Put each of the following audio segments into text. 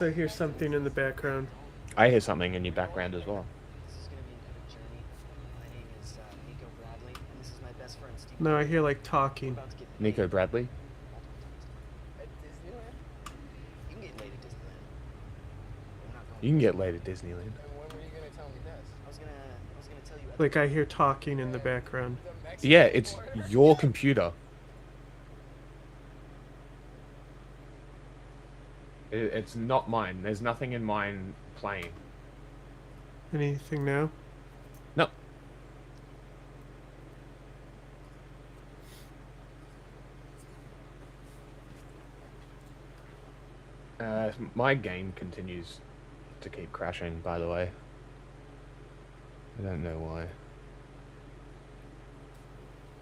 I hear something in the background. I hear something in your background as well. This is going to be an epic journey. My name is Nico Bradley, and this is my best friend, Steve. No, I hear like We're talking. about to get laid Nico Bradley? at Disneyland. You can get laid at Disneyland. But we're not going. You can get laid at Disneyland. And when were you gonna tell me this? I was gonna tell you. Like I hear talking in the background. The Mexican Yeah, it's border? your computer. It's not mine. There's nothing in mine playing. Anything now? No. My game continues to keep crashing, by the way. I don't know why.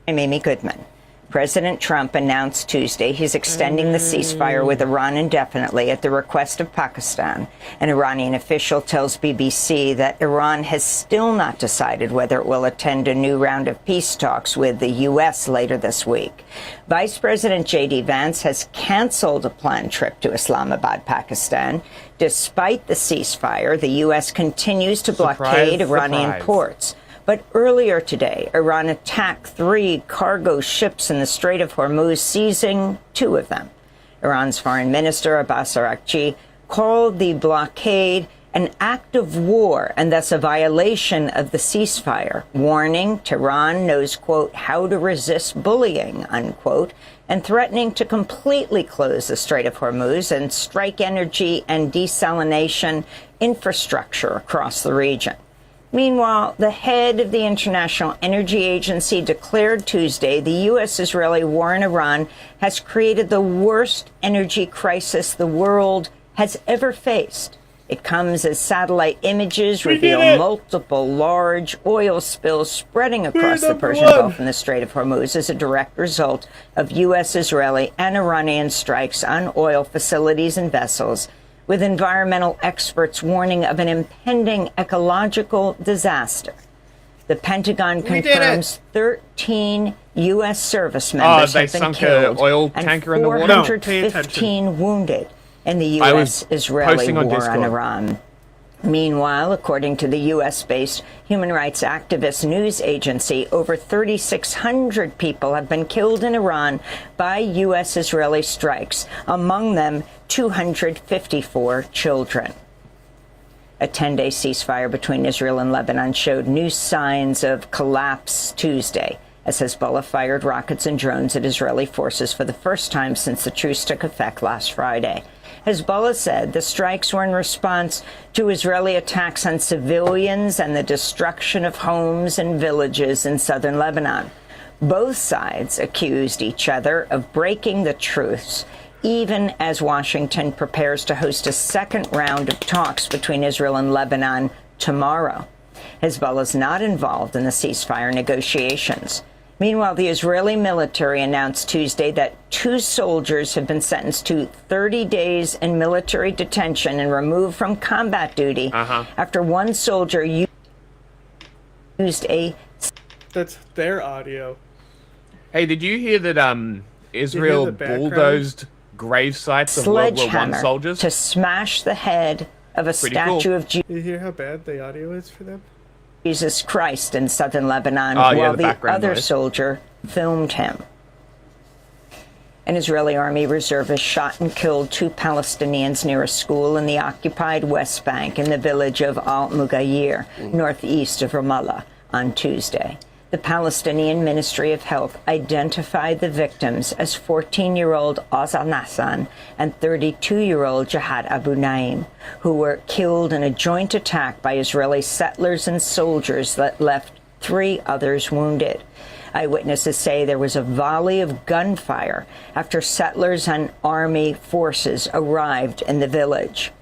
I'm Amy Goodman. President Trump announced Tuesday he's extending the ceasefire with Iran indefinitely at the request of Pakistan. An Iranian official tells BBC that Iran has still not decided whether it will attend a new round of peace talks with the U.S. later this week. Vice President J.D. Vance has canceled a planned trip to Islamabad, Pakistan. Despite the ceasefire, the U.S. continues to blockade Iranian ports. But earlier today, Iran attacked 3 cargo ships in the Strait of Hormuz, seizing 2 of them. Iran's Foreign Minister Abbas Araghchi called the blockade an act of war and thus a violation of the ceasefire, warning Tehran knows, quote, how to resist bullying, unquote, and threatening to completely close the Strait of Hormuz and strike energy and desalination infrastructure across the region. Meanwhile, the head of the International Energy Agency declared Tuesday the U.S.-Israeli war in Iran has created the worst energy crisis the world has ever faced. It comes as satellite images reveal multiple large oil spills spreading across the Persian Gulf and the Strait of Hormuz as a direct result of U.S., Israeli, and Iranian strikes on oil facilities and vessels, with environmental experts warning of an impending ecological disaster. The Pentagon confirms 13 U.S. service members have been killed oil tanker in the water? No, pay 415 wounded in the I was U.S.-Israeli posting on war on Discord. Iran. Meanwhile, according to the U.S.-based human rights activist news agency, over 3,600 people have been killed in Iran by U.S.-Israeli strikes, among them 254 children. A 10-day ceasefire between Israel and Lebanon showed new signs of collapse Tuesday, as Hezbollah fired rockets and drones at Israeli forces for the first time since the truce took effect last Friday. Hezbollah said the strikes were in response to Israeli attacks on civilians and the destruction of homes and villages in southern Lebanon. Both sides accused each other of breaking the truce, even as Washington prepares to host a second round of talks between Israel and Lebanon tomorrow. Hezbollah is not involved in the ceasefire negotiations. Meanwhile, the Israeli military announced Tuesday that 2 soldiers have been sentenced to 30 days in military detention and removed from combat duty after one soldier used a... That's their audio. Hey, did you hear that Israel the background? bulldozed grave sites of World War I sledgehammer soldiers? to smash the head of a Pretty statue cool. of You hear how bad the audio is for them? Jesus Christ in southern Lebanon, Oh, yeah, while the the background other noise. soldier filmed him. An Israeli army reservist shot and killed 2 Palestinians near a school in the occupied West Bank in the village of Al-Mughayir, northeast of Ramallah, on Tuesday. The Palestinian Ministry of Health identified the victims as 14-year-old Azal Nassan and 32-year-old Jihad Abu Naim, who were killed in a joint attack by Israeli settlers and soldiers that left 3 others wounded. Eyewitnesses say there was a volley of gunfire after settlers and army forces arrived in the village.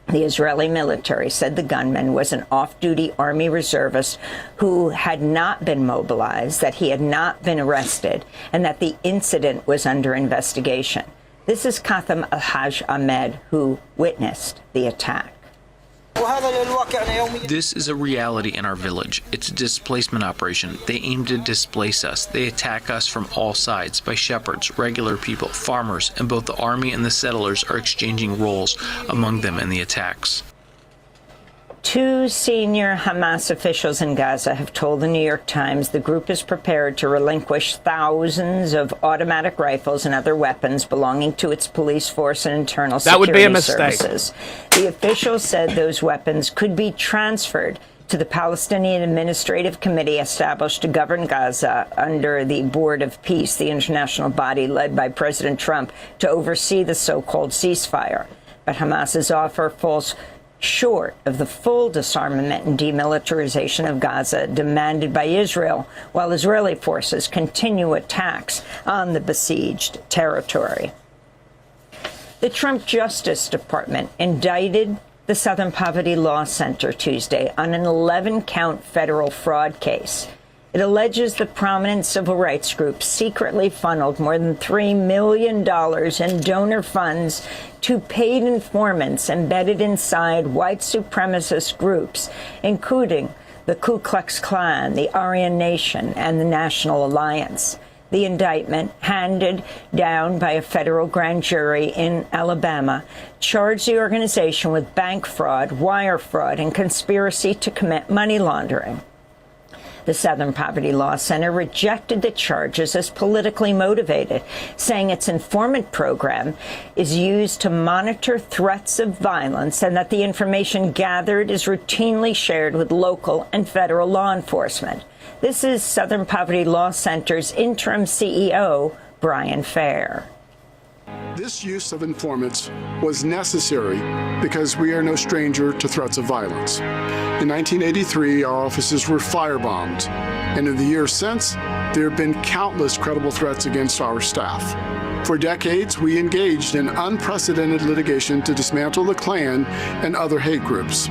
The Israeli military said the gunman was an off-duty army reservist who had not been mobilized, that he had not been arrested, and that the incident was under investigation. This is Katham Al-Haj Ahmed, who witnessed the attack. What This is a reality in our village. It's a displacement operation. They aim to displace us. They attack us from all sides by shepherds, regular people, farmers, and both the army and the settlers are exchanging roles among them in the attacks. 2 senior Hamas officials in Gaza have told the New York Times the group is prepared to relinquish thousands of automatic rifles and other weapons belonging to its police force and internal That would security be a mistake. services. The officials said those weapons could be transferred to the Palestinian Administrative Committee established to govern Gaza under the Board of Peace, the international body led by President Trump to oversee the so-called ceasefire. But Hamas's offer falls short of the full disarmament and demilitarization of Gaza demanded by Israel, while Israeli forces continue attacks on the besieged territory. The Trump Justice Department indicted the Southern Poverty Law Center Tuesday on an 11-count federal fraud case. It alleges the prominent civil rights group secretly funneled more than $3 million in donor funds to paid informants embedded inside white supremacist groups, including the Ku Klux Klan, the Aryan Nation, and the National Alliance. The indictment, handed down by a federal grand jury in Alabama, charged the organization with bank fraud, wire fraud, and conspiracy to commit money laundering. The Southern Poverty Law Center rejected the charges as politically motivated, saying its informant program is used to monitor threats of violence and that the information gathered is routinely shared with local and federal law enforcement. This is Southern Poverty Law Center's interim CEO, Brian Fair. This use of informants was necessary because we are no stranger to threats of violence. In 1983, our offices were firebombed, and in the years since, there have been countless credible threats against our staff. For decades, we engaged in unprecedented litigation to dismantle the Klan and other hate groups.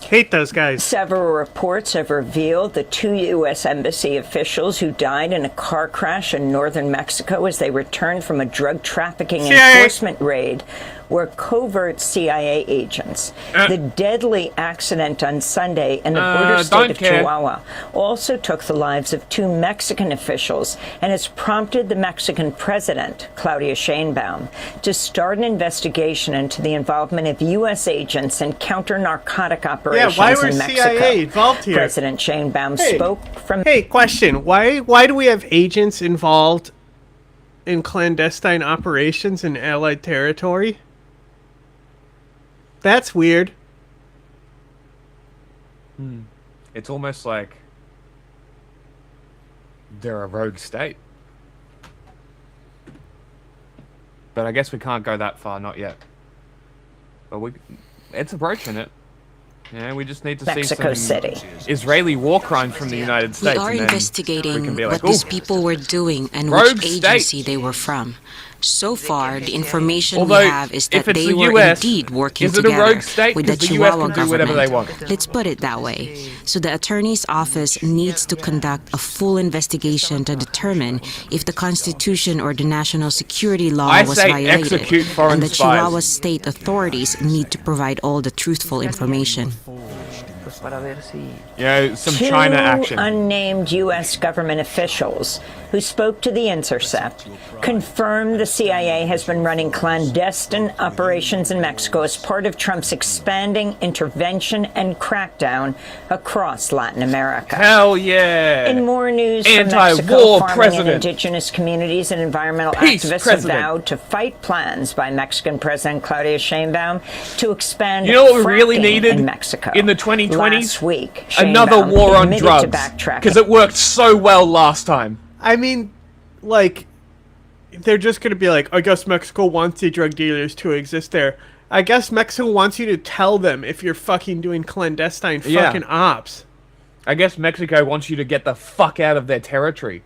Hate those guys. Several reports have revealed the 2 U.S. Embassy officials who died in a car crash in northern Mexico as they returned from a drug trafficking enforcement raid were covert CIA agents. The deadly accident on Sunday in the border state of Chihuahua also took the lives of 2 Mexican officials and has prompted the Mexican president, Claudia Sheinbaum, to start an investigation into the involvement of U.S. agents in counter-narcotic operations why were in Mexico. CIA involved here? President Sheinbaum spoke from... Hey, question. Why do we have agents involved in clandestine operations in Allied territory? That's weird. It's almost like they're a rogue state. But I guess we can't go that far, not yet. But it's approaching it. Yeah, we just need to Mexico see some City. Israeli war crimes from the United States. We are and then investigating we can be like, what these "Ooh, people were doing and rogue which state." agency they were from. So far, the information Although, we have is if that it's they the were US, indeed working is it a together rogue state? with the 'Cause the US Chihuahua can do whatever they government. want. Let's put it that way. So the attorney's office needs to conduct a full investigation to determine if the Constitution or the national security law I was say violated, execute foreign and the spies. Chihuahua state authorities need to provide all the truthful information. Yeah, some 2 China action. unnamed U.S. government officials who spoke to The Intercept confirmed the CIA has been running clandestine operations in Mexico as part of Trump's expanding intervention and crackdown across Latin America. Hell yeah! In more news from Mexico, Anti-war farming president. and indigenous communities and environmental Peace activists president. have vowed to fight plans by Mexican President Claudia Sheinbaum to expand You know what we really fracking needed in Mexico. in the 2020s? Last week, Another Sheinbaum war on admitted drugs. to backtracking. Because it worked so well last time. I mean, like, they're just going to be like, I guess Mexico wants the drug dealers to exist there. I guess Mexico wants you to tell them if you're fucking doing clandestine Yeah. fucking ops. I guess Mexico wants you to get the fuck out of their territory.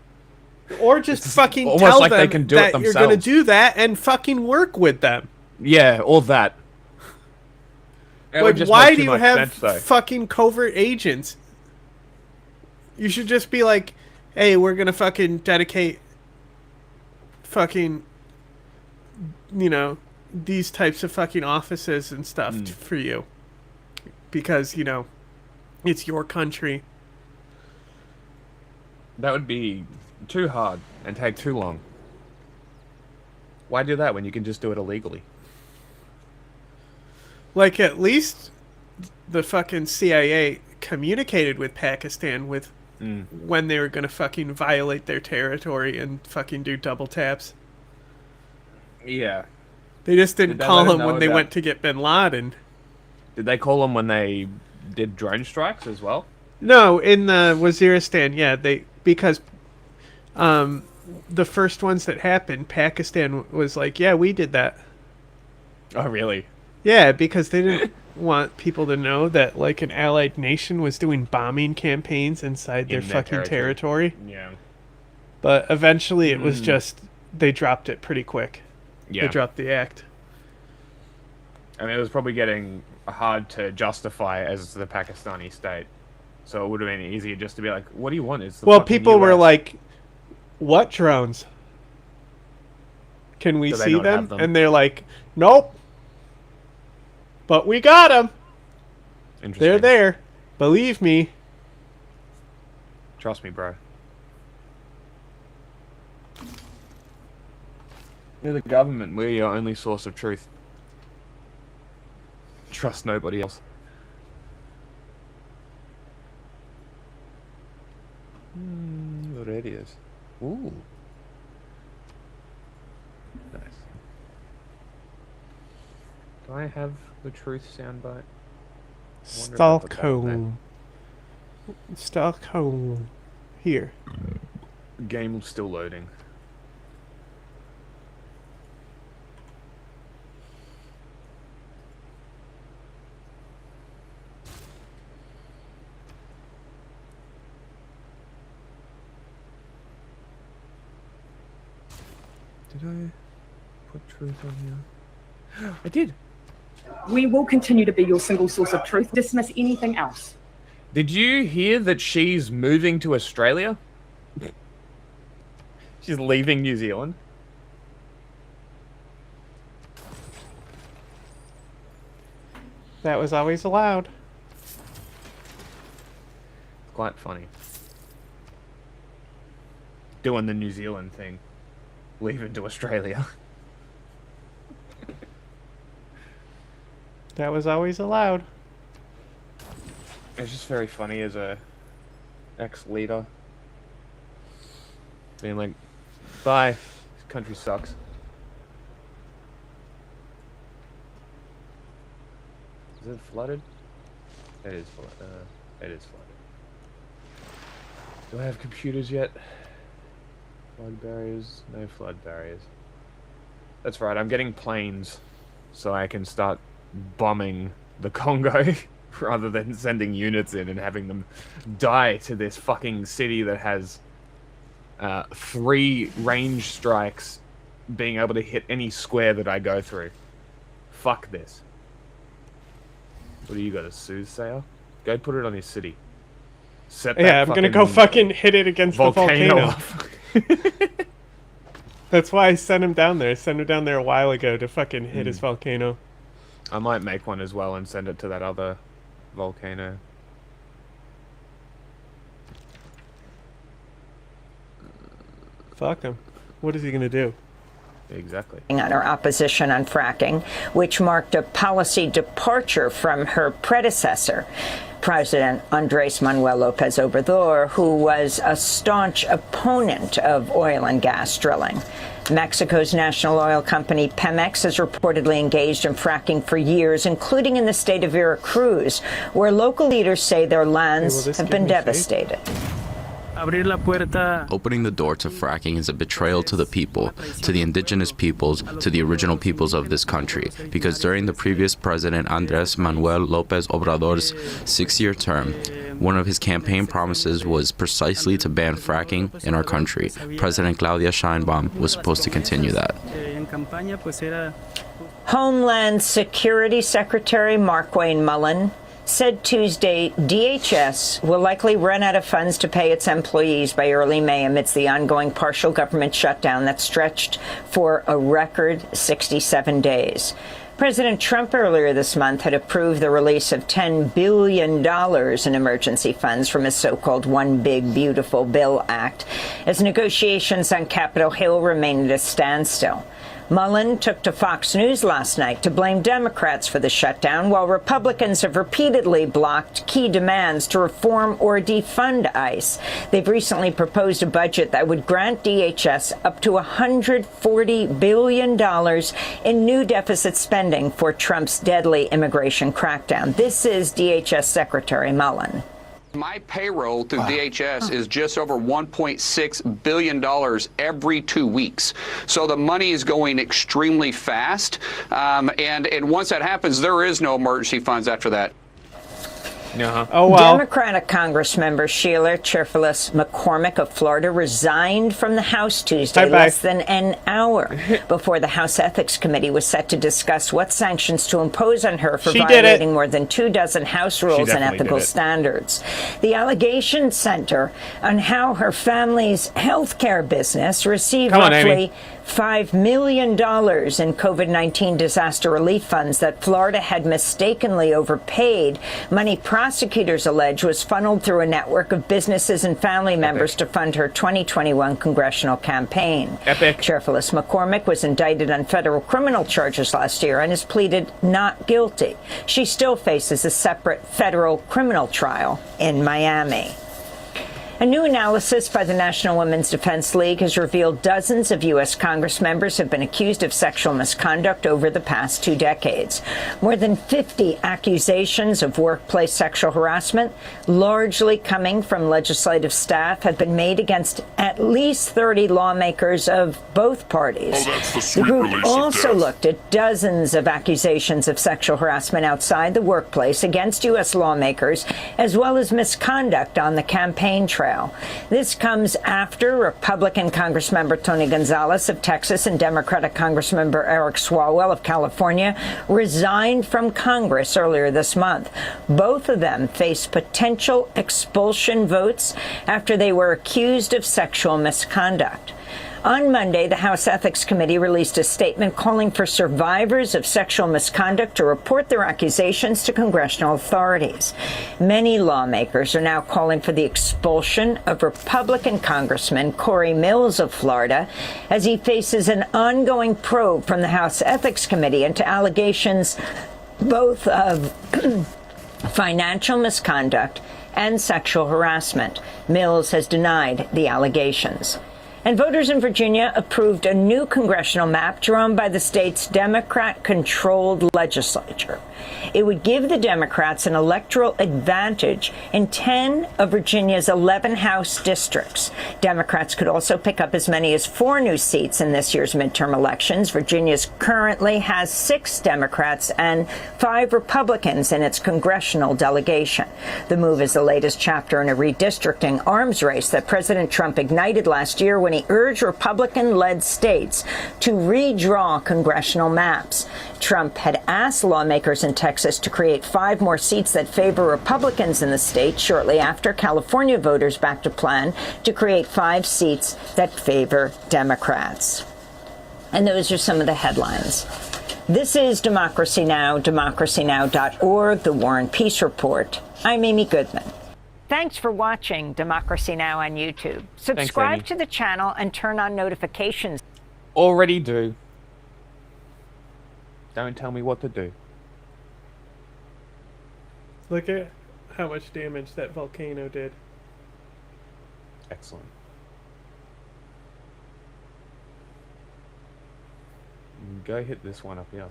Or just fucking almost tell like them they can do it that you're going to themselves. do that and fucking work with them. Yeah, all that. It would Like, just why make do too you much have sense, though. fucking covert agents? You should just be like, hey, we're going to fucking dedicate fucking, you know, these types of fucking offices and stuff for you. because, you know, it's your country. That would be too hard and take too long. Why do that when you can just do it illegally? Like, at least the fucking CIA communicated with Pakistan with when they were gonna fucking violate their territory and fucking do double taps. Yeah. They just didn't Did they call let 'em him know when they about- went to get bin Laden. Did they call them when they did drone strikes as well? No, in the Waziristan, yeah, because the first ones that happened, Pakistan was like, yeah, we did that. Oh, really? Yeah, because they didn't want people to know that, like, an allied nation was doing bombing campaigns inside their In their fucking territory. Yeah. But eventually it was just, they dropped it pretty quick. Yeah. They dropped the act. I mean, it was probably getting hard to justify as the Pakistani state. So it would have been easier just to be like, what do you want? It's the Well, fucking people were US. like, what drones? Can we Do they see not them? have them? And they're like, nope. But we got them. Interesting. They're there. Believe me. Trust me, bro. You're the government. We're your only source of truth. Trust nobody else. Radius. Ooh. Nice. Do I have the truth soundbite? Stockholm. Stockholm. Here. Game still loading. Did I put truth on here? I did. We will continue to be your single source of truth. Dismiss anything else. Did you hear that she's moving to Australia? She's leaving New Zealand. That was always allowed. Quite funny. Doing the New Zealand thing. Leaving to Australia. That was always allowed. It's just very funny as a ex-leader. Being like, bye. This country sucks. Is it flooded? It is flooded. It is flooded. Do I have computers yet? Flood barriers? No flood barriers. That's right, I'm getting planes so I can start bombing the Congo rather than sending units in and having them die to this fucking city that has 3 range strikes being able to hit any square that I go through. Fuck this. What do you got, a soothsayer? Go put it on his city. Set that Yeah, I'm gonna go fucking hit it against the volcano. off. That's why I sent him down there. I sent him down there a while ago to fucking hit his volcano. I might make one as well and send it to that other volcano. Fuck him. What is he gonna do? Exactly. On her opposition on fracking, which marked a policy departure from her predecessor, President Andrés Manuel López Obrador, who was a staunch opponent of oil and gas drilling. Mexico's national oil company Pemex has reportedly engaged in fracking for years, including in the state of Veracruz, where local leaders say their lands have been devastated. Opening the door to fracking is a betrayal to the people, to the indigenous peoples, to the original peoples of this country, because during the previous president Andrés Manuel López Obrador's 6-year term, one of his campaign promises was precisely to ban fracking in our country. President Claudia Sheinbaum was supposed to continue that. Homeland Security Secretary Markwayne Mullen said Tuesday DHS will likely run out of funds to pay its employees by early May amidst the ongoing partial government shutdown that stretched for a record 67 days. President Trump earlier this month had approved the release of $10 billion in emergency funds from his so-called One Big Beautiful Bill Act, as negotiations on Capitol Hill remained at a standstill. Mullen took to Fox News last night to blame Democrats for the shutdown, while Republicans have repeatedly blocked key demands to reform or defund ICE. They've recently proposed a budget that would grant DHS up to $140 billion in new deficit spending for Trump's deadly immigration crackdown. This is DHS Secretary Mullen. My payroll through DHS is just over $1.6 billion every 2 weeks. So the money is going extremely fast. And once that happens, there is no emergency funds after that. Oh, well. Democratic Congressmember Sheila Cheerfulous McCormick of Florida resigned from the House Tuesday, less than an hour before the House Ethics Committee was set to discuss what sanctions to impose on her for violating more than 24 House rules and ethical standards. The allegations center on how her family's health care business received roughly $5 million in COVID-19 disaster relief funds that Florida had mistakenly overpaid. Money prosecutors allege was funneled through a network of businesses and family members to fund her 2021 congressional campaign. Cheerfulous McCormick was indicted on federal criminal charges last year and has pleaded not guilty. She still faces a separate federal criminal trial in Miami. A new analysis by the National Women's Defense League has revealed dozens of U.S. Congress members have been accused of sexual misconduct over the past 2 decades. More than 50 accusations of workplace sexual harassment, largely coming from legislative staff, have been made against at least 30 lawmakers of both parties. The group also looked at dozens of accusations of sexual harassment outside the workplace against U.S. lawmakers, as well as misconduct on the campaign trail. This comes after Republican Congressmember Tony Gonzalez of Texas and Democratic Congressmember Eric Swalwell of California resigned from Congress earlier this month. Both of them face potential expulsion votes after they were accused of sexual misconduct. On Monday, the House Ethics Committee released a statement calling for survivors of sexual misconduct to report their accusations to congressional authorities. Many lawmakers are now calling for the expulsion of Republican Congressman Corey Mills of Florida as he faces an ongoing probe from the House Ethics Committee into allegations both of financial misconduct and sexual harassment. Mills has denied the allegations. And voters in Virginia approved a new congressional map drawn by the state's Democrat-controlled legislature. It would give the Democrats an electoral advantage in 10 of Virginia's 11 House districts. Democrats could also pick up as many as 4 new seats in this year's midterm elections. Virginia currently has 6 Democrats and 5 Republicans in its congressional delegation. The move is the latest chapter in a redistricting arms race that President Trump ignited last year when he urged Republican-led states to redraw congressional maps. Trump had asked lawmakers in Texas to create 5 more seats that favor Republicans in the state shortly after California voters backed a plan to create 5 seats that favor Democrats. And those are some of the headlines. This is Democracy Now!, democracynow.org, The War and Peace Report. I'm Amy Goodman. Thanks for watching Democracy Now! On YouTube. Subscribe to the channel and turn on notifications. Already do. Don't tell me what to do. Look at how much damage that volcano did. Excellent. Go hit this one up here.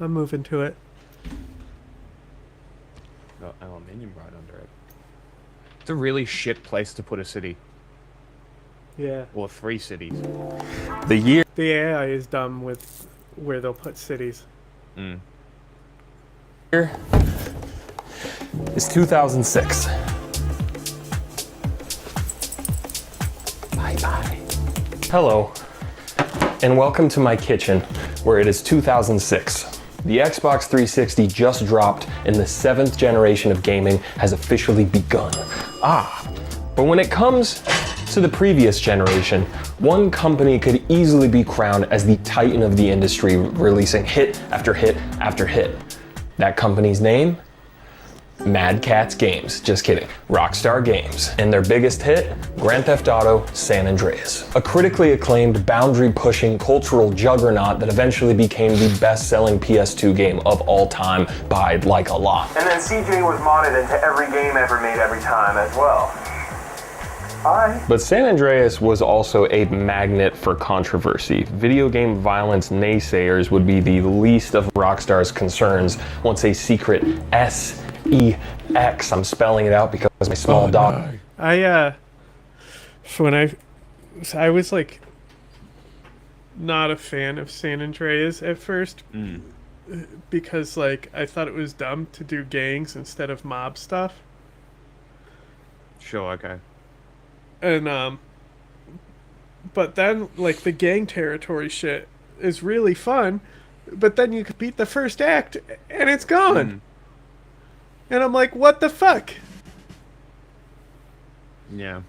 I'm moving to it. Got aluminium right under it. It's a really shit place to put a city. Yeah. Or 3 cities. The AI is dumb with where they'll put cities. Here is 2006. Bye-bye. Hello, and welcome to my kitchen, where it is 2006. The Xbox 360 just dropped, and the 7th generation of gaming has officially begun. But when it comes to the previous generation, one company could easily be crowned as the titan of the industry, releasing hit after hit after hit. That company's name? Mad Catz Games. Just kidding. Rockstar Games. And their biggest hit? Grand Theft Auto San Andreas. A critically acclaimed, boundary-pushing cultural juggernaut that eventually became the best-selling PS2 game of all time by like a lot. And then CJ was modded into every game ever made every time as well. But San Andreas was also a magnet for controversy. Video game violence naysayers would be the least of Rockstar's concerns once a secret SEX, I'm spelling it out because my small dog. I was like not a fan of San Andreas at first because like I thought it was dumb to do gangs instead of mob stuff. Sure, okay. And but then like the gang territory shit is really fun, but then you beat the first act and it's gone. And I'm like, what the fuck? Yeah. It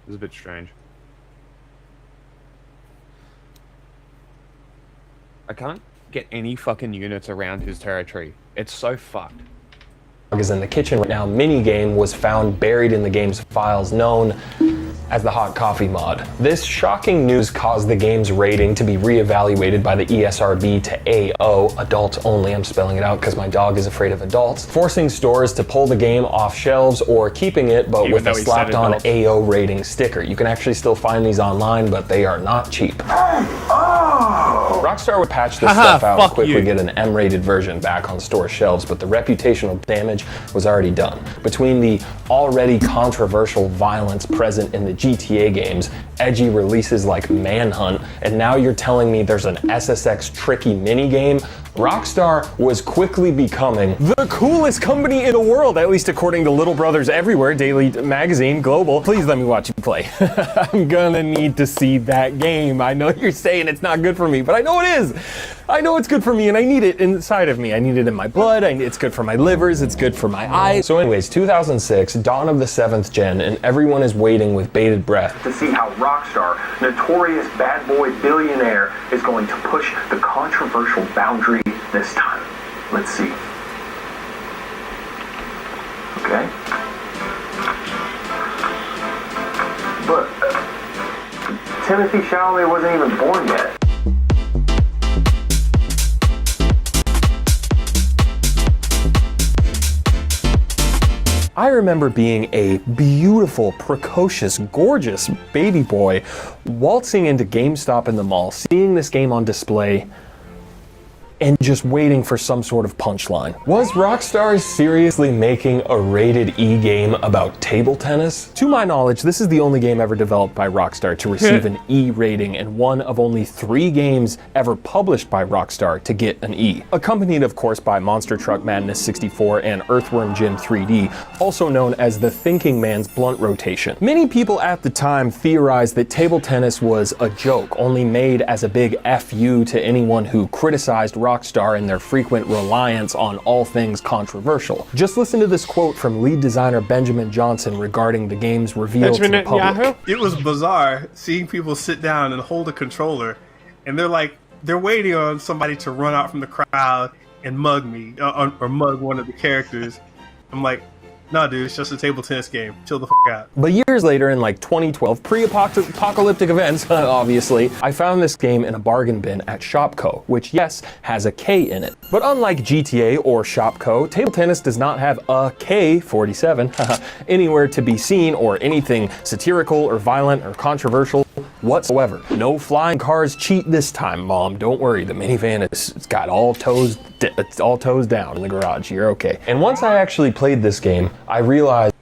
was a bit strange. I can't get any fucking units around his territory. It's so fucked. Is in the kitchen right now. Minigame was found buried in the game's files, known as the hot coffee mod. This shocking news caused the game's rating to be reevaluated by the ESRB to AO, adults only. I'm spelling it out because my dog is afraid of adults, forcing stores to pull the game off shelves or keeping it, but with a slapped on AO rating sticker. You can actually still find these online, but they are not cheap. Rockstar would patch this stuff out and quickly get an M-rated version back on store shelves, but the reputational damage was already done. Between the already controversial violence present in the GTA games, edgy releases like Manhunt, and now you're telling me there's an SSX tricky minigame, Rockstar was quickly becoming the coolest company in the world, at least according to Little Brothers Everywhere, Daily Magazine, Global. Please let me watch you play. I'm gonna need to see that game. I know you're saying it's not good for me, but I know it is. I know it's good for me and I need it inside of me. I need it in my blood, it's good for my livers, it's good for my eyes. So anyways, 2006, dawn of the 7th gen, and everyone is waiting with bated breath to see how Rockstar, notorious bad boy billionaire, is going to push the controversial boundary this time. Let's see. Okay. But Timothy Chalamet wasn't even born yet. I remember being a beautiful, precocious, gorgeous baby boy waltzing into GameStop in the mall, seeing this game on display, and just waiting for some sort of punchline. Was Rockstar seriously making a rated E game about table tennis? To my knowledge, this is the only game ever developed by Rockstar to receive an E rating, and one of only 3 games ever published by Rockstar to get an E. Accompanied, of course, by Monster Truck Madness 64 and Earthworm Jim 3D, also known as the thinking man's blunt rotation. Many people at the time theorized that table tennis was a joke, only made as a big FU to anyone who criticized Rockstar and their frequent reliance on all things controversial. Just listen to this quote from lead designer Benjamin Johnson regarding the game's reveal to the public. It was bizarre seeing people sit down and hold a controller, and they're waiting on somebody to run out from the crowd and mug me, or mug one of the characters. I'm like, nah, dude, it's just a table tennis game. Chill the f*** out. But years later, in like 2012, pre-apocalyptic events, obviously, I found this game in a bargain bin at Shopko, which, yes, has a K in it. But unlike GTA or Shopko, table tennis does not have a K-47 anywhere to be seen, or anything satirical or violent or controversial whatsoever. No flying cars cheat this time, Mom. Don't worry, the minivan it's got it's all toes down in the garage. You're okay. And once I actually played this game, I realized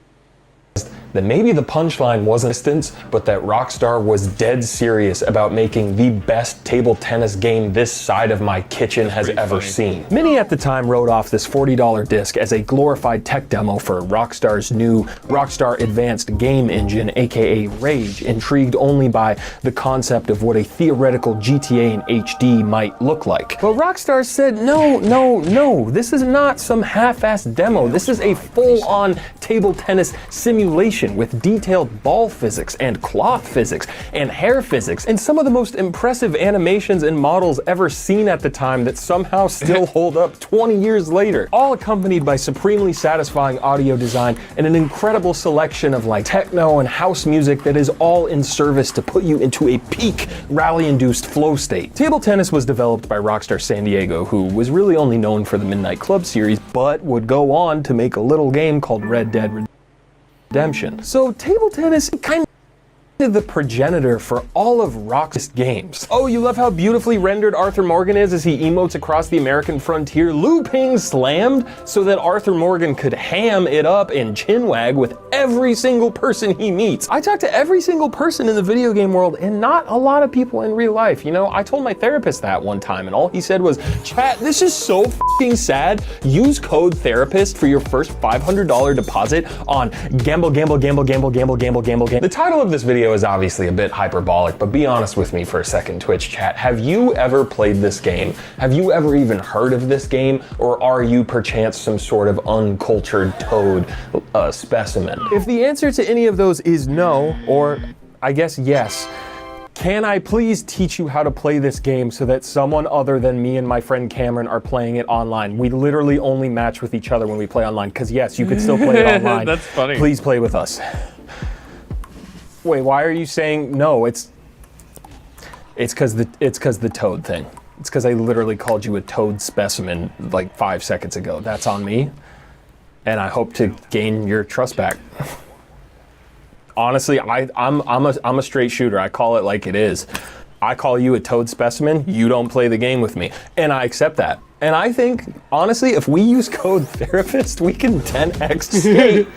that maybe the punchline wasn't distance, but that Rockstar was dead serious about making the best table tennis game this side of my kitchen has ever seen. Many at the time wrote off this $40 disc as a glorified tech demo for Rockstar's new Rockstar Advanced Game Engine, aka Rage, intrigued only by the concept of what a theoretical GTA in HD might look like. But Rockstar said, no, this is not some half-assed demo. This is a full-on table tennis simulation animation with detailed ball physics and cloth physics and hair physics and some of the most impressive animations and models ever seen at the time that somehow still hold up 20 years later, all accompanied by supremely satisfying audio design and an incredible selection of like techno and house music that is all in service to put you into a peak rally-induced flow state. Table tennis was developed by Rockstar San Diego, who was really only known for the Midnight Club series, but would go on to make a little game called Red Dead Redemption. So table tennis kind of the progenitor for all of Rockstar's games. Oh, you love how beautifully rendered Arthur Morgan is as he emotes across the American frontier, Liu Ping slammed so that Arthur Morgan could ham it up and chinwag with every single person he meets. I talk to every single person in the video game world and not a lot of people in real life. You know, I told my therapist that one time and all he said was, chat, this is so f***ing sad. Use code therapist for your first $500 deposit on gamble. The title of this video is obviously a bit hyperbolic, but be honest with me for a second, Twitch chat. Have you ever played this game? Have you ever even heard of this game? Or are you perchance some sort of uncultured toad specimen? If the answer to any of those is no, or I guess yes, can I please teach you how to play this game so that someone other than me and my friend Cameron are playing it online? We literally only match with each other when we play online, because yes, you could still play it online. That's funny. Please play with us. Wait, why are you saying no? It's because the toad thing. It's because I literally called you a toad specimen like 5 seconds ago. That's on me, and I hope to gain your trust back. Honestly, I'm a straight shooter. I call it like it is. I call you a toad specimen. You don't play the game with me, and I accept that. And I think honestly, if we use code therapist, we can 10x skate.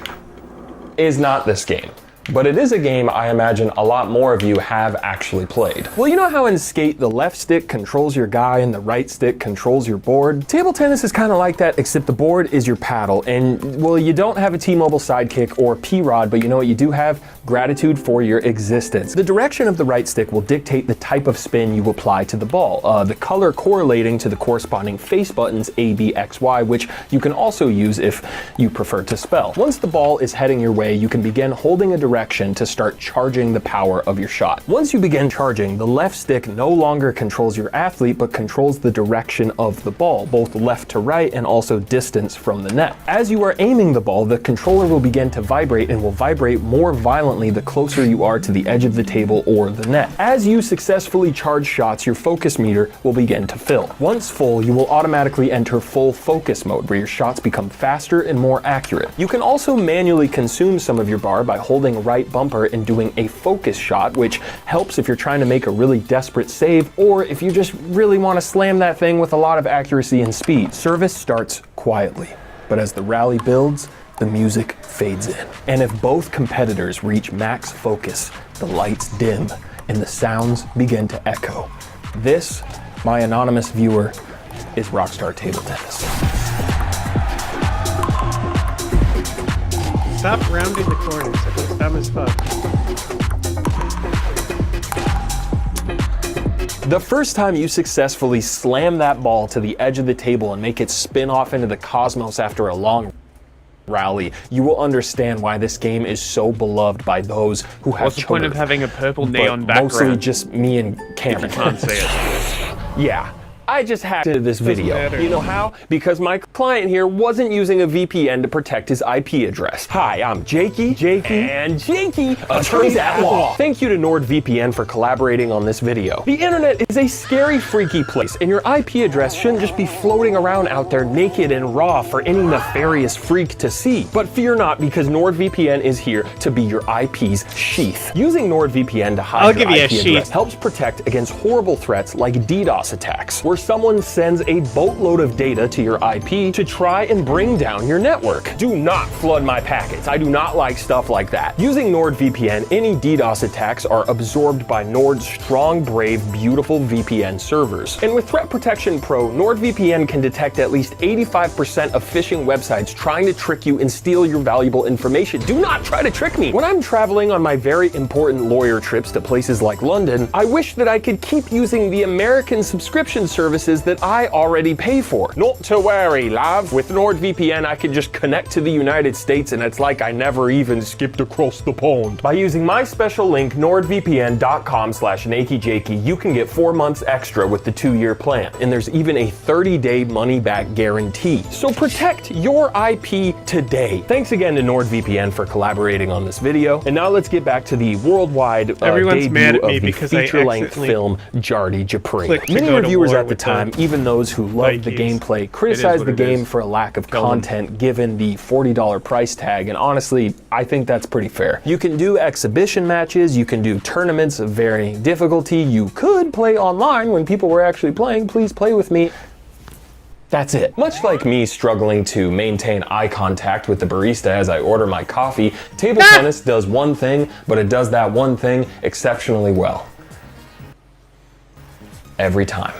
Is not this game. But it is a game I imagine a lot more of you have actually played. Well, you know how in Skate the left stick controls your guy and the right stick controls your board? Table tennis is kind of like that, except the board is your paddle. And well, you don't have a T-Mobile sidekick or P-Rod, but you know what you do have? Gratitude for your existence. The direction of the right stick will dictate the type of spin you apply to the ball, the color correlating to the corresponding face buttons A, B, X, Y, which you can also use if you prefer to spell. Once the ball is heading your way, you can begin holding a direction to start charging the power of your shot. Once you begin charging, the left stick no longer controls your athlete, but controls the direction of the ball, both left to right and also distance from the net. As you are aiming the ball, the controller will begin to vibrate and will vibrate more violently the closer you are to the edge of the table or the net. As you successfully charge shots, your focus meter will begin to fill. Once full, you will automatically enter full focus mode, where your shots become faster and more accurate. You can also manually consume some of your bar by holding right bumper and doing a focus shot, which helps if you're trying to make a really desperate save, or if you just really want to slam that thing with a lot of accuracy and speed. Service starts quietly, but as the rally builds, the music fades in. And if both competitors reach max focus, the lights dim and the sounds begin to echo. This, my anonymous viewer, is Rockstar Table Tennis. Stop rounding the corners. It's dumb as fuck. The first time you successfully slam that ball to the edge of the table and make it spin off into the cosmos after a long rally, you will understand why this game is so beloved by those who have What's the point of having a purple neon but background? mostly just me and Cameron. If you can't see it. Yeah. I just hacked into this video. You know how? Because my client here wasn't using a VPN to protect his IP address. Hi, I'm Jakey, attorneys at law. Thank you to NordVPN for collaborating on this video. The internet is a scary, freaky place, and your IP address shouldn't just be floating around out there naked and raw for any nefarious freak to see. But fear not, because NordVPN is here to be your IP's sheath. Using NordVPN to hide your IP address helps protect against horrible threats like DDoS attacks, where someone sends a boatload of data to your IP to try and bring down your network. Do not flood my packets. I do not like stuff like that. Using NordVPN, any DDoS attacks are absorbed by Nord's strong, brave, beautiful VPN servers. And with Threat Protection Pro, NordVPN can detect at least 85% of phishing websites trying to trick you and steal your valuable information. Do not try to trick me. When I'm traveling on my very important lawyer trips to places like London, I wish that I could keep using the American subscription service services that I already pay for. Not to worry, love. With NordVPN, I can just connect to the United States and it's like I never even skipped across the pond. By using my special link, nordvpn.com/nakeyjakey, you can get 4 months extra with the 2-year plan. And there's even a 30-day money-back guarantee. So protect your IP today. Thanks again to NordVPN for collaborating on this video. And now let's get back to the worldwide Everyone's mad debut at me of the because I feature-length accidentally film Jardy Japri. clicked to Many go to reviewers war at the with time, the even those who loved the Vikings. gameplay, criticized what the it game is. for a lack of Kill them. content given the $40 price tag, and honestly, I think that's pretty fair. You can do exhibition matches, you can do tournaments of varying difficulty, you could play online when people were actually playing. Please play with me. That's it. Much like me struggling to maintain eye contact with the barista as I order my coffee, table tennis does one thing, but it does that one thing exceptionally well. Every time.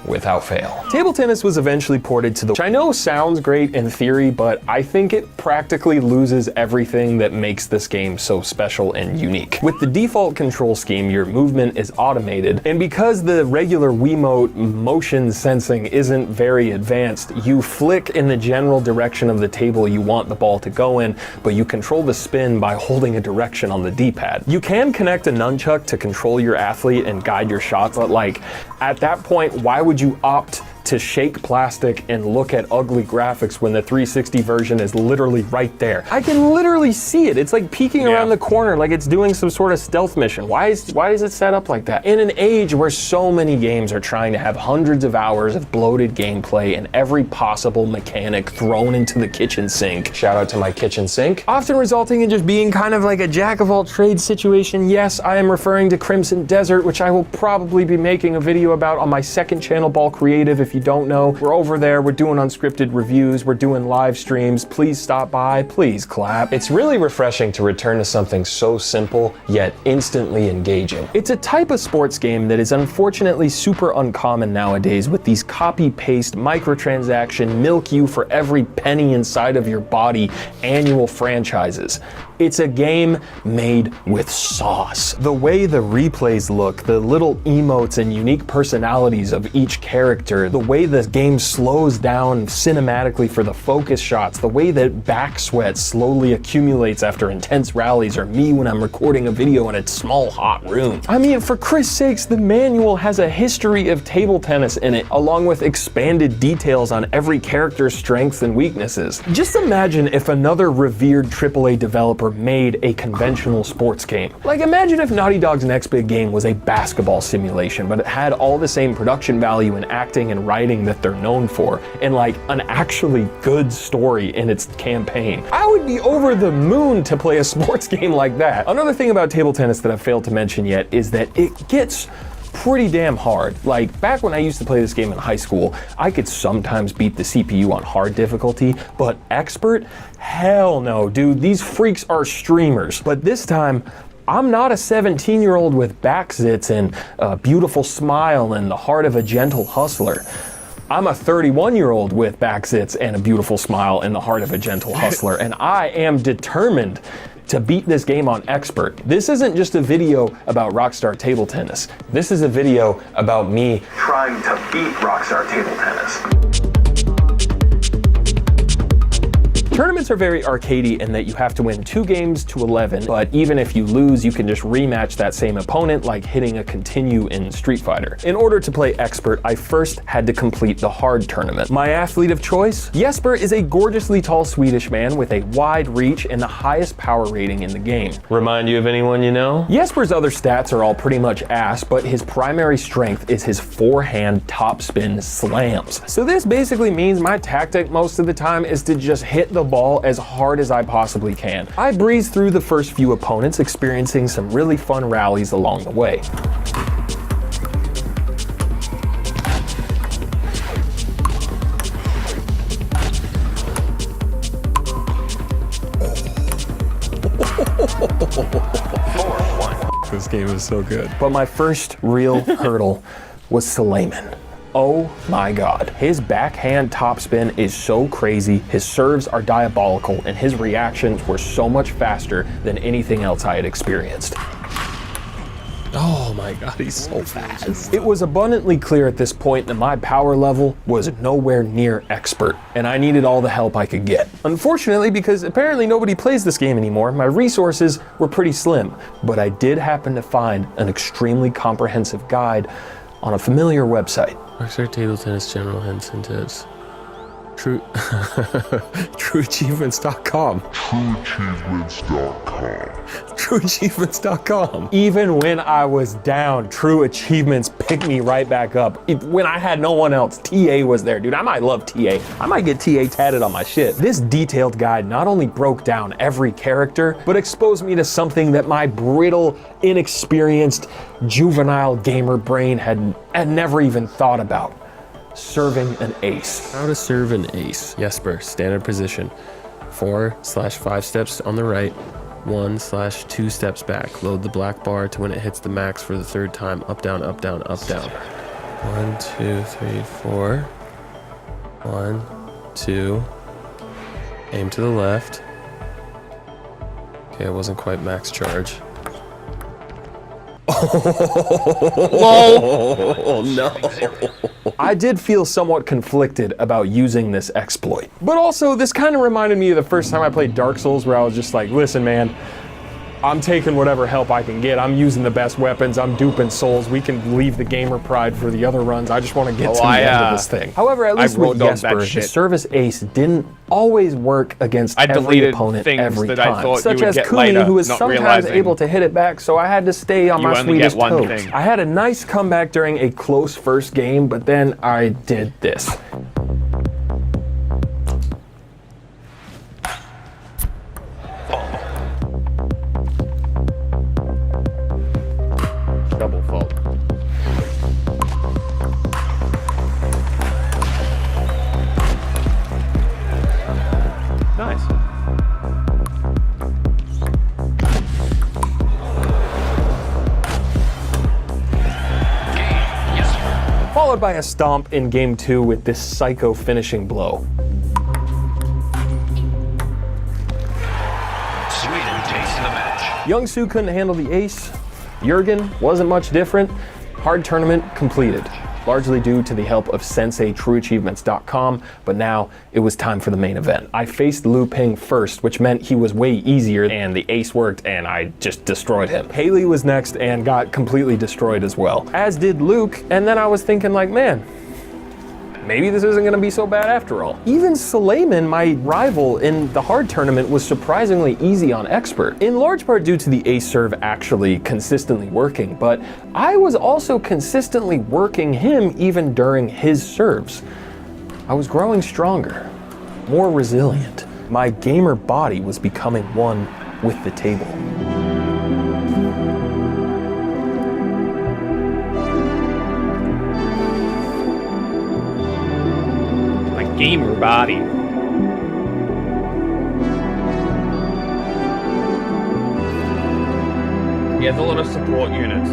Without fail. Table tennis was eventually ported to the, which I know sounds great in theory, but I think it practically loses everything that makes this game so special and unique. With the default control scheme, your movement is automated, and because the regular Wiimote motion sensing isn't very advanced, you flick in the general direction of the table you want the ball to go in, but you control the spin by holding a direction on the D-pad. You can connect a nunchuck to control your athlete and guide your shots, but like, at that point, why would you opt to shake plastic and look at ugly graphics when the 360 version is literally right there? I can literally see it. It's like peeking around the corner like it's doing some sort of stealth mission. Why is it set up like that? In an age where so many games are trying to have hundreds of hours of bloated gameplay and every possible mechanic thrown into the kitchen sink, shout out to my kitchen sink, often resulting in just being kind of like a jack of all trades situation. Yes, I am referring to Crimson Desert, which I will probably be making a video about on my second channel, Ball Creative. If you don't know, we're over there, we're doing unscripted reviews, we're doing live streams. Please stop by, please clap. It's really refreshing to return to something so simple yet instantly engaging. It's a type of sports game that is unfortunately super uncommon nowadays, with these copy-paste, microtransaction, milk you for every penny inside of your body annual franchises. It's a game made with sauce. The way the replays look, the little emotes and unique personalities of each character, the way the game slows down cinematically for the focus shots, the way that back sweat slowly accumulates after intense rallies, or me when I'm recording a video in a small hot room. I mean, for Christ's sakes, the manual has a history of table tennis in it, along with expanded details on every character's strengths and weaknesses. Just imagine if another revered AAA developer made a conventional sports game. Like, imagine if Naughty Dog's next big game was a basketball simulation, but it had all the same production value and acting and writing that they're known for, and like an actually good story in its campaign. I would be over the moon to play a sports game like that. Another thing about table tennis that I've failed to mention yet is that it gets pretty damn hard. Like, back when I used to play this game in high school, I could sometimes beat the CPU on hard difficulty, but expert? Hell no, dude. These freaks are streamers. But this time, I'm not a 17-year-old with back zits and a beautiful smile and the heart of a gentle hustler. I'm a 31-year-old with back zits and a beautiful smile and the heart of a gentle hustler, and I am determined to beat this game on expert. This isn't just a video about Rockstar Table Tennis. This is a video about me trying to beat Rockstar Table Tennis. Tournaments are very arcadey in that you have to win 2 games to 11, but even if you lose, you can just rematch that same opponent, like hitting a continue in Street Fighter. In order to play expert, I first had to complete the hard tournament. My athlete of choice? Jesper is a gorgeously tall Swedish man with a wide reach and the highest power rating in the game. Remind you of anyone you know? Jesper's other stats are all pretty much ass, but his primary strength is his forehand topspin slams. So this basically means my tactic most of the time is to just hit the ball as hard as I possibly can. I breeze through the first few opponents, experiencing some really fun rallies along the way. This game is so good. But my first real hurdle was Suleiman. Oh my god. His backhand topspin is so crazy, his serves are diabolical, and his reactions were so much faster than anything else I had experienced. Oh my god, he's so fast. It was abundantly clear at this point that my power level was nowhere near expert, and I needed all the help I could get. Unfortunately, because apparently nobody plays this game anymore, my resources were pretty slim, but I did happen to find an extremely comprehensive guide on a familiar website. Rockstar Table Tennis General Incentives. TrueAchievements.com. TrueAchievements.com. Even when I was down, True Achievements picked me right back up. When I had no one else, TA was there, dude. I might love TA. I might get TA tatted on my shit. This detailed guide not only broke down every character, but exposed me to something that my brittle, inexperienced, juvenile gamer brain had never even thought about. Serving an ace. How to serve an ace. Jesper, standard position. 4/5 steps on the right, 1/2 steps back. Load the black bar to when it hits the max for the third time. Up, down, up, down, up, down. 1, 2, 3, 4. 1, 2. Aim to the left. Okay, it wasn't quite max charge. Oh no. I did feel somewhat conflicted about using this exploit. But also, this kind of reminded me of the first time I played Dark Souls, where I was just like, listen, man, I'm taking whatever help I can get. I'm using the best weapons. I'm duping souls. We can leave the gamer pride for the other runs. I just want to get to the end of this thing. However, at least with Jesper, the service ace didn't always work against every opponent every time. Such as Kuni, who was sometimes able to hit it back, so I had to stay on my Swedish toes. I had a nice comeback during a close first game, but then I did this. Double fault. Nice. Followed by a stomp in game 2 with this psycho finishing blow. Sweden takes the match. Young-Soo couldn't handle the ace. Jurgen wasn't much different. Hard tournament completed, largely due to the help of Sensei TrueAchievements.com, but now it was time for the main event. I faced Liu Ping first, which meant he was way easier, and the ace worked, and I just destroyed him. Haley was next and got completely destroyed as well, as did Luke, and then I was thinking like, man, maybe this isn't gonna be so bad after all. Even Suleiman, my rival in the hard tournament, was surprisingly easy on expert, in large part due to the ace serve actually consistently working, but I was also consistently working him even during his serves. I was growing stronger, more resilient. My gamer body was becoming one with the table. Gamer body. He has a lot of support units.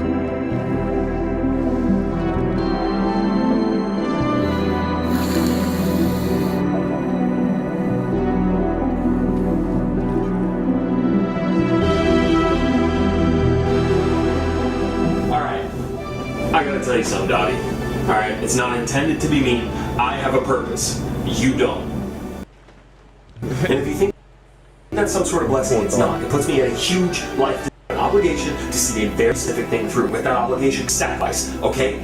Alright, I gotta tell you something, Dottie. Alright, it's not intended to be mean. I have a purpose. You don't. And if you think that's some sort of blessing, it's not. It puts me at a huge life obligation to see a very specific thing through. With that obligation, sacrifice, okay?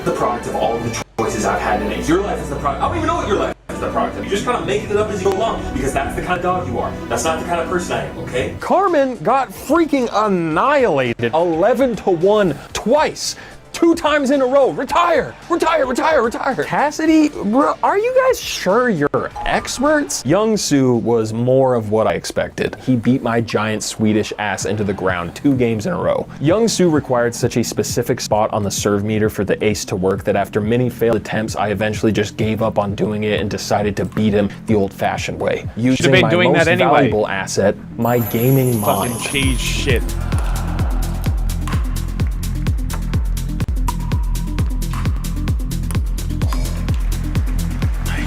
The product of all of the choices I've had to make. Your life is the product. I don't even know what your life is the product of. You're just kind of making it up as you go along, because that's the kind of dog you are. That's not the kind of person I am, okay? Carmen got freaking annihilated 11-1 twice. 2 times in a row. Retire! Retire, retire, retire. Cassidy, bro, are you guys sure you're experts? Young-Soo was more of what I expected. He beat my giant Swedish ass into the ground 2 games in a row. Young-Soo required such a specific spot on the serve meter for the ace to work that after many failed attempts, I eventually just gave up on doing it and decided to beat him the old-fashioned way. Using my most valuable asset, my gaming mind. Fucking cheese shit.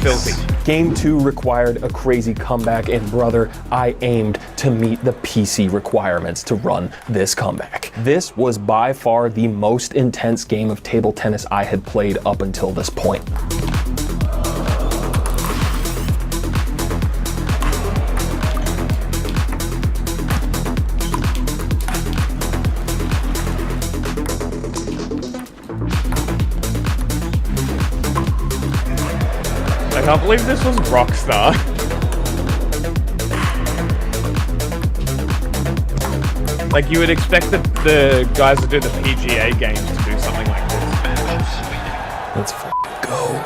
Filthy. Game 2 required a crazy comeback, and brother, I aimed to meet the PC requirements to run this comeback. This was by far the most intense game of table tennis I had played up until this point. I can't believe this was Rockstar. Like, you would expect the guys that do the PGA games to do something like this. Let's go.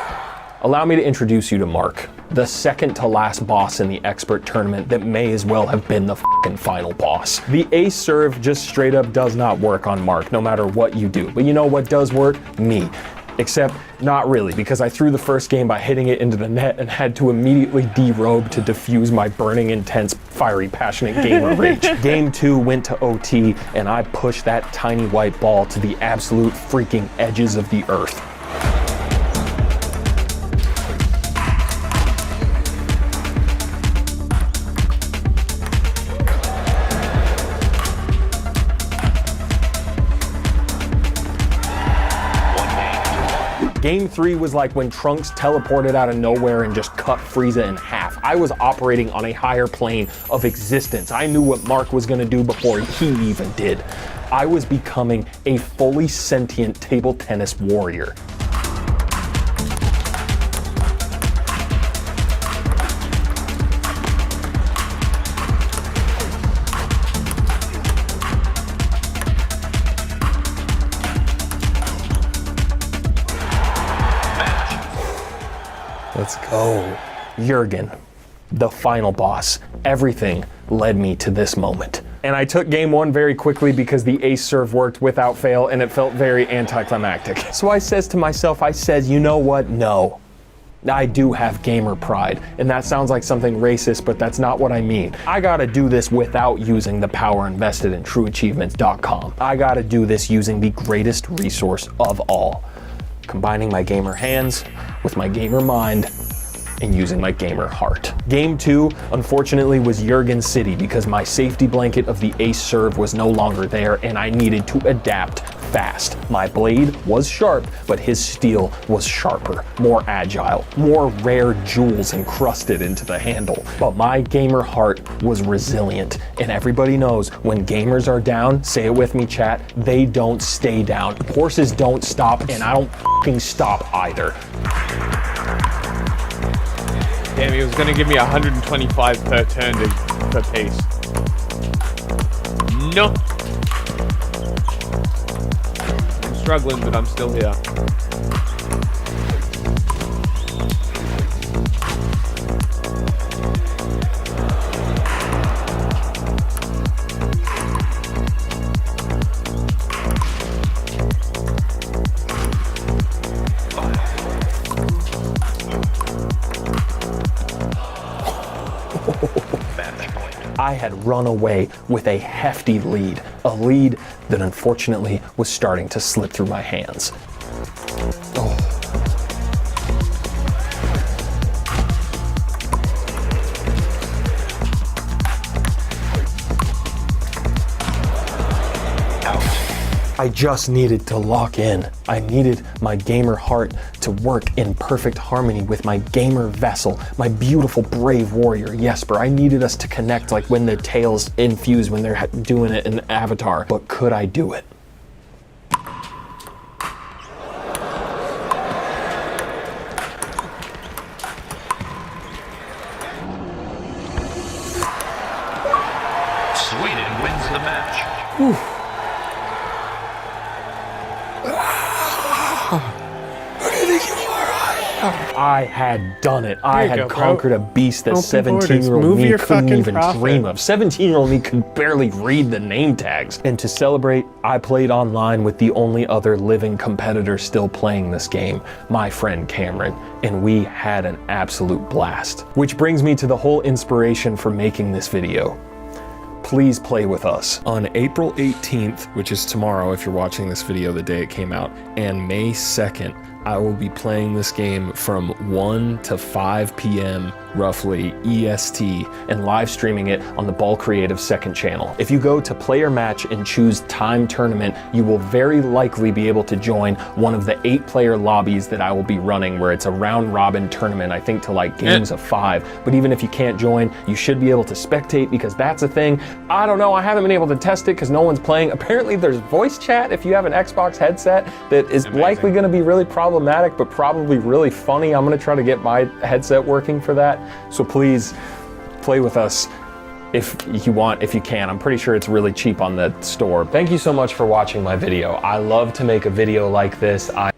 Allow me to introduce you to Mark, the second to last boss in the expert tournament that may as well have been the final boss. The ace serve just straight up does not work on Mark, no matter what you do. But you know what does work? Me. Except not really, because I threw the first game by hitting it into the net and had to immediately derobe to diffuse my burning, intense, fiery, passionate gamer rage. Game 2 went to OT, and I pushed that tiny white ball to the absolute freaking edges of the earth. Game 3 was like when Trunks teleported out of nowhere and just cut Frieza in half. I was operating on a higher plane of existence. I knew what Mark was gonna do before he even did. I was becoming a fully sentient table tennis warrior. Let's go. Jurgen, the final boss. Everything led me to this moment. And I took game 1 very quickly because the ace serve worked without fail and it felt very anticlimactic. So I says to myself, you know what? No. I do have gamer pride, and that sounds like something racist, but that's not what I mean. I gotta do this without using the power invested in trueachievements.com. I gotta do this using the greatest resource of all. Combining my gamer hands with my gamer mind and using my gamer heart. Game 2, unfortunately, was Jurgen City because my safety blanket of the ace serve was no longer there and I needed to adapt fast. My blade was sharp, but his steel was sharper, more agile, more rare jewels encrusted into the handle. But my gamer heart was resilient, and everybody knows when gamers are down, say it with me chat, they don't stay down. Horses don't stop, and I don't fucking stop either. Damn, he was gonna give me 125 per turn per piece. No. I'm struggling, but I'm still here. I had run away with a hefty lead, a lead that unfortunately was starting to slip through my hands. Oh. I just needed to lock in. I needed my gamer heart to work in perfect harmony with my gamer vessel, my beautiful, brave warrior, Jesper. I needed us to connect like when the tails infuse when they're doing it in Avatar. But could I do it? Sweden wins the match. Whew. I had done it. I had conquered a beast that 17-year-old me couldn't even dream of. 17-year-old me could barely read the name tags. And to celebrate, I played online with the only other living competitor still playing this game, my friend Cameron, and we had an absolute blast. Which brings me to the whole inspiration for making this video. Please play with us. On April 18th, which is tomorrow if you're watching this video the day it came out, and May 2nd, I will be playing this game from 1 to 5 p.m. roughly EST and live streaming it on the Ball Creative second channel. If you go to player match and choose time tournament, you will very likely be able to join one of the 8-player lobbies that I will be running, where it's a round robin tournament, I think to like games of 5. But even if you can't join, you should be able to spectate, because that's a thing. I don't know, I haven't been able to test it because no one's playing. Apparently there's voice chat if you have an Xbox headset that is likely going to be really problematic, but probably really funny. I'm going to try to get my headset working for that. So please play with us if you want, if you can. I'm pretty sure it's really cheap on the store. Thank you so much for watching my video. I love to make a video like this. I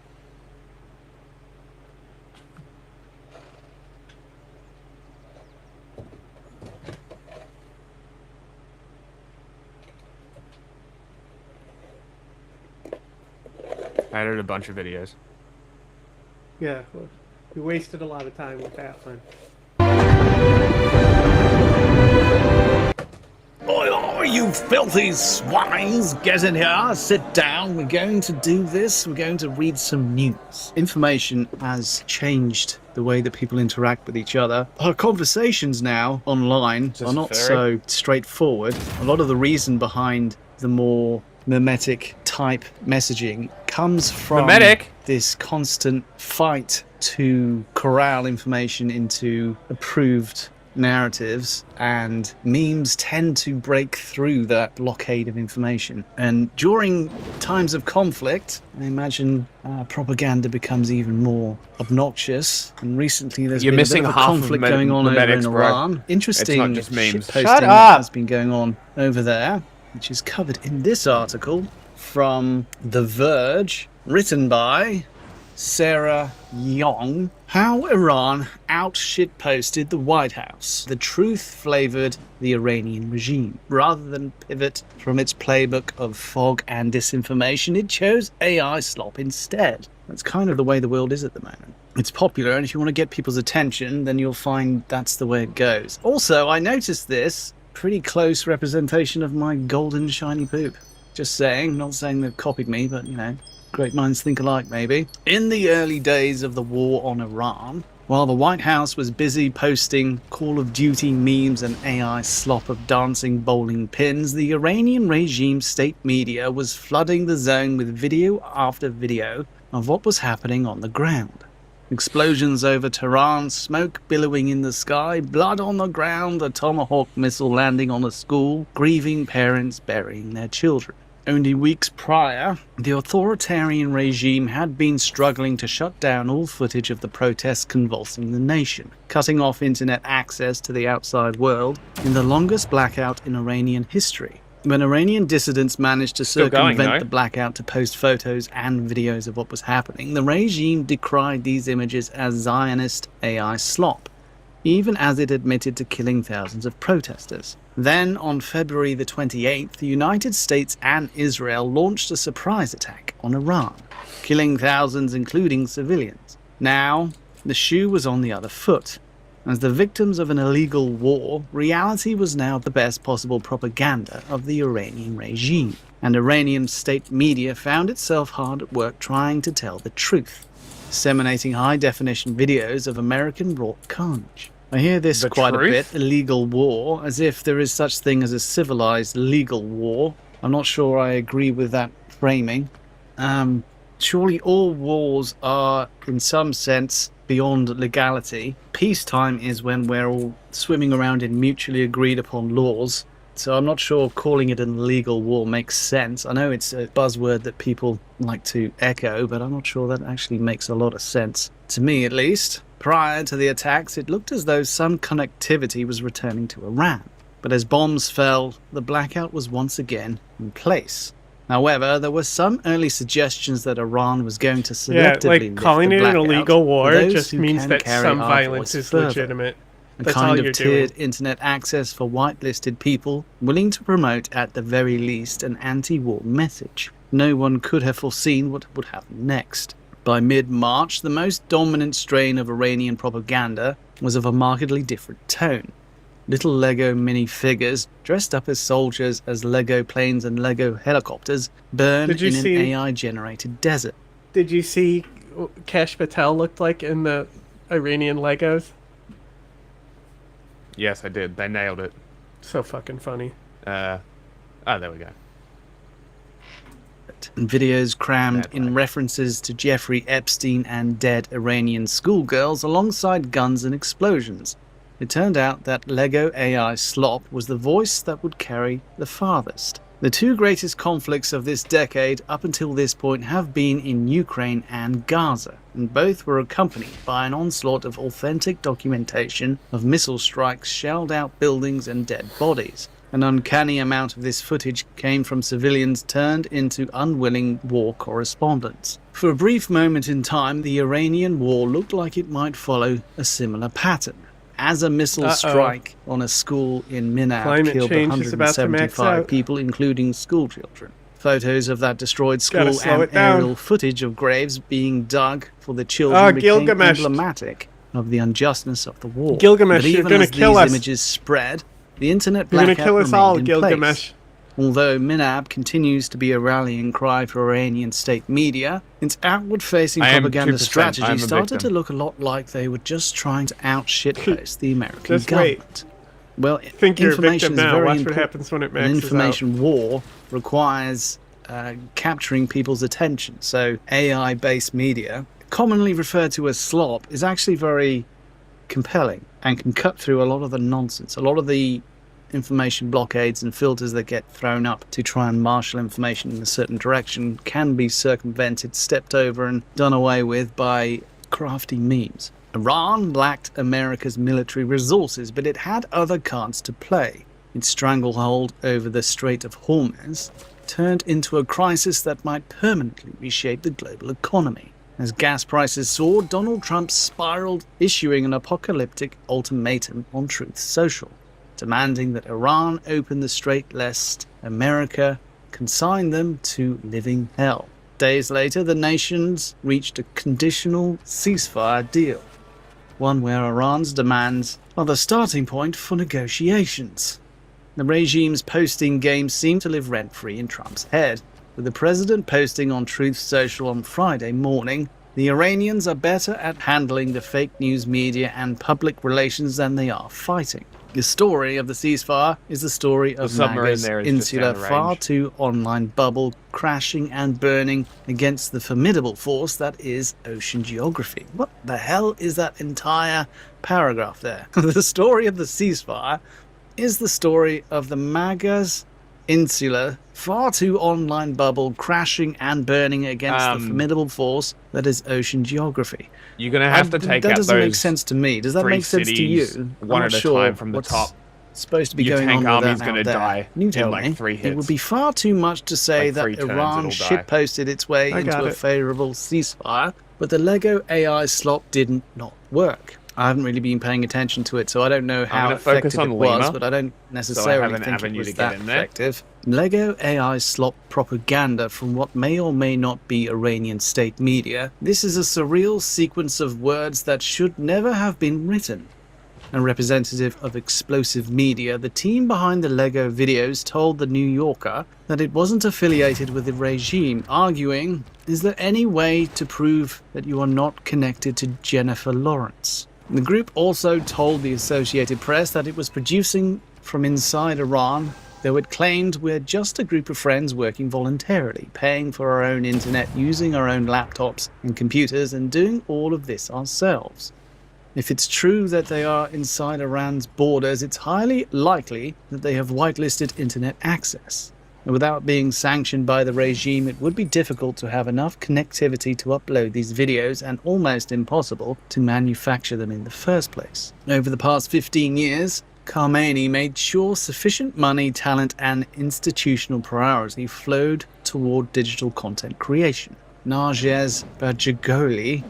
edited a bunch of videos. Yeah, well, we wasted a lot of time with that one. Oh, you filthy swines! Get in here, sit down. We're going to do this. We're going to read some news. Information has changed the way that people interact with each other. Our conversations now online are not so straightforward. A lot of the reason behind the more mimetic type messaging comes from this constant fight to corral information into approved narratives, and memes tend to break through that blockade of information. And during times of conflict, I imagine propaganda becomes even more obnoxious. And recently there's been a bit of a conflict going on over in Iran. Interesting shitposting that has been going on over there, which is covered in this article from The Verge, written by Sarah Young. How Iran out-shitposted the White House. The truth flavored the Iranian regime. Rather than pivot from its playbook of fog and disinformation, it chose AI slop instead. That's kind of the way the world is at the moment. It's popular, and if you want to get people's attention, then you'll find that's the way it goes. Also, I noticed this pretty close representation of my golden shiny poop. Just saying, not saying they've copied me, but you know, great minds think alike, maybe. In the early days of the war on Iran, while the White House was busy posting Call of Duty memes and AI slop of dancing bowling pins, the Iranian regime state media was flooding the zone with video after video of what was happening on the ground. Explosions over Tehran, smoke billowing in the sky, blood on the ground, a Tomahawk missile landing on a school, grieving parents burying their children. Only weeks prior, the authoritarian regime had been struggling to shut down all footage of the protests convulsing the nation, cutting off internet access to the outside world in the longest blackout in Iranian history. When Iranian dissidents managed to circumvent the blackout to post photos and videos of what was happening, the regime decried these images as Zionist AI slop, even as it admitted to killing thousands of protesters. Then, on February the 28th, the United States and Israel launched a surprise attack on Iran, killing thousands, including civilians. Now, the shoe was on the other foot. As the victims of an illegal war, reality was now the best possible propaganda of the Iranian regime, and Iranian state media found itself hard at work trying to tell the truth, disseminating high-definition videos of American-wrought carnage. I hear this quite a bit, illegal war, as if there is such thing as a civilized legal war. I'm not sure I agree with that framing. Surely all wars are, in some sense, beyond legality. Peacetime is when we're all swimming around in mutually agreed upon laws. So I'm not sure calling it an illegal war makes sense. I know it's a buzzword that people like to echo, but I'm not sure that actually makes a lot of sense. To me, at least. Prior to the attacks, it looked as though some connectivity was returning to Iran. But as bombs fell, the blackout was once again in place. However, there were some early suggestions that Iran was going to selectively lift calling the it an blackout illegal war for those just who means can that carry some our violence voice is further. legitimate. A That's all kind you're of tiered doing. internet access for whitelisted people willing to promote, at the very least, an anti-war message. No one could have foreseen what would happen next. By mid-March, the most dominant strain of Iranian propaganda was of a markedly different tone. Little Lego minifigures, dressed up as soldiers, as Lego planes and Lego helicopters, burned in an AI-generated desert. Did you see Kash Patel looked like in the Iranian Legos? Yes, I did. They nailed it. So fucking funny. There we go. And videos crammed in references to Jeffrey Epstein and dead Iranian schoolgirls alongside guns and explosions. It turned out that Lego AI slop was the voice that would carry the farthest. The two greatest conflicts of this decade up until this point have been in Ukraine and Gaza, and both were accompanied by an onslaught of authentic documentation of missile strikes, shelled out buildings and dead bodies. An uncanny amount of this footage came from civilians turned into unwilling war correspondents. For a brief moment in time, the Iranian war looked like it might follow a similar pattern. As a missile strike on a school in Minab killed 175 people, including schoolchildren. Photos of that destroyed school and aerial footage of graves being dug for the children became emblematic of the unjustness of the war. Gilgamesh, but even you're gonna as kill these us. Images spread, the internet You're gonna blackout kill us remained all, in Gilgamesh. place. Although Minab continues to be a rallying cry for Iranian state media, its outward-facing propaganda strategy started to look a lot like they were just trying to out-shitpost the American Just government. Well, think you're a information victim is now. very Watch what important. happens when it An maxes information war requires capturing people's attention. So AI-based media, commonly referred to as slop, is actually very compelling and can cut through a lot of the nonsense, a lot of the information blockades and filters that get thrown up to try and marshal information in a certain direction can be circumvented, stepped over, and done away with by crafty memes. Iran lacked America's military resources, but it had other cards to play. Its stranglehold over the Strait of Hormuz turned into a crisis that might permanently reshape the global economy. As gas prices soared, Donald Trump spiraled, issuing an apocalyptic ultimatum on Truth Social, demanding that Iran open the strait lest America consign them to living hell. Days later, the nations reached a conditional ceasefire deal, one where Iran's demands are the starting point for negotiations. The regime's posting game seemed to live rent-free in Trump's head, with the president posting on Truth Social on Friday morning, "The Iranians are better at handling the fake news media and public relations than they are fighting." The story of the ceasefire is the story of MAGA's insular, far too online bubble crashing and burning against the formidable force that is ocean geography. What the hell is that entire paragraph there? The story of the ceasefire is the story of the MAGA's insular, far too online bubble crashing and burning against the formidable force that is ocean geography. You're going to have to take that out doesn't make those sense to me. Does that make sense to you? one I'm at not a sure time from the what's top. supposed to be Your going tank on with army's that gonna out there. die You tell in like me. 3 hits. It would be far too much to say Like that 3 turns, Iran it'll die. shitposted its way I into got a it. favourable ceasefire, but the Lego AI slop didn't not work. I haven't really been paying attention to it, so I don't know how gonna focus effective on it was, Lima, but I don't so I necessarily have an think it avenue was to get that in there. effective. Lego AI slop propaganda from what may or may not be Iranian state media. This is a surreal sequence of words that should never have been written. A representative of explosive media, the team behind the Lego videos told The New Yorker that it wasn't affiliated with the regime, arguing, "Is there any way to prove that you are not connected to Jennifer Lawrence?" The group also told the Associated Press that it was producing from inside Iran, though it claimed we're just a group of friends working voluntarily, paying for our own internet, using our own laptops and computers, and doing all of this ourselves. If it's true that they are inside Iran's borders, it's highly likely that they have whitelisted internet access. And without being sanctioned by the regime, it would be difficult to have enough connectivity to upload these videos and almost impossible to manufacture them in the first place. Over the past 15 years, Khamenei made sure sufficient money, talent, and institutional priority flowed toward digital content creation. Narges Bajagoli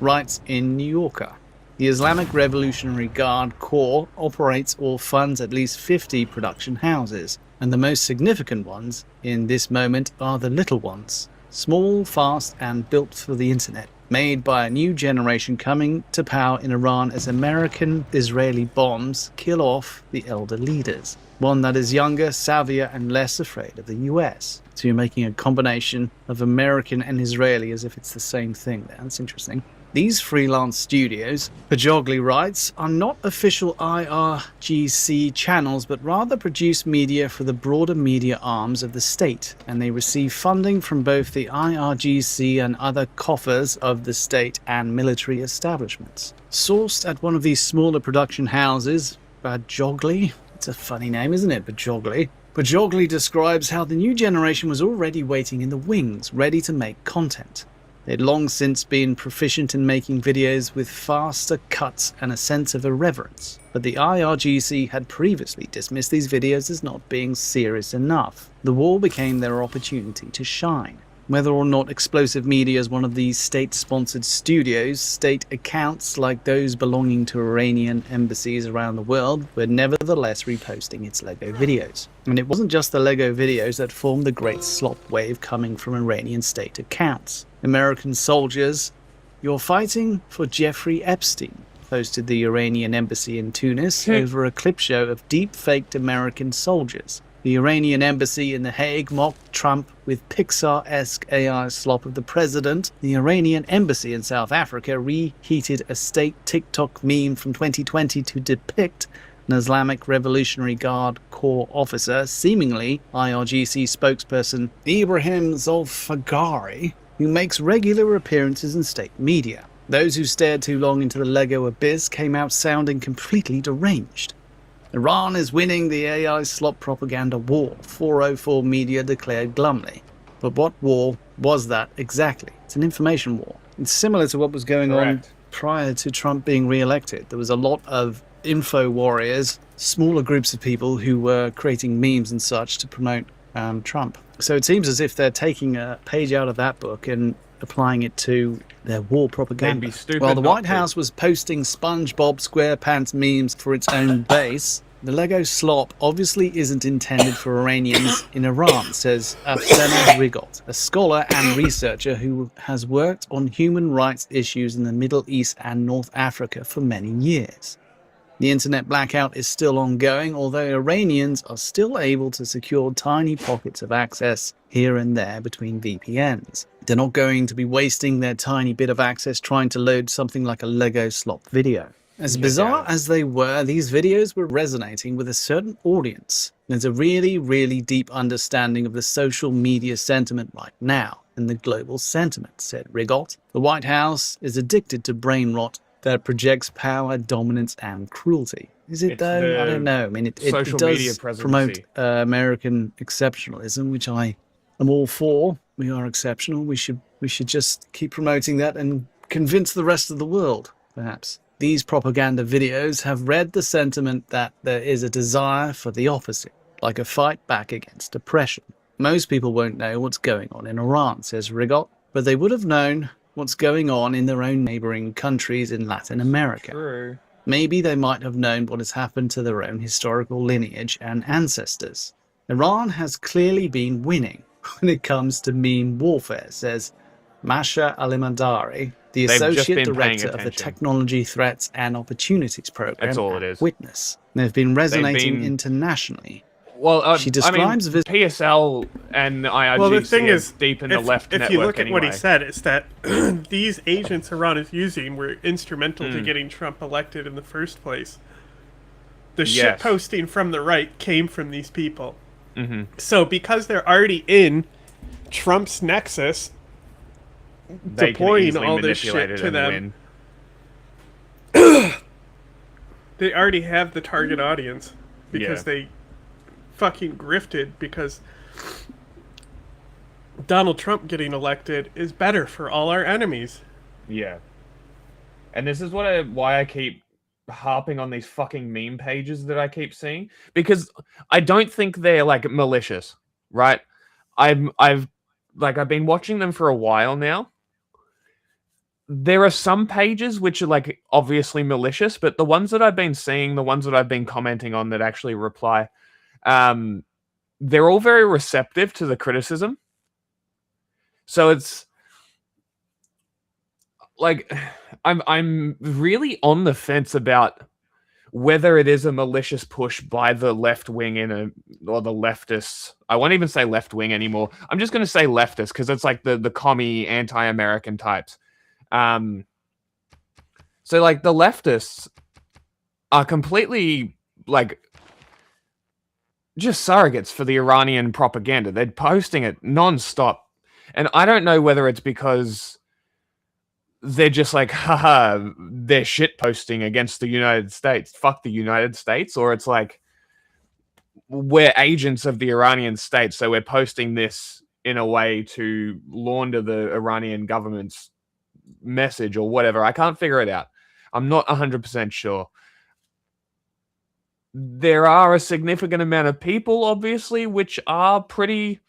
writes in New Yorker, "The Islamic Revolutionary Guard Corps operates or funds at least 50 production houses, and the most significant ones in this moment are the little ones, small, fast, and built for the internet. made by a new generation coming to power in Iran as American-Israeli bombs kill off the elder leaders. One that is younger, savvier, and less afraid of the US. So you're making a combination of American and Israeli as if it's the same thing there. That's interesting. These freelance studios, Pajogli writes, are not official IRGC channels, but rather produce media for the broader media arms of the state, and they receive funding from both the IRGC and other coffers of the state and military establishments. Sourced at one of these smaller production houses, Pajogli, it's a funny name, isn't it, Pajogli? Pajogli describes how the new generation was already waiting in the wings, ready to make content. They'd long since been proficient in making videos with faster cuts and a sense of irreverence, but the IRGC had previously dismissed these videos as not being serious enough. The war became their opportunity to shine. Whether or not Explosive Media is one of these state-sponsored studios, state accounts like those belonging to Iranian embassies around the world were nevertheless reposting its Lego videos. And it wasn't just the Lego videos that formed the great slop wave coming from Iranian state accounts. American soldiers, you're fighting for Jeffrey Epstein, posted the Iranian embassy in Tunis over a clip show of deep-faked American soldiers. The Iranian embassy in The Hague mocked Trump with Pixar-esque AI slop of the president. The Iranian embassy in South Africa reheated a state TikTok meme from 2020 to depict an Islamic Revolutionary Guard Corps officer, seemingly IRGC spokesperson Ibrahim Zolfagari, who makes regular appearances in state media. Those who stared too long into the Lego abyss came out sounding completely deranged. Iran is winning the AI slop propaganda war, 404 Media declared glumly. But what war was that exactly? It's an information war. It's similar to what was going on prior to Trump being re-elected. There was a lot of info warriors, smaller groups of people who were creating memes and such to promote Trump. So it seems as if they're taking a page out of that book and applying it to their war propaganda. While the White House was posting SpongeBob SquarePants memes for its own base, the Lego slop obviously isn't intended for Iranians in Iran, says Afsana Rigot, a scholar and researcher who has worked on human rights issues in the Middle East and North Africa for many years. The internet blackout is still ongoing, although Iranians are still able to secure tiny pockets of access here and there between VPNs. They're not going to be wasting their tiny bit of access trying to load something like a Lego slop video. As bizarre as they were, these videos were resonating with a certain audience. There's a really, really deep understanding of the social media sentiment right now, and the global sentiment, said Rigot. The White House is addicted to brain rot that projects power, dominance, and cruelty. Is it though? I don't know. I mean, it does promote American exceptionalism, which I am all for. We are exceptional. We should just keep promoting that and convince the rest of the world, perhaps. These propaganda videos have read the sentiment that there is a desire for the opposite, like a fight back against oppression. Most people won't know what's going on in Iran, says Rigot, but they would have known what's going on in their own neighboring countries in Latin America. True. Maybe they might have known what has happened to their own historical lineage and ancestors. Iran has clearly been winning when it comes to meme warfare, says Masha Alimandari, the Associate Director of the Technology Threats and Opportunities Program. That's all it is. Witness. They've been resonating internationally. Well, she describes PSL and IRGC well, the thing is, deep in the left if network you look at anyway. what he said, it's that these agents Iran is using were instrumental to getting Trump elected in the first place. The shit posting from the right came from these people. Mm-hmm. So because they're already in Trump's nexus, they deploying can all this manipulate shit it to and them, they already have the target audience because they fucking grifted, because Donald Trump getting elected is better for all our enemies. Yeah. And this is why I keep harping on these fucking meme pages that I keep seeing, because I don't think they're like malicious, right? I've been watching them for a while now. There are some pages which are like obviously malicious, but the ones that I've been seeing, the ones that I've been commenting on that actually reply, they're all very receptive to the criticism. So like, I'm really on the fence about whether it is a malicious push by the left wing or the leftists. I won't even say left wing anymore. I'm just going to say leftists because it's like the commie anti-American types. So like the leftists are completely like just surrogates for the Iranian propaganda. They're posting it non-stop. And I don't know whether it's because they're just like, haha, they're shit posting against the United States. Fuck the United States. Or it's like, we're agents of the Iranian state, so we're posting this in a way to launder the Iranian government's message or whatever. I can't figure it out. I'm not 100% sure. There are a significant amount of people, obviously, which are pretty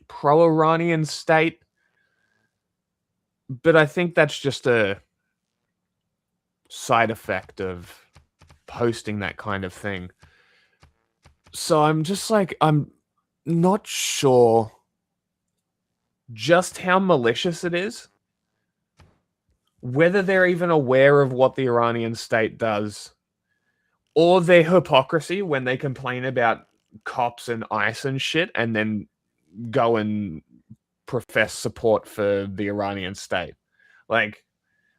pro-Iranian state. But I think that's just a side effect of posting that kind of thing. So I'm just like, I'm not sure just how malicious it is, whether they're even aware of what the Iranian state does, or their hypocrisy when they complain about cops and ICE and shit, and then go and profess support for the Iranian state. Like,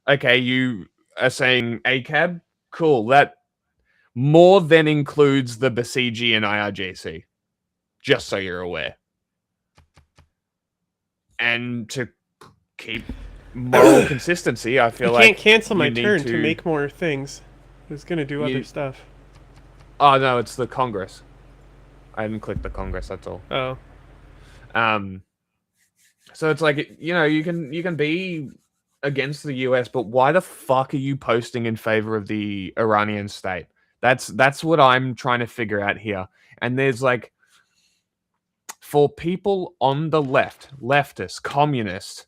okay, you are saying ACAB? Cool, that more than includes the Basiji and IRGC, just so you're aware. And to keep moral consistency, I feel like you can't cancel my you need turn to make more things. I was gonna do other stuff. Oh no, it's the Congress. I didn't click the Congress. That's all. Oh. So it's like, you know, you can be against the US, but why the fuck are you posting in favor of the Iranian state? That's what I'm trying to figure out here. And there's like, for people on the left, leftists, communists,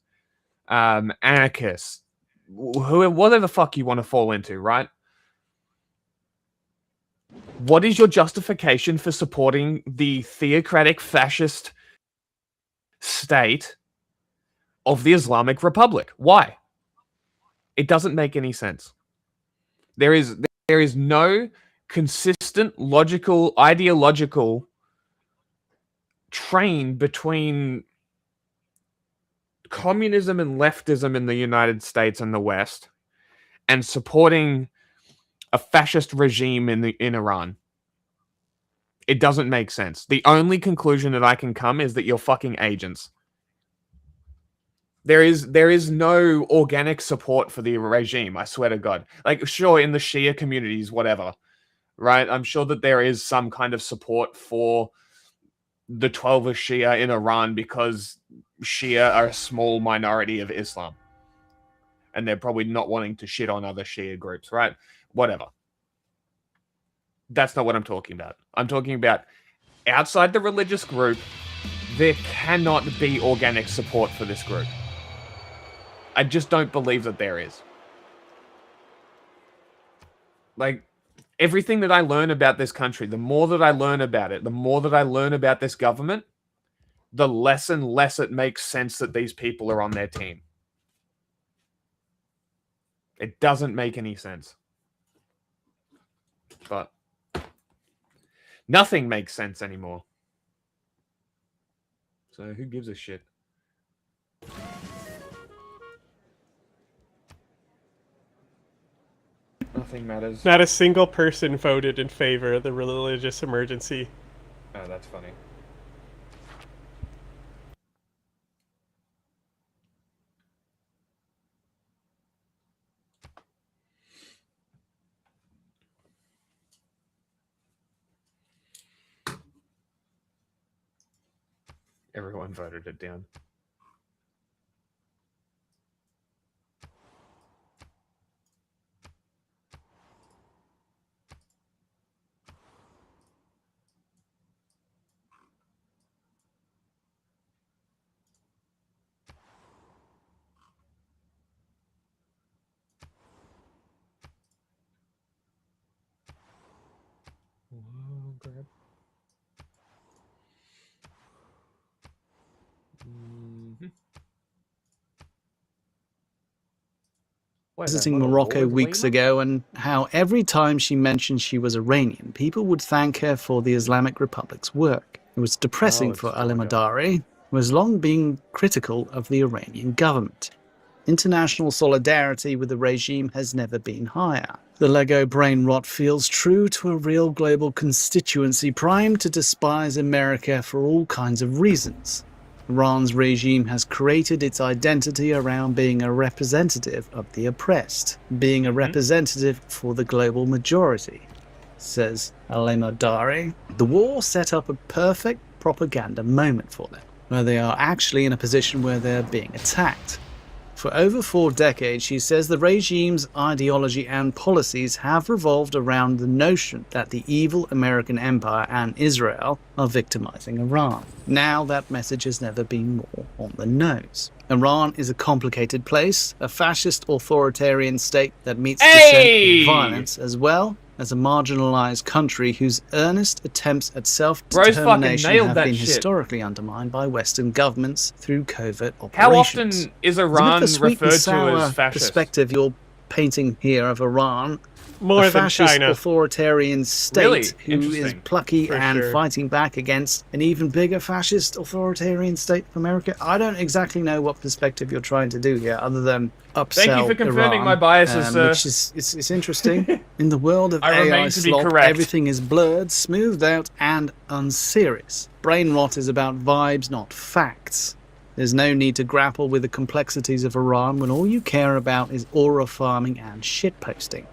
anarchists, whatever the fuck you want to fall into, right? What is your justification for supporting the theocratic fascist state of the Islamic Republic? Why? It doesn't make any sense. There is no consistent, logical, ideological train between communism and leftism in the United States and the West and supporting a fascist regime in Iran. It doesn't make sense. The only conclusion that I can come is that you're fucking agents. There is no organic support for the regime, I swear to God. Like, sure, in the Shia communities, whatever, right? I'm sure that there is some kind of support for the 12 of Shia in Iran because Shia are a small minority of Islam. And they're probably not wanting to shit on other Shia groups, right? Whatever. That's not what I'm talking about. I'm talking about outside the religious group, there cannot be organic support for this group. I just don't believe that there is. Like, everything that I learn about this country, the more that I learn about it, the more that I learn about this government, the less and less it makes sense that these people are on their team. It doesn't make any sense. But nothing makes sense anymore. So who gives a shit? Nothing matters. Not a single person voted in favor of the religious emergency. Oh, that's funny. Everyone voted it down. Whoa, grab. visiting Morocco weeks ago, and how every time she mentioned she was Iranian, people would thank her for the Islamic Republic's work. It was depressing for Al-Madari, who has long been critical of the Iranian government. International solidarity with the regime has never been higher. The Lego brain rot feels true to a real global constituency primed to despise America for all kinds of reasons. Iran's regime has created its identity around being a representative of the oppressed, being a representative for the global majority, says Al-Madari. The war set up a perfect propaganda moment for them, where they are actually in a position where they're being attacked. For over 4 decades, she says the regime's ideology and policies have revolved around the notion that the evil American empire and Israel are victimizing Iran. Now that message has never been more on the nose. Iran is a complicated place, a fascist authoritarian state that meets dissent with violence, as well as a marginalized country whose earnest attempts at self-determination have been historically undermined by Western governments through covert operations. How often is Iran referred to as fascist? Perspective you're painting here of Iran, more a than fascist China. authoritarian state Really? who is plucky and fighting back against an even bigger fascist authoritarian state of America. I don't exactly know what perspective you're trying to do here, other than upsell Thank you for confirming Iran, my biases, sir. which is it's interesting. In the world of I AI remain to be slop, correct. everything is blurred, smoothed out, and unserious. Brain rot is about vibes, not facts. There's no need to grapple with the complexities of Iran when all you care about is aura farming and shitposting.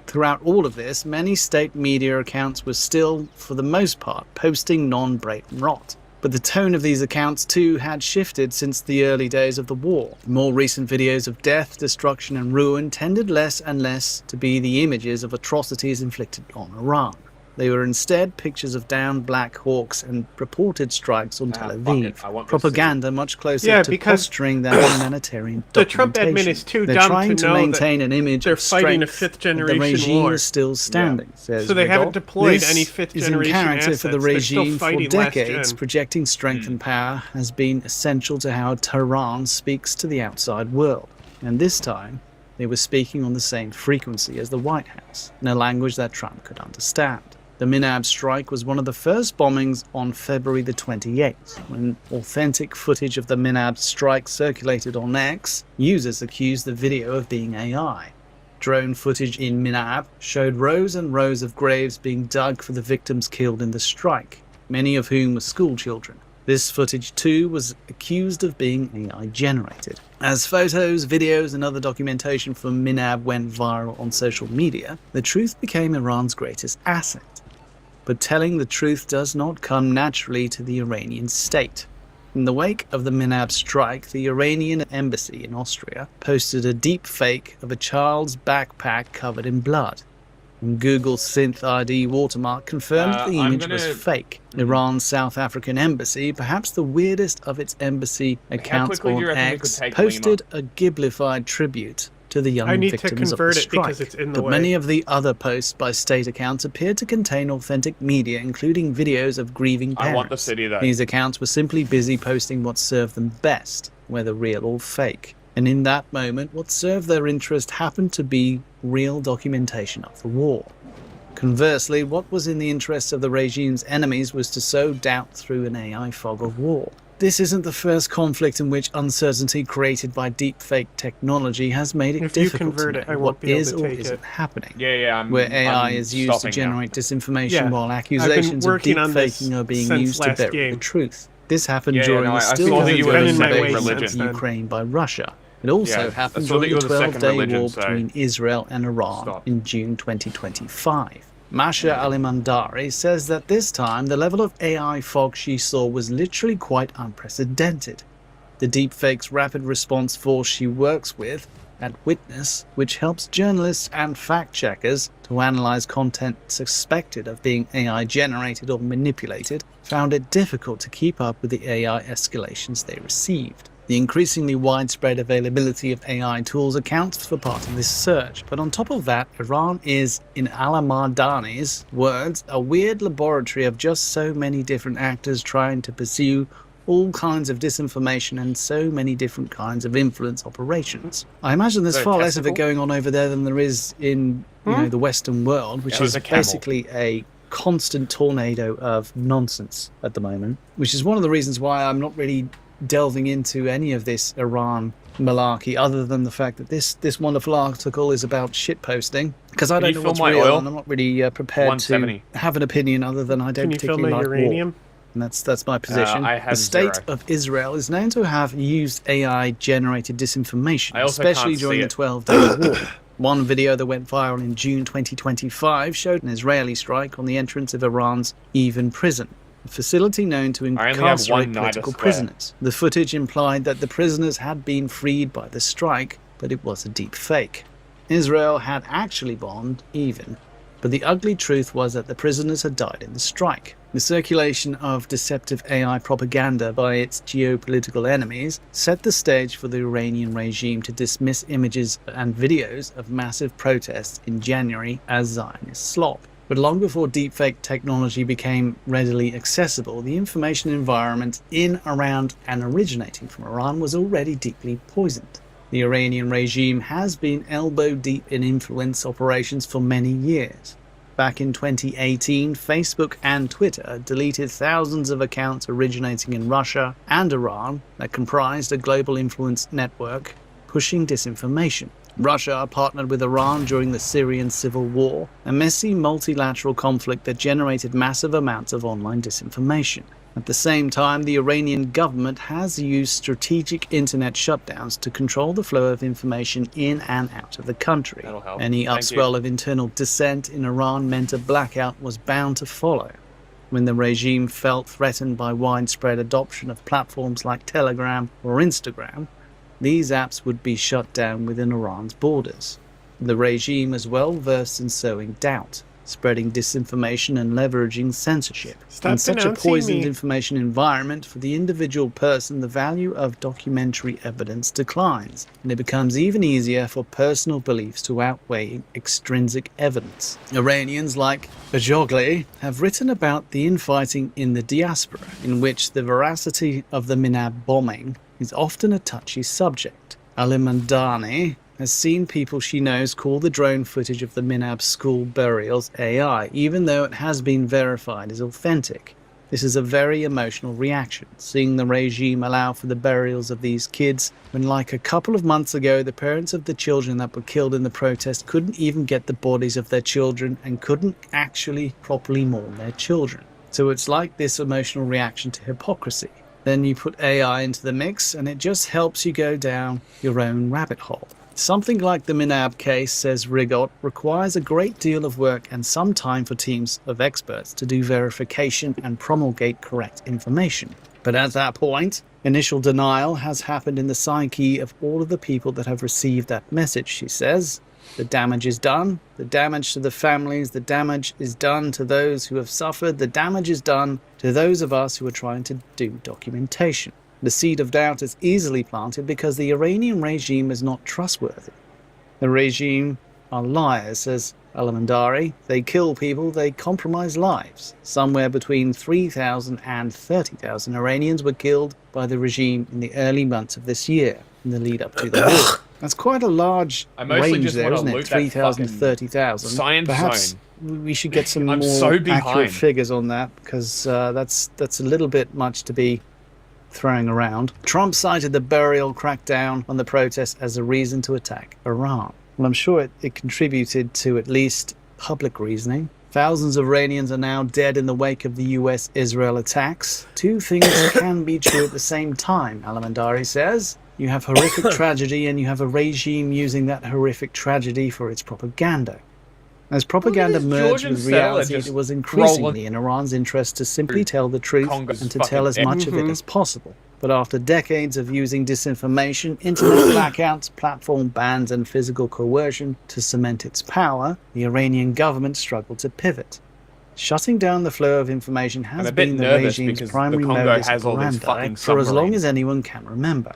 Throughout all of this, many state media accounts were still, for the most part, posting non-brain rot. But the tone of these accounts too had shifted since the early days of the war. More recent videos of death, destruction and ruin tended less and less to be the images of atrocities inflicted on Iran. They were instead pictures of downed Black Hawks and reported strikes on Tel Aviv. Propaganda much closer to posturing than humanitarian The Trump documentation. admin is too They're dumb trying to to know maintain that an image they're of fighting a strength, fifth-generation the regime war. is still standing, says So they haven't Rigol. deployed This any is in fifth-generation character assets. for the They're still regime for fighting last decades. gen. Projecting strength and power has been essential to how Tehran speaks to the outside world. And this time, they were speaking on the same frequency as the White House, in a language that Trump could understand. The Minab strike was one of the first bombings on February the 28th, when authentic footage of the Minab strike circulated on X. Users accused the video of being AI. Drone footage in Minab showed rows and rows of graves being dug for the victims killed in the strike, many of whom were school children. This footage too was accused of being AI generated. As photos, videos and other documentation from Minab went viral on social media, the truth became Iran's greatest asset. But telling the truth does not come naturally to the Iranian state. In the wake of the Minab strike, the Iranian embassy in Austria posted a deep fake of a child's backpack covered in blood. And Google's Synth ID watermark confirmed that the image was fake. Iran's South African embassy, perhaps the weirdest of its embassy accounts on X, posted a Ghiblified tribute to the young I need to victims of the convert it strike. because it's in the But way. many of the other posts by state accounts appeared to contain authentic media, including videos of grieving parents. I want the city though. These accounts were simply busy posting what served them best, whether real or fake. And in that moment, what served their interest happened to be real documentation of the war. Conversely, what was in the interests of the regime's enemies was to sow doubt through an AI fog of war. This isn't the first conflict in which uncertainty created by deepfake technology has made it If you difficult convert to it, know I what won't be able is to or take isn't it. happening. Yeah, where AI I'm is used to stopping generate now. disinformation Yeah. while I've accusations been of working on this deepfaking are being since used to last bury game. the truth. This happened Yeah, during no, the I still saw that you were ongoing in my way invasion since of then. Ukraine by Russia. It also Yeah, happened I saw that during you the were the second 12-day religion, war so- between Israel and Iran Stop. in June 2025. Masha Al-Mandari says that this time the level of AI fog she saw was literally quite unprecedented. The deepfake's rapid response force she works with at Witness, which helps journalists and fact-checkers to analyze content suspected of being AI generated or manipulated, found it difficult to keep up with the AI escalations they received. The increasingly widespread availability of AI tools accounts for part of this surge, but on top of that, Iran is, in Al-Madani's words, a weird laboratory of just so many different actors trying to pursue all kinds of disinformation and so many different kinds of influence operations. I imagine there's So far less of it testicle? going on over there than there is in the Western world, which Yeah, is there's a camel. basically a constant tornado of nonsense at the moment, which is one of the reasons why I'm not really delving into any of this Iran malarkey, other than the fact that this wonderful article is about shitposting, because I Can don't you know fill what's my real, oil? and I'm not really prepared to 170. have an opinion other than I don't Can you fill particularly my like uranium? war. And that's my position. I have The state 0. of Israel is known to have used AI-generated disinformation, I also especially can't during see the it. 12-day war. One video that went viral in June 2025 showed an Israeli strike on the entrance of Iran's Evin prison, a facility known to I only have incarcerate one Nida political square. prisoners. The footage implied that the prisoners had been freed by the strike, but it was a deep fake. Israel had actually bombed Evin, but the ugly truth was that the prisoners had died in the strike. The circulation of deceptive AI propaganda by its geopolitical enemies set the stage for the Iranian regime to dismiss images and videos of massive protests in January as Zionist slop. But long before deepfake technology became readily accessible, the information environment in, around, and originating from Iran was already deeply poisoned. The Iranian regime has been elbow deep in influence operations for many years. Back in 2018, Facebook and Twitter deleted thousands of accounts originating in Russia and Iran that comprised a global influence network pushing disinformation. Russia partnered with Iran during the Syrian civil war, a messy multilateral conflict that generated massive amounts of online disinformation. At the same time, the Iranian government has used strategic internet shutdowns to control the flow of information in and out of the country. That'll help. Any Thank upswell you. of internal dissent in Iran meant a blackout was bound to follow. When the regime felt threatened by widespread adoption of platforms like Telegram or Instagram, these apps would be shut down within Iran's borders. The regime is well versed in sowing doubt, spreading disinformation and leveraging censorship. Stop In such a denouncing poisoned me. information environment, for the individual person, the value of documentary evidence declines, and it becomes even easier for personal beliefs to outweigh extrinsic evidence. Iranians like Bajogli have written about the infighting in the diaspora, in which the veracity of the Minab bombing is often a touchy subject. Alimandani has seen people she knows call the drone footage of the Minab school burials AI, even though it has been verified as authentic. This is a very emotional reaction, seeing the regime allow for the burials of these kids, when like a couple of months ago, the parents of the children that were killed in the protest couldn't even get the bodies of their children and couldn't actually properly mourn their children. So it's like this emotional reaction to hypocrisy. Then you put AI into the mix, and it just helps you go down your own rabbit hole. Something like the Minab case, says Rigot, requires a great deal of work and some time for teams of experts to do verification and promulgate correct information. But at that point, initial denial has happened in the psyche of all of the people that have received that message, she says. The damage is done. The damage to the families. The damage is done to those who have suffered. The damage is done to those of us who are trying to do documentation. The seed of doubt is easily planted because the Iranian regime is not trustworthy. The regime are liars, says Alamandari. They kill people, they compromise lives. Somewhere between 3,000 and 30,000 Iranians were killed by the regime in the early months of this year, in the lead up to the war. That's quite a large I mostly range just there, wanna isn't it? loot that 3,000, fucking 30,000. science Perhaps zone. we should get some I'm more so accurate behind. figures on that, because that's a little bit much to be throwing around. Trump cited the burial crackdown on the protests as a reason to attack Iran. Well, I'm sure it contributed to at least public reasoning. Thousands of Iranians are now dead in the wake of the US-Israel attacks. Two things can be true at the same time, Alamandari says. You have horrific tragedy, and you have a regime using that horrific tragedy for its propaganda. As propaganda merged Georgian with settler reality, just it was increasingly rolling in Iran's interest to simply tell the truth Congo's and to tell as fucking much of it as possible. But after decades of using disinformation, internet blackouts, platform bans, and physical coercion to cement its power, the Iranian government struggled to pivot. Shutting down the flow of information I'm has a bit been the nervous regime's because the primary Congo modus has all these operandi fucking for as long submarines. as anyone can remember.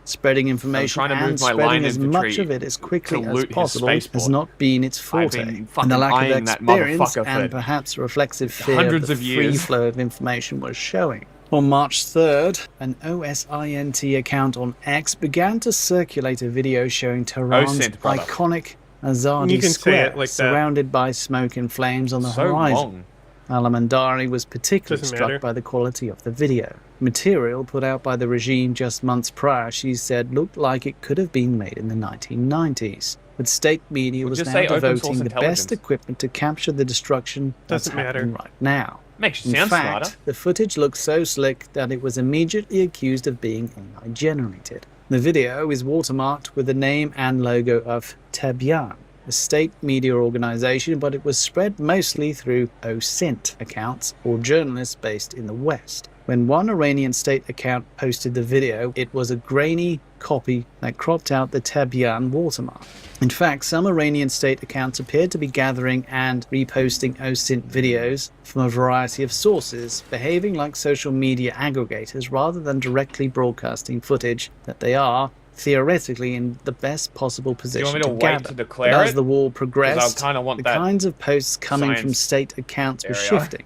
Spreading information trying to move and my spreading line as infantry much of it as quickly to as loot his possible spaceport. has not been its I've forte. been And fucking the lack of eyeing that experience motherfucker and for perhaps reflexive fear hundreds of the of free years. flow of information was showing. On March 3rd, an OSINT account on X began to circulate a video showing Tehran's OSINT, brother. iconic Azadi You can say Square, it like that. surrounded by smoke and flames on the So horizon. long. Al-Mandari was particularly Doesn't struck matter. by the quality of the video. Material put out by the regime just months prior, she said, looked like it could have been made in the 1990s. But state media was just now say open source devoting the intelligence. best equipment to capture the destruction that's Doesn't matter. happening right now. Makes you In sound fact, smarter. the footage looks so slick that it was immediately accused of being AI-generated. The video is watermarked with the name and logo of Tebyan, a state media organization, but it was spread mostly through OSINT accounts or journalists based in the West. When one Iranian state account posted the video, it was a grainy copy that cropped out the Tebyan watermark. In fact, some Iranian state accounts appeared to be gathering and reposting OSINT videos from a variety of sources, behaving like social media aggregators rather than directly broadcasting footage that they are theoretically in the best possible position me to wait gather. to declare But as it? the war 'Cause progressed, I kinda want the that kinds of posts coming from science state accounts were area. shifting.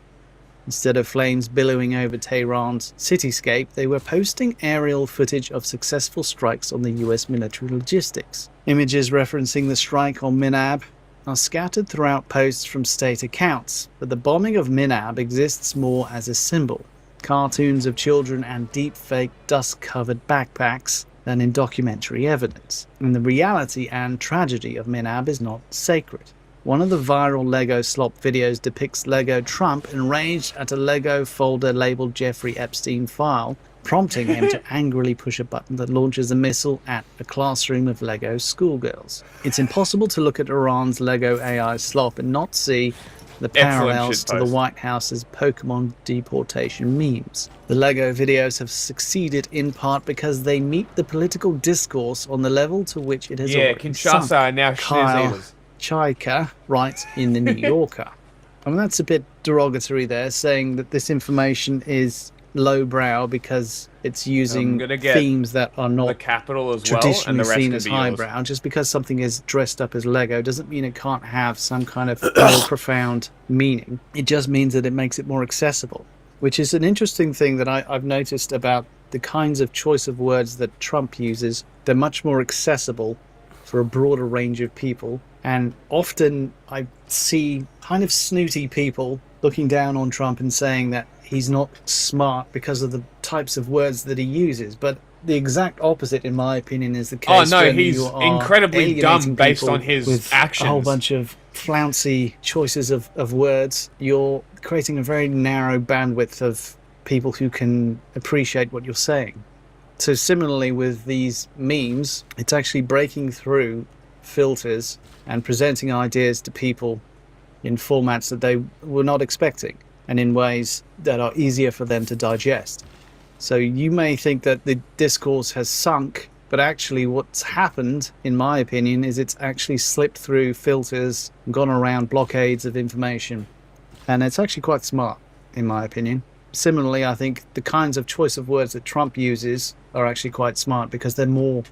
Instead of flames billowing over Tehran's cityscape, they were posting aerial footage of successful strikes on the US military logistics. Images referencing the strike on Minab are scattered throughout posts from state accounts, but the bombing of Minab exists more as a symbol. Cartoons of children and deep-fake dust-covered backpacks than in documentary evidence. And the reality and tragedy of Minab is not sacred. One of the viral Lego slop videos depicts Lego Trump enraged at a Lego folder labeled Jeffrey Epstein file, prompting him to angrily push a button that launches a missile at a classroom of Lego schoolgirls. It's impossible to look at Iran's Lego AI slop and not see the parallels to the shitpost. White House's Pokemon deportation memes. The Lego videos have succeeded in part because they meet the political discourse on the level to which it has Yeah, already Kinshasa sunk. are now Kyle schnoozers. Chaika writes in the New Yorker. I mean, that's a bit derogatory there, saying that this information is lowbrow because it's using gonna get themes that are The not capital as well, and traditionally the rest seen could as be yours. highbrow. Just because something is dressed up as Lego doesn't mean it can't have some kind of more profound meaning. It just means that it makes it more accessible, which is an interesting thing that I've noticed about the kinds of choice of words that Trump uses. They're much more accessible for a broader range of people. And often I see kind of snooty people looking down on Trump and saying that he's not smart because of the types of words that he uses. But the exact opposite, in my opinion, is the case. Oh, no, when he's you are incredibly dumb alienating based people on his with actions. a whole bunch of flouncy choices of words. You're creating a very narrow bandwidth of people who can appreciate what you're saying. So similarly with these memes, it's actually breaking through filters and presenting ideas to people in formats that they were not expecting and in ways that are easier for them to digest. So you may think that the discourse has sunk, but actually what's happened, in my opinion, is it's actually slipped through filters, gone around blockades of information. And it's actually quite smart, in my opinion. Similarly, I think the kinds of choice of words that Trump uses are actually quite smart because they're more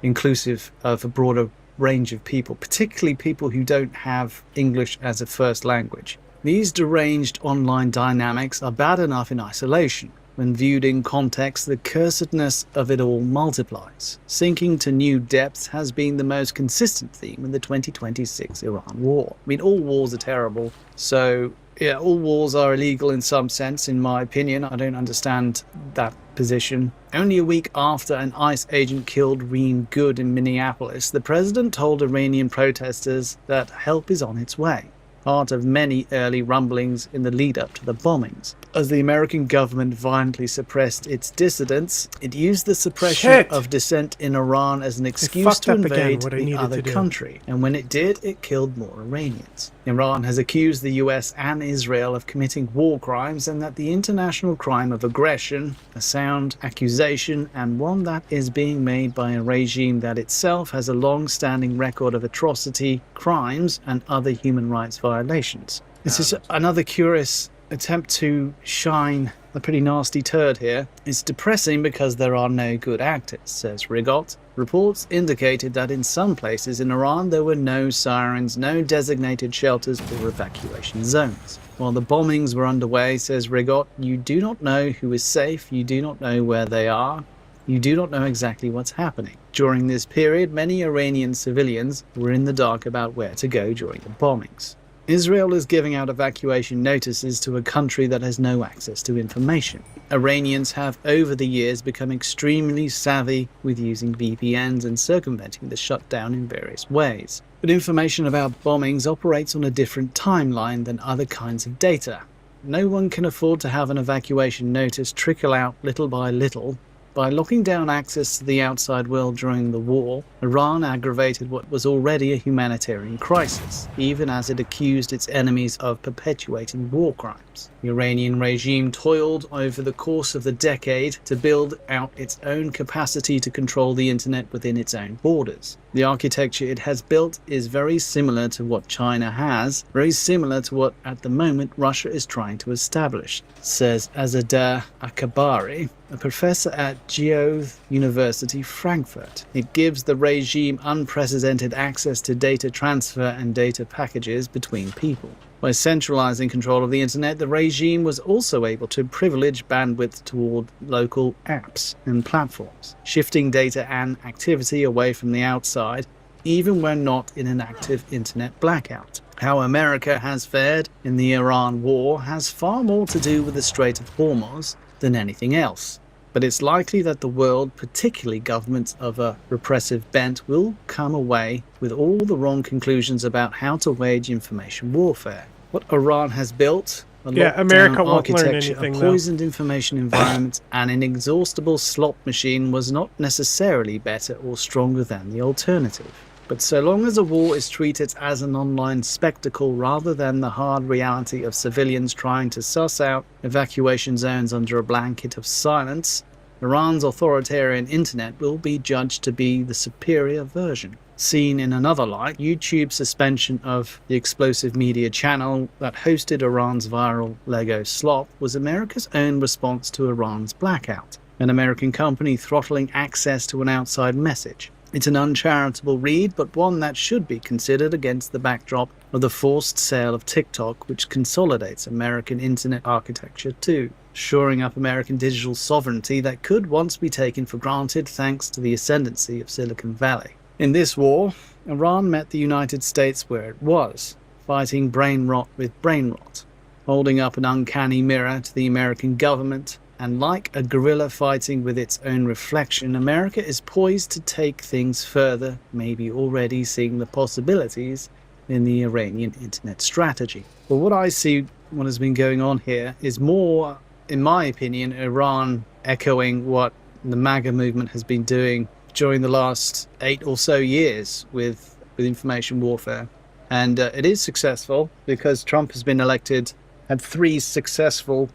inclusive of a broader range of people, particularly people who don't have English as a first language. These deranged online dynamics are bad enough in isolation. When viewed in context, the cursedness of it all multiplies. Sinking to new depths has been the most consistent theme in the 2026 Iran war. I mean, all wars are terrible, so yeah, all wars are illegal in some sense, in my opinion. I don't understand that position. Only a week after an ICE agent killed Reen Good in Minneapolis, the president told Iranian protesters that help is on its way, part of many early rumblings in the lead-up to the bombings. As the American government violently suppressed its dissidents, it used the suppression of dissent in Iran as an excuse fucked to up again invade what I the needed other to do. country. And when it did, it killed more Iranians. Iran has accused the US and Israel of committing war crimes and that the international crime of aggression, a sound accusation and one that is being made by a regime that itself has a long-standing record of atrocity, crimes and other human rights violations. This is another curious attempt to shine a pretty nasty turd here. It's depressing because there are no good actors, says Rigot, Reports indicated that in some places in Iran there were no sirens, no designated shelters or evacuation zones. While the bombings were underway, says Rigot, you do not know who is safe, you do not know where they are, you do not know exactly what's happening. During this period, many Iranian civilians were in the dark about where to go during the bombings. Israel is giving out evacuation notices to a country that has no access to information. Iranians have over the years become extremely savvy with using VPNs and circumventing the shutdown in various ways. But information about bombings operates on a different timeline than other kinds of data. No one can afford to have an evacuation notice trickle out little by little. By locking down access to the outside world during the war, Iran aggravated what was already a humanitarian crisis, even as it accused its enemies of perpetuating war crimes. The Iranian regime toiled over the course of the decade to build out its own capacity to control the internet within its own borders. The architecture it has built is very similar to what China has, very similar to what at the moment Russia is trying to establish, says Azadeh Akbari, a professor at Geoth University Frankfurt. It gives the regime unprecedented access to data transfer and data packages between people. By centralizing control of the internet, the regime was also able to privilege bandwidth toward local apps and platforms, shifting data and activity away from the outside, even when not in an active internet blackout. How America has fared in the Iran war has far more to do with the Strait of Hormuz than anything else. But it's likely that the world, particularly governments of a repressive bent, will come away with all the wrong conclusions about how to wage information warfare. What Iran has built, a America won't learn architecture, anything, a though. poisoned information environment, and an inexhaustible slot machine was not necessarily better or stronger than the alternative. But so long as a war is treated as an online spectacle rather than the hard reality of civilians trying to suss out evacuation zones under a blanket of silence, Iran's authoritarian internet will be judged to be the superior version. Seen in another light, YouTube's suspension of the explosive media channel that hosted Iran's viral Lego slop was America's own response to Iran's blackout, an American company throttling access to an outside message. It's an uncharitable read, but one that should be considered against the backdrop of the forced sale of TikTok, which consolidates American internet architecture too, shoring up American digital sovereignty that could once be taken for granted thanks to the ascendancy of Silicon Valley. In this war, Iran met the United States where it was, fighting brain rot with brain rot, holding up an uncanny mirror to the American government. And like a gorilla fighting with its own reflection, America is poised to take things further, maybe already seeing the possibilities in the Iranian internet strategy. But what I see, what has been going on here, is more, in my opinion, Iran echoing what the MAGA movement has been doing during the last 8 or so years with information warfare. And it is successful because Trump has been elected, had 3 successful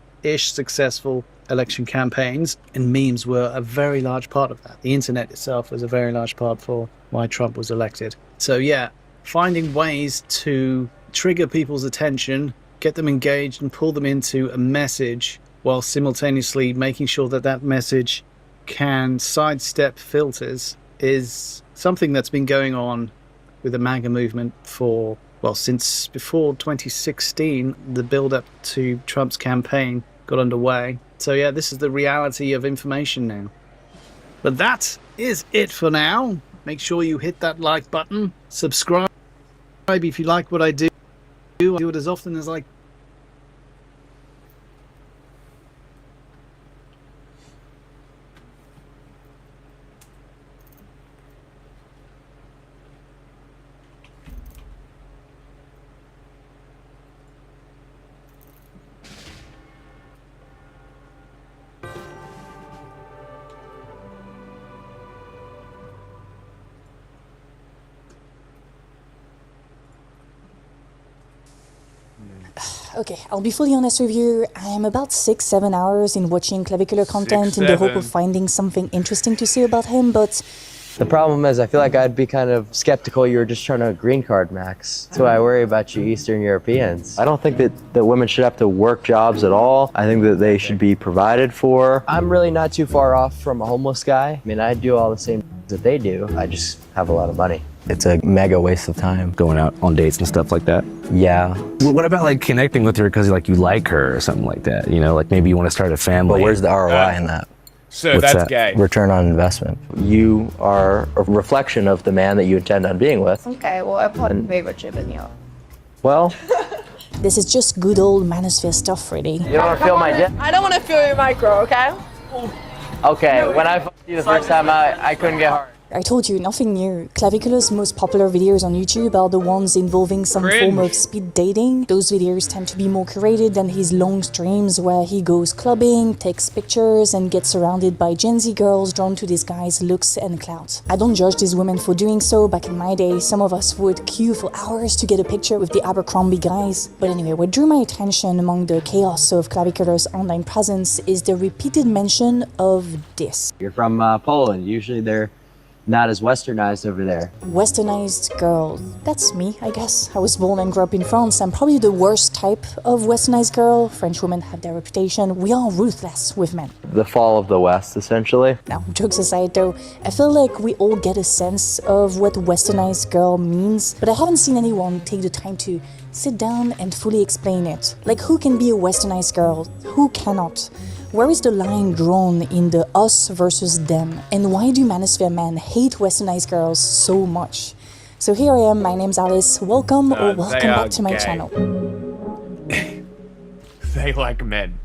election campaigns, and memes were a very large part of that. The internet itself was a very large part for why Trump was elected. So yeah, finding ways to trigger people's attention, get them engaged and pull them into a message while simultaneously making sure that that message can sidestep filters is something that's been going on with the MAGA movement for, well, since before 2016, the build-up to Trump's campaign got underway. So yeah, this is the reality of information now. But that is it for now. Make sure you hit that like button, subscribe if you like what I do. I do it as often as I Okay, I'll be fully honest with you. I am about 6-7 hours in watching clavicular content in the hope of finding something interesting to say about him, but The problem is, I feel like I'd be kind of skeptical you were just trying to green card max. That's why I worry about you Eastern Europeans. I don't think that women should have to work jobs at all. I think that they should be provided for. I'm really not too far off from a homeless guy. I mean, I do all the same that they do. I just have a lot of money. It's a mega waste of time. Going out on dates and stuff like that? Yeah. Well, what about like connecting with her because like you like her or something like that? You know, like maybe you want to start a family. But where's the ROI in that? So What's that's that? gay. Return on investment. You are a reflection of the man that you intend on being with. Okay, well, I probably favorite chip in here. Well, This is just good old manosphere stuff, really. you don't want to feel my dick? I don't want to feel your micro, okay? Okay, when I fucked you the first time, I couldn't get hard. I told you, nothing new. Clavicular's most popular videos on YouTube are the ones involving some form of speed dating. Those videos tend to be more curated than his long streams where he goes clubbing, takes pictures, and gets surrounded by Gen Z girls drawn to this guy's looks and clout. I don't judge these women for doing so. Back in my day, some of us would queue for hours to get a picture with the Abercrombie guys. But anyway, what drew my attention among the chaos of Clavicular's online presence is the repeated mention of this. You're from Poland. Usually they're not as westernized over there. Westernized girl. That's me, I guess. I was born and grew up in France. I'm probably the worst type of westernized girl. French women have their reputation. We are ruthless with men. The fall of the West, essentially. Now, jokes aside though, I feel like we all get a sense of what westernized girl means, but I haven't seen anyone take the time to sit down and fully explain it. Like, who can be a westernized girl? Who cannot? Where is the line drawn in the us versus them? And why do manosphere men hate westernized girls so much? So here I am, my name's Alice. Welcome welcome back to my gay. channel. They like men.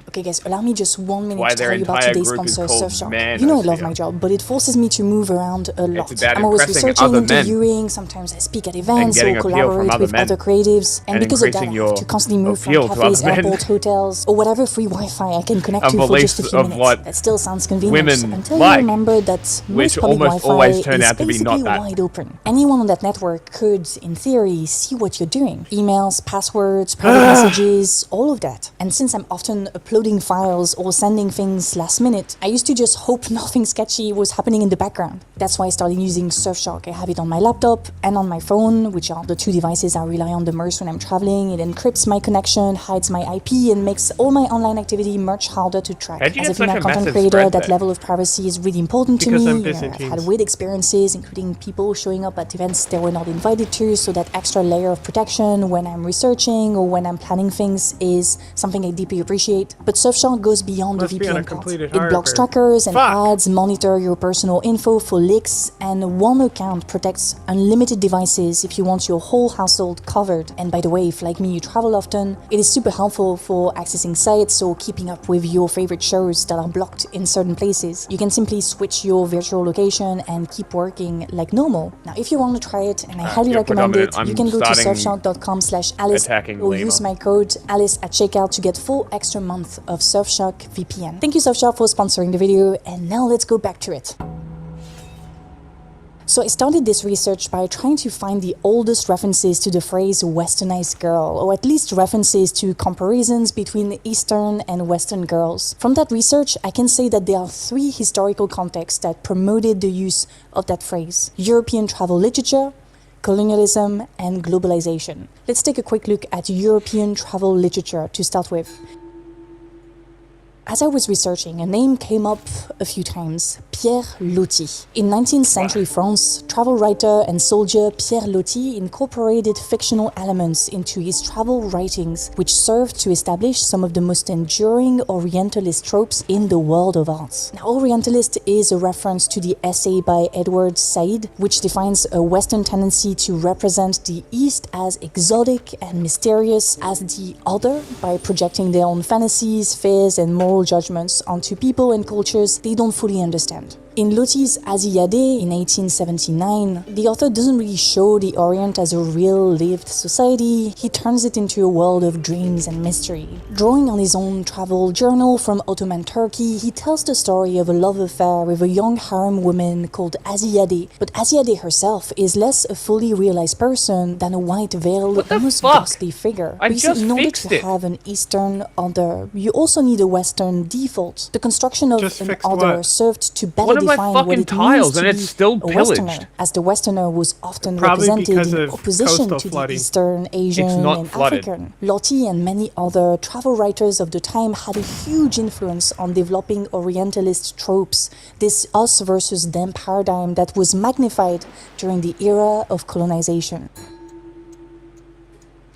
Okay guys, allow me just 1 minute Why to their tell you about entire today's group is sponsor, called Surfshark. You know I love Manosphere. my job, but it forces me to move around a lot. about I'm always impressing researching, other men. interviewing, sometimes I speak at events or getting appeal from collaborate other with men. other creatives. And And because of that, I increasing have your to constantly move from appeal to cafes, other men. airports, hotels, or whatever free Wi-Fi I can connect to And for just a beliefs few of minutes. what That still sounds convenient women until like, you remember that which most public almost Wi-Fi always turn is out to be basically not that. wide open. Anyone on that network could, in theory, see what you're doing. Emails, passwords, private messages, all of that. And since I'm often uploading files or sending things last minute, I used to just hope nothing sketchy was happening in the background. That's why I started using Surfshark. I have it on my laptop and on my phone, which are the two devices I rely on the most when I'm traveling. It encrypts my connection, hides my IP, and makes all my online activity much harder to track. How'd you As get a female such a content massive creator, spread that then? level of privacy is really important to Because me. I'm You know, I've had Byzantines. weird experiences, including people showing up at events they were not invited to, so that extra layer of protection when I'm researching or when I'm planning things is something I deeply appreciate. But Surfshark goes beyond Must the be on a VPN part. completed It blocks Harvard. trackers and Fuck. ads, monitor your personal info for leaks, and one account protects unlimited devices if you want your whole household covered. And by the way, if like me you travel often, it is super helpful for accessing sites or keeping up with your favorite shows that are blocked in certain places. You can simply switch your virtual location and keep working like normal. Now, if you want to try it, and I highly yeah, recommend it, predominant. you I'm can go to starting surfshark.com/Alice attacking or Lima. use my code Alice at checkout to get full extra month of Surfshark VPN. Thank you Surfshark for sponsoring the video, and now let's go back to it. So I started this research by trying to find the oldest references to the phrase westernized girl, or at least references to comparisons between Eastern and Western girls. From that research, I can say that there are three historical contexts that promoted the use of that phrase: European travel literature, colonialism, and globalization. Let's take a quick look at European travel literature to start with. As I was researching, a name came up a few times: Pierre Loti. In 19th century France, travel writer and soldier Pierre Loti incorporated fictional elements into his travel writings, which served to establish some of the most enduring Orientalist tropes in the world of arts. Now, Orientalist is a reference to the essay by Edward Said, which defines a Western tendency to represent the East as exotic and mysterious as the other by projecting their own fantasies, fears, and moral judgments onto people and cultures they don't fully understand. In Loti's Aziyadeh in 1879, the author doesn't really show the Orient as a real lived society. He turns it into a world of dreams and mystery. Drawing on his own travel journal from Ottoman Turkey, he tells the story of a love affair with a young harem woman called Aziyadeh. But Aziyadeh herself is less a fully realized person than a white-veiled, almost ghostly figure. I But you see, just in order fixed to it. have an Eastern other, you also need a Western default. The construction of Just an fixed other what? served to better One of my defined what fucking it means tiles to and it's be still a pillaged. Westerner, as the Westerner was often Probably represented because in of opposition coastal to flooding. the Eastern, Asian, not and flooded. African. Loti and many other travel writers of the time had a huge influence on developing Orientalist tropes, this us versus them paradigm that was magnified during the era of colonization.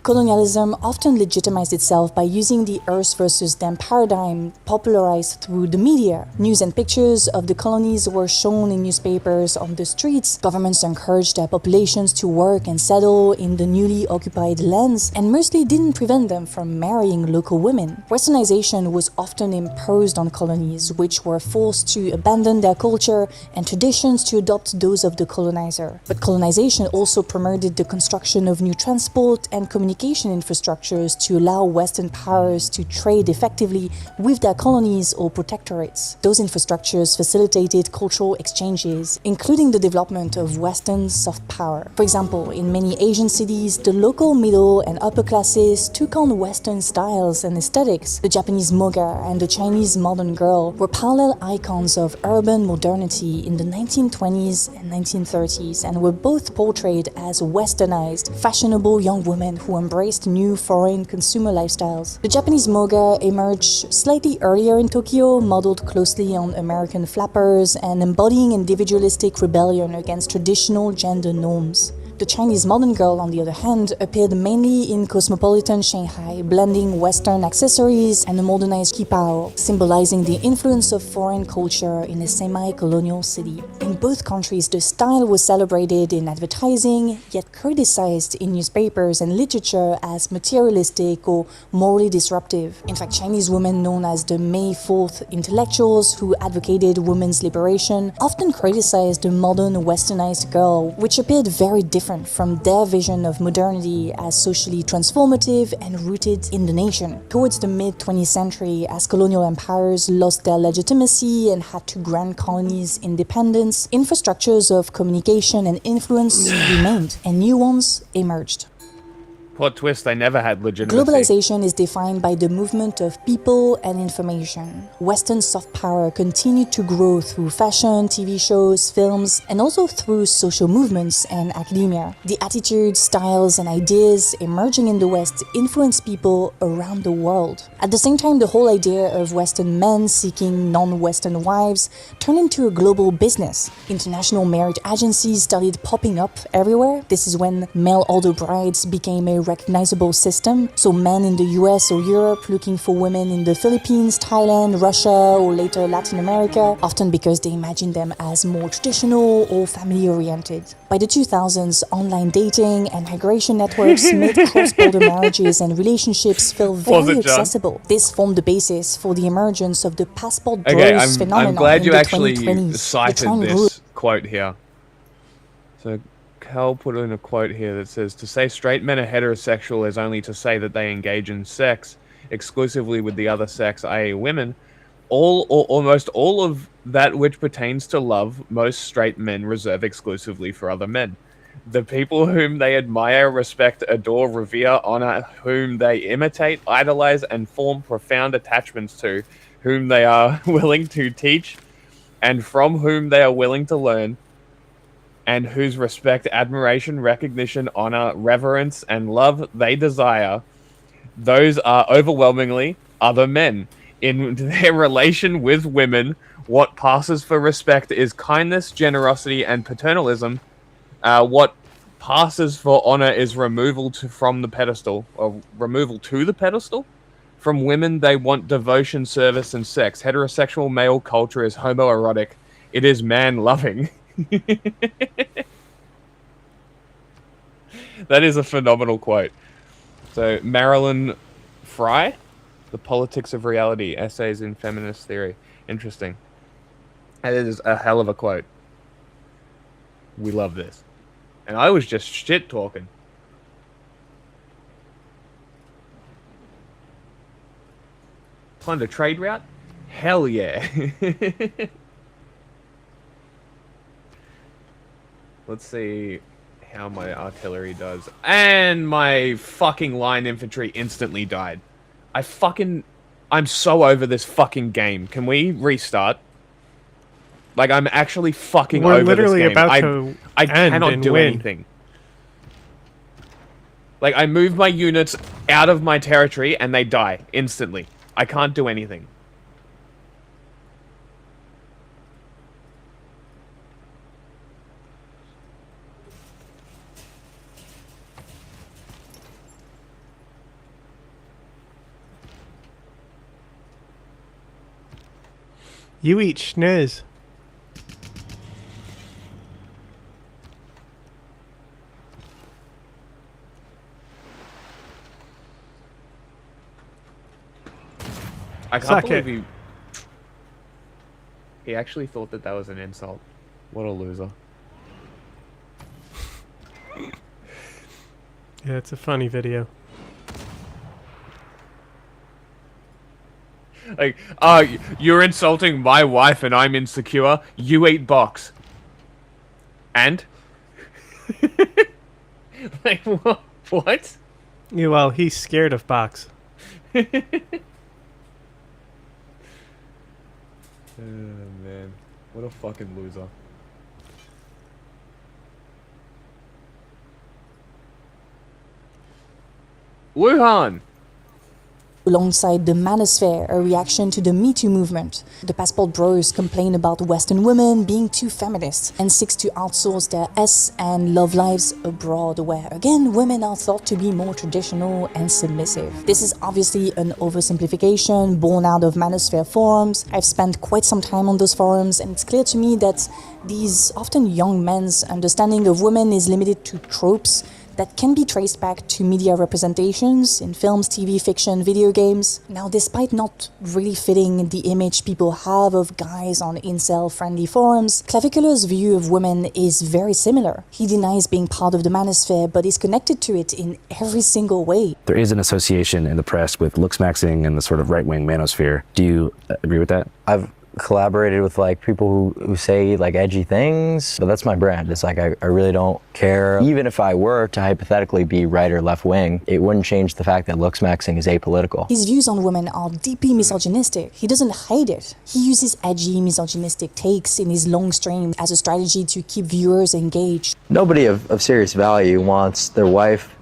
Colonialism often legitimized itself by using the us versus them paradigm popularized through the media. News and pictures of the colonies were shown in newspapers on the streets. Governments encouraged their populations to work and settle in the newly occupied lands, and mostly didn't prevent them from marrying local women. Westernization was often imposed on colonies, which were forced to abandon their culture and traditions to adopt those of the colonizer. But colonization also promoted the construction of new transport and communication infrastructures to allow Western powers to trade effectively with their colonies or protectorates. Those infrastructures facilitated cultural exchanges, including the development of Western soft power. For example, in many Asian cities, the local middle and upper classes took on Western styles and aesthetics. The Japanese MAGA and the Chinese modern girl were parallel icons of urban modernity in the 1920s and 1930s, and were both portrayed as westernized, fashionable young women who embraced new foreign consumer lifestyles. The Japanese MAGA emerged slightly earlier in Tokyo, modeled closely on American flappers and embodying individualistic rebellion against traditional gender norms. The Chinese modern girl, on the other hand, appeared mainly in cosmopolitan Shanghai, blending Western accessories and a modernized qipao, symbolizing the influence of foreign culture in a semi-colonial city. In both countries, the style was celebrated in advertising, yet criticized in newspapers and literature as materialistic or morally disruptive. In fact, Chinese women known as the May 4th intellectuals who advocated women's liberation often criticized the modern westernized girl, which appeared very different from their vision of modernity as socially transformative and rooted in the nation. Towards the mid-20th century, as colonial empires lost their legitimacy and had to grant colonies independence, infrastructures of communication and influence remained, and new ones emerged. Plot twist, they never had legitimacy. Globalization is defined by the movement of people and information. Western soft power continued to grow through fashion, TV shows, films, and also through social movements and academia. The attitudes, styles, and ideas emerging in the West influence people around the world. At the same time, the whole idea of Western men seeking non-Western wives turned into a global business. International marriage agencies started popping up everywhere. This is when mail-order brides became a recognizable system, so men in the US or Europe looking for women in the Philippines, Thailand, Russia, or later Latin America, often because they imagined them as more traditional or family-oriented. By the 2000s, online dating and migration networks made cross-border marriages and relationships feel very accessible. This formed the basis for the emergence of the passport bros phenomenon I'm glad in you the actually 2020s. cited this quote here. So Cal put in a quote here that says, "To say straight men are heterosexual is only to say that they engage in sex exclusively with the other sex, i.e. women. All or almost all of that which pertains to love, most straight men reserve exclusively for other men. The people whom they admire, respect, adore, revere, honor, whom they imitate, idolize, and form profound attachments to, whom they are willing to teach, and from whom they are willing to learn, and whose respect, admiration, recognition, honor, reverence, and love they desire, those are overwhelmingly other men. In their relation with women, what passes for respect is kindness, generosity, and paternalism. What passes for honor is removal from the pedestal, or removal to the pedestal. From women, they want devotion, service, and sex. Heterosexual male culture is homoerotic. It is man-loving." That is a phenomenal quote. So, Marilyn Fry, The Politics of Reality, Essays in Feminist Theory. Interesting. That is a hell of a quote. We love this. And I was just shit-talking. Find a trade route? Hell yeah. Let's see how my artillery does. And my fucking line infantry instantly died. I'm so over this fucking game. Can we restart? Like, I'm actually fucking We're over literally this game. about to I end cannot and do win. anything. Like, I move my units out of my territory and they die instantly. I can't do anything. You eat schniz. I can't Suck believe it. he actually thought that was an insult. What a loser. Yeah, it's a funny video. Like, you're insulting my wife and I'm insecure. You eat box. And? Like, what? Yeah, well, he's scared of box. Oh, man. What a fucking loser. Wuhan! Alongside the manosphere, a reaction to the Me Too movement. The Passport Bros complain about Western women being too feminist and seeks to outsource their S and love lives abroad, where again women are thought to be more traditional and submissive. This is obviously an oversimplification born out of manosphere forums. I've spent quite some time on those forums, and it's clear to me that these often young men's understanding of women is limited to tropes that can be traced back to media representations in films, TV, fiction, video games. Now, despite not really fitting the image people have of guys on incel-friendly forums, Clavicular's view of women is very similar. He denies being part of the manosphere, but is connected to it in every single way. There is an association in the press with looksmaxing and the sort of right-wing manosphere. Do you agree with that? I've collaborated with like people who say like edgy things, but that's my brand. It's like I really don't care. Even if I were to hypothetically be right or left wing, it wouldn't change the fact that looksmaxing is apolitical. His views on women are deeply misogynistic. He doesn't hide it. He uses edgy misogynistic takes in his long stream as a strategy to keep viewers engaged. Nobody of serious value wants their wife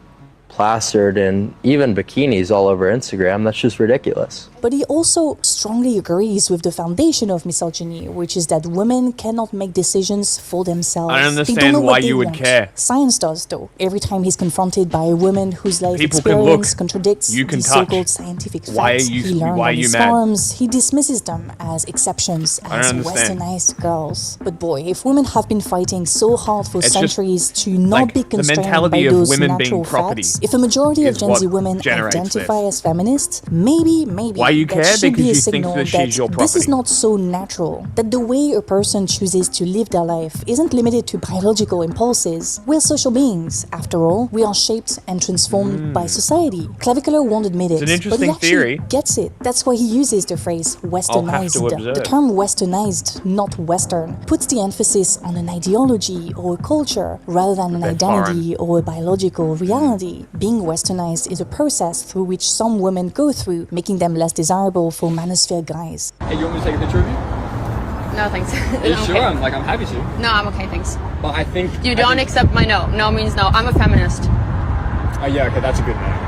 plastered in even bikinis all over Instagram. That's just ridiculous. But he also strongly agrees with the foundation of misogyny, which is that women cannot make decisions for themselves. I don't They don't understand know why what they you would want. care. Science does, though. Every time he's confronted by a woman whose life People can experience look. contradicts You can the touch. so-called scientific Why are facts you- he learned why are on you his mad? forums, he dismisses them as exceptions, I as don't understand. westernized girls. But boy, if women have been fighting so hard for It's just, centuries to not like, be the constrained mentality by of those women natural being property facts, if a majority of is Gen Z what women generates identify this. as feminists, maybe Why you that care? should be Because a you think signal that she's your this is property. not so natural, that the way a person chooses to live their life isn't limited to biological impulses. We're social beings. After all, we are shaped and transformed by society. Clavicular won't admit it, It's an but he interesting actually theory. gets it. That's why he uses the phrase westernized. observe. The term westernized, not western, puts the emphasis on an ideology or a culture rather than an They're identity or a biological reality. Being westernized is a process through which some women go through, making them less desirable for manosphere guys. Hey, you want me to take a picture of you? No, thanks. Are you I'm sure? okay. I'm happy to. No, I'm okay, thanks. But I think You don't accept my no. No means no. I'm a feminist. Yeah, okay, that's a good no.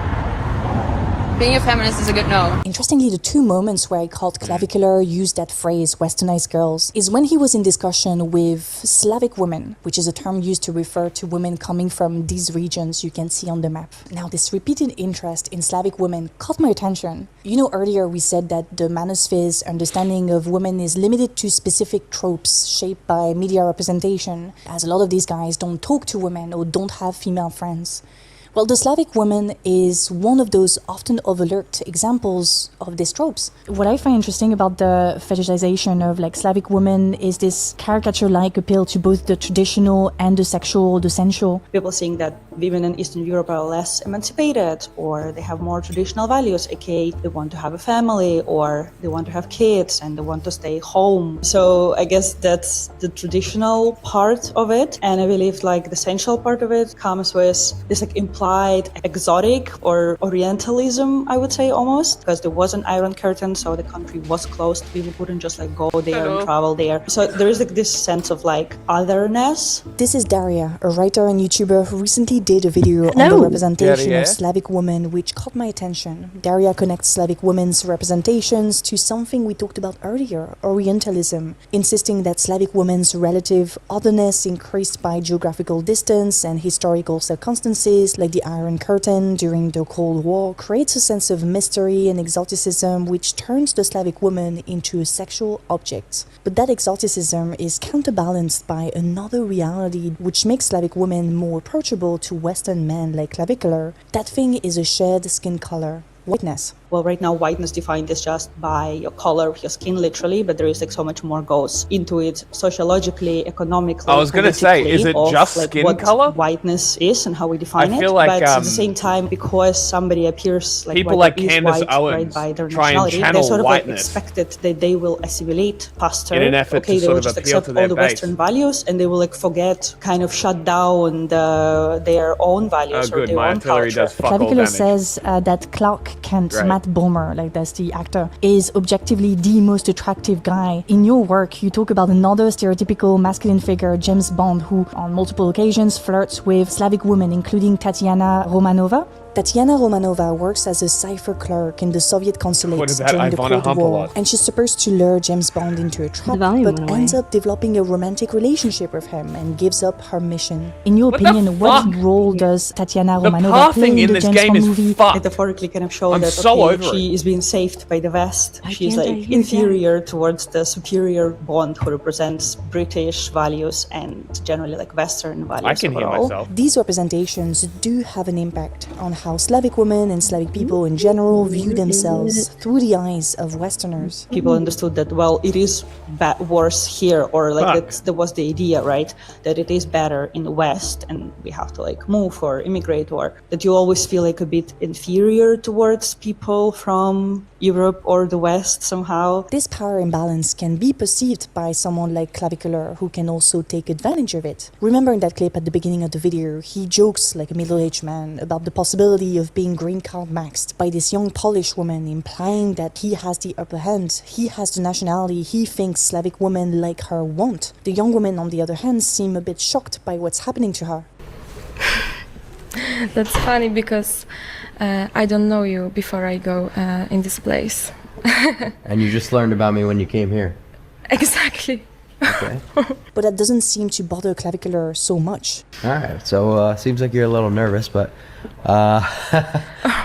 Being a feminist is a good no. Interestingly, the two moments where I caught Clavicular use that phrase, westernized girls, is when he was in discussion with Slavic women, which is a term used to refer to women coming from these regions you can see on the map. Now, this repeated interest in Slavic women caught my attention. You know, earlier we said that the manosphere's understanding of women is limited to specific tropes shaped by media representation, as a lot of these guys don't talk to women or don't have female friends. Well, the Slavic woman is one of those often overlooked examples of these tropes. What I find interesting about the fetishization of like Slavic women is this caricature-like appeal to both the traditional and the sexual, the sensual. People think that women in Eastern Europe are less emancipated, or they have more traditional values, aka they want to have a family, or they want to have kids, and they want to stay home. So I guess that's the traditional part of it, and I believe like the sensual part of it comes with this like implicit implied exotic or Orientalism, I would say almost, because there was an Iron Curtain, so the country was closed. People couldn't just like go there and travel there. So there is like this sense of like otherness. This is Daria, a writer and YouTuber who recently did a video on the representation of Slavic women, which caught my attention. Daria connects Slavic women's representations to something we talked about earlier, Orientalism, insisting that Slavic women's relative otherness increased by geographical distance and historical circumstances like the Iron Curtain during the Cold War creates a sense of mystery and exoticism which turns the Slavic woman into a sexual object. But that exoticism is counterbalanced by another reality which makes Slavic women more approachable to Western men like Clavicular. That thing is a shared skin color, whiteness. Well, right now, whiteness defined is just by your color of your skin, literally, but there is like so much more goes into it sociologically, economically. I was gonna say, is it of, just like, skin what color? Whiteness is and how we define I it. feel like, but at the same time, because somebody appears like people white like or is Candace white, Owens right, by their try and nationality, they're channel sort of whiteness. like expected that they will assimilate faster. In an effort okay, to they sort will of just appeal accept to all their the base. Western values, and they will like forget, kind of shut down their own values or good, their my own artillery culture. does fuck all Clavicular damage. says that Clark Kent, Right. Matt Bomer, like that's the actor, is objectively the most attractive guy. In your work, you talk about another stereotypical masculine figure, James Bond, who on multiple occasions flirts with Slavic women, including Tatiana Romanova. Tatiana Romanova works as a cipher clerk in the Soviet consulate What about during the Ivana Cold War, Humpalot? and she's supposed to lure James Bond into a trap, but ends up developing a romantic relationship with him and gives up her mission. In your What the opinion, what fuck? role does Tatiana The Romanova play pathing in in the this James game Bond is movie? Metaphorically kind of show I'm that so okay, over she is being saved by the West. She's can't I like hear inferior towards the superior Bond who represents British values and generally like Western values overall. These representations do have an impact on how Slavic women and Slavic people in general view themselves through the eyes of Westerners. People understood that, well, it is worse here, or like that was the idea, right? That it is better in the West and we have to like move or immigrate, or that you always feel like a bit inferior towards people from Europe or the West somehow. This power imbalance can be perceived by someone like Clavicular, who can also take advantage of it. Remember in that clip at the beginning of the video, he jokes like a middle-aged man about the possibility of being green card maxed by this young Polish woman, implying that he has the upper hand, he has the nationality he thinks Slavic women like her want. The young women, on the other hand, seem a bit shocked by what's happening to her. That's funny because I don't know you before I go in this place. And you just learned about me when you came here. Exactly. Okay. But that doesn't seem to bother Clavicular so much. All right. So seems like you're a little nervous, but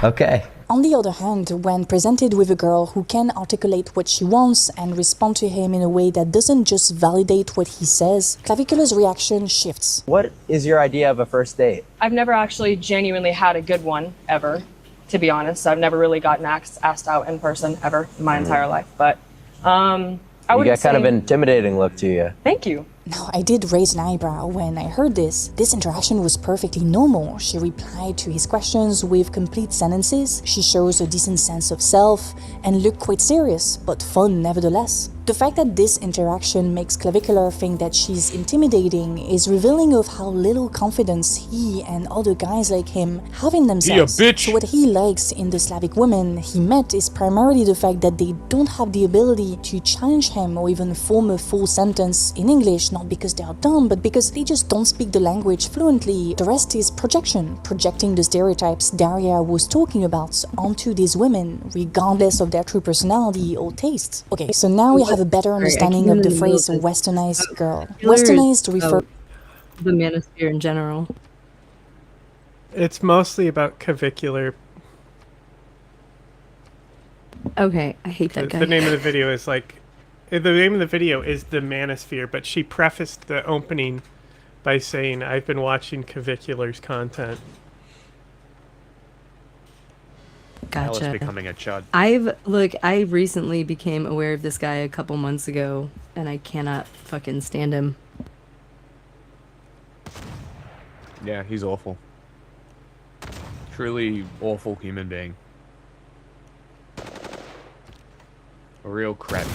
okay. On the other hand, when presented with a girl who can articulate what she wants and respond to him in a way that doesn't just validate what he says, Clavicular's reaction shifts. What is your idea of a first date? I've never actually genuinely had a good one, ever, to be honest. I've never really gotten asked out in person, ever, in my entire life. But I would You got say... kind of an intimidating look to you. Thank you. Now, I did raise an eyebrow when I heard this. This interaction was perfectly normal. She replied to his questions with complete sentences. She shows a decent sense of self and looked quite serious, but fun nevertheless. The fact that this interaction makes Clavicular think that she's intimidating is revealing of how little confidence he and other guys like him have in themselves. So what he likes in the Slavic women he met is primarily the fact that they don't have the ability to challenge him or even form a full sentence in English, not because they are dumb, but because they just don't speak the language fluently. The rest is projection, projecting the stereotypes Daria was talking about onto these women, regardless of their true personality or tastes. Okay, so now we have a better understanding of the phrase westernized girl. Westernized refer the manosphere in general. It's mostly about Clavicular. Okay, I hate that guy. The name of the video is like... The name of the video is The Manosphere, but she prefaced the opening by saying, I've been watching Clavicular's content. Gotcha. Alice becoming a chud. I recently became aware of this guy a couple months ago, and I cannot fucking stand him. Yeah, he's awful. Truly awful human being. A real crap.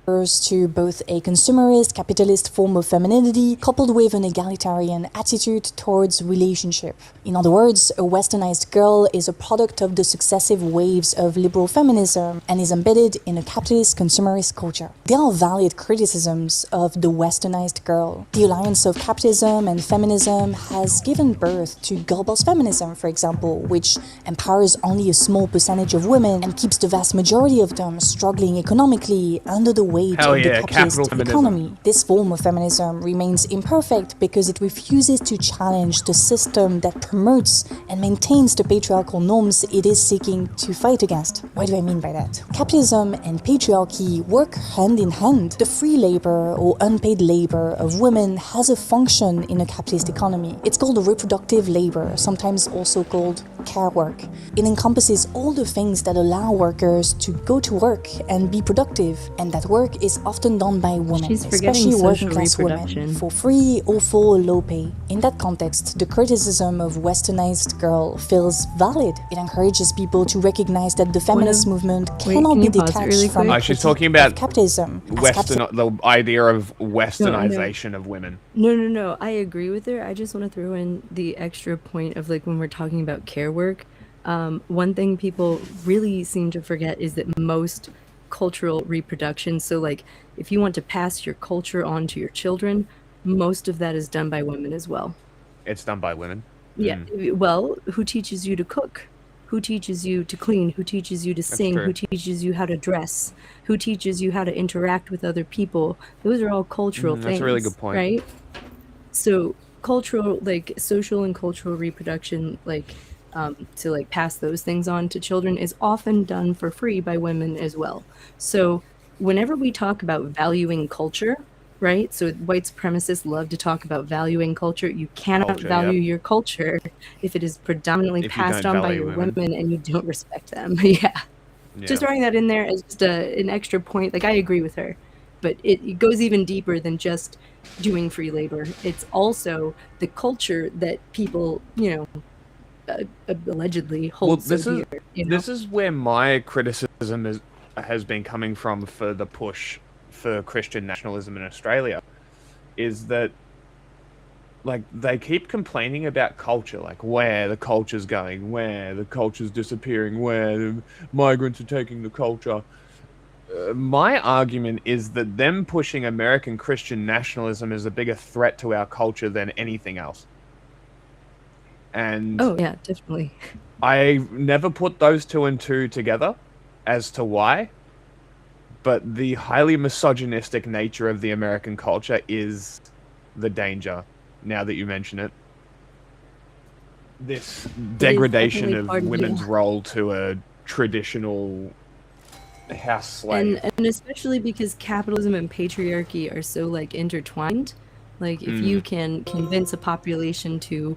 refers to both a consumerist, capitalist form of femininity coupled with an egalitarian attitude towards relationship. In other words, a westernized girl is a product of the successive waves of liberal feminism and is embedded in a capitalist consumerist culture. There are valid criticisms of the westernized girl. The alliance of capitalism and feminism has given birth to girl boss feminism, for example, which empowers only a small percentage of women and keeps the vast majority of them struggling economically under the weight Hell of the yeah, capitalist capital feminism. economy. This form of feminism remains imperfect because it refuses to challenge the system that promotes and maintains the patriarchal norms it is seeking to fight against. What do I mean by that? Capitalism and patriarchy work hand in hand. The free labor or unpaid labor of women has a function in a capitalist economy. It's called reproductive labor, sometimes also called care work. It encompasses all the things that allow workers to go to work and be productive, and that work is often done by women, She's forgetting especially working social class women, reproduction. for free or for low pay. In that context, the criticism of westernized girl feels valid. It encourages people to recognize that the feminist movement cannot can be you pause it detached really from quick? She's talking about capitalism. as the idea of westernization of women. No, I agree with her. I just want to throw in the extra point of like when we're talking about care work, one thing people really seem to forget is that most cultural reproduction, so like if you want to pass your culture on to your children, most of that is done by women as well. It's done by women. Yeah, well, who teaches you to cook? Who teaches you to clean? Who teaches you to sing? true. Who teaches you how to dress? Who teaches you how to interact with other people? Those are all cultural things. That's a really good point. Right? So cultural, like social and cultural reproduction, like to like pass those things on to children is often done for free by women as well. So whenever we talk about valuing culture, right? So white supremacists love to talk about valuing culture. You cannot value your culture if it is predominantly If you passed don't on by value your women. women and you don't respect them. Yeah. Just throwing that in there as just an extra point. Like I agree with her, but it goes even deeper than just doing free labor. It's also the culture that people, allegedly hold so dear. This is where my criticism has been coming from for the push for Christian nationalism in Australia, is that like they keep complaining about culture, like where the culture's going, where the culture's disappearing, where the migrants are taking the culture. My argument is that them pushing American Christian nationalism is a bigger threat to our culture than anything else. And oh yeah, definitely. I never put those two and two together as to why, but the highly misogynistic nature of the American culture is the danger, now that you mention it. This degradation of women's role to a traditional house slave. And especially because capitalism and patriarchy are so like intertwined. Like if you can convince a population to,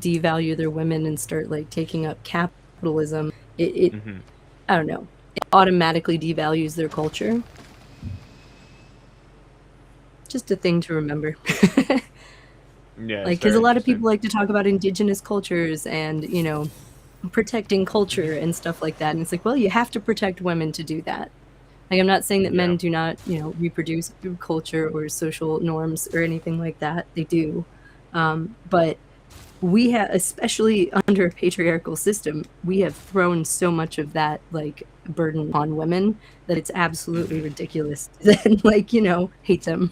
devalue their women and start like taking up capitalism, it I don't know, it automatically devalues their culture. Just a thing to remember. Yeah, like because a lot of people like to talk about indigenous cultures and protecting culture and stuff like that, and it's like, well, you have to protect women to do that. Like I'm not saying that men do not reproduce through culture or social norms or anything like that. They do, but we have, especially under a patriarchal system, we have thrown so much of that like burden on women that it's absolutely ridiculous to then hate them.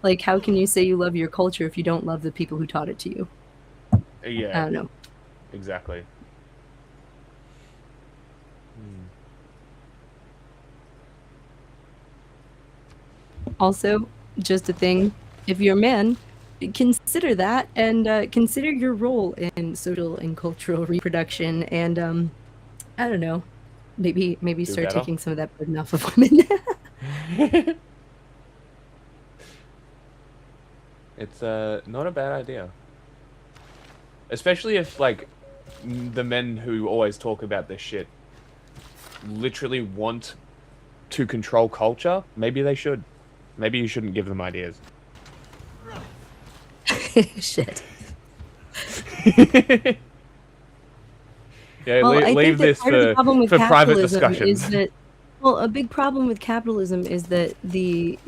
Like how can you say you love your culture if you don't love the people who taught it to you? Yeah, I don't know. Exactly. Also, just a thing, if you're a man, consider that and consider your role in social and cultural reproduction, and I don't know, maybe start better. taking some of that burden off of women. It's not a bad idea. Especially if, like, the men who always talk about this shit literally want to control culture, maybe they should. Maybe you shouldn't give them ideas. Shit. Yeah, Well, I leave think that this part of the problem with for private capitalism discussions. is that Well, a big problem with capitalism is that the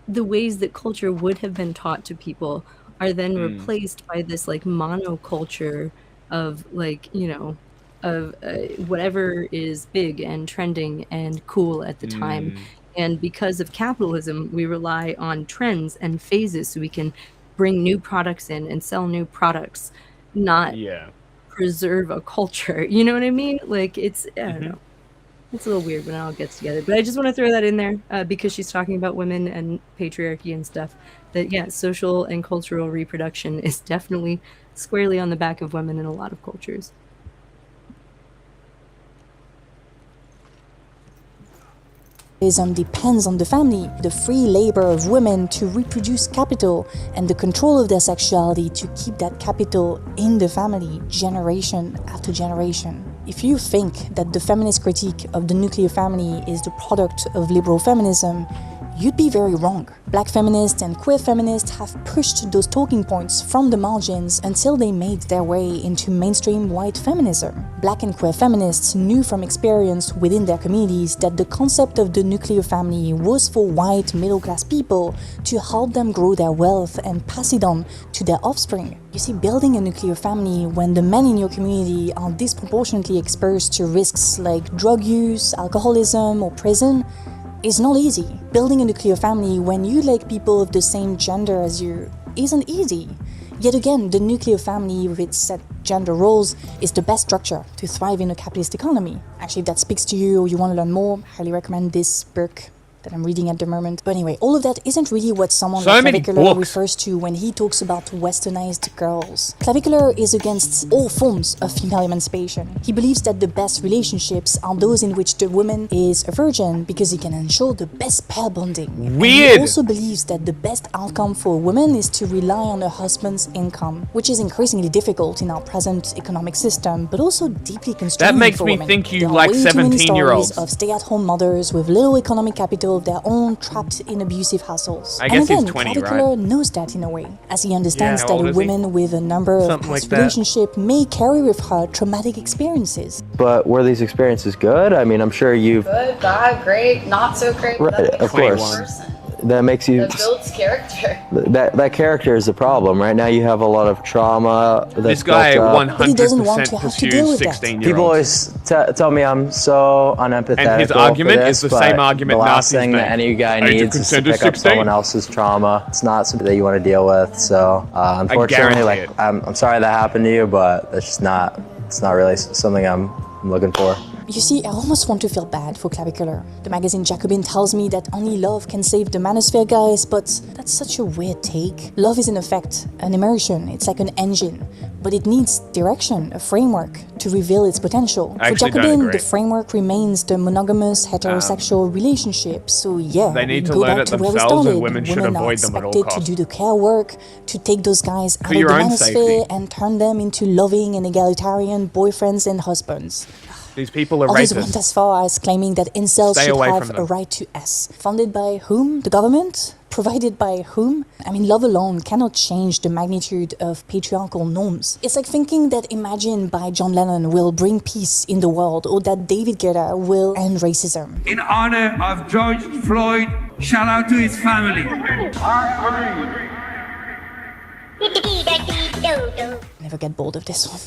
ways that culture would have been taught to people are then replaced by this like monoculture of like, you know, of whatever is big and trending and cool at the time. And because of capitalism, we rely on trends and phases so we can bring new products in and sell new products, not preserve a culture. You know what I mean? Like it's, I don't know. It's a little weird when it all gets together, but I just want to throw that in there because she's talking about women and patriarchy and stuff. That yeah, social and cultural reproduction is definitely squarely on the back of women in a lot of cultures. Depends on the family, the free labor of women to reproduce capital, and the control of their sexuality to keep that capital in the family generation after generation. If you think that the feminist critique of the nuclear family is the product of liberal feminism, you'd be very wrong. Black feminists and queer feminists have pushed those talking points from the margins until they made their way into mainstream white feminism. Black and queer feminists knew from experience within their communities that the concept of the nuclear family was for white middle-class people to help them grow their wealth and pass it on to their offspring. You see, building a nuclear family when the men in your community are disproportionately exposed to risks like drug use, alcoholism, or prison is not easy. Building a nuclear family when you like people of the same gender as you isn't easy. Yet again, the nuclear family with its set gender roles is the best structure to thrive in a capitalist economy. Actually, if that speaks to you or you want to learn more, I highly recommend this book that I'm reading at the moment. But anyway, all of that isn't really what someone like Clavicular refers to when he talks about westernized girls. Clavicular is against all forms of female emancipation. He believes that the best relationships are those in which the woman is a virgin because he can ensure the best pair bonding. Weird! He also believes that the best outcome for a woman is to rely on her husband's income, which is increasingly difficult in our present economic system, but also deeply constraining That makes for me women. think you There are like way too many 17-year-olds. stories of stay-at-home mothers with little economic capital of their own trapped in abusive households. I guess and again, he's 20, Clavicular right? knows that in a way, as he understands how that old a is he? woman with a number of Something past like that. relationship may carry with her traumatic experiences. But were these experiences good? I mean, I'm sure you've... Good, bad, great, not so great. Right, That makes of you a course. person. That makes you... That builds character. That character is the problem. Right now you have a lot of trauma that's This guy built up. 100% pursues 16-year-olds. People always tell me I'm so unempathetic. And his for argument this, is the same but argument the last Nazis thing make. that any guy Age of needs is to consent is pick up 16. someone else's trauma. It's not something that you want to deal with. So unfortunately, guarantee like I'm sorry that happened to you, but that's just not. It's not really something I'm looking for. You see, I almost want to feel bad for Clavicular. The magazine Jacobin tells me that only love can save the manosphere, guys, but that's such a weird take. Love is in effect an immersion, it's like an engine, but it needs direction, a framework to reveal its potential. I For actually don't Jacobin, agree. the framework remains the monogamous heterosexual relationship. So yeah, They need we to go learn back it to where we themselves, and started. women should are avoid them at all expected to costs. do the care work, to take those guys out For of your the own manosphere safety. and turn them into loving and egalitarian boyfriends and husbands. These people are Others went racist. as far as claiming that incels Stay should away have from a them. right to S. Funded by whom? The government? Provided by whom? I mean, love alone cannot change the magnitude of patriarchal norms. It's like thinking that Imagine by John Lennon will bring peace in the world, or that David Guetta will end racism. In honor of George Floyd, shout out to his family. Never get bored of this one.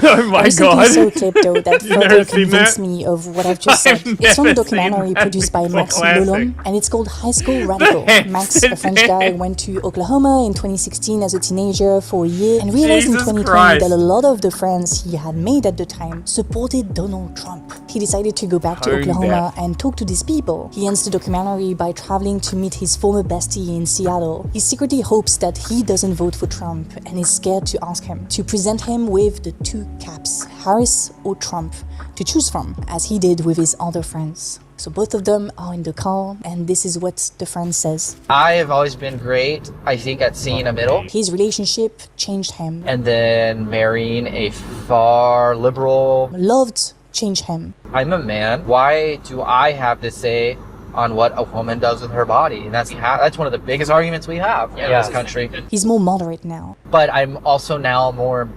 Oh my I recently god. saw a clip though that You've never further seen convinced that? me of what I've just said. I've It's from a never documentary seen that. produced by It's a Max classic. Lolom, and it's called High School Radical. Max, a French guy, went to Oklahoma in 2016 as a teenager for a year and realized in Jesus 2020 Christ. that a lot of the friends he had made at the time supported Donald Trump. He decided to go back to Honed Oklahoma and talk to these people. He ends the documentary by traveling to meet his former bestie in Seattle. He secretly hopes that he doesn't vote for Trump and is scared to ask him to present him with the two caps, Harris or Trump, to choose from, as he did with his other friends. So both of them are in the car, and this is what the friend says. I have always been great, I think, at seeing a middle. His relationship changed him. And then marrying a far liberal. Loved changed him. I'm a man. Why do I have to say on what a woman does with her body? And that's one of the biggest arguments we have in this country. He's more moderate now. But I'm also now more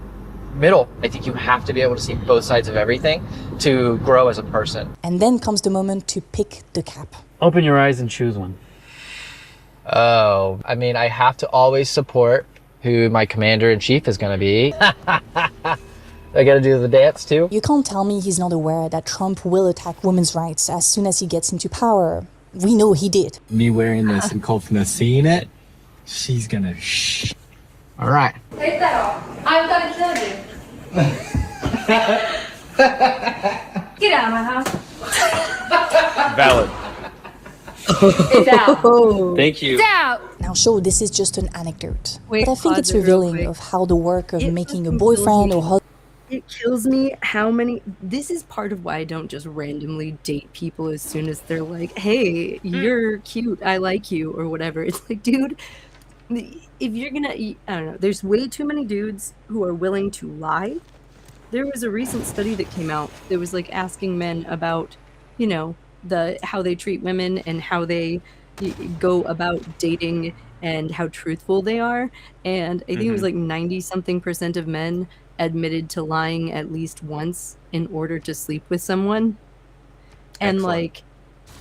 middle. I think you have to be able to see both sides of everything to grow as a person. And then comes the moment to pick the cap. Open your eyes and choose one. Oh, I mean, I have to always support who my commander-in-chief is going to be. I got to do the dance too. You can't tell me he's not aware that Trump will attack women's rights as soon as he gets into power. We know he did. Me wearing this and Kofna seeing it, she's gonna shh. All right. Take that off. I'm gonna kill you. Get out of my house. Valid. It's out. Thank you. It's out. Now, sure, this is just an anecdote, Wait, but I think pause it's it real revealing quick. of how the work of It making a fucking kills boyfriend me. or husband. It kills me how many. This is part of why I don't just randomly date people as soon as they're like, "Hey, you're cute, I like you," or whatever. It's like, dude, if you're gonna, I don't know. There's way too many dudes who are willing to lie. There was a recent study that came out that was like asking men about, you know, how they treat women and how they go about dating and how truthful they are. And I think it was like 90-something% of men admitted to lying at least once in order to sleep with someone. And Excellent. like,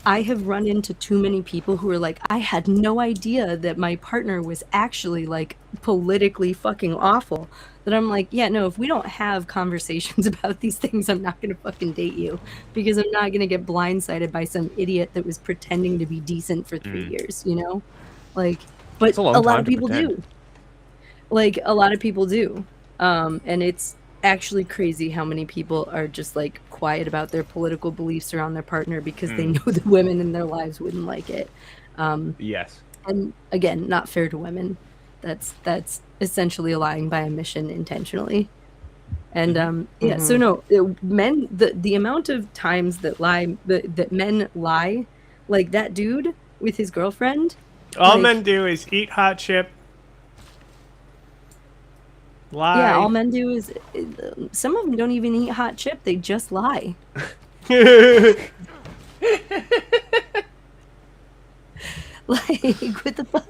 I have run into too many people who are like, I had no idea that my partner was actually like politically fucking awful. That I'm like, yeah, no, if we don't have conversations about these things, I'm not gonna fucking date you, because I'm not gonna get blindsided by some idiot that was pretending to be decent for 3 years, you know? Like, but It's a long a lot time of to people pretend. do. Like, a lot of people do. And it's actually crazy how many people are just like quiet about their political beliefs around their partner because they know the women in their lives wouldn't like it. Yes. And again, not fair to women. That's essentially lying by omission intentionally. And yeah, so no, men, the amount of times that men lie, like that dude with his girlfriend. All like, men do is eat hot chip, lie. Yeah, all men do is some of them don't even eat hot chip; they just lie. Like, what the fuck?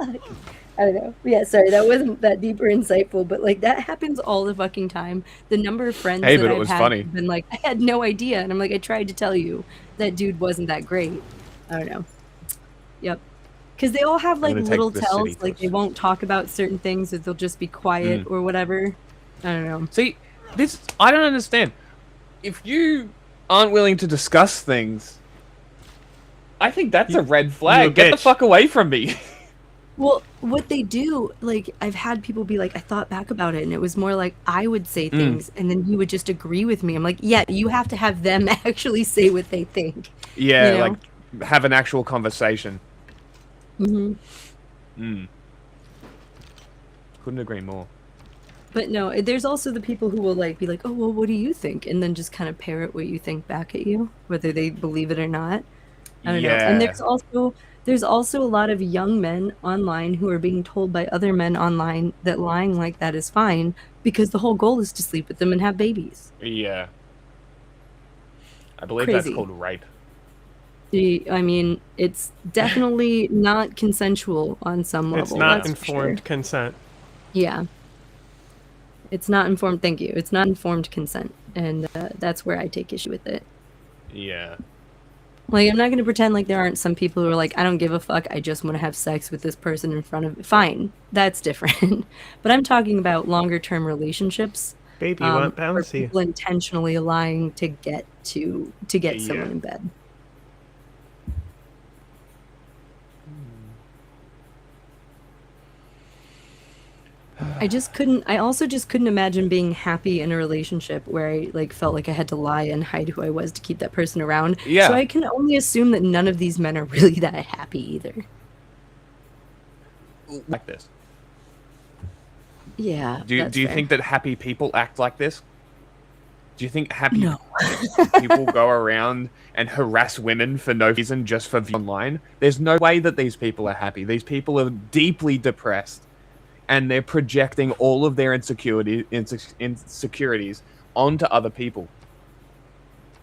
I don't know. Yeah, sorry, that wasn't that deep or insightful, but like that happens all the fucking time. The number of friends Hey, that but it I've was had funny. have been like, I had no idea, and I'm like, I tried to tell you that dude wasn't that great. I don't know. Yep. Because they all have like gonna take little the tells, city like they won't talk about certain things, or they'll just be quiet or whatever. I don't know. See, this I don't understand. If you aren't willing to discuss things, I think that's a red you a flag. Get the bitch. fuck away from me. Well, what they do, like, I've had people be like, I thought back about it, and it was more like I would say things, and then you would just agree with me. I'm like, yeah, you have to have them actually say what they think. Yeah, you know? like have an actual conversation. Mm-hmm. Couldn't agree more. But no, there's also the people who will like be like, oh, well, what do you think? And then just kind of parrot what you think back at you, whether they believe it or not. I don't know. And there's also a lot of young men online who are being told by other men online that lying like that is fine because the whole goal is to sleep with them and have babies. Yeah. I believe Crazy. that's called rape. I mean, it's definitely not consensual on some level. It's not that's for informed sure. consent. Yeah. It's not informed. Thank you. It's not informed consent. And that's where I take issue with it. Yeah. Like, I'm not going to pretend like there aren't some people who are like, I don't give a fuck. I just want to have sex with this person in front of me. Fine. That's different. But I'm talking about longer term relationships. Baby, you want where bouncy. people intentionally lying to get someone in bed. I also just couldn't imagine being happy in a relationship where I like felt like I had to lie and hide who I was to keep that person around. Yeah. So I can only assume that none of these men are really that happy either. Like this. Yeah. Do you that's fair. think that happy people act like this? Do you think happy people go around and harass women for no reason just for view online? There's no way that these people are happy. These people are deeply depressed, and they're projecting all of their insecurities onto other people.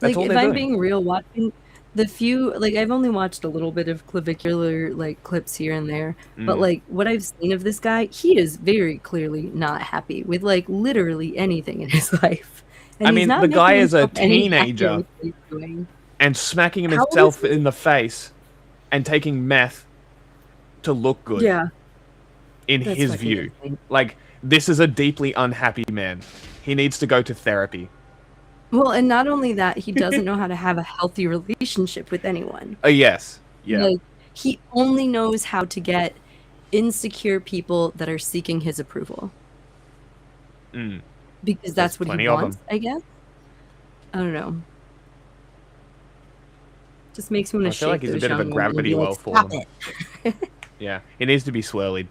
That's Like, all if they're I'm doing. being real, watching the few, like, I've only watched a little bit of clavicular, like, clips here and there, but, Mm. like, what I've seen of this guy, he is very clearly not happy with, like, literally anything in his life. And I he's mean, not the guy making is a himself any happier teenager with what he's doing. and smacking How old is himself he? in the face and taking meth to look good. Yeah. In That's his fucking view. insane. Like, this is a deeply unhappy man. He needs to go to therapy. Well, and not only that, he doesn't know how to have a healthy relationship with anyone. Yes. Yeah. Like, he only knows how to get insecure people that are seeking his approval. Mm. Because There's that's what plenty he of wants, them. I guess. I don't know. Just makes me I want to feel shake like he's a those bit of a young women and gravity be like, well for "Stop them. it." Yeah. He needs to be swirlied.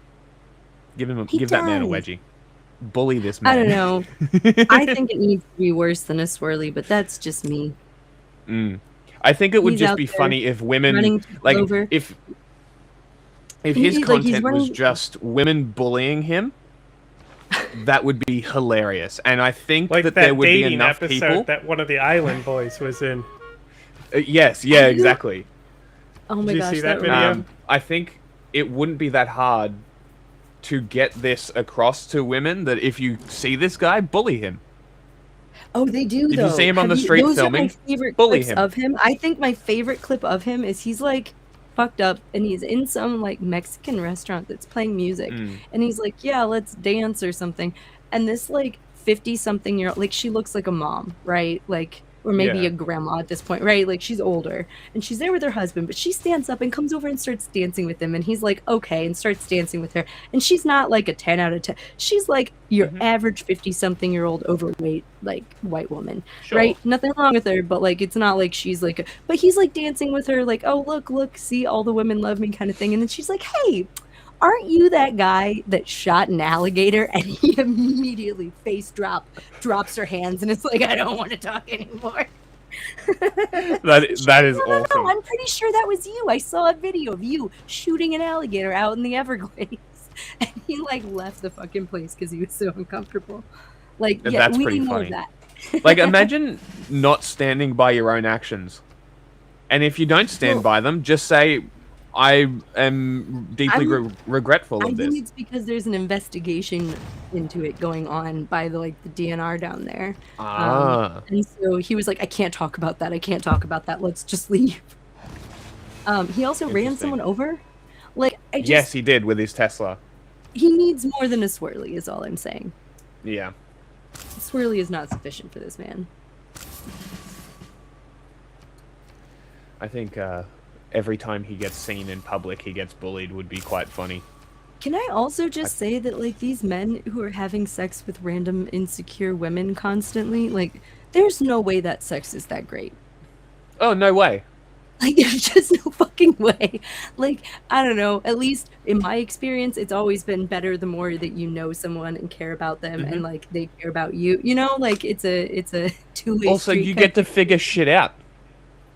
Give He that man a does. wedgie. Bully this man. I don't know. I think it needs to be worse than a swirly, but that's just me. Mm. I think it would He's just out be there funny if women running people like over. if his Like, he's content was running. just women bullying him, that would be hilarious. And I think Like that that there would be dating enough episode people. that one of the island boys was in. Yes, yeah, exactly. Oh my Did you gosh, see that that video? I think it wouldn't be that hard to get this across to women that if you see this guy, bully him. Oh, they do If you though. see him on the street Those filming, are my favorite bully clips him. of him. I think my favorite clip of him is he's like fucked up and he's in some like Mexican restaurant that's playing music and he's like, "Yeah, let's dance or something." And this like 50-something-year-old, like she looks like a mom, right? Like or maybe Yeah. a grandma at this point, right? Like she's older and she's there with her husband, but she stands up and comes over and starts dancing with him and he's like, "Okay," and starts dancing with her. And she's not like a 10 out of 10. She's like your average 50-something-year-old overweight like white woman, right? Nothing wrong with her, but like it's not like she's like but he's like dancing with her like, "Oh, look, see, all the women love me," kind of thing. And then she's like, "Hey, aren't you that guy that shot an alligator?" And he immediately drops her hands and it's like, "I don't want to talk anymore." That is awesome. No, I'm pretty sure that was you. I saw a video of you shooting an alligator out in the Everglades. And he like left the fucking place because he was so uncomfortable. Like, yeah, That's we pretty need more of funny. that. Like, imagine not standing by your own actions. And if you don't stand by them, just say, "I am deeply regretful I of think this." it's because there's an investigation into it going on by the DNR down there. And so he was like, "I can't talk about that. I can't talk about that. Let's just leave." He also ran someone over. Like, Yes, he did with his Tesla. he needs more than a swirly, is all I'm saying. Yeah. Swirly is not sufficient for this man. I think every time he gets seen in public, he gets bullied would be quite funny. Can I also just say that, like, these men who are having sex with random insecure women constantly, like, there's no way that sex is that great. Oh, no way. Like, there's just no fucking way. Like, I don't know. At least in my experience, it's always been better the more that you know someone and care about them and, like, they care about you. You know? Like, it's a two-way Also, street you kind get to figure shit out.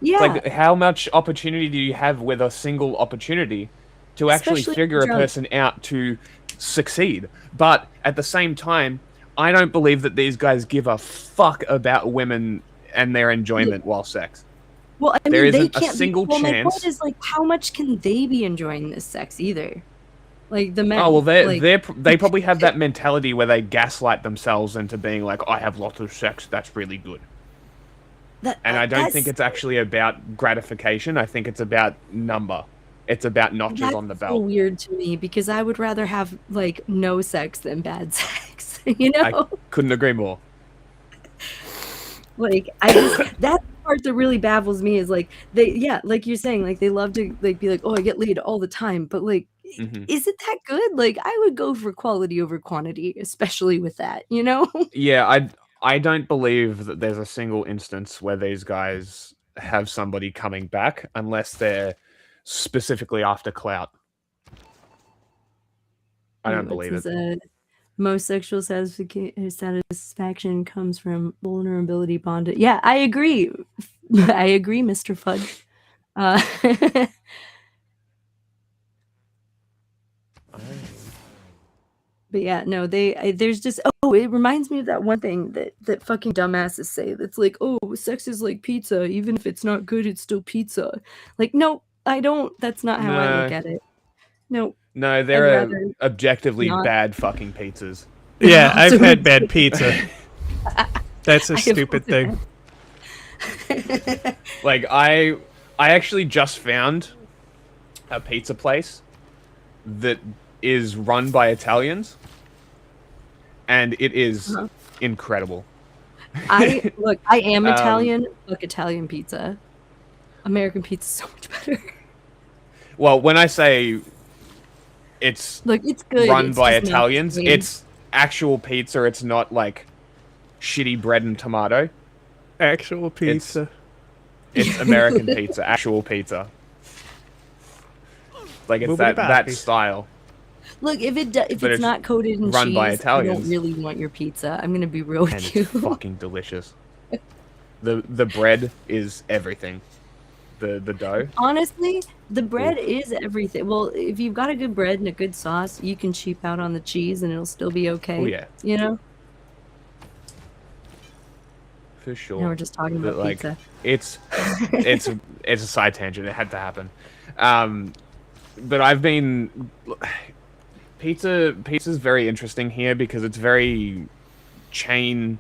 Yeah. Like, how much opportunity do you have with a single opportunity to actually Especially figure a drunk. person out to succeed? But at the same time, I don't believe that these guys give a fuck about women and their enjoyment while sex. Well, I There mean, they isn't a can't single be, well, my chance. point is, like, how much can they be enjoying this sex either? Like, the men. Oh well, like, they probably have that mentality where they gaslight themselves into being like, "I have lots of sex, that's really good." And I don't think it's actually about gratification. I think it's about number. It's about notches that's on the so belt. weird to me because I would rather have, like, no sex than bad sex. You know? I couldn't agree more. Like, I just that part that really baffles me is like like you're saying, like they love to like be like, "Oh, I get laid all the time," but like, is it that good? Like, I would go for quality over quantity, especially with that, you know? Yeah, I don't believe that there's a single instance where these guys have somebody coming back unless they're specifically after clout. I don't believe it. Most sexual satisfaction comes from vulnerability bonded. Yeah, I agree. I agree, Mr. Fudge. But yeah, no, there's just it reminds me of that one thing that fucking dumbasses say. That's like, oh, sex is like pizza. Even if it's not good, it's still pizza. Like, no, I don't. That's not how I look No. at it. No. No, I'd there are rather objectively not. bad fucking pizzas. Yeah, I've Also had bad pizza. That's a I have stupid also thing. Like I actually just found a pizza place that is run by Italians, and it is incredible. I am Um, Italian. Look, Italian pizza. American pizza is so much better. Well, when I say it's Look, it's good. run It's by just Italians, mainstream. it's actual pizza. It's not like shitty bread and tomato. Actual pizza. It's American pizza, actual pizza. Like it's that Boobity-boppy. style. Look, if But it's it's not coated in run cheese, by I don't Italians. really want your pizza. I'm gonna be real with And you. it's fucking delicious. The bread is everything. The dough. Honestly, the bread is everything. Well, if you've got a good bread and a good sauce, you can cheap out on the cheese and it'll still be okay. Oh, yeah. You know? For sure. Now we're just talking But, about like, pizza. it's a side tangent. It had to happen. But I've been pizza's very interesting here because it's very chain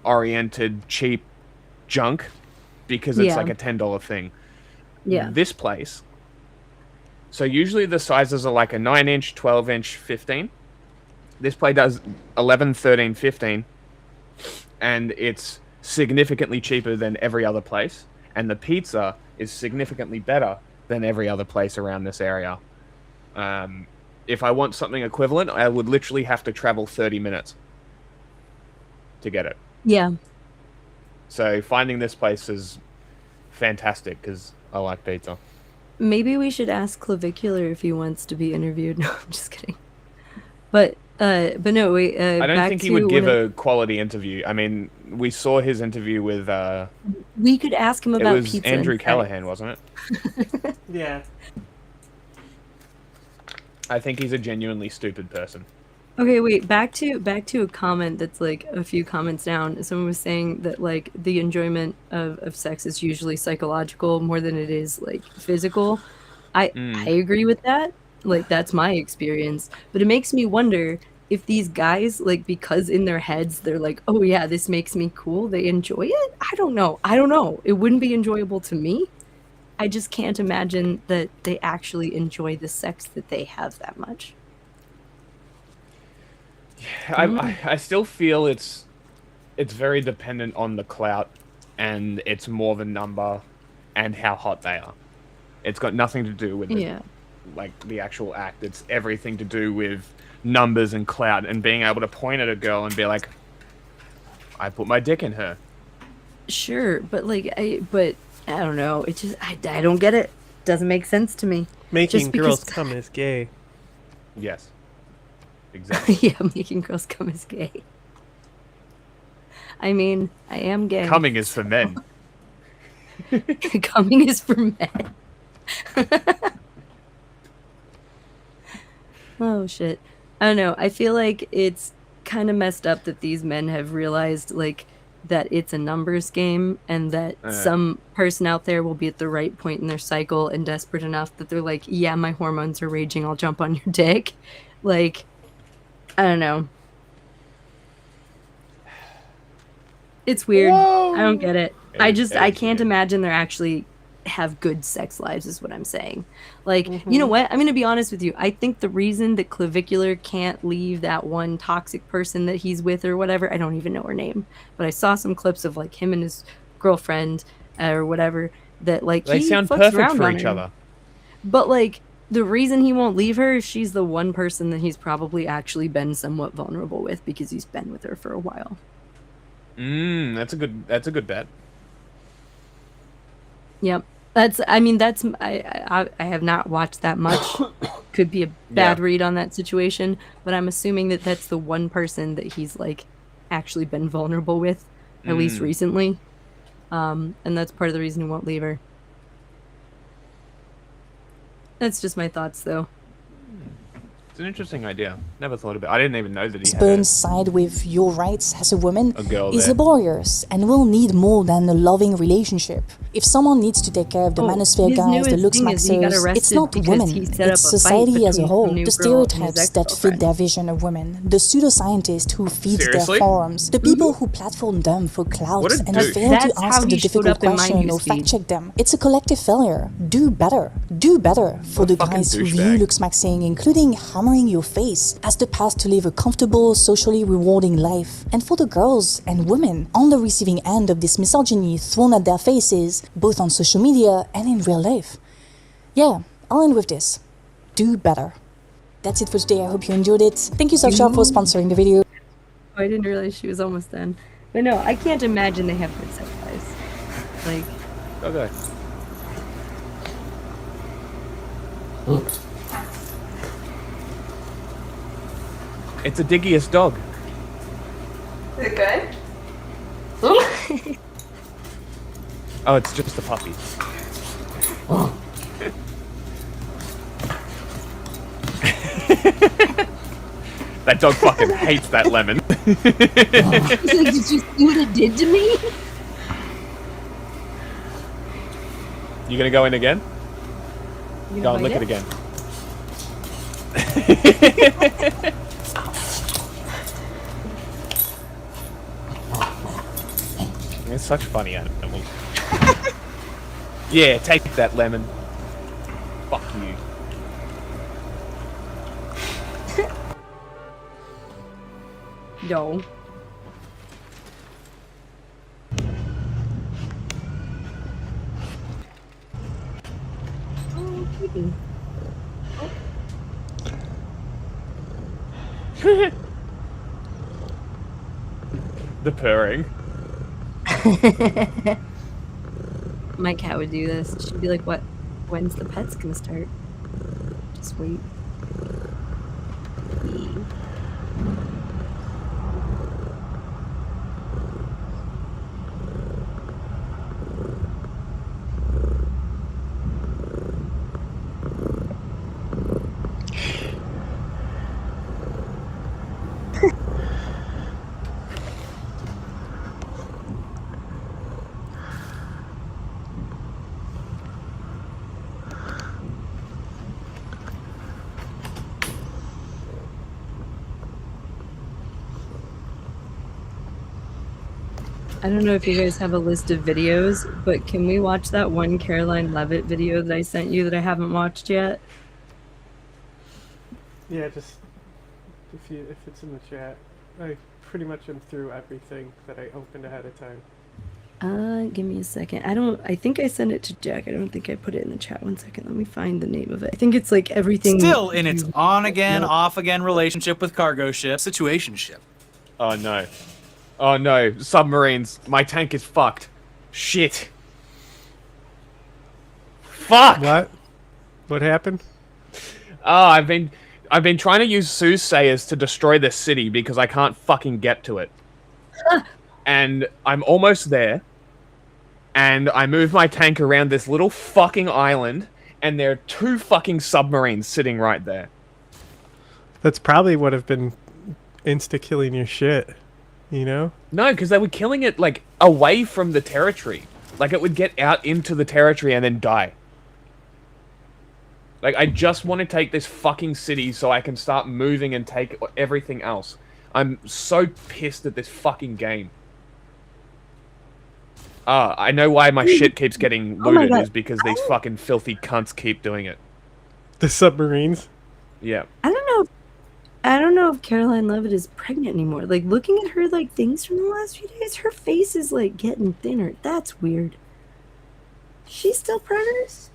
oriented, cheap junk because it's Yeah. like a $10 thing. Yeah. This place. So usually the sizes are like a 9-inch, 12-inch, 15. This place does 11, 13, 15. And it's significantly cheaper than every other place. And the pizza is significantly better than every other place around this area. If I want something equivalent, I would literally have to travel 30 minutes to get it. Yeah. So finding this place is fantastic because I like pizza. Maybe we should ask Clavicular if he wants to be interviewed. No, I'm just kidding. But no, wait. I don't back think he to would give when a quality interview. I mean, we saw his interview with. we could ask him It about was pizza. Andrew instead. Callahan, wasn't it? Yeah. I think he's a genuinely stupid person. Okay, wait, back to a comment that's like a few comments down. Someone was saying that like the enjoyment of sex is usually psychological more than it is like physical. I agree with that. Like that's my experience. But it makes me wonder if these guys, like because in their heads they're like, oh yeah, this makes me cool, they enjoy it? I don't know. It wouldn't be enjoyable to me. I just can't imagine that they actually enjoy the sex that they have that much. I still feel it's very dependent on the clout, and it's more the number and how hot they are. It's got nothing to do with like the actual act. It's everything to do with numbers and clout and being able to point at a girl and be like, I put my dick in her. Sure, but I don't know. It just I don't get it. Doesn't make sense to me. Making Just because- girls come is gay. Yes. Exactly. Yeah, making girls come is gay. I mean, I am gay. Coming is for men. Coming is for men. Oh shit. I don't know. I feel like it's kind of messed up that these men have realized like that it's a numbers game and that some person out there will be at the right point in their cycle and desperate enough that they're like, yeah, my hormones are raging, I'll jump on your dick. Like, I don't know. It's weird. I don't get it. I can't imagine they're actually have good sex lives is what I'm saying. Like, you know what? I'm going to be honest with you. I think the reason that Clavicular can't leave that one toxic person that he's with or whatever, I don't even know her name, but I saw some clips of like him and his girlfriend or whatever that like They he sound fucks perfect around for on each her. other. But like the reason he won't leave her, she's the one person that he's probably actually been somewhat vulnerable with because he's been with her for a while. That's a good bet. Yep. I have not watched that much. Could be a bad read on that situation, but I'm assuming that that's the one person that he's like actually been vulnerable with, at least recently. And that's part of the reason he won't leave her. That's just my thoughts though. It's an interesting idea. Never thought about it. I didn't even know that he had Husband's side with your rights as a woman a girl is there. laborious and will need more than a loving relationship. If someone needs to take care of the manosphere his guys, the newest looks thing is he got maxers, it's arrested not because women, he set up it's a fight society as a between whole. some new The girl and his stereotypes that fit ex-girlfriend. their vision of women, the pseudoscientists who feed Seriously? their forums, the people who platform them for clout What a and douche. fail That's to how ask the he showed difficult up in my question or newsfeed. fact check them. It's a collective failure. Do better. Do better for the fucking guys who view douchebag. looks maxing, including hammering your face, as the path to live a comfortable, socially rewarding life. And for the girls and women on the receiving end of this misogyny thrown at their faces, both on social media and in real life. Yeah, I'll end with this. Do better. That's it for today. I hope you enjoyed it. Thank you, Surfshark, for sponsoring the video. Oh, I didn't realize she was almost done. But no, I can't imagine they have good sex lives. Like, Okay. It's a diggiest dog. is it good? Oh, it's just a puppy. That dog fucking hates that lemon. He's like, did you see what it did to me? You gonna go in again? You Go gonna and lick bite it again. It's such funny animals. Yeah, take that lemon. Fuck you. No. Oh, kitty. The purring. My cat would do this. She'd be like, "What? When's the pet's gonna start? Just wait." I don't know if you guys have a list of videos, but can we watch that one Caroline Levitt video that I sent you that I haven't watched yet? Yeah, just if it's in the chat, I pretty much am through everything that I opened ahead of time. Give me a second. I think I sent it to Jack. I don't think I put it in the chat. One second. Let me find the name of it. I think it's like everything. Still in its on again, No. off again relationship with cargo ship, situation ship. Oh no. Oh no, submarines. My tank is fucked. Shit. Fuck! What? What happened? Oh, I've been trying to use soothsayers to destroy this city because I can't fucking get to it. And I'm almost there. And I move my tank around this little fucking island, and there are 2 fucking submarines sitting right there. That's probably would have been insta-killing your shit, you know? No, because they were killing it, like, away from the territory. Like, it would get out into the territory and then die. Like, I just want to take this fucking city so I can start moving and take everything else. I'm so pissed at this fucking game. I know why my shit keeps getting Oh my looted God. is because these fucking filthy cunts keep doing it. The submarines? Yeah. I don't know if Caroline Levitt is pregnant anymore. Like, looking at her, like, things from the last few days, her face is, like, getting thinner. That's weird. She's still pregnant?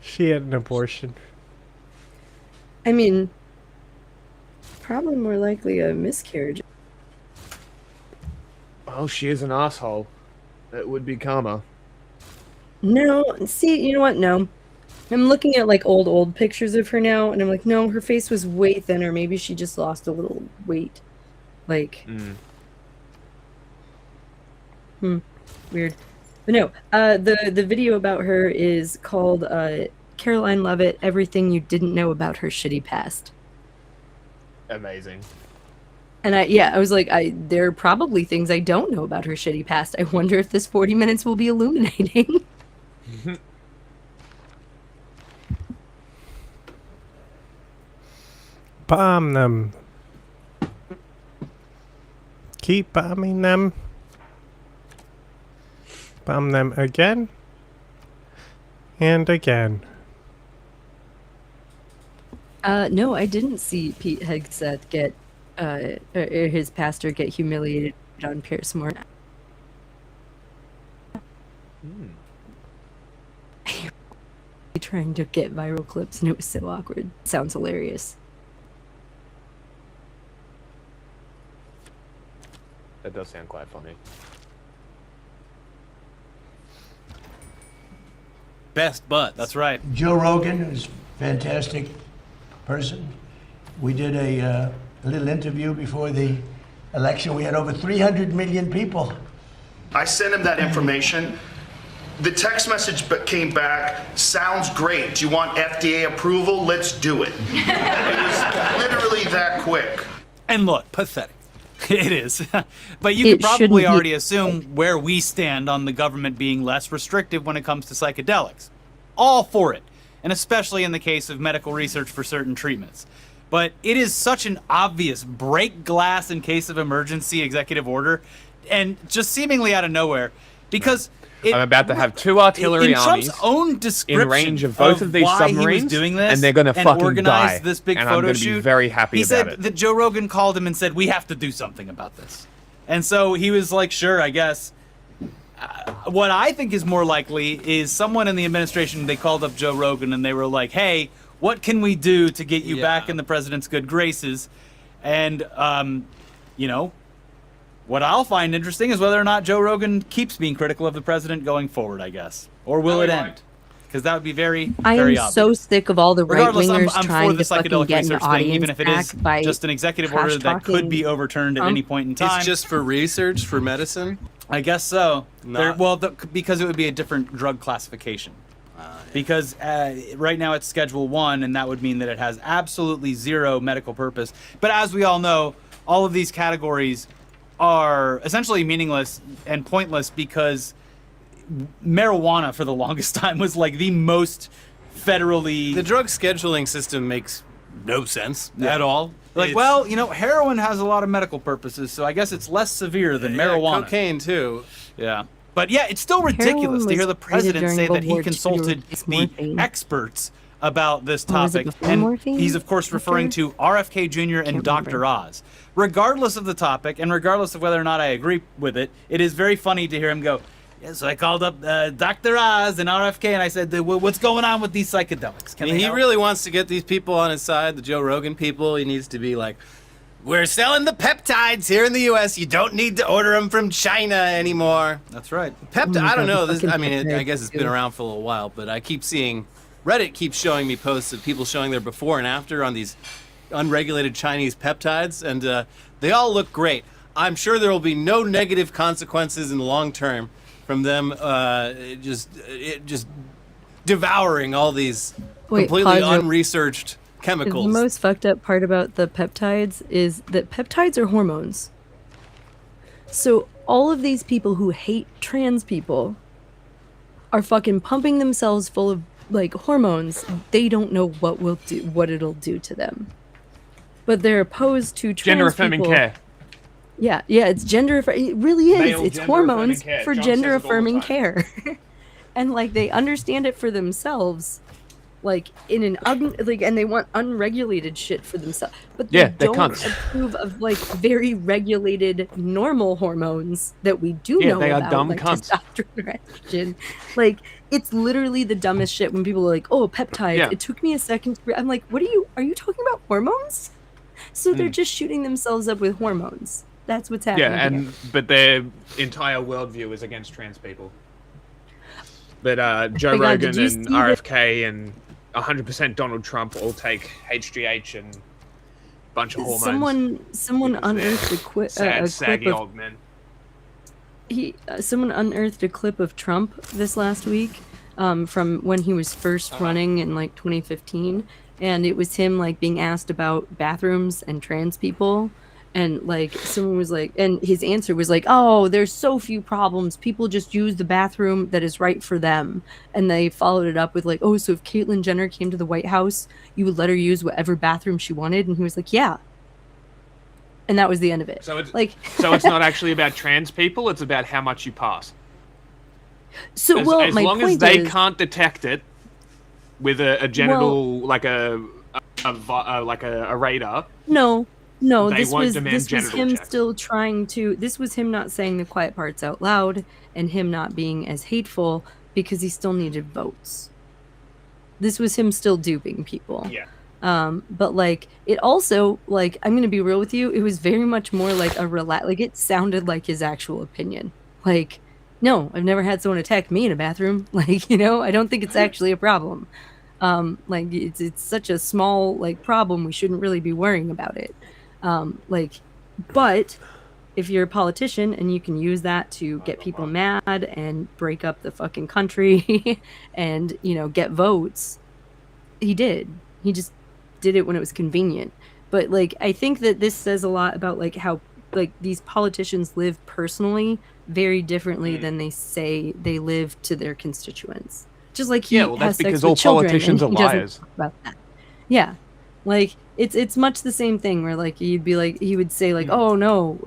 She had an abortion. I mean, probably more likely a miscarriage. Oh, she is an asshole. That would be karma. No, see, you know what? No. I'm looking at, like, old pictures of her now, and I'm like, no, her face was way thinner. Maybe she just lost a little weight. Like, weird. But no, the video about her is called Caroline Leavitt, everything you didn't know about her shitty past. Amazing. And I was like, there are probably things I don't know about her shitty past. I wonder if this 40 minutes will be illuminating. Bomb them. Keep bombing them. Bomb them again. And again. No, I didn't see Pete Hegseth get, or his pastor get humiliated on Pierce Morgan. Trying to get viral clips, and it was so awkward. Sounds hilarious. That does sound quite funny. Best butt, that's right. Joe Rogan is a fantastic person. We did a little interview before the election. We had over 300 million people. I sent him that information. The text message came back, sounds great. Do you want FDA approval? Let's do it. It was literally that quick. And look, pathetic. It is. But you could probably already assume where we stand on the government being less restrictive when it comes to psychedelics. All for it, and especially in the case of medical research for certain treatments. But it is such an obvious break glass in case of emergency executive order, and just seemingly out of nowhere, because I'm about to have two artillery in armies Trump's own description in range of both of these why submarines, he was doing this and they're going to fucking organized die. this big and photo I'm going to shoot. be very happy he about said it. that Joe Rogan called him and said, we have to do something about this. And so he was like, sure, I guess. What I think is more likely is someone in the administration, they called up Joe Rogan and they were like, hey, what can we do to get you back in the president's good graces? And, you know, what I'll find interesting is whether or not Joe Rogan keeps being critical of the president going forward, I guess. Or will it end? Because that would be very, I very am obvious. so sick of all the Regardless, right-wingers I'm trying for the to fucking psychedelic get an research thing, audience even if it back is by just an executive order that could be overturned at any point in time. It's just for research, for medicine? I guess so. Not- Because it would be a different drug classification. Because right now it's Schedule 1, and that would mean that it has absolutely zero medical purpose. But as we all know, all of these categories are essentially meaningless and pointless because marijuana for the longest time was like the most federally... The drug scheduling system makes no sense at all. Like, well, you know, heroin has a lot of medical purposes, so I guess it's less severe than marijuana. Cocaine, too. Yeah. But yeah, it's still ridiculous to hear the president say that he consulted the experts about this topic. And he's, of course, referring to RFK Jr. and Dr. Oz. Regardless of the topic, and regardless of whether or not I agree with it, it is very funny to hear him go, yeah, so I called up Dr. Oz and RFK, and I said, what's going on with these psychedelics? I mean, he really wants to get these people on his side, the Joe Rogan people. He needs to be like, we're selling the peptides here in the U.S. You don't need to order them from China anymore. That's right. I don't know. I guess it's been around for a little while, but I keep seeing, Reddit keeps showing me posts of people showing their before and after on these unregulated Chinese peptides, and they all look great. I'm sure there will be no negative consequences in the long term from them just devouring all these completely unresearched chemicals. The most fucked up part about the peptides is that peptides are hormones. So all of these people who hate trans people are fucking pumping themselves full of like hormones. They don't know what it'll do to them. But they're opposed to trans Gender affirming people. care. Yeah, it's gender. It really is. Male It's gender hormones affirming care. for John gender says it all the affirming time. care, and like they understand it for themselves, like in an and they want unregulated shit for themselves. But they they don't can't. approve of like very regulated normal hormones that we do know they are about, dumb like cunts. testosterone, or estrogen. Like it's literally the dumbest shit when people are like, "Oh, peptides." Yeah. It took me a second. I'm like, "What are you talking about hormones?" So they're just shooting themselves up with hormones. That's what's happening. Yeah, but their entire worldview is against trans people. But Joe Oh my God, Rogan did you and see that- RFK and 100% Donald Trump all take HGH and a bunch of hormones. Someone unearthed a clip saggy of old men. someone unearthed a clip of Trump this last week from when he was first running in like 2015, and it was him like being asked about bathrooms and trans people, and like someone was like, and his answer was like, "Oh, there's so few problems. People just use the bathroom that is right for them." And they followed it up with like, "Oh, so if Caitlyn Jenner came to the White House, you would let her use whatever bathroom she wanted?" And he was like, "Yeah." And that was the end of it. So it's like, so it's not actually about trans people. It's about how much you pass. So as, well, as my long as point they is, can't detect it with a genital like a radar. no, They this won't was demand this was genital him checks. still trying to. This was him not saying the quiet parts out loud, and him not being as hateful because he still needed votes. This was him still duping people. Yeah. But like it also, like, I'm gonna be real with you, it was very much more like a like it sounded like his actual opinion. Like, no, I've never had someone attack me in a bathroom. Like, you know, I don't think it's actually a problem. Like it's such a small like problem, we shouldn't really be worrying about it. Like, but if you're a politician and you can use that to get people mad and break up the fucking country and, you know, get votes, he did. He just did it when it was convenient. But like, I think that this says a lot about like how like these politicians live personally very differently than they say they live to their constituents. Just like he Yeah, well, that's has sex because with all children politicians and are he doesn't liars. talk about that. Yeah, like it's much the same thing where like he'd be like, he would say like, "Oh no,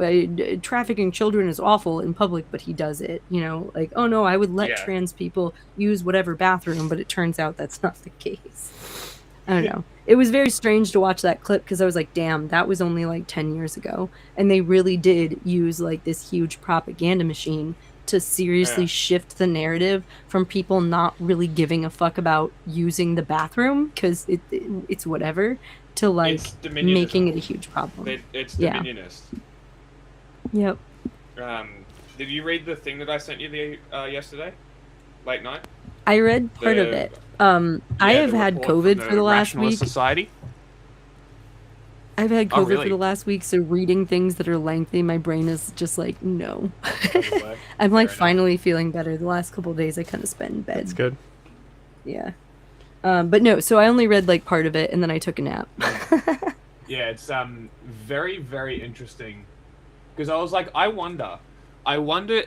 trafficking children is awful in public," but he does it. You know, like, "Oh no, I would let Yeah. trans people use whatever bathroom," but it turns out that's not the case. I don't know. It was very strange to watch that clip because I was like, damn, that was only like 10 years ago. And they really did use like this huge propaganda machine to seriously shift the narrative from people not really giving a fuck about using the bathroom because it's whatever, to like It's dominionism. making it a huge problem. It's Yeah. dominionist. Yep. Did you read the thing that I sent you yesterday, late night? I read part of it. I have had COVID for the last Rationalist week. Society. I've had Oh, COVID really? for the last week, so reading things that are lengthy, my brain is just like, no. I'm like finally feeling better. The last couple of days I kind of spent in bed. That's good. Yeah. But no, so I only read like part of it and then I took a nap. Yeah, it's very, very interesting. Because I was like, I wonder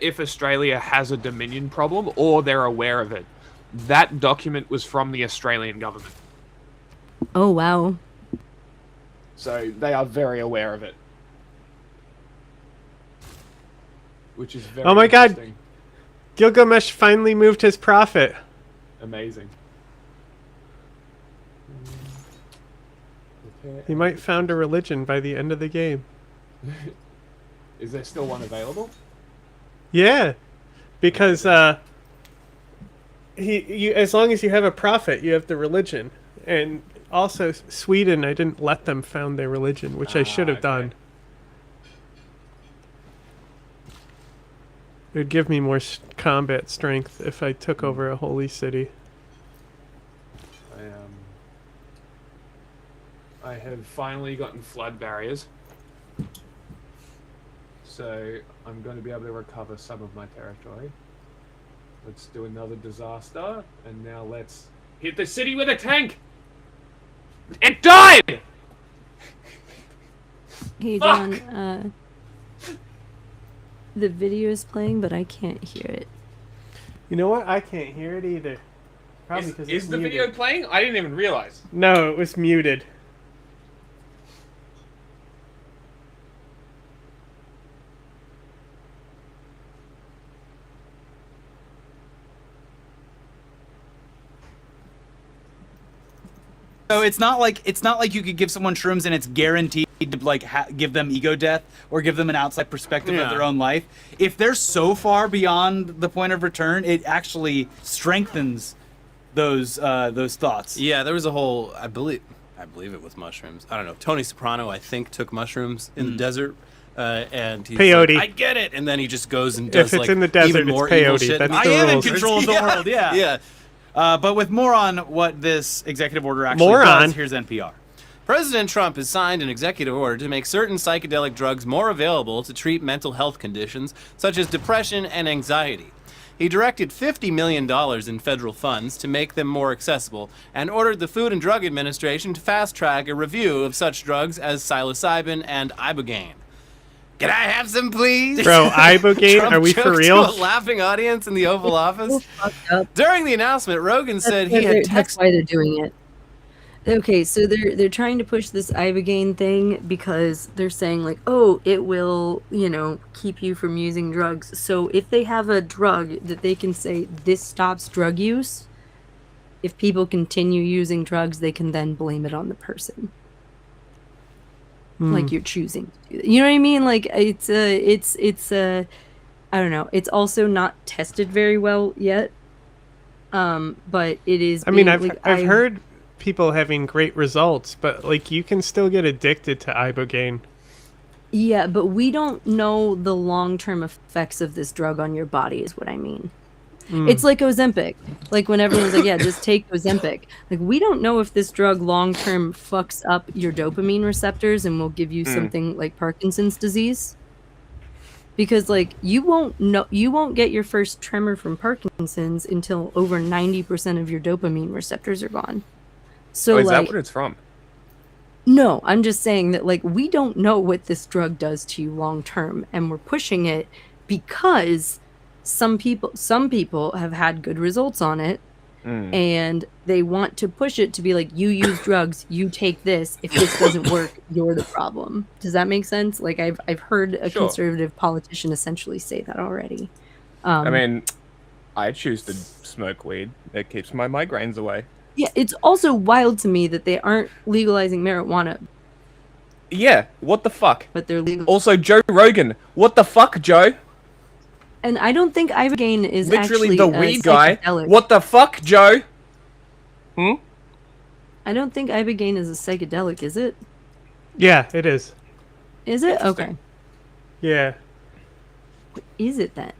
if Australia has a Dominion problem or they're aware of it. That document was from the Australian government. Oh, wow. So they are very aware of it. Which is very Oh my god! interesting. Gilgamesh finally moved his prophet. Amazing. He might found a religion by the end of the game. Is there still one available? Yeah, because as long as you have a prophet, you have the religion. And also Sweden, I didn't let them found their religion, which I should have done. It would give me more combat strength if I took over a holy city. I have finally gotten flood barriers. So I'm going to be able to recover some of my territory. Let's do another disaster, and now let's hit the city with a tank! It died! Hey, Fuck! John, the video is playing, but I can't hear it. You know what? I can't hear it either. Probably because Is it's the muted. video playing? I didn't even realize. No, it was muted. So it's not like you could give someone shrooms and it's guaranteed to like give them ego death or give them an outside perspective of their own life. If they're so far beyond the point of return, it actually strengthens those thoughts. Yeah, there was a whole I believe it was mushrooms. I don't know. Tony Soprano, I think, took mushrooms in the desert. And he's Peyote. like, I get it, and then he just goes and does If it's like in the desert, even more it's evil peyote. shit. That's I the am in rules. control of the world, yeah. Yeah. But with more on what this executive order actually Moron. does, here's NPR. President Trump has signed an executive order to make certain psychedelic drugs more available to treat mental health conditions such as depression and anxiety. he directed $50 million in federal funds to make them more accessible and ordered the Food and Drug Administration to fast-track a review of such drugs as psilocybin and ibogaine. Can I have some, please? Bro, ibogaine? Trump Are we for joked real? to a laughing audience in the Oval Office. During the announcement, Rogan said he had That's why they're doing it. Okay, so they're trying to push this ibogaine thing because they're saying like, oh, it will, keep you from using drugs. So if they have a drug that they can say this stops drug use, if people continue using drugs, they can then blame it on the person. Like you're choosing to do that. You know what I mean? Like it's I don't know. It's also not tested very well yet. But it is. I mean, I've heard people having great results, but like you can still get addicted to ibogaine. Yeah, but we don't know the long-term effects of this drug on your body is what I mean. It's like Ozempic. Like when everyone's like, yeah, just take Ozempic. Like we don't know if this drug long-term fucks up your dopamine receptors and will give you something like Parkinson's disease. Because like you won't get your first tremor from Parkinson's until over 90% of your dopamine receptors are gone. So is like, that what it's from? No, I'm just saying that like we don't know what this drug does to you long term, and we're pushing it because some people have had good results on it, and they want to push it to be like, you use drugs, you take this. If this doesn't work, you're the problem. Does that make sense? Like I've heard a conservative politician essentially say that already. I mean, I choose to smoke weed. It keeps my migraines away. Yeah, it's also wild to me that they aren't legalizing marijuana. Yeah, what the fuck? But they're legal. Also, Joe Rogan. What the fuck, Joe? And I don't think ibogaine is literally actually the weed guy. psychedelic. What the fuck, Joe? I don't think ibogaine is a psychedelic, is it? Yeah, it is. Is it? Okay. Yeah. What is it then?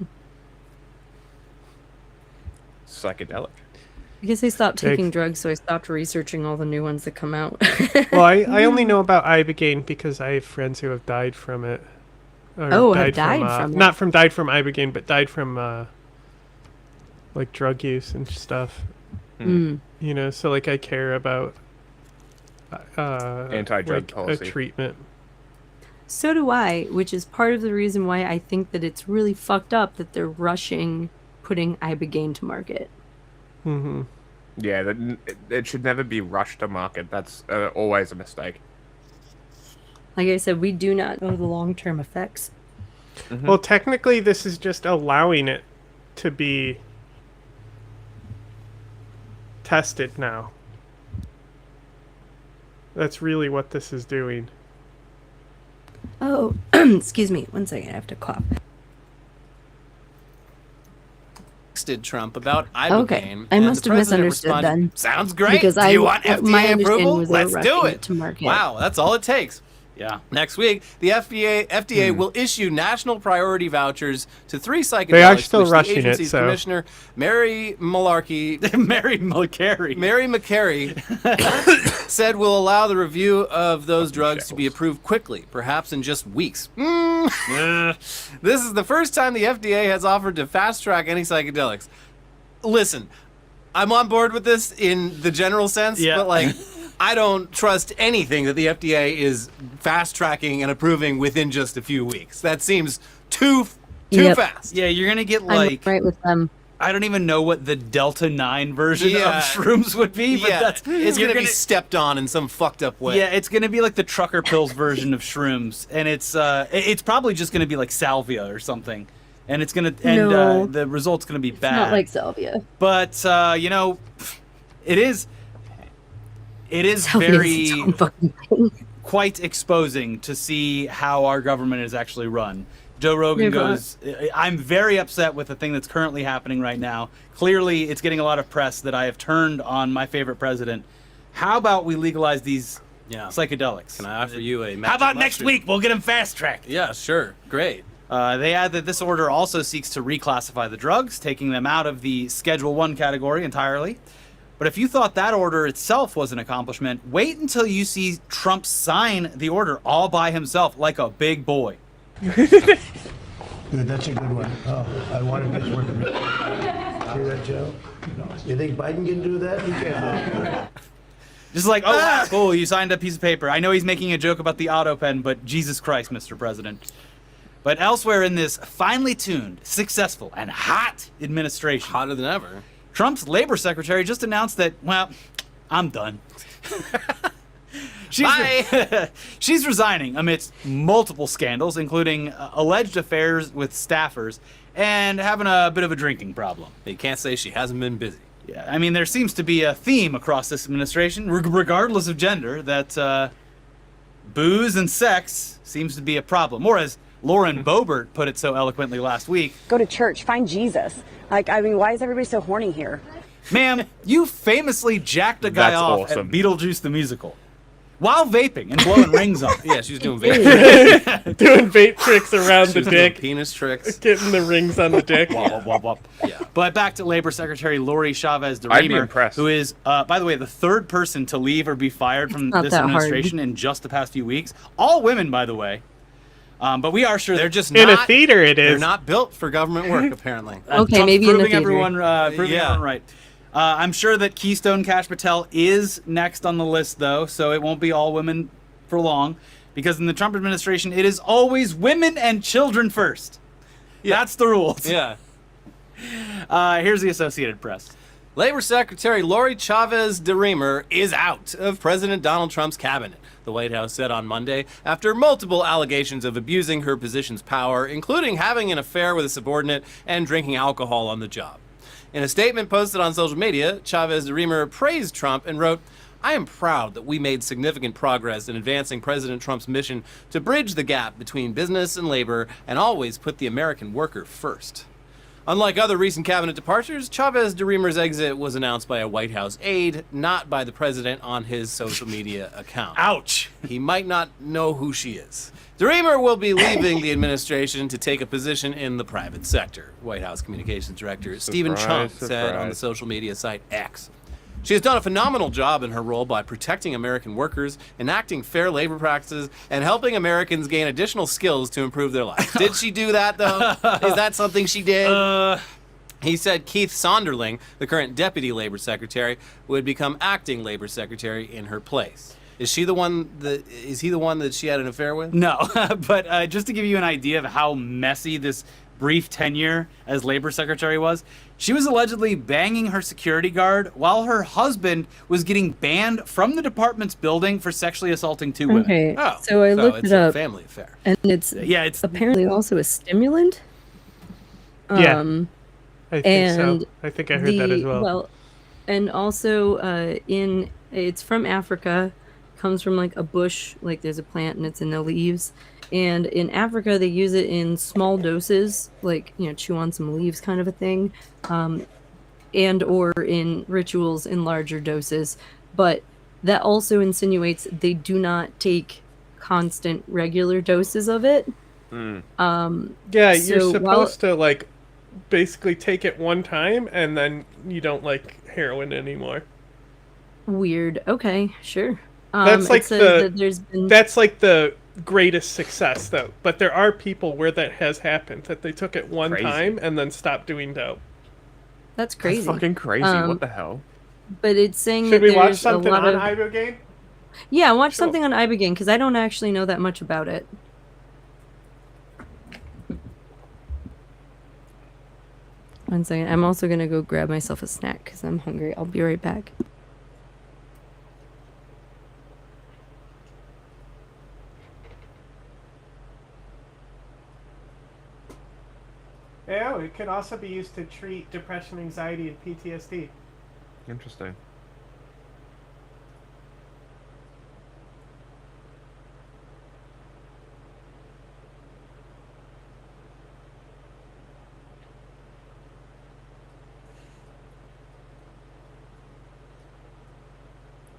Psychedelic. I guess I stopped Take- taking drugs, so I stopped researching all the new ones that come out. Well, I only know about ibogaine because I have friends who have died from it. Or have died from it? Not from died from ibogaine, but died from like drug use and stuff. You know, so like I care about anti-drug policy. A treatment. So do I, which is part of the reason why I think that it's really fucked up that they're rushing putting ibogaine to market. Mm-hmm. Yeah, it should never be rushed to market. That's always a mistake. Like I said, we do not know the long-term effects. Well, technically, this is just allowing it to be tested now. That's really what this is doing. Oh, excuse me. 1 second. I have to cough. Texted Trump about ibogaine. Okay, I must have misunderstood then. Sounds great. Because Do you want my FDA understanding approval? was they were Let's do rushing it. it to market. Wow, that's all it takes. Yeah. Next week, the FDA will issue national priority vouchers to 3 psychedelics. They are still which rushing the it, agency's so- Commissioner Mary McCary said will allow the review of those drugs to be approved quickly, perhaps in just weeks. This is the first time the FDA has offered to fast track any psychedelics. Listen, I'm on board with this in the general sense, but like, I don't trust anything that the FDA is fast tracking and approving within just a few weeks. That seems too fast. Yeah, you're gonna get I'm like right with them. I don't even know what the Delta 9 version Yeah. of shrooms would be, but Yeah, it's you're gonna be stepped on in some fucked up way. Yeah, it's gonna be like the trucker pills version of shrooms, and it's probably just gonna be like salvia or something, and it's gonna No. the result's gonna be It's bad. not like salvia. But you know, it is Salvia's very its own fucking thing. quite exposing to see how our government is actually run. Joe Rogan Never. goes, I'm very upset with the thing that's currently happening right now. Clearly, it's getting a lot of press that I have turned on my favorite president. How about we legalize these psychedelics? Can I offer you a How about next week? We'll get them fast-tracked. Yeah, sure. Great. They add that this order also seeks to reclassify the drugs, taking them out of the Schedule 1 category entirely. But if you thought that order itself was an accomplishment, wait until you see Trump sign the order all by himself like a big boy. Good, that's a good one. Oh, I wanted this one to be. See that, Joe? You think Biden can do that? He can't. Just like, oh, wow, cool, you signed a piece of paper. I know he's making a joke about the auto pen, but Jesus Christ, Mr. President. But elsewhere in this finely tuned, successful, and hot administration, hotter than ever, Trump's labor secretary just announced that, well, I'm done. She's resigning amidst multiple scandals, including alleged affairs with staffers and having a bit of a drinking problem. You can't say she hasn't been busy. Yeah, I mean, there seems to be a theme across this administration, regardless of gender, that booze and sex seems to be a problem. Or as Lauren Boebert put it so eloquently last week, go to church, find Jesus. Like, I mean, why is everybody so horny here? Ma'am, you famously jacked a guy off at Beetlejuice the Musical while vaping and blowing rings on. Yeah, she was doing vape. Doing vape tricks around the She was doing dick. penis tricks. Getting the rings on the dick. Wop, wop, wop. Yeah. But back to Labor Secretary Lori Chavez de I'd be Remer, impressed. who is, by the way, the third person to leave or be fired from not this that hard. administration in just the past few weeks. All women, by the way. But we are sure They're just In not, a theater, it They're is. not built for government work, apparently. Okay, Trump's maybe in the proving theater. everyone right. I'm sure that Keystone Kash Patel is next on the list, though, so it won't be all women for long, because in the Trump administration, it is always women and children first. Yeah. That's the rules. Yeah. Here's the Associated Press. Labor Secretary Lori Chavez de Remer is out of President Donald Trump's cabinet, the White House said on Monday, after multiple allegations of abusing her position's power, including having an affair with a subordinate and drinking alcohol on the job. In a statement posted on social media, Chavez de Remer praised Trump and wrote, "I am proud that we made significant progress in advancing President Trump's mission to bridge the gap between business and labor and always put the American worker first." Unlike other recent cabinet departures, Chavez de Remer's exit was announced by a White House aide, not by the president on his social media account. Ouch! He might not know who she is. De Remer will be leaving the administration to take a position in the private sector, White House Communications Director Stephen Chung said on the social media site X. She has done a phenomenal job in her role by protecting American workers, enacting fair labor practices, and helping Americans gain additional skills to improve their lives. Did she do that, though? Is that something she did? He said Keith Sonderling, the current Deputy Labor Secretary, would become acting Labor Secretary in her place. Is he the one that she had an affair with? No, but just to give you an idea of how messy this brief tenure as labor secretary was, she was allegedly banging her security guard while her husband was getting banned from the department's building for sexually assaulting two women. Okay, Oh, so I looked it's it up, a family affair. and it's apparently also a stimulant. Yeah, I think so. and I think I heard that as well. Well, and also it's from Africa, comes from like a bush, like there's a plant and it's in the leaves. And in Africa, they use it in small doses, like, chew on some leaves kind of a thing, and or in rituals in larger doses. But that also insinuates they do not take constant, regular doses of it. Yeah, you're so supposed to, like, basically take it one time, and then you don't like heroin anymore. Weird. Okay, sure. That's like it says that there's been... That's like the greatest success, though. But there are people where that has happened, that they took it one time and then stopped doing dope. That's crazy. That's fucking crazy. What the hell? But it's saying Should that we watch there's something a lot on of... Ibogaine? Yeah, watch something on Ibogaine, because I don't actually know that much about it. One second. I'm also going to go grab myself a snack, because I'm hungry. I'll be right back. Yeah, it can also be used to treat depression, anxiety, and PTSD. Interesting.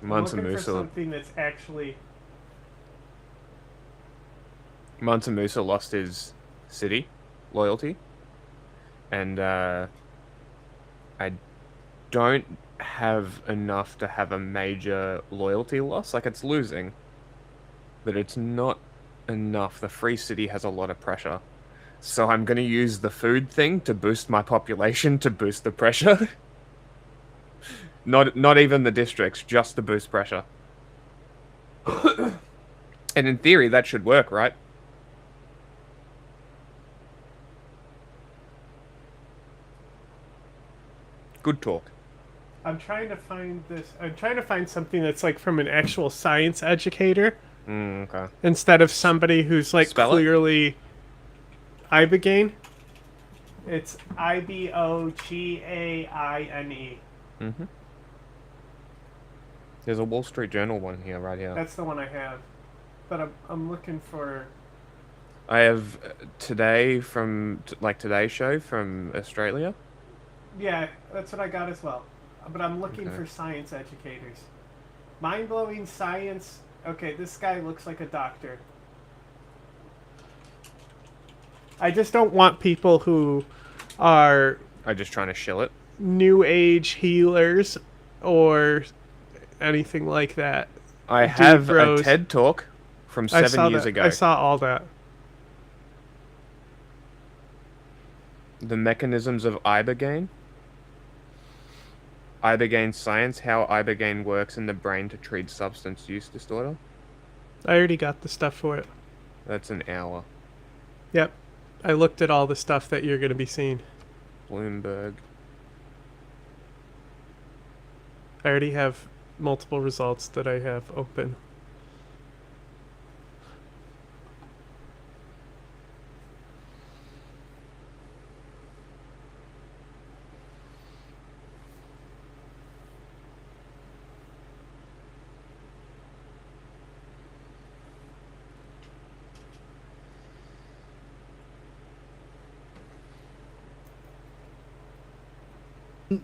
I'm Mansa looking for Musa. something that's actually... Mansa Musa lost his city loyalty, and I don't have enough to have a major loyalty loss. Like, it's losing, but it's not enough. The free city has a lot of pressure, So I'm going to use the food thing to boost my population, to boost the pressure. Not even the districts, just to boost pressure. And in theory, that should work, right? Good talk. I'm trying to find something that's like from an actual science educator. Okay. Instead of somebody who's like Spell it. clearly ibogaine. It's IBOGAINE. Mm-hmm. There's a Wall Street Journal one here, right here. That's the one I have. But I'm looking for. I have Today from Today Show from Australia. Yeah, that's what I got as well. But I'm looking Okay. for science educators. Mind-blowing science. Okay, this guy looks like a doctor. I just don't want people who are just trying to shill it. New Age healers or anything like that. I Dude have bros. a TED Talk from 7 years ago. I saw all that. The mechanisms of ibogaine. Ibogaine science, how ibogaine works in the brain to treat substance use disorder. I already got the stuff for it. That's an hour. Yep. I looked at all the stuff that you're going to be seeing. Bloomberg. I already have multiple results that I have open.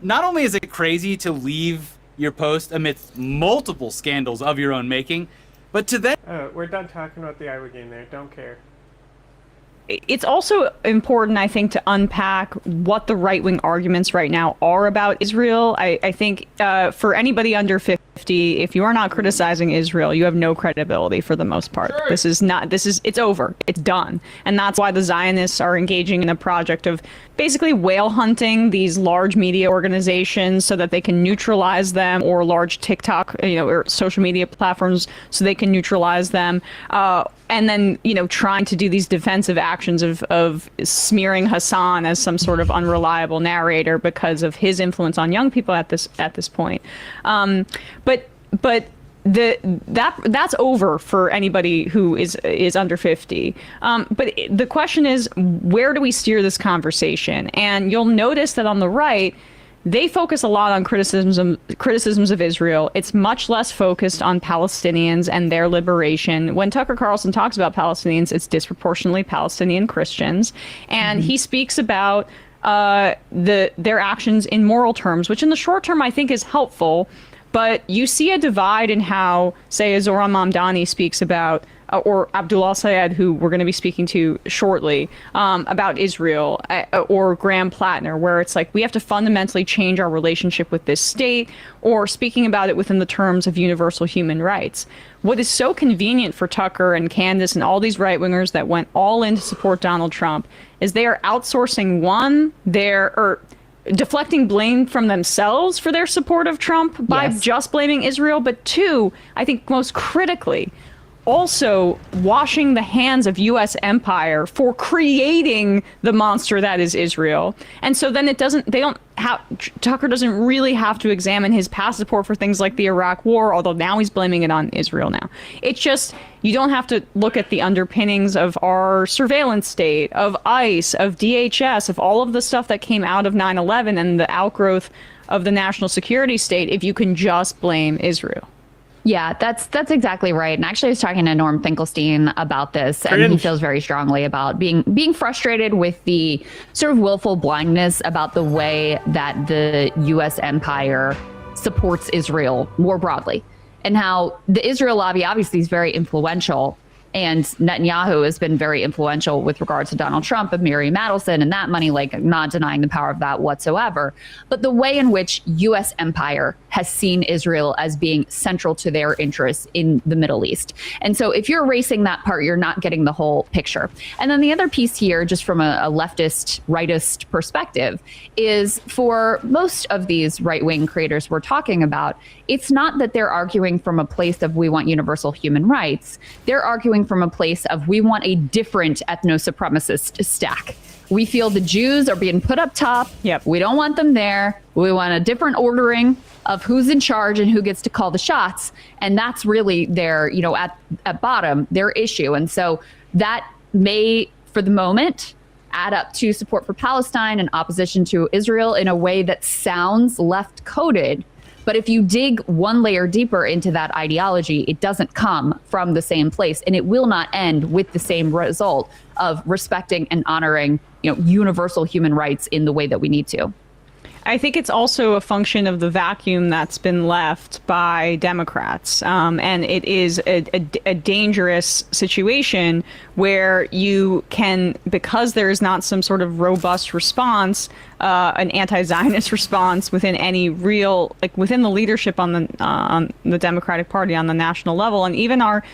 Not only is it crazy to leave your post amidst multiple scandals of your own making, but to then... We're done talking about the ibogaine there. Don't care. It's also important, I think, to unpack what the right-wing arguments right now are about Israel. I think for anybody under 50, if you are not criticizing Israel, you have no credibility for the most part. Sure. It's over. It's done. And that's why the Zionists are engaging in a project of basically whale hunting these large media organizations so that they can neutralize them, or large TikTok, or social media platforms so they can neutralize them. And then, trying to do these defensive actions of smearing Hassan as some sort of unreliable narrator because of his influence on young people at this point. But that's over for anybody who is under 50. But the question is, where do we steer this conversation? And you'll notice that on the right, they focus a lot on criticisms of Israel. It's much less focused on Palestinians and their liberation. When Tucker Carlson talks about Palestinians, it's disproportionately Palestinian Christians. And he speaks about their actions in moral terms, which in the short term I think is helpful. But you see a divide in how, say, Zohran Mamdani speaks about, or Abdullah Syed, who we're going to be speaking to shortly, about Israel, or Graham Plattner, where it's like we have to fundamentally change our relationship with this state, or speaking about it within the terms of universal human rights. What is so convenient for Tucker and Candace and all these right-wingers that went all in to support Donald Trump is they are outsourcing deflecting blame from themselves for their support of Trump by just blaming Israel, but two, I think most critically, also washing the hands of U.S. empire for creating the monster that is Israel. And so then Tucker doesn't really have to examine his past support for things like the Iraq War, although now he's blaming it on Israel now. It's just, you don't have to look at the underpinnings of our surveillance state, of ICE, of DHS, of all of the stuff that came out of 9/11 and the outgrowth of the national security state if you can just blame Israel. Yeah, that's exactly right. And actually I was talking to Norm Finkelstein about this, and he feels very strongly about being frustrated with the sort of willful blindness about the way that the U.S. empire supports Israel more broadly, and how the Israel lobby obviously is very influential, And Netanyahu has been very influential with regard to Donald Trump and Mary Madelson and that money, like not denying the power of that whatsoever. But the way in which U.S. empire has seen Israel as being central to their interests in the Middle East. And so if you're erasing that part, you're not getting the whole picture. And then the other piece here, just from a leftist, rightist perspective, is for most of these right-wing creators we're talking about, it's not that they're arguing from a place of we want universal human rights. They're arguing from a place of we want a different ethno-supremacist stack. We feel the Jews are being put up top. Yep. We don't want them there. We want a different ordering of who's in charge and who gets to call the shots. And that's really their, at bottom, their issue. And so that may, for the moment, add up to support for Palestine and opposition to Israel in a way that sounds left-coded. But if you dig one layer deeper into that ideology, it doesn't come from the same place, and it will not end with the same result of respecting and honoring, universal human rights in the way that we need to. I think it's also a function of the vacuum that's been left by Democrats. And it is a dangerous situation where you can, because there is not some sort of robust response, an anti-Zionist response within any real, within the leadership on the Democratic Party on the national level, and even our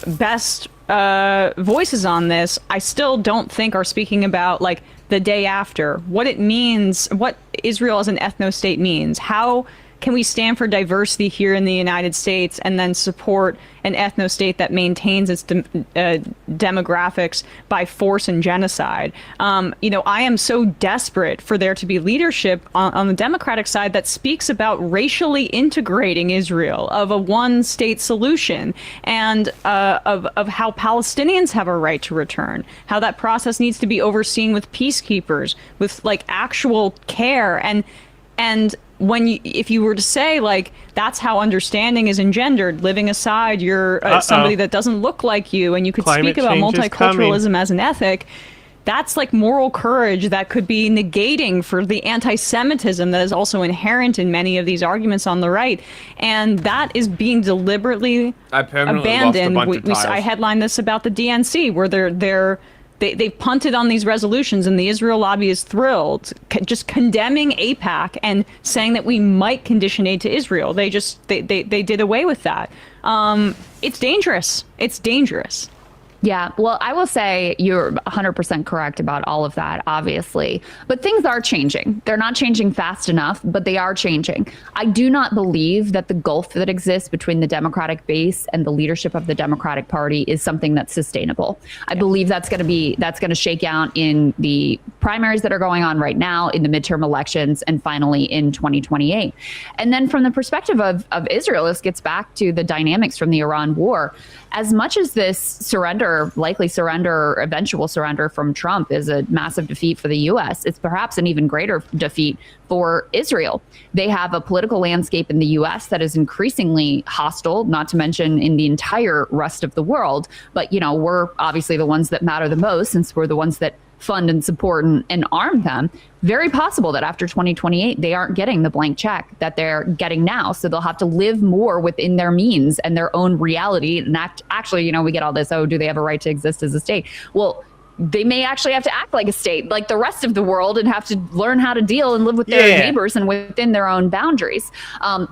best voices on this, I still don't think are speaking about the day after, what it means, what Israel as an ethno-state means. How can we stand for diversity here in the United States and then support an ethno-state that maintains its demographics by force and genocide? I am so desperate for there to be leadership on the Democratic side that speaks about racially integrating Israel, of a one-state solution, and of how Palestinians have a right to return, how that process needs to be overseen with peacekeepers, with actual care, and if you were to say that's how understanding is engendered, living aside you're somebody that doesn't look like you, and you could Climate speak about change is multiculturalism coming. as an ethic, that's moral courage that could be negating for the anti-Semitism that is also inherent in many of these arguments on the right, and that is being deliberately abandoned. I headlined this about the DNC, where they've punted on these resolutions, and the Israel lobby is thrilled, just condemning AIPAC and saying that we might condition aid to Israel. They did away with that. It's dangerous. It's dangerous. Yeah, well, I will say you're 100% correct about all of that, obviously. But things are changing. They're not changing fast enough, but they are changing. I do not believe that the gulf that exists between the Democratic base and the leadership of the Democratic Party is something that's sustainable. I believe that's going to shake out in the primaries that are going on right now, in the midterm elections, and finally in 2028. And then from the perspective of Israel, this gets back to the dynamics from the Iran war. As much as this likely surrender, eventual surrender from Trump is a massive defeat for the U.S., it's perhaps an even greater defeat for Israel. They have a political landscape in the U.S. that is increasingly hostile, not to mention in the entire rest of the world. But, we're obviously the ones that matter the most, since we're the ones that fund and support and arm them. Very possible that after 2028, they aren't getting the blank check that they're getting now. So they'll have to live more within their means and their own reality. And actually, we get all this, do they have a right to exist as a state? Well, they may actually have to act like a state, like the rest of the world, and have to learn how to deal and live with their neighbors and within their own boundaries.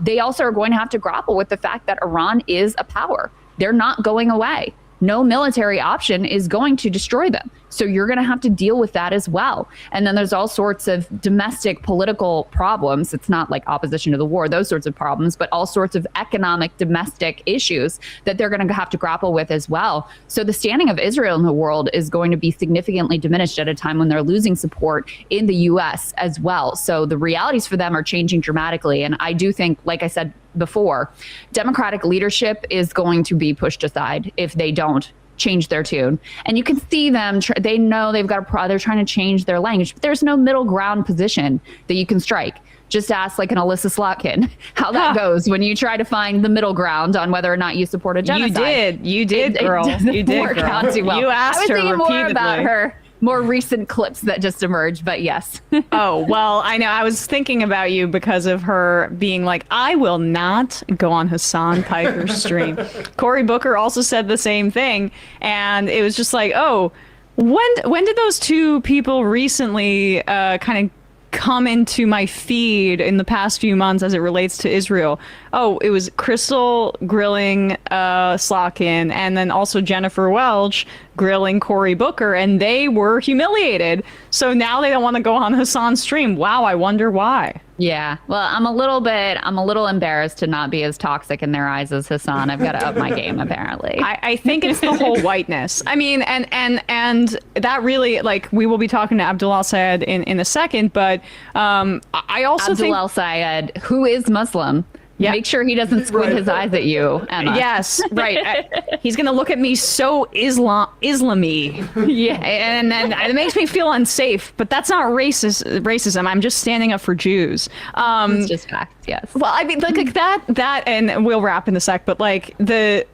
They also are going to have to grapple with the fact that Iran is a power. They're not going away. No military option is going to destroy them. So you're going to have to deal with that as well. And then there's all sorts of domestic political problems. It's not like opposition to the war, those sorts of problems, but all sorts of economic domestic issues that they're going to have to grapple with as well. So the standing of Israel in the world is going to be significantly diminished at a time when they're losing support in the U.S. as well. So the realities for them are changing dramatically. And I do think, like I said before, Democratic leadership is going to be pushed aside if they don't change their tune. And you can see them, they know they've got they're trying to change their language, but there's no middle ground position that you can strike. Just ask an Alyssa Slotkin how that goes when you try to find the middle ground on whether or not you support a genocide. You did, girl. It doesn't work out too well. You asked her repeatedly. More about her more recent clips that just emerged, but yes. Oh, well, I know. I was thinking about you because of her being like, I will not go on Hassan Piker's stream. Cory Booker also said the same thing. And it was just like, oh, when did those two people recently kind of come into my feed in the past few months as it relates to Israel? Oh, it was Crystal grilling Slotkin, and then also Jennifer Welch grilling Cory Booker, and they were humiliated. So now they don't want to go on Hassan's stream. Wow, I wonder why. Yeah, well, I'm a little embarrassed to not be as toxic in their eyes as Hassan. I've got to up my game, apparently. I think it's the whole whiteness. I mean, and that really, like, we will be talking to Abdullah Syed in a second, but I also think Abdullah Syed, who is Muslim. Yeah. Make sure he doesn't squint his eyes at you, Emma. Yes, right. He's gonna look at me so Islamy. Yeah, and it makes me feel unsafe. But that's not racism. I'm just standing up for Jews. It's just facts. Yes. Well, I mean, like that, and we'll wrap in a sec. But like the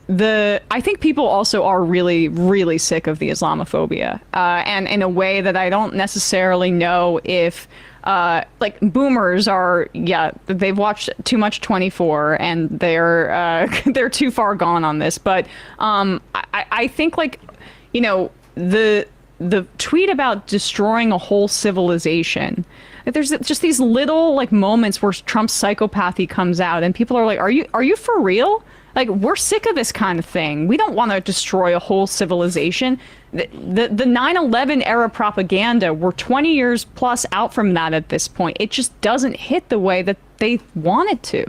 I think people also are really, really sick of the Islamophobia, and in a way that I don't necessarily know if. Like boomers are, they've watched too much 24 and they're too far gone on this. But I think, like, you know, the tweet about destroying a whole civilization. There's just these little like moments where Trump's psychopathy comes out and people are like, are you for real? Like, we're sick of this kind of thing. We don't want to destroy a whole civilization. The 9/11 era propaganda, we're 20 years plus out from that at this point. It just doesn't hit the way that they want it to.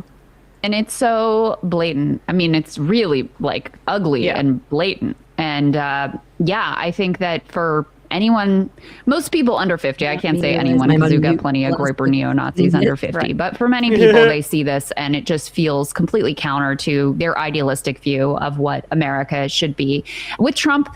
And it's so blatant. I mean, it's really like ugly and blatant. And I think that for anyone, most people under 50, I can't say anyone because we've got plenty of groyper neo-Nazis under 50, right. But for many people, they see this and it just feels completely counter to their idealistic view of what America should be. With Trump,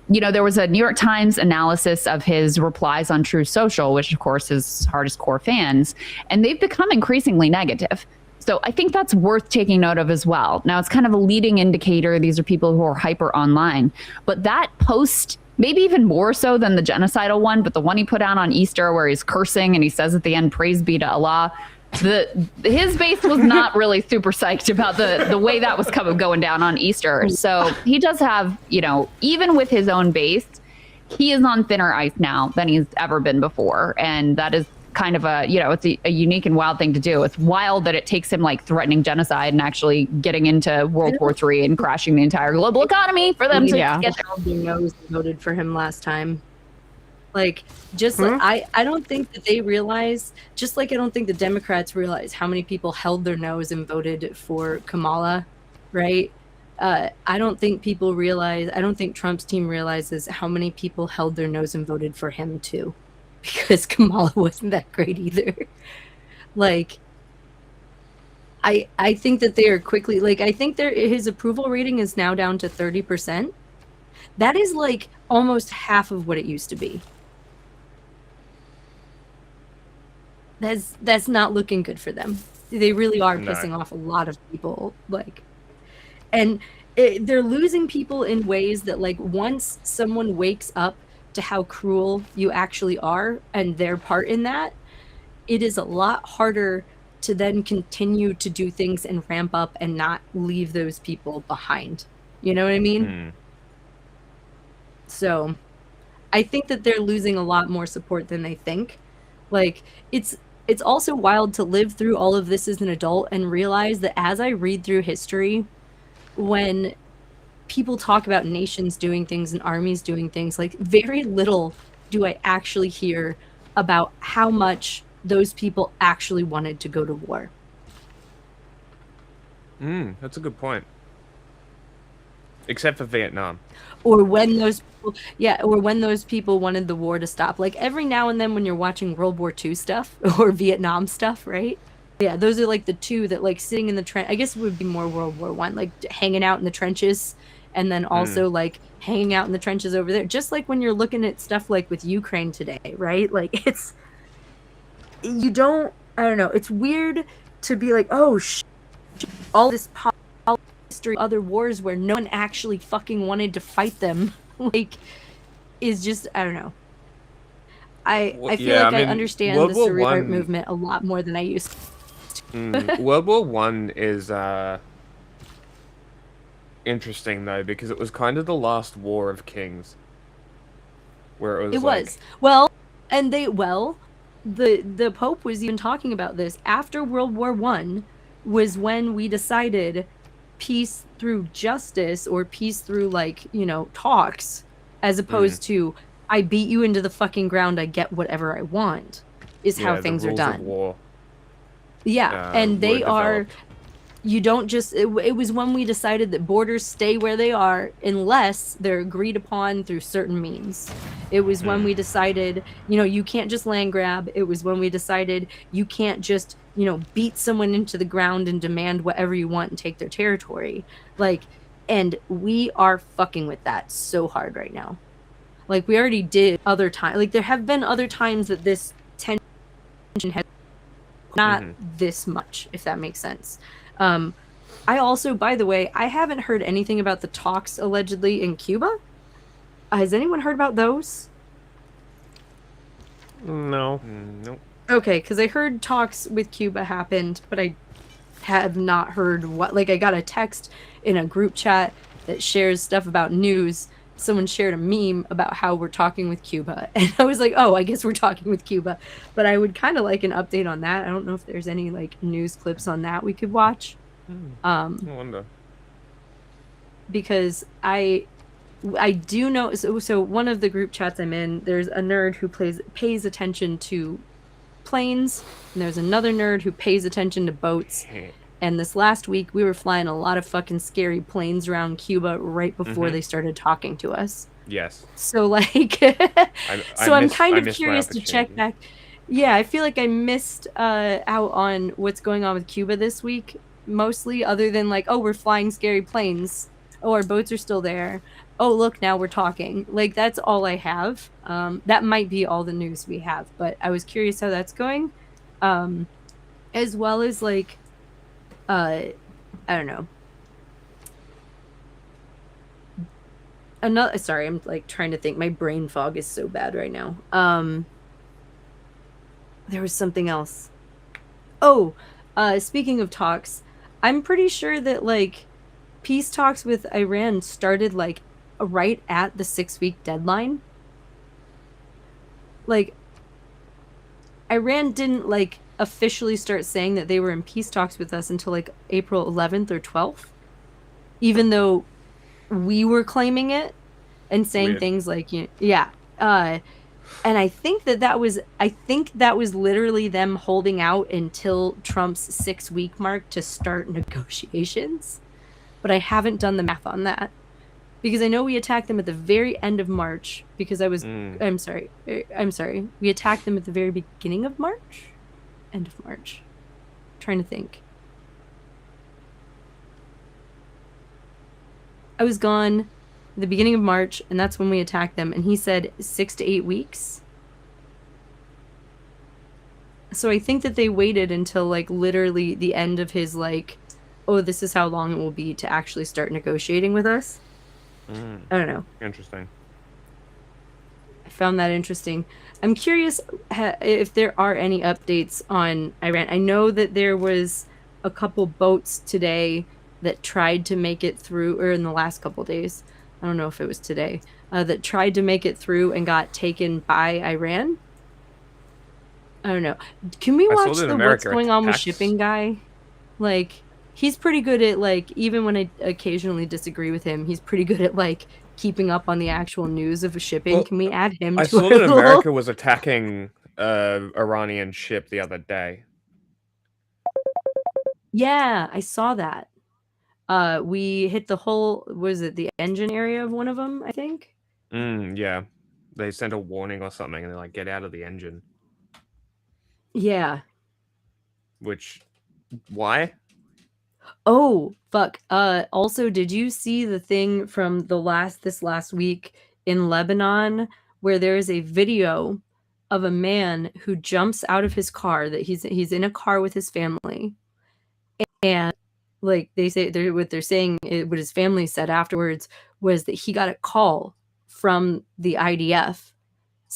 you know, there was a New York Times analysis of his replies on True Social, which of course is hardest core fans, and they've become increasingly negative. So I think that's worth taking note of as well. Now, it's kind of a leading indicator. These are people who are hyper online. But that post, maybe even more so than the genocidal one, but the one he put out on Easter where he's cursing and he says at the end, praise be to Allah, his base was not really super psyched about the way that was going down on Easter. So he does have, you know, even with his own base, he is on thinner ice now than he's ever been before. And that is kind of a, you know, it's a unique and wild thing to do. It's wild that it takes him like threatening genocide and actually getting into World War III and crashing the entire global economy for them to get their nose voted for him last time. Like, just like, I don't think that they realize, just like I don't think the Democrats realize how many people held their nose and voted for Kamala, right? I don't think people realize, I don't think Trump's team realizes how many people held their nose and voted for him too, because Kamala wasn't that great either. Like, I think that they are quickly, like, I think his approval rating is now down to 30%. That is like almost half of what it used to be. That's not looking good for them. They really are pissing off a lot of people, like, and they're losing people in ways that, like, once someone wakes up to how cruel you actually are and their part in that, it is a lot harder to then continue to do things and ramp up and not leave those people behind. You know what I mean? So I think that they're losing a lot more support than they think. Like, it's also wild to live through all of this as an adult and realize that as I read through history, when people talk about nations doing things and armies doing things, like, very little do I actually hear about how much those people actually wanted to go to war. That's a good point. Except for Vietnam. Or when those people wanted the war to stop. Like, every now and then when you're watching World War II stuff or Vietnam stuff, right? Yeah, those are like the two that, like, sitting in the trench. I guess it would be more World War I, like hanging out in the trenches, and then also like hanging out in the trenches over there. Just like when you're looking at stuff like with Ukraine today, right? Like, I don't know. It's weird to be like, oh, all this history, other wars where no one actually fucking wanted to fight them, like, is just, I don't know. I feel yeah, like I mean, understand World the War survivor One- movement a lot more than I used to. World War One is interesting though, because it was kind of the last war of kings, where it was It was. Well, and the Pope was even talking about this. After World War One was when we decided peace through justice, or peace through, like, talks, as opposed to I beat you into the fucking ground, I get whatever I want, is how things are done. Of war. Yeah, and were they are. developed. You don't just. It was when we decided that borders stay where they are unless they're agreed upon through certain means. It was when we decided, you can't just land grab. It was when we decided you can't just, beat someone into the ground and demand whatever you want and take their territory. Like, and we are fucking with that so hard right now. Like, we already did other times. Like, there have been other times that this tension has not this much, if that makes sense. I also, by the way, I haven't heard anything about the talks allegedly in Cuba. Has anyone heard about those? No. Nope. Okay, because I heard talks with Cuba happened, but I have not heard what. Like, I got a text in a group chat that shares stuff about news. Someone shared a meme about how we're talking with Cuba, and I was like, oh, I guess we're talking with Cuba. But I would kind of like an update on that. I don't know if there's any, like, news clips on that we could watch. I wonder. Because I do know, so one of the group chats I'm in, there's a nerd who pays attention to planes, and there's another nerd who pays attention to boats. And this last week, we were flying a lot of fucking scary planes around Cuba right before they started talking to us. Yes. So, like, I'm kind of curious to check back. Yeah, I feel like I missed out on what's going on with Cuba this week, mostly, other than, like, oh, we're flying scary planes. Oh, our boats are still there. Oh, look, now we're talking. Like, that's all I have. That might be all the news we have, but I was curious how that's going. As well as, like, I don't know. Sorry, I'm, like, trying to think. My brain fog is so bad right now. There was something else. Oh, speaking of talks, I'm pretty sure that, like, peace talks with Iran started, like, right at the 6-week deadline. Like, Iran didn't, like, officially start saying that they were in peace talks with us until, like, April 11th or 12th. Even though we were claiming it and saying Weird. things like, yeah. And I think that was literally them holding out until Trump's 6-week mark to start negotiations. But I haven't done the math on that. Because I know we attacked them at the very end of March. Because I'm sorry. We attacked them at the very beginning of March? End of March. I'm trying to think. I was gone at the beginning of March, and that's when we attacked them. And he said 6 to 8 weeks. So I think that they waited until, like, literally the end of his, like, oh, this is how long it will be to actually start negotiating with us. I don't know. Interesting. I found that interesting. I'm curious if there are any updates on Iran. I know that there was a couple boats today that tried to make it through, or in the last couple days. I don't know if it was today, that tried to make it through and got taken by Iran. I don't know. Can we watch the What's Going On with Shipping guy? Like, he's pretty good at, like, even when I occasionally disagree with him, he's pretty good at, like, keeping up on the actual news of shipping. Well, Can we add him I to saw our that little- America was attacking Iranian ship the other day. Yeah, I saw that. We hit the whole, the engine area of one of them, I think? Yeah. They sent a warning or something, and they're like, get out of the engine. Yeah. Which, why? Oh, fuck. Also, did you see the thing from this last week in Lebanon where there is a video of a man who jumps out of his car, that he's in a car with his family, and, like, what his family said afterwards was that he got a call from the IDF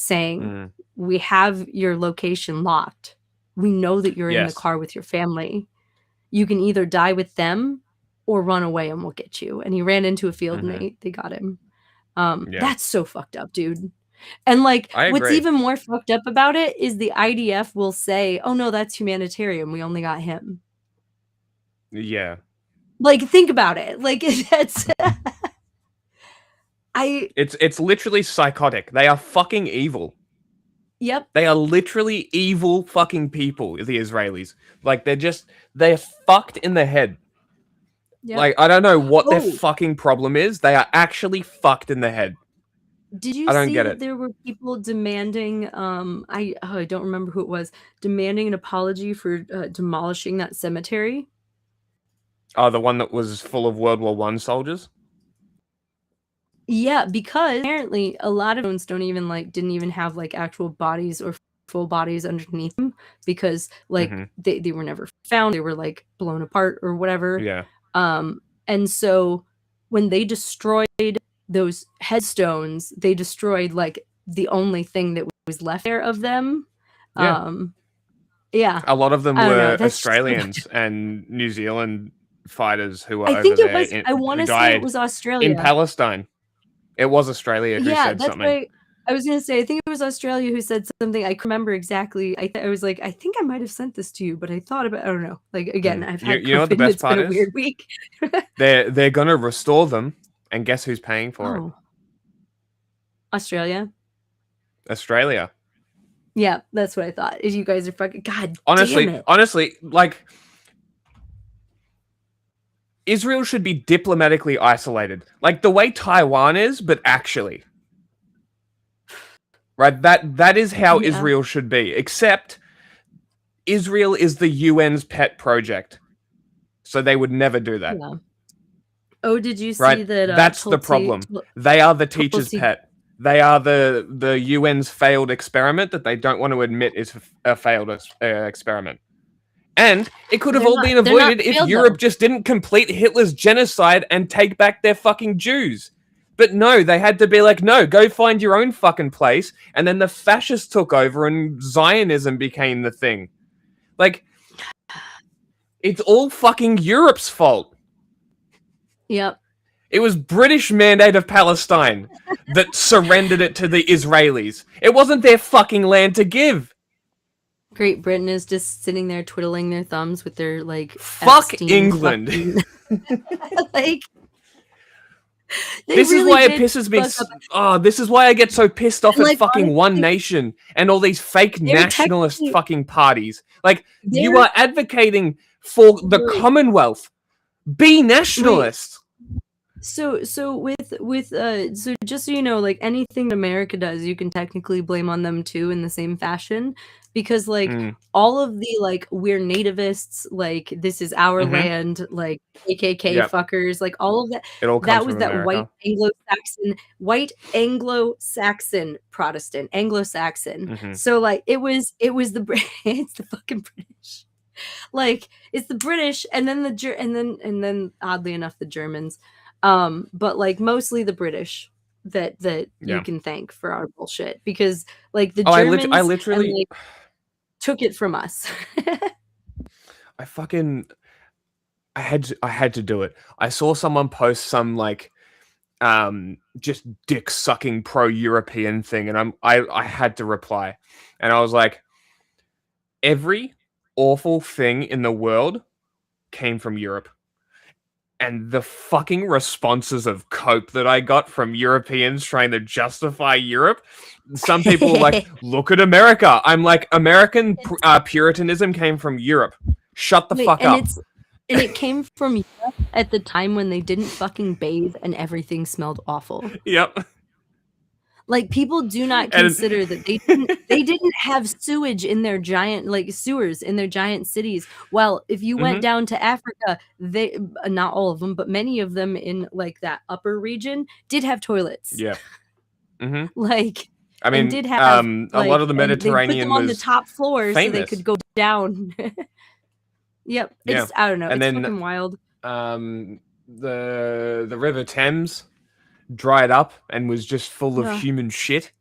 saying, we have your location locked. We know that you're in the Yes. car with your family. You can either die with them or run away and we'll get you. And he ran into a field and they got him. That's so fucked up, dude. And like, I what's agree. even more fucked up about it is the IDF will say, oh no, that's humanitarian. We only got him. Yeah. Like, think about it. Like, that's... It's literally psychotic. They are fucking evil. Yep. They are literally evil fucking people, the Israelis. Like, they're fucked in the head. Yep. Like, I don't know what their Oh. fucking problem is. They are actually fucked in the head. Did you I don't see get that it. there were people demanding, I don't remember who it was, demanding an apology for demolishing that cemetery? Oh, the one that was full of World War I soldiers? Yeah, because apparently a lot of stones didn't even have like actual bodies or full bodies underneath them because like they were never found. They were like blown apart or whatever. Yeah. And so when they destroyed those headstones, they destroyed like the only thing that was left there of them. Yeah. Yeah. A lot of them I don't know, were that's so Australians and New Zealand fighters who were I over think it there was, I want who to say it died was Australia. in Palestine. It was Australia who Yeah, said that's something. right. I was gonna say, I think it was Australia who said something. I can't remember exactly. I was like, I think I might have sent this to you, but I thought about. I don't know. Like again, I've had You know what the COVID, best it's been part a is? weird week. They're gonna restore them, and guess who's paying for it? Australia. Australia. Yeah, that's what I thought. Is you guys are fucking god Honestly, damn it. like Israel should be diplomatically isolated, like the way Taiwan is, but actually, right? That is how Yeah. Israel should be. Except Israel is the UN's pet project, so they would never do that. Yeah. Oh, did you see Right? that? That's the problem. They are the teacher's Tulsi- pet. They are the UN's failed experiment that they don't want to admit is a failed experiment. And it could have They're all not- been they're not avoided if failed, Europe though. just didn't complete Hitler's genocide and take back their fucking Jews. But no, they had to be like, no, go find your own fucking place. And then the fascists took over and Zionism became the thing. Like, it's all fucking Europe's fault. Yep. It was British mandate of Palestine that surrendered it to the Israelis. It wasn't their fucking land to give. Great Britain is just sitting there twiddling their thumbs with their like Fuck Epstein England. fucking- like they This is really why it did pisses me. fuck up. This is why I get so pissed off And, at like, fucking One honestly, Nation and all these fake they're nationalist technically- fucking parties. Like, you they're- are advocating for the Right. Commonwealth. Be nationalist. So so just so you know, like anything America does, you can technically blame on them too in the same fashion, because like all of the like we're nativists, like this is our Mhm. land, like KKK Yep. fuckers, like all of that. It all That comes was from that America. white Anglo-Saxon Protestant, Anglo-Saxon. Mhm. So like it was the it's the fucking British. Like it's the British and then and then oddly enough the Germans. But like mostly the British that Yeah. you can thank for our bullshit, because like the Oh, I Germans literally- and, like, took it from us. I had to do it. I saw someone post some like just dick sucking pro-European thing, and I had to reply. And I was like, every awful thing in the world came from Europe. And the fucking responses of cope that I got from Europeans trying to justify Europe. Some people were like, look at America. I'm like, American Puritanism came from Europe. Shut the Wait, fuck and up. and it came from Europe at the time when they didn't fucking bathe and everything smelled awful. Yep. Like people do not And- consider that they didn't have sewage in their giant like sewers in their giant cities. Well, if you went Mhm. down to Africa, they not all of them, but many of them in like that upper region did have toilets. Yeah. hmm Like I mean, and did have a lot of the and they put Mediterranean them on the was top floor so they famous. could go down. Yep. Yeah. It's I don't know. And It's then, fucking wild. The River Thames dried up and was just full of Yeah. human shit.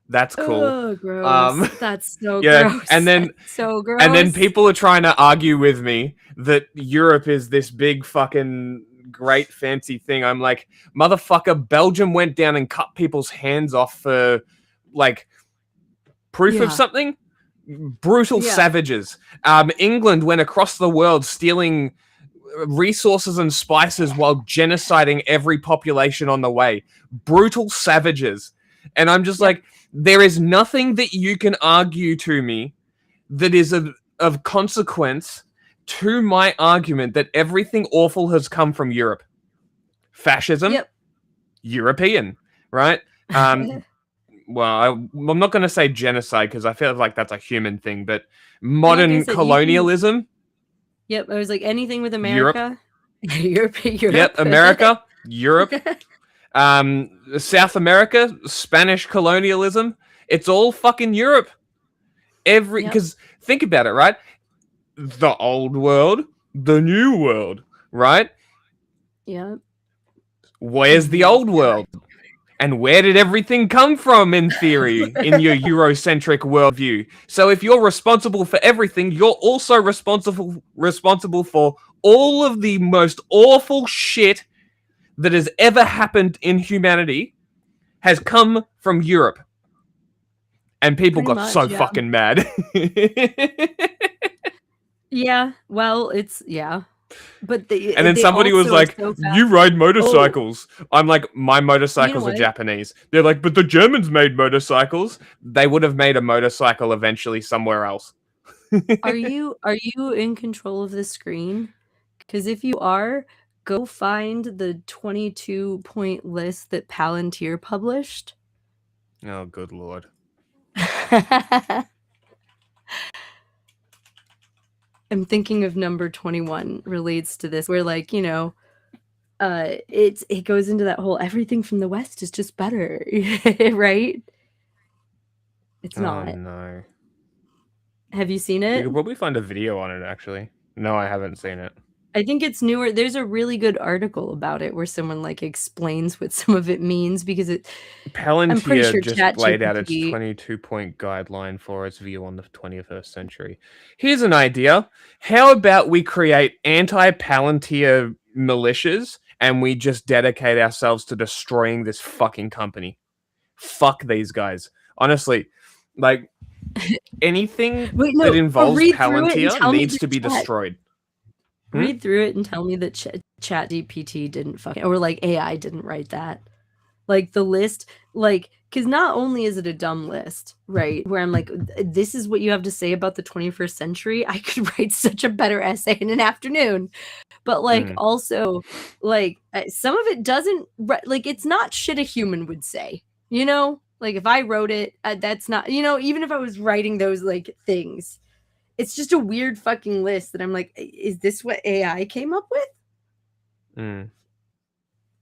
That's cool. Oh, gross. That's so yeah, gross. and then That's so gross. and then people are trying to argue with me that Europe is this big fucking great fancy thing. I'm like, motherfucker, Belgium went down and cut people's hands off for like proof of something. Brutal savages. England went across the world stealing resources and spices while genociding every population on the way. Brutal savages. And I'm just like, there is nothing that you can argue to me that is of consequence to my argument that everything awful has come from Europe. Fascism, European, right? Well, I'm not going to say genocide because I feel like that's a human thing, but modern colonialism. Yep, I was like, anything with America? Europe. Yep, America, Europe. South America, Spanish colonialism. It's all fucking Europe. Because think about it, right? The old world, the new world, right? Yeah. Where's the old world? And where did everything come from, in theory, in your Eurocentric worldview? So if you're responsible for everything, you're also responsible for all of the most awful shit that has ever happened in humanity has come from Europe. And people got so fucking mad. Yeah, well, but and then somebody was like, you ride motorcycles. I'm like, my motorcycles are Japanese. They're like, but the Germans made motorcycles. They would have made a motorcycle eventually somewhere else. Are you in control of the screen? Because if you are, go find the 22-point list that Palantir published. Oh, good lord. I'm thinking of number 21 relates to this, where like, it goes into that whole everything from the West is just better, right? It's not. Oh, no. Have you seen it? You could probably find a video on it, actually. No, I haven't seen it. I think it's newer. There's a really good article about it where someone like explains what some of it means because Palantir just laid out its 22-point guideline for its view on the 21st century. Here's an idea. How about we create anti-Palantir militias and we just dedicate ourselves to destroying this fucking company? Fuck these guys. Honestly, like anything that involves Palantir needs to be destroyed. Read through it and tell me that ChatGPT didn't or like AI didn't write that. Like the list, like, because not only is it a dumb list, right? Where I'm like, this is what you have to say about the 21st century. I could write such a better essay in an afternoon. But like also, like some of it doesn't, like it's not shit a human would say, Like if I wrote it, that's not, even if I was writing those like things. It's just a weird fucking list that I'm like, is this what AI came up with?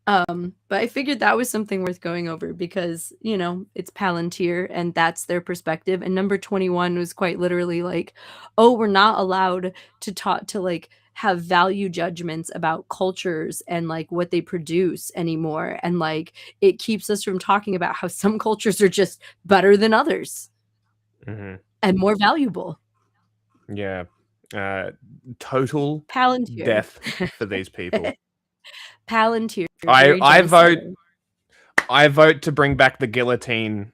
But I figured that was something worth going over because, it's Palantir and that's their perspective. And number 21 was quite literally like, oh, we're not allowed to talk to like have value judgments about cultures and like what they produce anymore. And like, it keeps us from talking about how some cultures are just better than others and more valuable. Yeah. Total Palantir. death for these people. Palantir. I vote to bring back the guillotine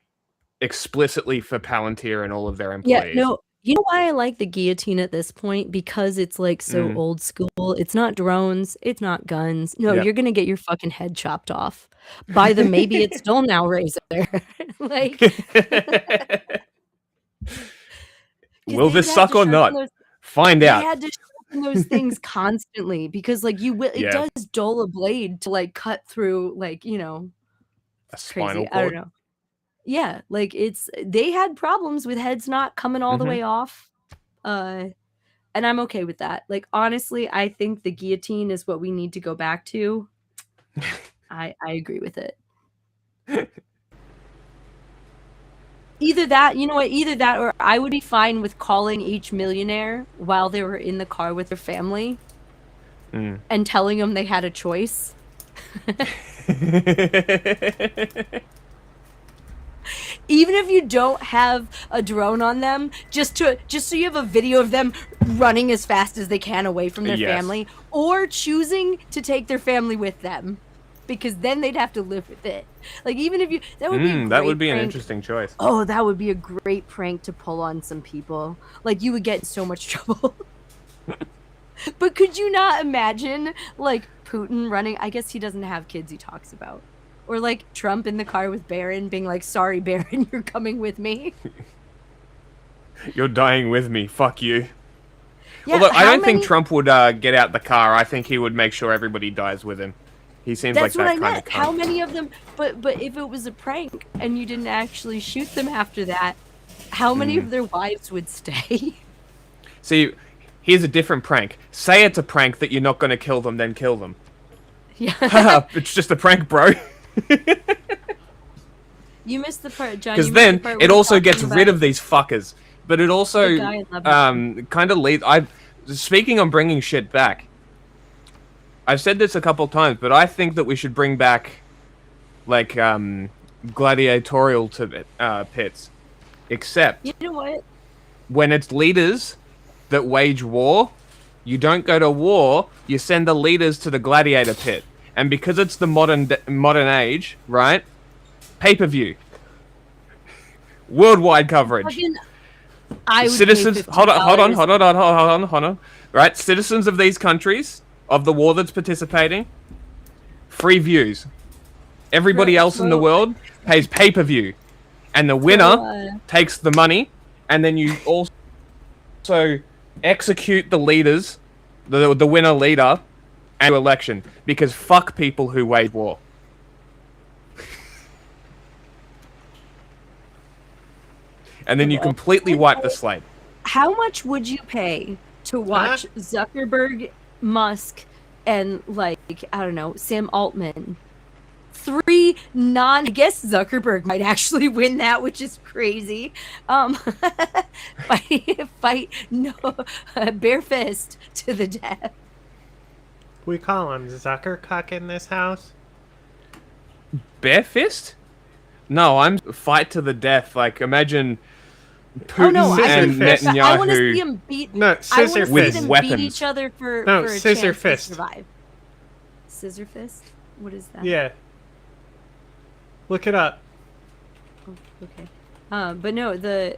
explicitly for Palantir and all of their employees. Yeah, no, you know why I like the guillotine at this point? Because it's like so old school. It's not drones. It's not guns. No, you're going to get your fucking head chopped off by the maybe it's still now razor. Like... Will this suck or not? Find out. They had to sharpen those things constantly because, like, it does dull a blade to like cut through, like a spinal cord. I don't know. Yeah, like they had problems with heads not coming all the way off, and I'm okay with that. Like honestly, I think the guillotine is what we need to go back to. I agree with it. Either that, either that or I would be fine with calling each millionaire while they were in the car with their family and telling them they had a choice. Even if you don't have a drone on them, just so you have a video of them running as fast as they can away from their family, or choosing to take their family with them, because then they'd have to live with it. Like, even if you, that would be a great that would be an prank. interesting choice. Oh, that would be a great prank to pull on some people. Like, you would get in so much trouble. But could you not imagine, like, Putin running? I guess he doesn't have kids he talks about. Or, like, Trump in the car with Barron being like, sorry, Barron, you're coming with me. You're dying with me. Fuck you. Yeah, Although I don't think many- Trump would get out the car. I think he would make sure everybody dies with him. He seems That's like what that I kind meant. of How cunt. many of them? But if it was a prank and you didn't actually shoot them after that, how many of their wives would stay? See, here's a different prank. Say it's a prank that you're not going to kill them, then kill them. Yeah. It's just a prank, bro. You missed the part, John. Because you missed then the part it where also we're gets talking rid about- of these fuckers. But it also The guy in Lebanon. kind of leads. Speaking on bringing shit back, I've said this a couple times, but I think that we should bring back like gladiatorial pits, except You know what? when it's leaders that wage war, you don't go to war. You send the leaders to the gladiator pit, and because it's the modern age, right? Pay-per-view, worldwide coverage. Fucking- I would pay Citizens, hold $50. on. Right, citizens of these countries of the war that's participating, free views. Everybody else in the world pays pay-per-view, and the winner takes the money, and then you also execute the leaders, the winner leader, and election, because fuck people who wage war. And then you completely wipe the slate. How much would you pay to watch Zuckerberg, Musk, and like, I don't know, Sam Altman? I guess Zuckerberg might actually win that, which is crazy. Fight bare fist to the death. We call him Zuckercuck in this house. Bare fist? No, I'm fight to the death. Like, imagine Putin and Netanyahu. I want to see them beat. No, scissor fist. with Beat weapons. each other for a scissor chance fist. to survive. Scissor fist? What is that? Yeah. Look it up. Oh, okay. But no,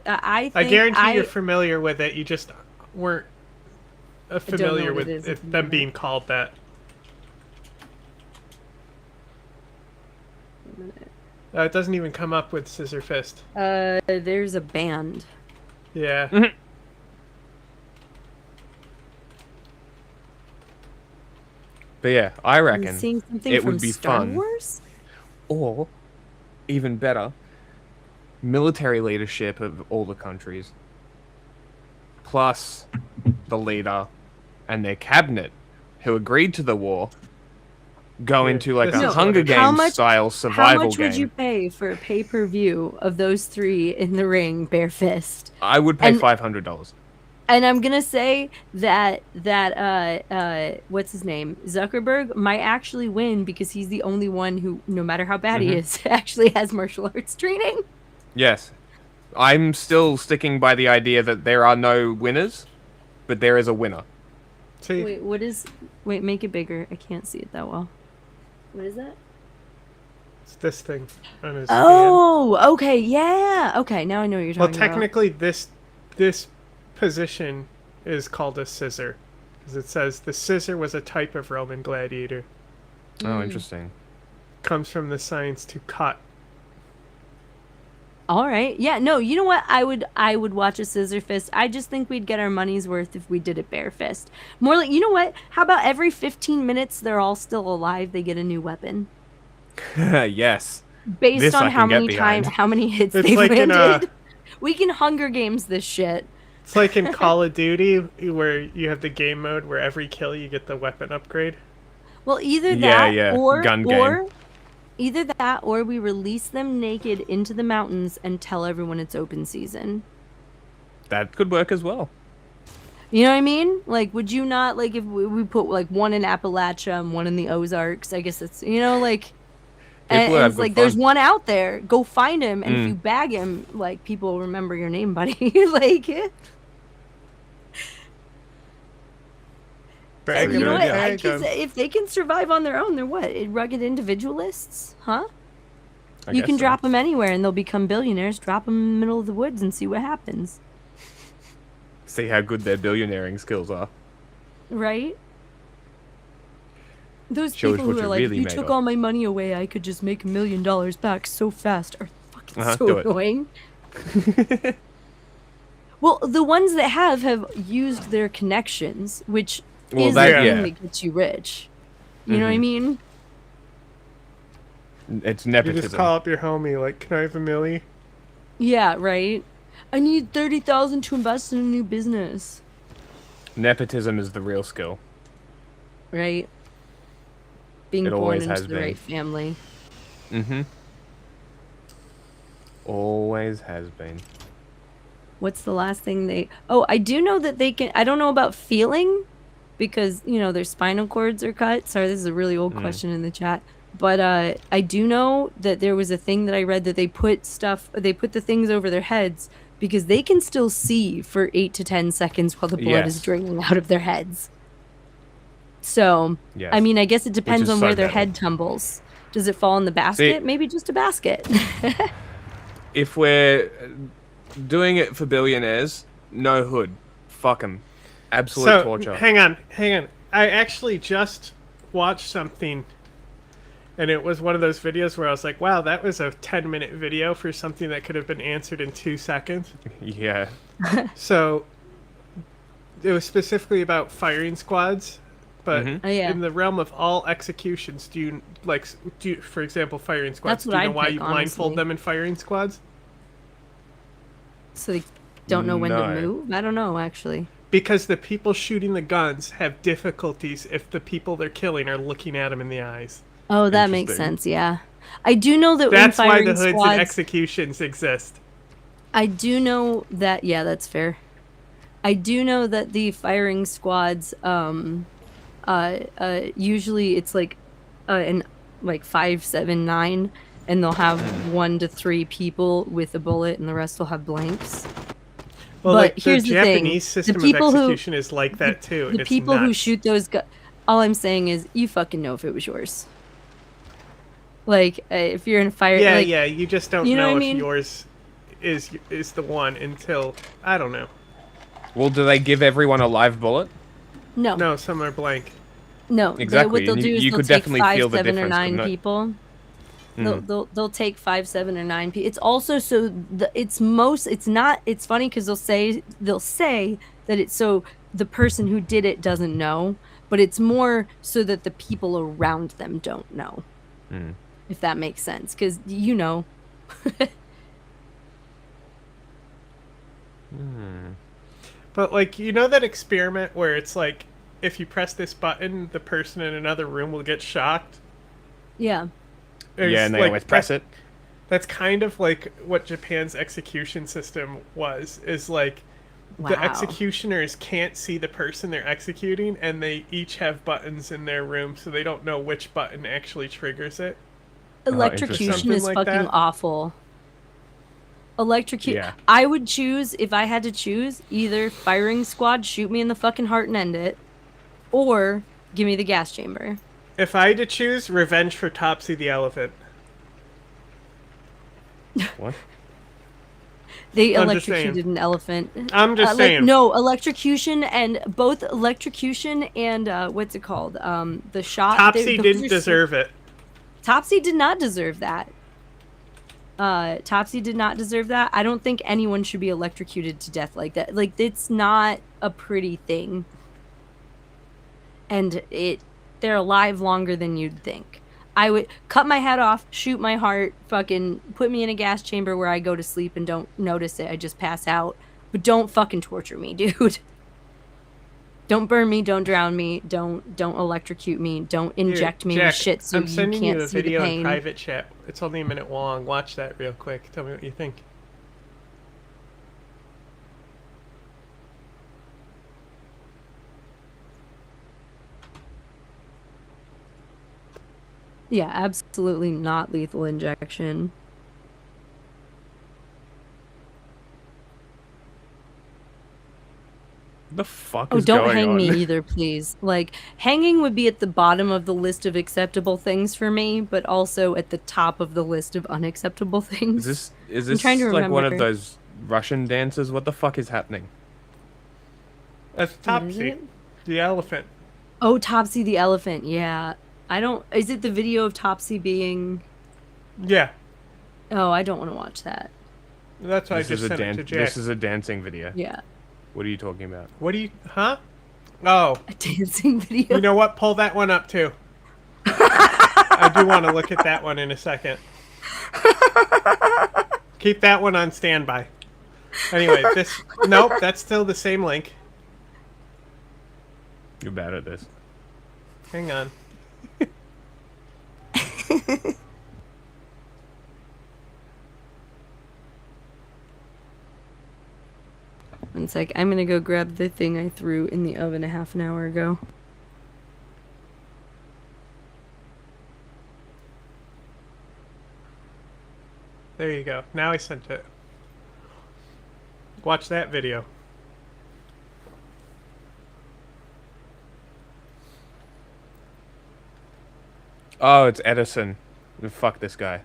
I think I guarantee you're familiar with it. You just weren't familiar what with it is, them being called that. It doesn't even come up with Scissor Fist. There's a band. Yeah. But yeah, I reckon seeing something it from would be Star fun. Wars? Or, even better, military leadership of all the countries, plus the leader and their cabinet who agreed to the war, go into like a Hunger Games style survival How much game. would you pay for a pay-per-view of those three in the ring, bare fist? I would pay $500. And I'm gonna say that what's his name, Zuckerberg, might actually win because he's the only one who, no matter how bad he is, actually has martial arts training. Yes. I'm still sticking by the idea that there are no winners, but there is a winner. Wait, what is? Wait, make it bigger. I can't see it that well. What is that? It's this thing on his Oh, okay, yeah. Okay, now I know what you're Well, talking about. technically, this position is called a scissor, because it says the scissor was a type of Roman gladiator. Oh, interesting. Comes from the science to cut. All right. Yeah, no, you know what? I would watch a scissor fist. I just think we'd get our money's worth if we did it bare fist. More like, you know what? How about every 15 minutes they're all still alive, they get a new weapon? Yes. Based This on I how can get many behind. how many hits It's they've like in, landed. We can Hunger Games this shit. It's like in Call of Duty, where you have the game mode where every kill you get the weapon upgrade. Well, either Yeah, that yeah, or gun game. or either that or we release them naked into the mountains and tell everyone it's open season. That could work as well. You know what I mean? Like, would you not, like, if we put, like, one in Appalachia and one in the Ozarks? I guess it's, you know, like... And have it's good like, there's fun. one out there. Go find him, and if Mm. you bag him, like, people will remember your name, buddy. Like, Bag you know him, what? bag him. If they can survive on their own, they're what? Rugged individualists, huh? I You guess can so. drop them anywhere, and they'll become billionaires. Drop them in the middle of the woods and see what happens. See how good their billionairing skills are. Right? Those Shows people what who are you're like, really you made took of." all my money away, I could just make $1 million back so fast, are fucking Do so it. annoying. Well, the ones that have used their connections, which is the thing that gets you rich. You know what I Mhm. mean? It's You nepotism. just call up your homie, like, can I have $1 million? Yeah, right. I need 30,000 to invest in a new business. Nepotism is the real skill. Right. Being It born always into has the been. right family. Mm-hmm. Always has been. What's the last thing they... Oh, I do know that they can... I don't know about feeling, because, you know, their spinal cords are cut. Sorry, this is a really old question in the chat. But I do know that there was a thing that I read that they put the things over their heads because they can still see for 8 to 10 seconds while the blood is Yes. draining out of their heads. So, Yes. I mean, I guess it depends is on so where their metal. head tumbles. Does it fall in the basket? Maybe just a basket. If we're doing it for billionaires, no hood. Fuck 'em. Absolute So, torture. hang on. I actually just watched something, and it was one of those videos where I was like, wow, that was a 10-minute video for something that could have been answered in 2 seconds. Yeah. So, it was specifically about firing squads, but Mhm. Oh, yeah. in the realm of all executions, for example, firing squads, That's do what you know I'd why pick, you blindfold honestly. them in firing squads? So they don't know when to No. move? I don't know, actually. Because the people shooting the guns have difficulties if the people they're killing are looking at them in the eyes. Oh, that makes Interesting. sense, yeah. I do know that That's when why firing the hoods squads... and executions exist. I do know that, yeah, that's fair. I do know that the firing squads, usually it's like, like 5, 7, 9, and they'll have 1 to 3 people with a bullet, and the rest will have blanks. Well, But like, the here's the thing: Japanese system of people execution is like that too. and The it's people who nuts. shoot those guns, all I'm saying is, you fucking know if it was yours. Like, if you're in a fire, Yeah, like, yeah, you just don't you know know what I if mean? yours is the one until, I don't know. Well, do they give everyone a live bullet? No. No, some are blank. No, Exactly, what they'll and do is you they'll could take definitely 5, feel the 7, or difference, 9 couldn't it? people. Mm. They'll take 5, 7, or 9 people. It's also so it's funny because they'll say that it's so the person who did it doesn't know, but it's more so that the people around them don't know. Mm. If that makes sense, because you know. But, like, you know that experiment where it's like, if you press this button, the person in another room will get shocked? Yeah. Yeah, and they always press it. That's kind of like what Japan's execution system was, is like, the Wow. executioners can't see the person they're executing, and they each have buttons in their room, so they don't know which button actually triggers it. Electrocution Something is like fucking that. awful. Yeah. I would choose, if I had to choose, either firing squad, shoot me in the fucking heart and end it, or give me the gas chamber. If I had to choose, revenge for Topsy the elephant. What? They I'm just electrocuted saying. an elephant. I'm just saying. No, electrocution and both electrocution and what's it called? The shot. Topsy those didn't are so- deserve it. Topsy did not deserve that. Topsy did not deserve that. I don't think anyone should be electrocuted to death like that. Like, it's not a pretty thing. And they're alive longer than you'd think. I would cut my head off, shoot my heart, fucking put me in a gas chamber where I go to sleep and don't notice it. I just pass out. But don't fucking torture me, dude. Don't burn me, don't drown me, don't electrocute me, don't inject me Jack, with shit so I'm you sending can't you a see the video in pain. private chat. It's only a minute long. Watch that real quick. Tell me what you think. Yeah, absolutely not lethal injection. The fuck Oh, is don't going hang on? me either, please. Like, hanging would be at the bottom of the list of acceptable things for me, but also at the top of the list of unacceptable things. Is I'm this trying to like one of remember. those Russian dances? What the fuck is happening? That's What is Topsy, it? the elephant. Oh, Topsy the elephant. Yeah. I don't. Is it the video of Topsy being? Yeah, Oh, I don't want to watch that. that's why I This just is a sent it to Jack. This is a dancing video. Yeah. What are you talking about? What do you? Huh? Oh, a dancing video. You know what? Pull that one up too. I do want to look at that one in a second. Keep that one on standby. Anyway, this. Nope, that's still the same link. You're bad at this. Hang on. One sec. I'm gonna go grab the thing I threw in the oven a half an hour ago. There you go. Now I sent it. Watch that video. Oh, it's Edison. Fuck this guy.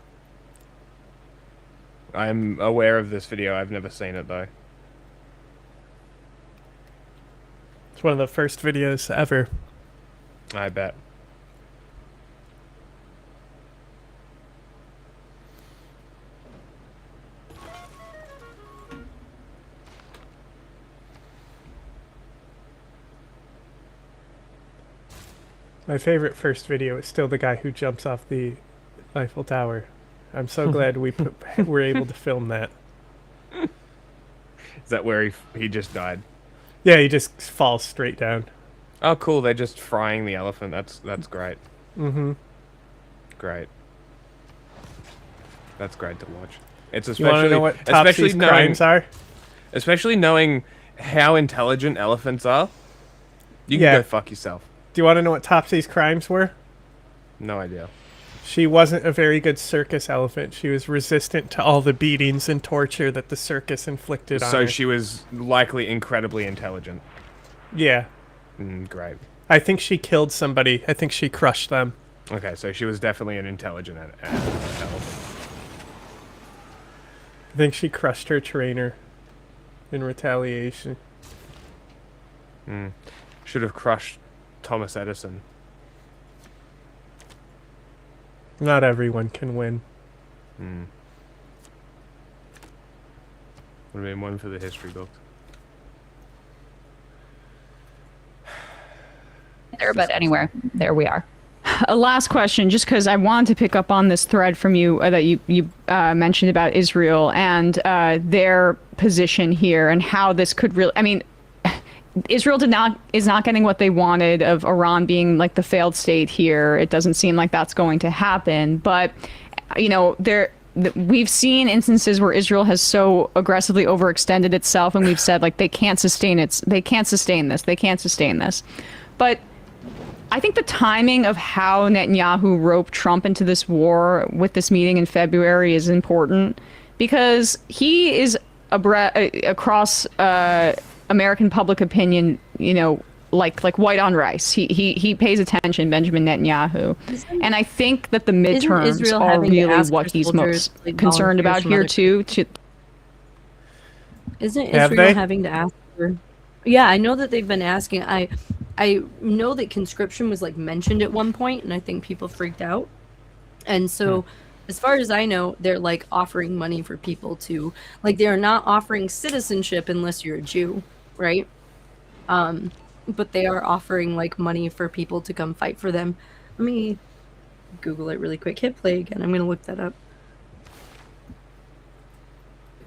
I'm aware of this video. I've never seen it though. It's one of the first videos ever. I bet. My favorite first video is still the guy who jumps off the Eiffel Tower. I'm so glad were able to film that. Is that where he just died? Yeah, he just falls straight down. Oh, cool. They're just frying the elephant. That's great. Mm-hmm. Great. That's great to watch. It's You want to especially know what Topsy's crimes are? Especially knowing how intelligent elephants are. You can Yeah. go fuck yourself. Do you want to know what Topsy's crimes were? No idea. She wasn't a very good circus elephant. She was resistant to all the beatings and torture that the circus inflicted on her. So she was likely incredibly intelligent. Yeah. Great. I think she killed somebody. I think she crushed them. Okay, so she was definitely an intelligent elephant. I think she crushed her trainer in retaliation. Should have crushed Thomas Edison. Not everyone can win. Would have been one for the history books. There, but anywhere, there we are. A last question, just because I wanted to pick up on this thread from you that you mentioned about Israel and their position here and how this could really. I mean, Israel is not getting what they wanted of Iran being like the failed state here. It doesn't seem like that's going to happen. But you know, we've seen instances where Israel has so aggressively overextended itself, and we've said like they can't sustain this. They can't sustain this. But I think the timing of how Netanyahu roped Trump into this war with this meeting in February is important because he is across American public opinion, you know, like white on rice. He pays attention, Benjamin Netanyahu, and I think that the midterms are really what he's most concerned about here too. Isn't Have Israel they? having to ask for? Yeah, I know that they've been asking. I know that conscription was like mentioned at one point, and I think people freaked out. And so, as far as I know, they're like offering money for people to like. They are not offering citizenship unless you're a Jew, right? But they are offering like money for people to come fight for them. Let me Google it really quick. Hit play again. I'm gonna look that up.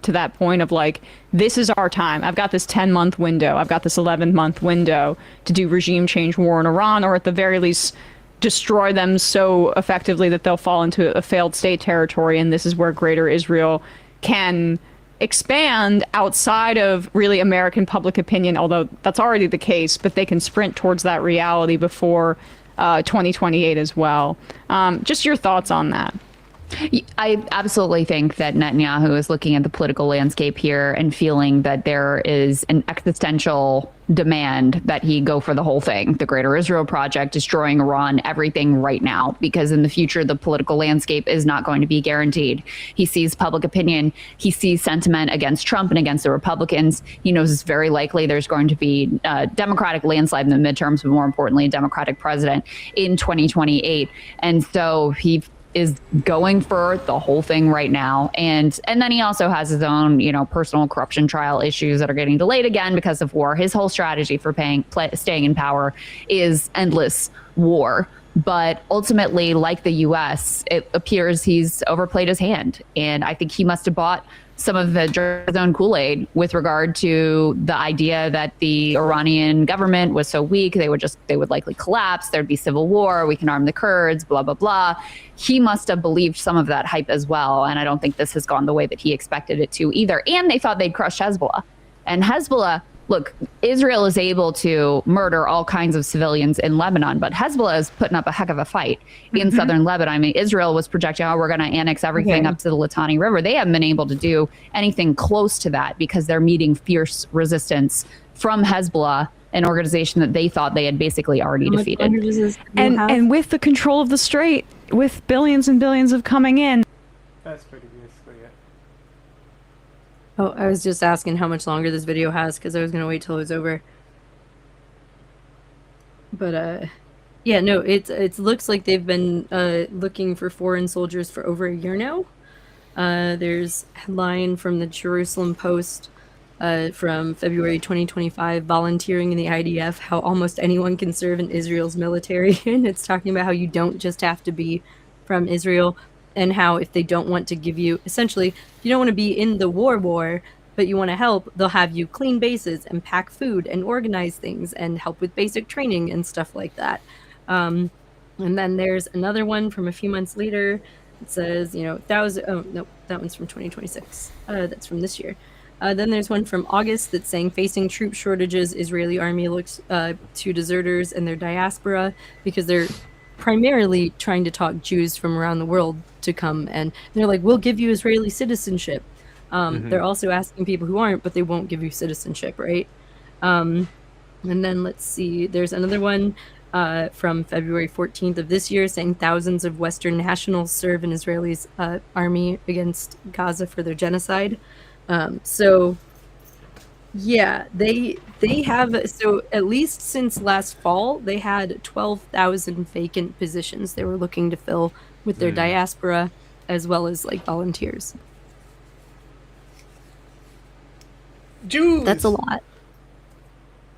To that point of like, this is our time. I've got this 10-month window. I've got this 11-month window to do regime change war in Iran, or at the very least destroy them so effectively that they'll fall into a failed state territory. And this is where Greater Israel can expand outside of really American public opinion, although that's already the case, but they can sprint towards that reality before 2028 as well. Just your thoughts on that. I absolutely think that Netanyahu is looking at the political landscape here and feeling that there is an existential demand that he go for the whole thing, the Greater Israel Project, destroying Iran, everything right now, because in the future, the political landscape is not going to be guaranteed. He sees public opinion. He sees sentiment against Trump and against the Republicans. He knows it's very likely there's going to be a Democratic landslide in the midterms, but more importantly, a Democratic president in 2028. And so he is going for the whole thing right now. And then he also has his own, personal corruption trial issues that are getting delayed again because of war. His whole strategy for staying in power is endless war. But ultimately, like the U.S., it appears he's overplayed his hand. And I think he must have bought some of his own Kool-Aid with regard to the idea that the Iranian government was so weak, they would likely collapse. There'd be civil war. We can arm the Kurds, blah, blah, blah. He must have believed some of that hype as well. And I don't think this has gone the way that he expected it to either. And they thought they'd crush Hezbollah. And Hezbollah, look, Israel is able to murder all kinds of civilians in Lebanon, but Hezbollah is putting up a heck of a fight in southern Lebanon. I mean, Israel was projecting, we're going to annex everything up to the Litani River. They haven't been able to do anything close to that because they're meeting fierce resistance from Hezbollah, an organization that they thought they had basically already defeated. And with the control of the strait, with billions and billions of coming in. That's pretty basically it. Oh, I was just asking how much longer this video has because I was going to wait till it was over. But, yeah, no, it looks like they've been looking for foreign soldiers for over a year now. There's a headline from the Jerusalem Post from February 2025, volunteering in the IDF, how almost anyone can serve in Israel's military. And it's talking about how you don't just have to be from Israel, and how if they don't want to give you, essentially, if you don't want to be in the war, but you want to help, they'll have you clean bases and pack food and organize things and help with basic training and stuff like that. And then there's another one from a few months later. It says, oh, no, that one's from 2026. That's from this year. Then there's one from August that's saying, facing troop shortages, Israeli army looks to deserters and their diaspora because they're primarily trying to talk Jews from around the world to come, and they're like, we'll give you Israeli citizenship. They're also asking people who aren't, but they won't give you citizenship, right? And then let's see, there's another one from February 14th of this year saying thousands of Western nationals serve in Israeli's army against Gaza for their genocide. So yeah, they have, so at least since last fall, they had 12,000 vacant positions they were looking to fill with their diaspora as well as like volunteers. Jews! That's a lot.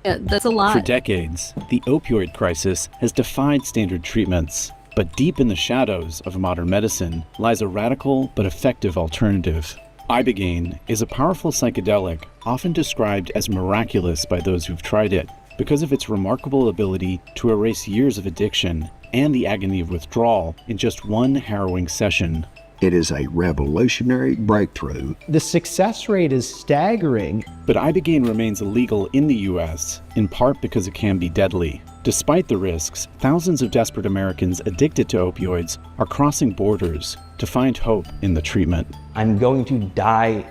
Yeah, that's a lot. For decades, the opioid crisis has defied standard treatments. But deep in the shadows of modern medicine lies a radical but effective alternative. Ibogaine is a powerful psychedelic, often described as miraculous by those who've tried it, because of its remarkable ability to erase years of addiction and the agony of withdrawal in just one harrowing session. It is a revolutionary breakthrough. The success rate is staggering. But Ibogaine remains illegal in the US, in part because it can be deadly. Despite the risks, thousands of desperate Americans addicted to opioids are crossing borders to find hope in the treatment. I'm going to die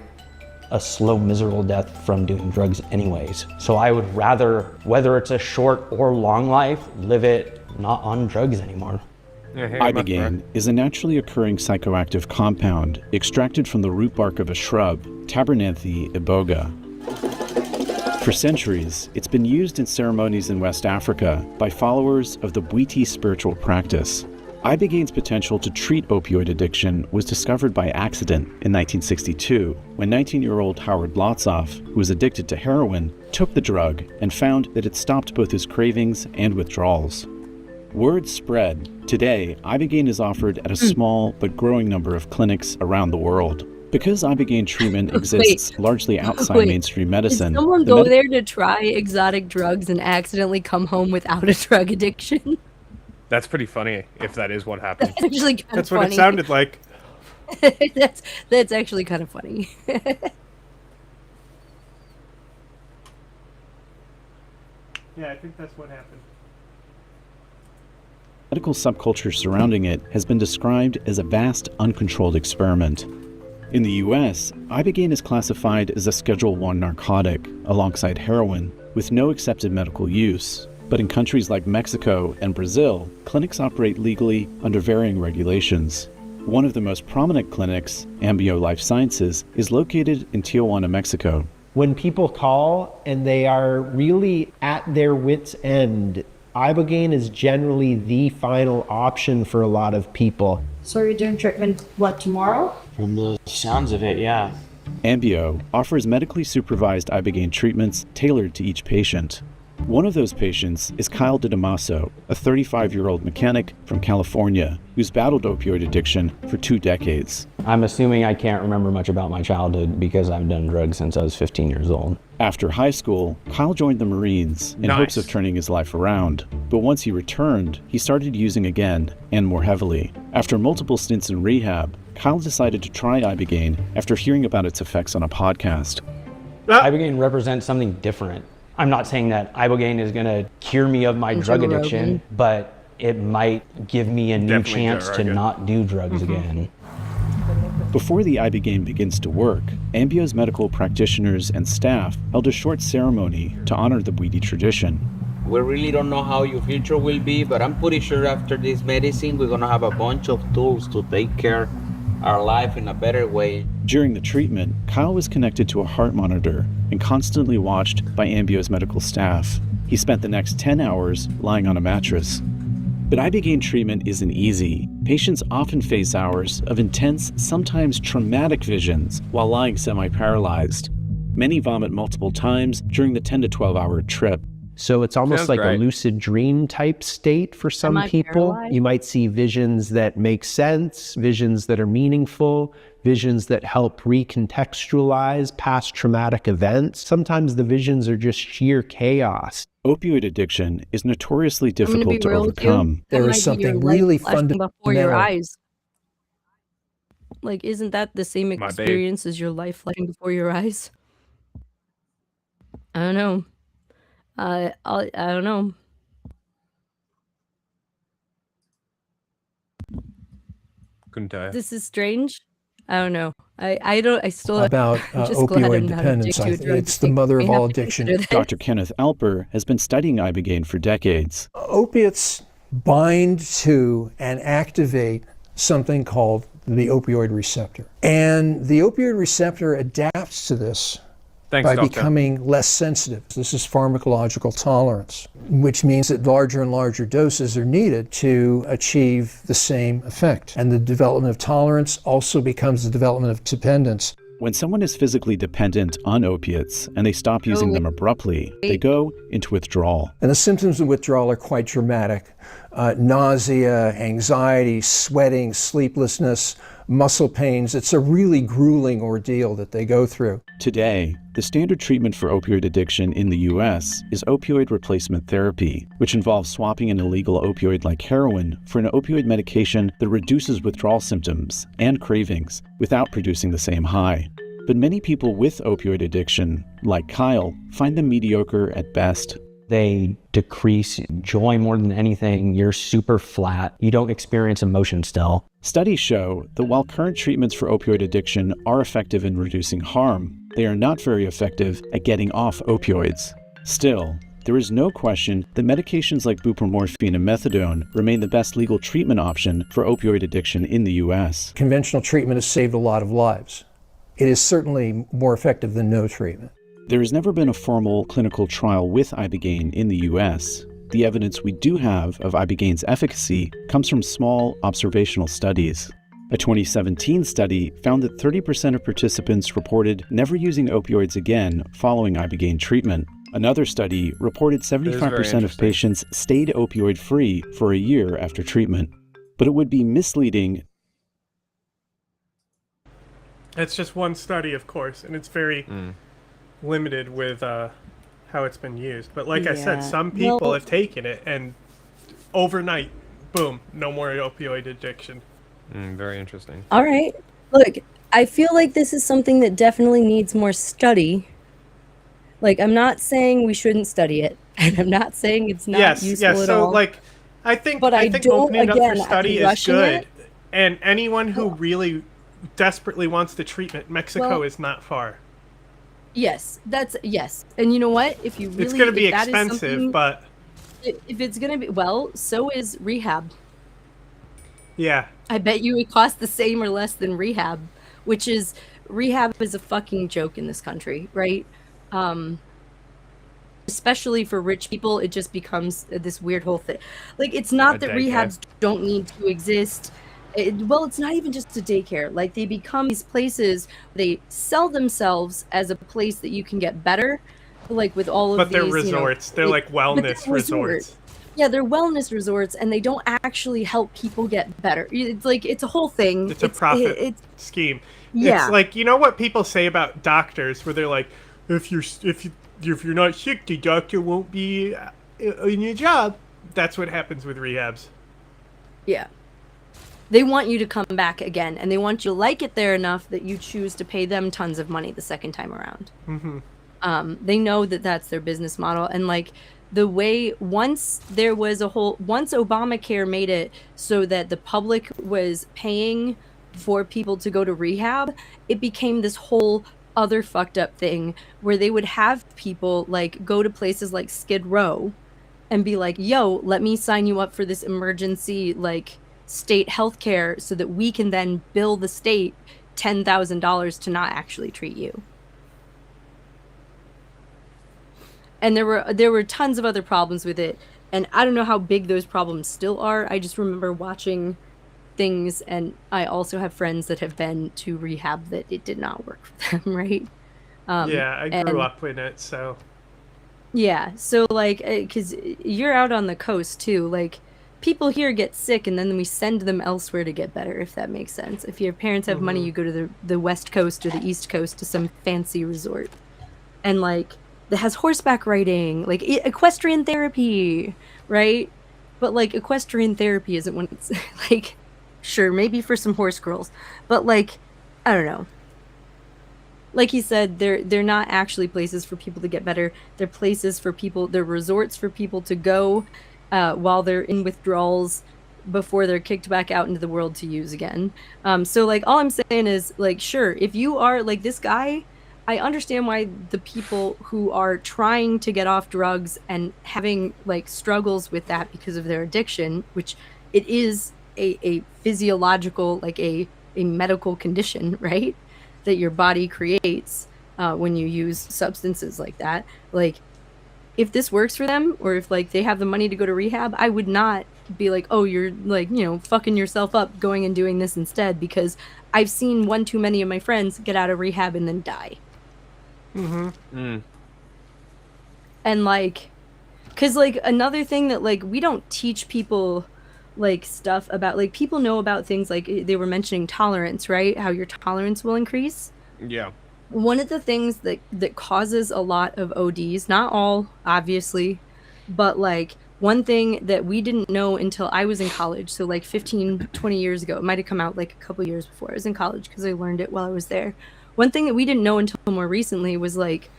a slow, miserable death from doing drugs anyways. So I would rather, whether it's a short or long life, live it not on drugs anymore. Ibogaine is a naturally occurring psychoactive compound extracted from the root bark of a shrub, Tabernanthe iboga. For centuries, it's been used in ceremonies in West Africa by followers of the Bwiti spiritual practice. Ibogaine's potential to treat opioid addiction was discovered by accident in 1962, when 19-year-old Howard Blotzoff, who was addicted to heroin, took the drug and found that it stopped both his cravings and withdrawals. Word spread. Today, Ibogaine is offered at a small but growing number of clinics around the world. Because Ibogaine treatment exists largely outside mainstream medicine. Did someone go there to try exotic drugs and accidentally come home without a drug addiction? That's pretty funny if that is what happened. That's actually kind That's of funny. what it sounded like. That's actually kind of funny. Yeah, I think that's what happened. medical subculture surrounding it has been described as a vast, uncontrolled experiment. In the US, ibogaine is classified as a Schedule I narcotic, alongside heroin, with no accepted medical use. But in countries like Mexico and Brazil, clinics operate legally under varying regulations. One of the most prominent clinics, Ambio Life Sciences, is located in Tijuana, Mexico. When people call and they are really at their wits' end, ibogaine is generally the final option for a lot of people. So you're doing treatment, what, tomorrow? From the sounds of it, yeah. Ambio offers medically supervised ibogaine treatments tailored to each patient. One of those patients is Kyle DiDamaso, a 35-year-old mechanic from California who's battled opioid addiction for 2 decades. I'm assuming I can't remember much about my childhood because I've done drugs since I was 15 years old. After high school, Kyle joined the Marines in hopes of turning his life around. But once he returned, he started using again, and more heavily. After multiple stints in rehab, Kyle decided to try ibogaine after hearing about its effects on a podcast. Ibogaine represents something different. I'm not saying that ibogaine is going to cure me of my drug addiction, but it might give me a new chance to not do drugs again. Before the ibogaine begins to work, Ambio's medical practitioners and staff held a short ceremony to honor the Bwiti tradition. We really don't know how your future will be, but I'm pretty sure after this medicine, we're going to have a bunch of tools to take care of our life in a better way. During the treatment, Kyle was connected to a heart monitor and constantly watched by Ambio's medical staff. He spent the next 10 hours lying on a mattress. But ibogaine treatment isn't easy. Patients often face hours of intense, sometimes traumatic visions while lying semi-paralyzed. Many vomit multiple times during the 10 to 12 hour trip. So it's almost like a lucid dream type state for some people. You might see visions that make sense, visions that are meaningful, visions that help recontextualize past traumatic events. Sometimes the visions are just sheer chaos. Opioid addiction is notoriously difficult to overcome. There is something really fundamental before your eyes. Like, isn't that the same experience as your life flashing before your eyes? I don't know. I don't know. Couldn't tell you. This is strange. I don't know. I still about I'm just opioid glad I'm not dependence. addicted to a drug. It's the mother of all addiction. Dr. Kenneth Alper has been studying ibogaine for decades. Opiates bind to and activate something called the opioid receptor. And the opioid receptor adapts to this by becoming less sensitive. This is pharmacological tolerance, which means that larger and larger doses are needed to achieve the same effect. And the development of tolerance also becomes the development of dependence. When someone is physically dependent on opiates and they stop using them abruptly, they go into withdrawal. And the symptoms of withdrawal are quite dramatic. Nausea, anxiety, sweating, sleeplessness, muscle pains. It's a really grueling ordeal that they go through. Today, the standard treatment for opioid addiction in the US is opioid replacement therapy, which involves swapping an illegal opioid like heroin for an opioid medication that reduces withdrawal symptoms and cravings without producing the same high. But many people with opioid addiction, like Kyle, find them mediocre at best. They decrease joy more than anything. You're super flat. You don't experience emotion still. Studies show that while current treatments for opioid addiction are effective in reducing harm, they are not very effective at getting off opioids. Still, there is no question that medications like buprenorphine and methadone remain the best legal treatment option for opioid addiction in the US. Conventional treatment has saved a lot of lives. It is certainly more effective than no treatment. There has never been a formal clinical trial with ibogaine in the US. The evidence we do have of ibogaine's efficacy comes from small observational studies. A 2017 study found that 30% of participants reported never using opioids again following ibogaine treatment. Another study reported 75% of patients stayed opioid-free for a year after treatment. But it would be misleading. It's just one study, of course, and it's very limited with how it's been used. But like I said, some people have taken it and overnight, boom, no more opioid addiction. Very interesting. All right. Look, I feel like this is something that definitely needs more study. Like, I'm not saying we shouldn't study it, and I'm not saying it's not useful at all. So, like, I think But I think don't, opening it up again, for study is rushing good, it. and anyone who really desperately wants the treatment, Mexico Well, is not far. Yes, yes. And you know what? If you really, It's going to be if that is expensive, something- but if it's gonna be, well, so is rehab. yeah. I bet you it costs the same or less than rehab, which is rehab is a fucking joke in this country, right? Especially for rich people, it just becomes this weird whole thing. Like, it's not that rehabs don't need to exist. Well, it's not even just a daycare. Like, they become these places, they sell themselves as a place that you can get better, like with all of But they're these, resorts. They're like wellness resorts. Yeah, they're wellness resorts, and they don't actually help people get better. It's like, it's a whole thing. It's a profit scheme. Yeah. It's like, you know what people say about doctors, where they're like, if you're not sick, the doctor won't be in your job. That's what happens with rehabs. Yeah. They want you to come back again, and they want you to like it there enough that you choose to pay them tons of money the second time around. Mm-hmm. They know that that's their business model, and like the way once Obamacare made it so that the public was paying for people to go to rehab, it became this whole other fucked up thing where they would have people like go to places like Skid Row and be like, yo, let me sign you up for this emergency like state healthcare so that we can then bill the state $10,000 to not actually treat you. And there were tons of other problems with it, and I don't know how big those problems still are. I just remember watching things, and I also have friends that have been to rehab that it did not work for them, right? Yeah, I grew up in it, so. Yeah, so like, because you're out on the coast too, like, people here get sick and then we send them elsewhere to get better, if that makes sense. If your parents have money, you go to the West Coast or the East Coast to some fancy resort. And like, that has horseback riding, like equestrian therapy, right? But like, equestrian therapy isn't when it's like, sure, maybe for some horse girls, but like, I don't know. Like he said, they're not actually places for people to get better. They're places for people, they're resorts for people to go while they're in withdrawals before they're kicked back out into the world to use again. So like, all I'm saying is like, sure, if you are like this guy, I understand why the people who are trying to get off drugs and having like struggles with that because of their addiction, which it is a physiological, like a medical condition, right? That your body creates when you use substances like that. Like, if this works for them, or if like they have the money to go to rehab, I would not be like, oh, you're like, you know, fucking yourself up going and doing this instead, because I've seen one too many of my friends get out of rehab and then die. And like, because like another thing that like we don't teach people like stuff about, like, people know about things like they were mentioning tolerance, right? How your tolerance will increase. Yeah. One of the things that causes a lot of ODs, not all obviously, but like one thing that we didn't know until I was in college, so like 15-20 years ago, it might have come out like a couple years before I was in college because I learned it while I was there. One thing that we didn't know until more recently was like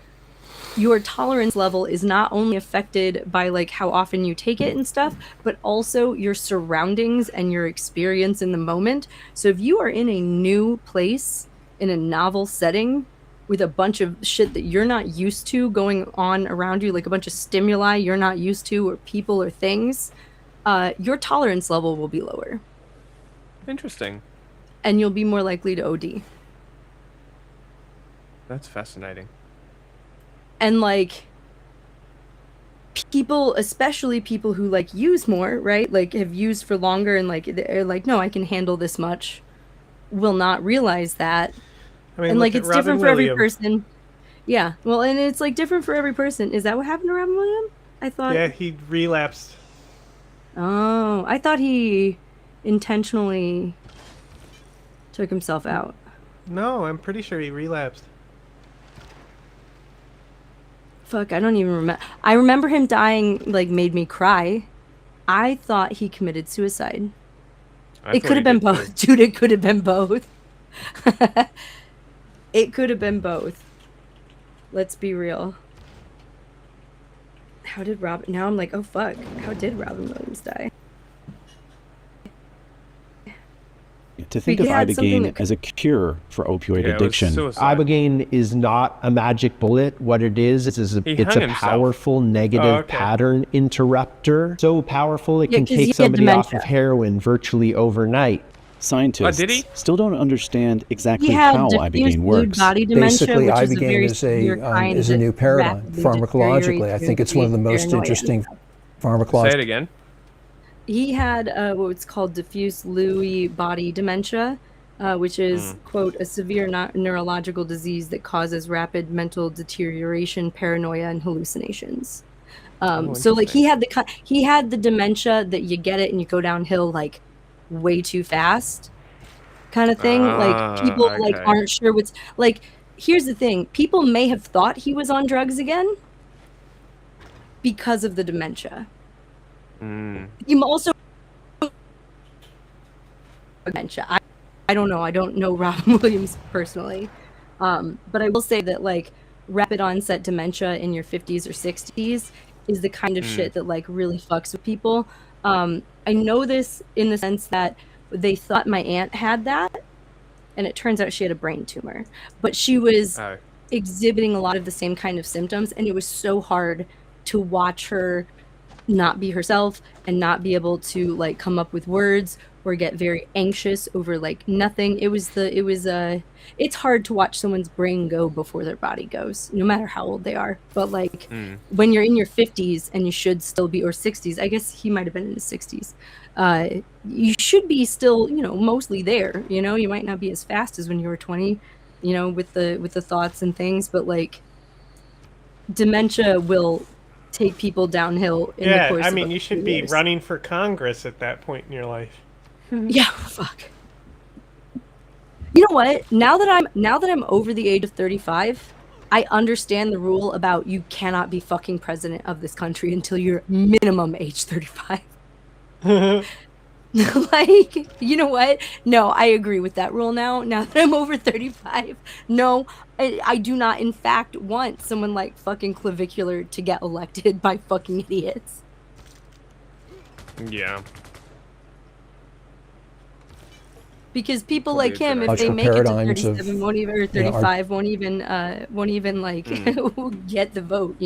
your tolerance level is not only affected by like how often you take it and stuff, but also your surroundings and your experience in the moment. So if you are in a new place, in a novel setting, with a bunch of shit that you're not used to going on around you, like a bunch of stimuli you're not used to, or people or things, your tolerance level will be lower. Interesting. And you'll be more likely to OD. That's fascinating. And like, people, especially people who like use more, right? Like have used for longer and like they're like, no, I can handle this much, will not realize that. I mean, and like, look at it's different for Robin every Williams. person. Yeah. Well, and it's like different for every person. Is that what happened to Robin Williams? I thought. Yeah, he relapsed. Oh, I thought he intentionally took himself out. No, I'm pretty sure he relapsed. Fuck, I don't even remember. I remember him dying, like, made me cry. I thought he committed suicide. It could have been both. Dude, it could have been both. It could have been both. Let's be real. How did Robin... Now I'm like, oh fuck. How did Robin Williams die? to think of Ibogaine as a cure for opioid addiction. Ibogaine is not a magic bullet. What it is it's a powerful negative pattern interrupter. So powerful it can take somebody off of heroin virtually overnight. Scientists still don't understand exactly how Ibogaine works. Basically, Ibogaine is a new paradigm pharmacologically. I think it's one of the most interesting pharmacological. Say it again. He had what's called diffuse Lewy body dementia, which is, quote, a severe neurological disease that causes rapid mental deterioration, paranoia, and hallucinations. So like he had the dementia that you get it and you go downhill like way too fast kind of thing. Like people like aren't sure what's like. Here's the thing: people may have thought he was on drugs again because of the dementia. You also dementia. I don't know. I don't know Robin Williams personally, but I will say that like rapid onset dementia in your 50s or 60s is the kind of shit that like really fucks with people. I know this in the sense that they thought my aunt had that, and it turns out she had a brain tumor, but she was exhibiting a lot of the same kind of symptoms, and it was so hard to watch her not be herself and not be able to like come up with words or get very anxious over like nothing. It's hard to watch someone's brain go before their body goes, no matter how old they are. But like when you're in your 50s and you should still be, or 60s, I guess he might have been in his 60s. You should be still, mostly there. You might not be as fast as when you were 20, with the thoughts and things, but like dementia will take people downhill in the course of you should be running for Congress at that point in your life. Yeah, fuck. You know what? Now that I'm over the age of 35, I understand the rule about you cannot be fucking president of this country until you're minimum age 35. Like, you know what? No, I agree with that rule now. Now that I'm over 35, no, I do not in fact want someone like fucking Clavicular to get elected by fucking idiots. Yeah. Because people like him, if they make it to 37, won't even, or 35, won't even like get the vote,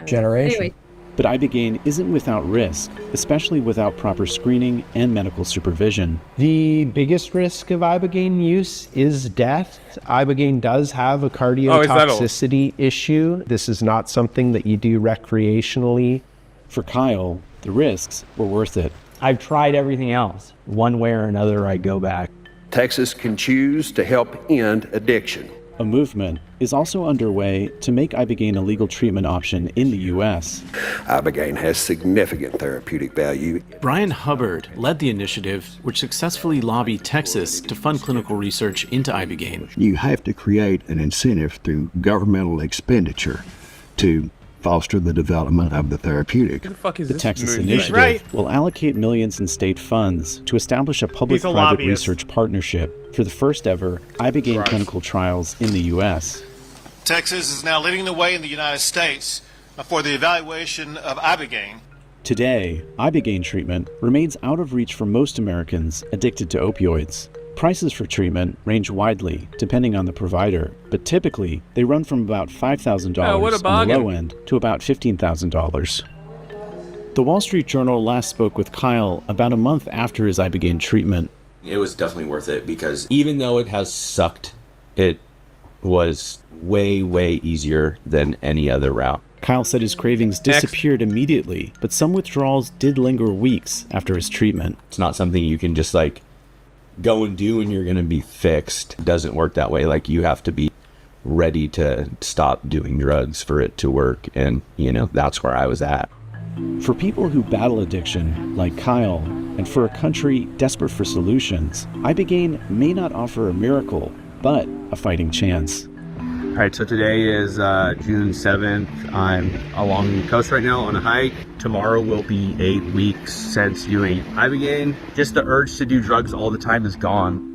Generation. Anyway. But Ibogaine isn't without risk, especially without proper screening and medical supervision. The biggest risk of Ibogaine use is death. Ibogaine does have a cardiotoxicity issue. This is not something that you do recreationally. For Kyle, the risks were worth it. I've tried everything else. One way or another, I go back. Texas can choose to help end addiction. A movement is also underway to make Ibogaine a legal treatment option in the U.S. Ibogaine has significant therapeutic value. Brian Hubbard led the initiative, which successfully lobbied Texas to fund clinical research into Ibogaine. You have to create an incentive through governmental expenditure to foster the development of the therapeutic. The Texas initiative will allocate millions in state funds to establish a public-private research partnership for the first ever Ibogaine clinical trials in the U.S. Texas is now leading the way in the United States for the evaluation of Ibogaine. Today, Ibogaine treatment remains out of reach for most Americans addicted to opioids. Prices for treatment range widely, depending on the provider, but typically they run from about $5,000 on the low end to about $15,000. The Wall Street Journal last spoke with Kyle about a month after his Ibogaine treatment. It was definitely worth it because even though it has sucked, it was way, way easier than any other route. Kyle said his cravings disappeared immediately, but some withdrawals did linger weeks after his treatment. It's not something you can just go and do and you're going to be fixed. It doesn't work that way. You have to be ready to stop doing drugs for it to work. And, that's where I was at. For people who battle addiction, like Kyle, and for a country desperate for solutions, Ibogaine may not offer a miracle, but a fighting chance. All right, so today is June 7th. I'm along the coast right now on a hike. Tomorrow will be 8 weeks since doing Ibogaine. Just the urge to do drugs all the time is gone.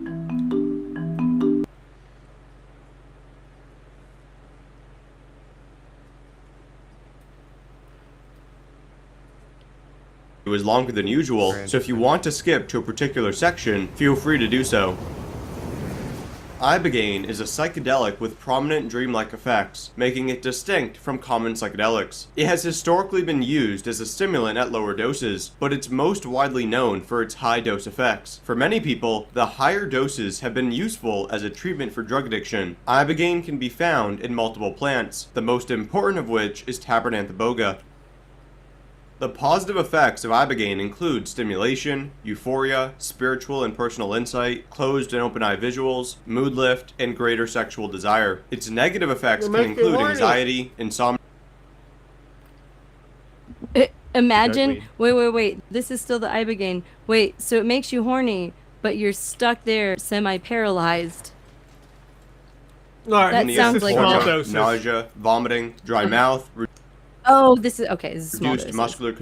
is longer than usual, so if you want to skip to a particular section, feel free to do so. Ibogaine is a psychedelic with prominent dreamlike effects, making it distinct from common psychedelics. It has historically been used as a stimulant at lower doses, but it's most widely known for its high dose effects. For many people, the higher doses have been useful as a treatment for drug addiction. Ibogaine can be found in multiple plants, the most important of which is Tabernath iboga. The positive effects of ibogaine include stimulation, euphoria, spiritual and personal insight, closed and open eye visuals, mood lift, and greater sexual desire. Its negative effects can include anxiety, insomnia. Imagine, wait, this is still the ibogaine. Wait, so it makes you horny, but you're stuck there semi-paralyzed. That sounds like nausea, vomiting, dry mouth. Oh, this is okay. This is Reduced muscular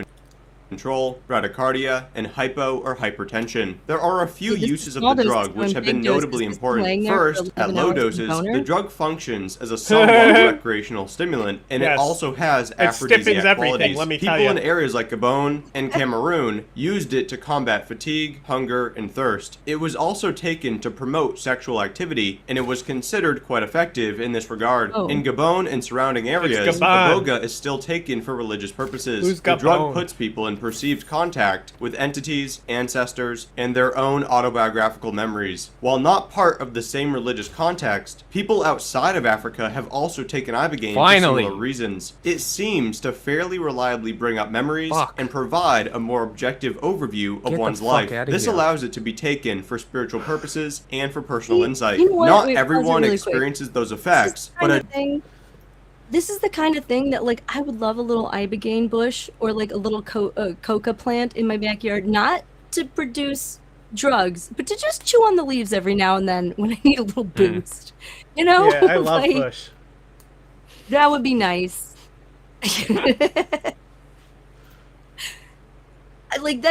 control, bradycardia, and hypo or hypertension. There are a few uses of the drug which have been notably important. First, at low doses, the drug functions as a somewhat recreational stimulant, and it also has aphrodisiac qualities. People in areas like Gabon and Cameroon used it to combat fatigue, hunger, and thirst. It was also taken to promote sexual activity, and it was considered quite effective in this regard. In Gabon and surrounding areas, iboga is still taken for religious purposes. The drug puts people in perceived contact with entities, ancestors, and their own autobiographical memories. While not part of the same religious context, people outside of Africa have also taken ibogaine for similar reasons. It seems to fairly reliably bring up memories and provide a more objective overview of one's life. This allows it to be taken for spiritual purposes and for personal insight. Not everyone experiences those effects, but this is the kind of thing that, like, I would love a little ibogaine bush or like a little coca plant in my backyard, not to produce drugs, but to just chew on the leaves every now and then when I need a little boost. You know? Yeah, I love bush. That would be nice. Like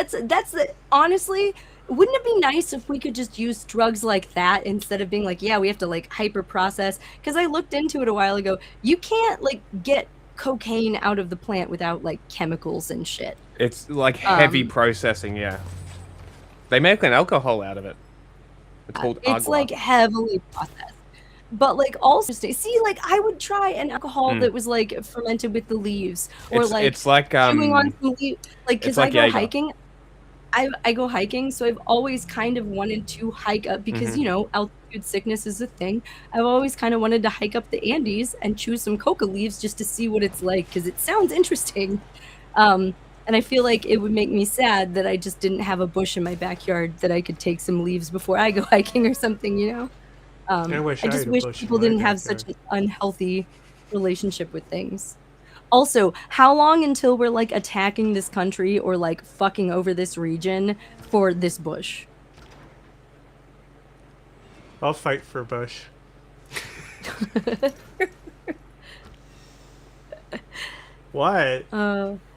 honestly, wouldn't it be nice if we could just use drugs like that instead of being like, yeah, we have to like hyper process? Because I looked into it a while ago. You can't like get cocaine out of the plant without like chemicals and shit. It's like heavy processing, yeah. They make an alcohol out of it. It's called agua. It's like heavily processed. But like also see, like I would try an alcohol that was like fermented with the leaves, or it's like chewing on some leaves. Like because I go Jaeger. hiking. I go hiking, so I've always kind of wanted to hike up because, you know, altitude sickness is a thing. I've always kind of wanted to hike up the Andes and chew some coca leaves just to see what it's like because it sounds interesting. And I feel like it would make me sad that I just didn't have a bush in my backyard that I could take some leaves before I go hiking or something, you know? I just wish people didn't have such an unhealthy relationship with things. Also, how long until we're like attacking this country or like fucking over this region for this bush? I'll fight for Bush. What?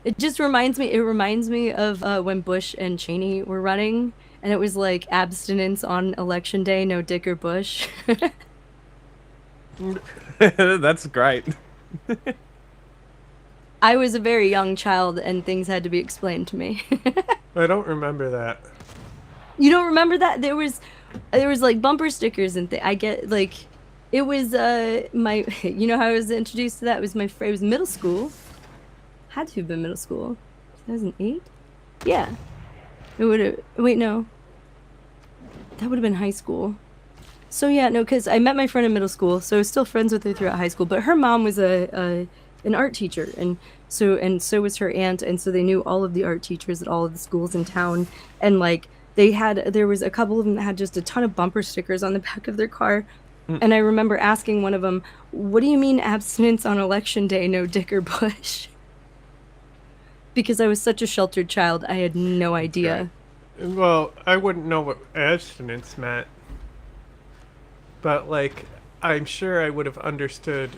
It just reminds me of when Bush and Cheney were running, and it was like abstinence on election day, no dick or Bush. That's great. I was a very young child, and things had to be explained to me. I don't remember that. You don't remember that? There was like bumper stickers and I get like, it was my, you know how I was introduced to that? It was middle school. Had to have been middle school. 2008? Yeah. It would have, wait, no. That would have been high school. So yeah, no, because I met my friend in middle school, so I was still friends with her throughout high school, but her mom was an art teacher, and so was her aunt, and so they knew all of the art teachers at all of the schools in town, and like there was a couple of them that had just a ton of bumper stickers on the back of their car. And I remember asking one of them, what do you mean abstinence on election day, no dick or Bush? Because I was such a sheltered child, I had no idea. Well, I wouldn't know what abstinence meant. But, like, I'm sure I would have understood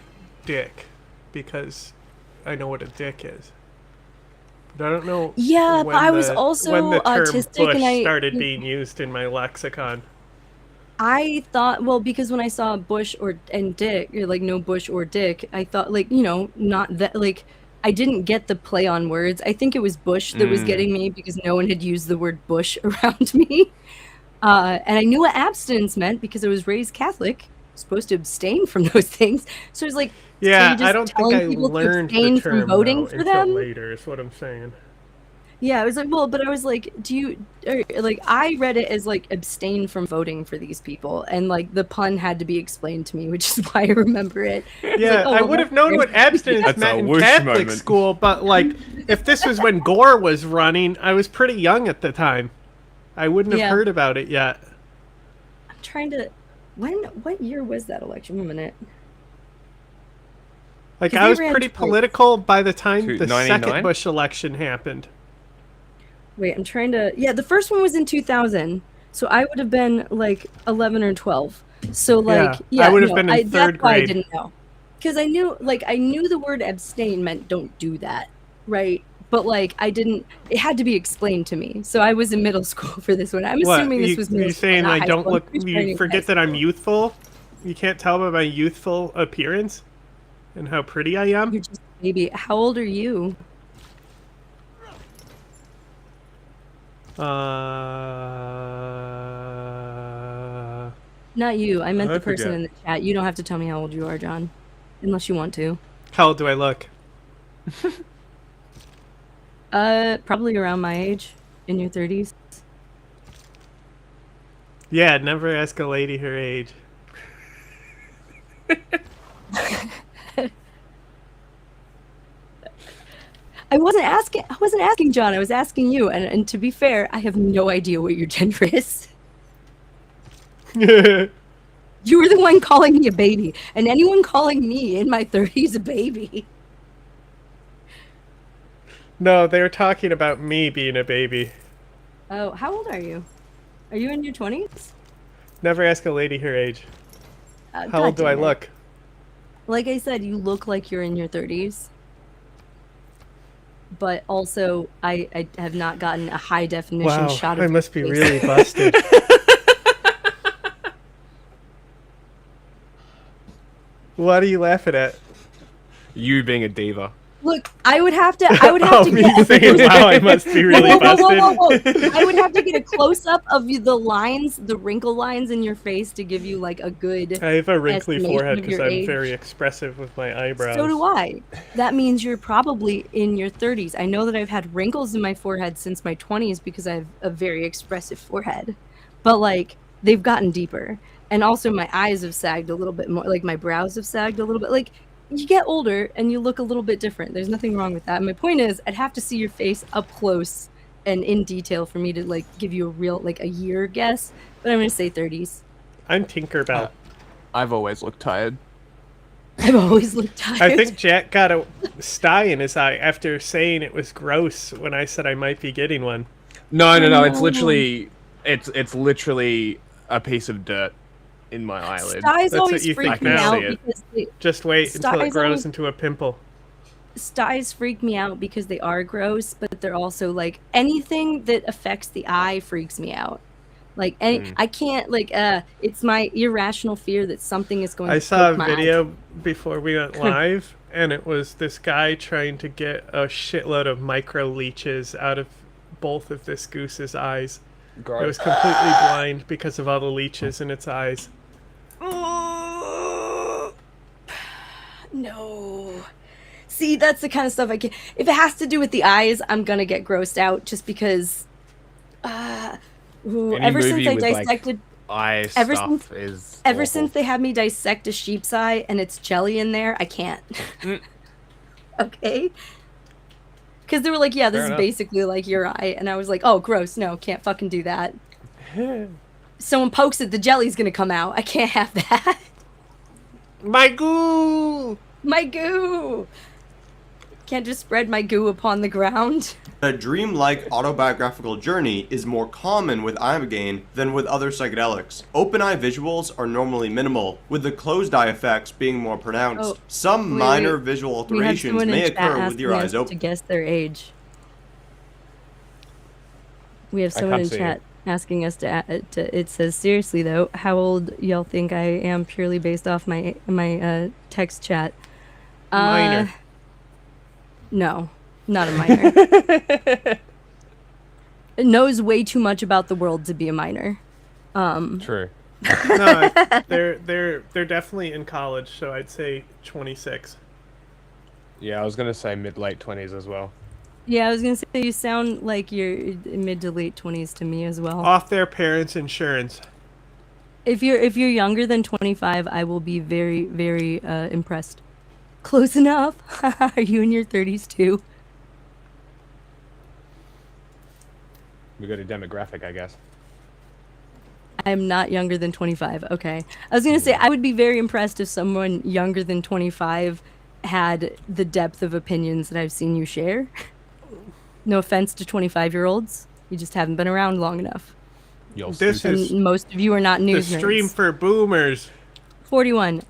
dick, because I know what a dick is. But I don't know. Yeah, but I was also when the term autistic, Bush and I started being used in my lexicon. I thought, well, because when I saw Bush and dick, or like no Bush or dick, I thought, like, you know, not that, like, I didn't get the play on words. I think it was Bush that was getting me because no one had used the word Bush around me. And I knew what abstinence meant because I was raised Catholic, supposed to abstain from those things. So I was like, yeah, so I don't think I learned the term from voting for until them later. Is what I'm saying. Yeah, I was like, well, but I was like, like, I read it as like abstain from voting for these people, and like the pun had to be explained to me, which is why I remember it. Yeah, I would have known what abstinence meant in Catholic school, but like, if this was when Gore was running, I was pretty young at the time. I wouldn't have heard about it yet. I'm trying to. What year was that election? 1 minute. Like, I was pretty political by the time the second Bush election happened. Wait, I'm trying to... Yeah, the first one was in 2000. So I would have been, like, 11 or 12. So, like, I would have been in third that's why grade. I didn't know. Because I knew the word abstain meant don't do that, right? But, like, I didn't... It had to be explained to me. So I was in middle school for this one. I'm assuming this was middle school. You're saying I don't look... You You forget that I'm youthful? You can't tell by my youthful appearance? And how pretty I am? You're just a baby. How old are you? Not you. I meant the person in the chat. You don't have to tell me how old you are, John. Unless you want to. How old do I look? Probably around my age. In your 30s. Yeah, never ask a lady her age. I wasn't asking John, I was asking you, and to be fair, I have no idea what your gender is. You were the one calling me a baby, and anyone calling me in my 30s a baby. No, they were talking about me being a baby. Oh, how old are you? Are you in your 20s? Never ask a lady her age. How old do I look? Like I said, you look like you're in your 30s. But also, I have not gotten a high definition shot of I must be face. really busted. What are you laughing at? You being a diva. Look, I would have to get saying, wow, I must be really busted. I would have to get a close up of the lines, the wrinkle lines in your face to give you like a good. I have a wrinkly estimation forehead of your because I'm age. very expressive with my eyebrows. So do I. That means you're probably in your 30s. I know that I've had wrinkles in my forehead since my 20s because I have a very expressive forehead. But like they've gotten deeper. And also my eyes have sagged a little bit more, like my brows have sagged a little bit. Like you get older and you look a little bit different. There's nothing wrong with that. And my point is I'd have to see your face up close and in detail for me to like give you a real like a year guess. But I'm gonna say 30s. I'm Tinkerbell. I've always looked tired. I've always looked tired. I think Jack got a sty in his eye after saying it was gross when I said I might be getting one. No. It's literally, it's literally a piece of dirt in my eyelid. Styes That's always what you freak think me now. out because Just wait until it styes grows always- into a pimple. Styes freak me out because they are gross, but they're also like anything that affects the eye freaks me out. Like I can't like it's my irrational fear that something is going to I saw a poke my eye. video before we went live, and it was this guy trying to get a shitload of micro leeches out of both of this goose's eyes. It was completely blind because of all the leeches in its eyes. No. See, that's the kind of stuff I can't. If it has to do with the eyes, I'm gonna get grossed out just because. Ever since I dissected, eye ever stuff since is ever awful. since they had me dissect a sheep's eye and it's jelly in there, I can't. Okay. Because they were like, yeah, this Fair is enough. basically like your eye, and I was like, oh, gross, no, can't fucking do that. Someone pokes it, the jelly's gonna come out. I can't have that. My goo! My goo! Can't just spread my goo upon the ground. A dreamlike autobiographical journey is more common with ibogaine than with other psychedelics. Open eye visuals are normally minimal, with the closed eye effects being more pronounced. Some minor visual alterations may occur with your eyes open. To guess their age. We have someone in chat asking us to. It says seriously though, how old y'all think I am purely based off my text chat? Minor. No, not a minor. It knows way too much about the world to be a minor. True. No, they're definitely in college, so I'd say 26. Yeah, I was gonna say mid-late 20s as well. Yeah, I was gonna say you sound like you're mid to late 20s to me as well. Off their parents' insurance. If you're younger than 25, I will be very, very impressed. Close enough. Are you in your 30s too? We got a demographic, I guess. I'm not younger than 25. Okay. I was going to say, I would be very impressed if someone younger than 25 had the depth of opinions that I've seen you share. No offense to 25-year-olds. You just haven't been around long enough. This is and most of you are not news the stream nerds. for boomers. 41.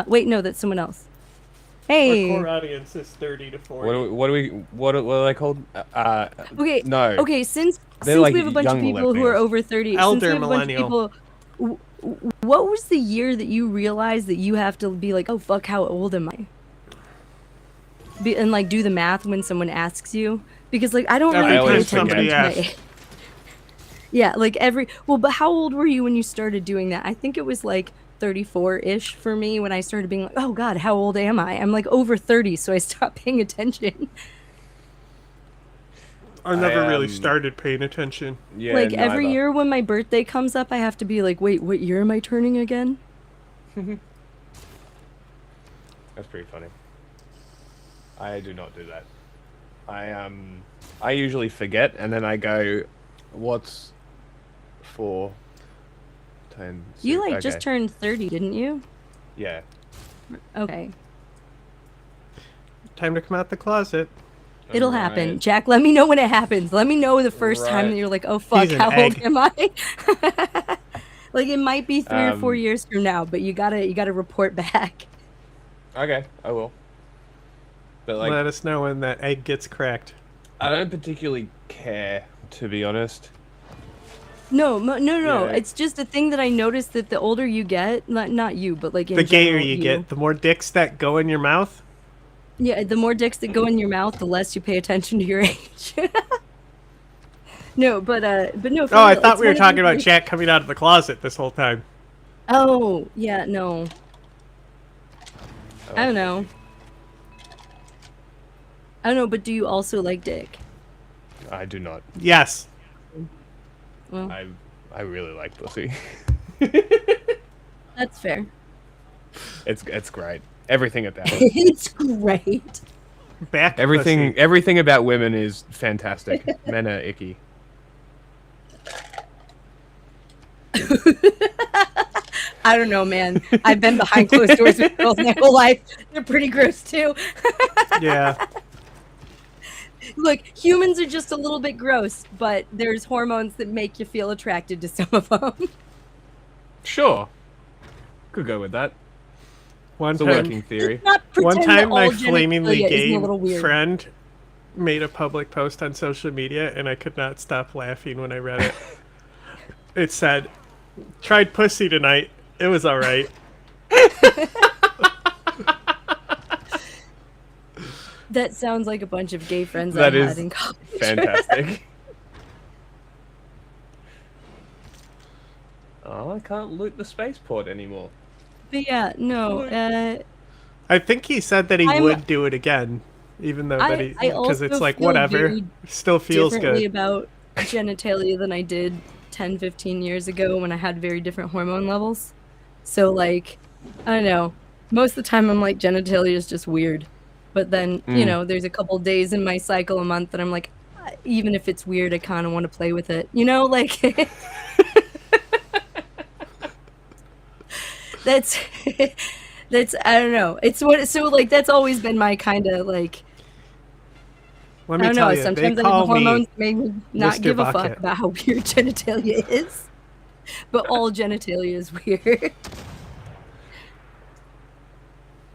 Wait, no, that's someone else. Hey. Our core audience is 30 to 40. What are they called? Okay. No. Okay, since like we have a bunch of people who are over 30, Elder since we have a bunch of millennial. people, what was the year that you realized that you have to be like, oh fuck, how old am I? And like do the math when someone asks you, because like I don't really pay attention to my age. Yeah, like but how old were you when you started doing that? I think it was like 34-ish for me when I started being like, oh god, how old am I? I'm like over 30, so I stopped paying attention. I never really started paying attention. Yeah, like every year when my birthday comes up, I have to be like, wait, what year am I turning again? That's pretty funny. I do not do that. I usually forget, and then I go, what's 4, 10, 6, You like okay. just turned 30, didn't you? Yeah. Okay. Time to come out the closet. It'll happen. Jack, let me know when it happens. Let me know the first time that you're like, oh fuck, He's an how old egg. am I? Like it might be 3 or 4 Um, years from now, but you gotta report back. Okay, I will. But like, Let us know when that egg gets cracked. I don't particularly care, to be honest. No. Yeah. It's just a thing that I noticed that the older you get, not you, but like in The gayer general, you get, the more dicks that go in your mouth. Yeah, the more dicks that go in your mouth, the less you pay attention to your age. No, but no. Oh, I thought we were talking about Jack coming out of the closet this whole time. Oh, yeah, no. I don't know. I don't know, but do you also like dick? I do not. Yes. Well, I really like pussy. that's fair. It's great. Everything about it. It's great. Back everything about women is fantastic. Men are icky. I don't know, man. I've been behind closed doors with girls my whole life. They're pretty gross too. Yeah. Look, humans are just a little bit gross, but there's hormones that make you feel attracted to some of them. Sure. Could go with that. One It's a time, working theory. one pretend time that my all flamingly genitalia isn't gay a little weird. friend made a public post on social media, and I could not stop laughing when I read it. It said, "Tried pussy tonight. It was all right." That sounds like a bunch of gay friends That I is had in college. fantastic. Oh, I can't loot the spaceport anymore. But yeah, no. I think he said that he I'm- would do it again, even though that he I because it's also like feel whatever, very still feels differently good. about genitalia than I did 10, 15 years ago when I had very different hormone levels. So like, I don't know. Most of the time I'm like genitalia is just weird. But then, you know, there's a couple days in my cycle a month that I'm like, even if it's weird, I kind of want to play with it. You know, like that's I don't know. It's what so like that's always been my kind of like Let me I don't tell know. you, Sometimes they I think call the hormones me make me not Mr. give a Bucket. fuck about how weird genitalia is. But all genitalia is weird.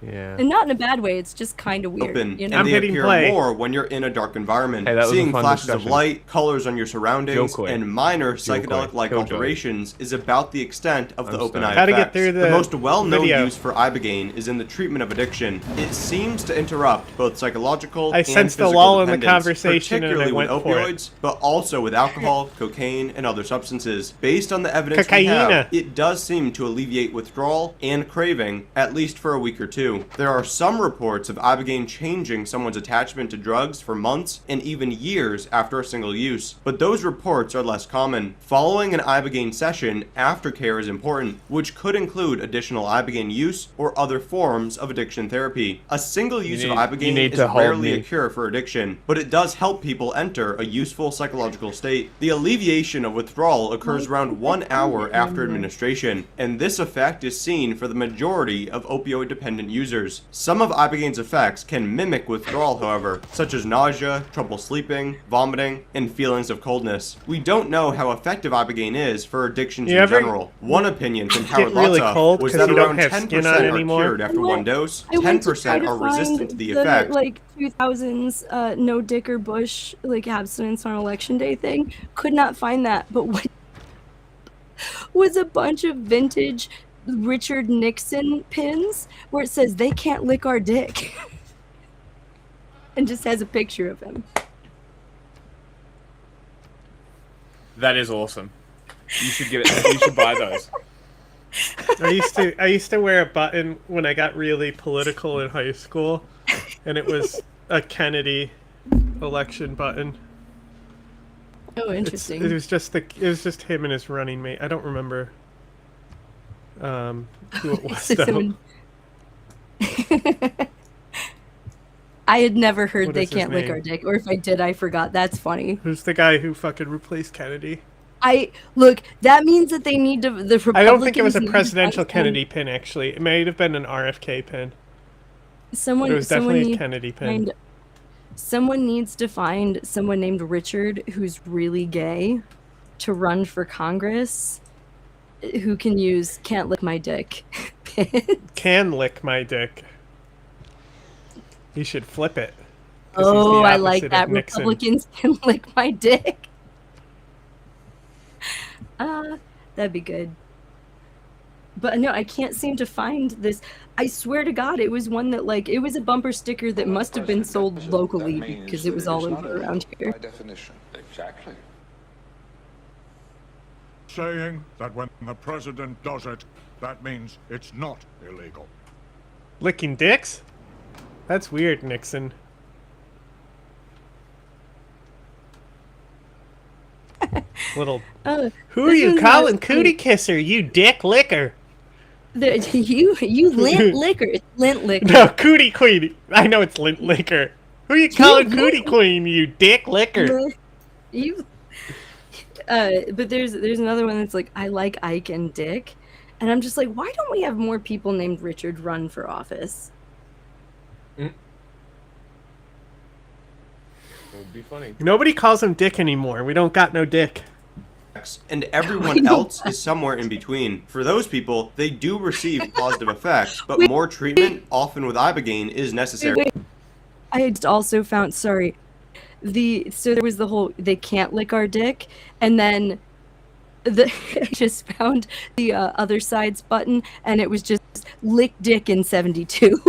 Yeah. And not in a bad way. It's just kind of weird. Open, You know? and they appear more when you're in a dark environment. Hey, that was a Seeing fun flashes discussion. of light, colors on your surroundings, Jokoi. and minor Jokoi. psychedelic-like Killjoy. alterations is about the extent of the open eye How to effects. get through The the most well-known video. use for ibogaine is in the treatment of addiction. It seems to interrupt both psychological I and sensed the physical lull in the dependence, conversation and I particularly with went for it. opioids, but also with alcohol, cocaine, and other substances. Based on the evidence we Cocaine. have, it does seem to alleviate withdrawal and craving, at least for a week or two. There are some reports of ibogaine changing someone's attachment to drugs for months and even years after a single use, but those reports are less common. Following an ibogaine session, aftercare is important, which could include additional ibogaine use or other forms of addiction therapy. A single use of ibogaine is rarely a cure for addiction, but it does help people enter a useful psychological state. The alleviation of withdrawal occurs around 1 hour after administration, and this effect is seen for the majority of opioid-dependent users. Some of ibogaine's effects can mimic withdrawal, however, such as nausea, trouble sleeping, vomiting, and feelings of coldness. We don't know how effective ibogaine is for addictions in general. One opinion from Howard really Lotza cold was 'cause that you don't around have 10% skin on are anymore? cured after one dose, I went to try 10% to are resistant find to the effect. like 2000s no dick or bush like abstinence on election day thing. Could not find that, but what was a bunch of vintage Richard Nixon pins where it says they can't lick our dick. And just has a picture of him. That is awesome. You should get it. You should buy those. I used to wear a button when I got really political in high school, and it was a Kennedy election button. Oh, interesting. It was just him and his running mate. I don't remember who it was though. I had never heard What they is his can't lick name? our dick, or if I did, I forgot. That's funny. Who's the guy who fucking replaced Kennedy? Look. That means that they need to. The Republicans I don't think it was a need to presidential find Kennedy pin. Actually, it might have been an RFK pin. Someone. But it was someone definitely a needs Kennedy to pin. find- Someone needs to find someone named Richard who's really gay to run for Congress, who can use "can't lick my dick." Can lick my dick. You should flip it. 'Cause he's Oh, the I like opposite that. of Nixon. Republicans can lick my dick. That'd be good. But no, I can't seem to find this. I swear to God, it was one that it was a bumper sticker that must have been sold locally because it was all over around here. By definition. Exactly. Saying that when the president does it, that means it's not illegal. Licking dicks? That's weird, Nixon. Little. Who are this you one's calling not- cootie kisser? You dick licker. You lint liquor. It's lint liquor. No, cootie queen. I know it's lint licker. Who are you calling cootie queen? You dick licker. You. But there's another one that's like, I like Ike and Dick, and I'm just like, why don't we have more people named Richard run for office? It would be funny. Nobody calls him Dick anymore. We don't got no dick. And everyone else is somewhere in between. For those people, they do receive positive effects, but more treatment, often with ibogaine, is necessary. Wait. I had also found, sorry, so there was the whole they can't lick our dick, and then I just found the other side's button, and it was just lick dick in 72.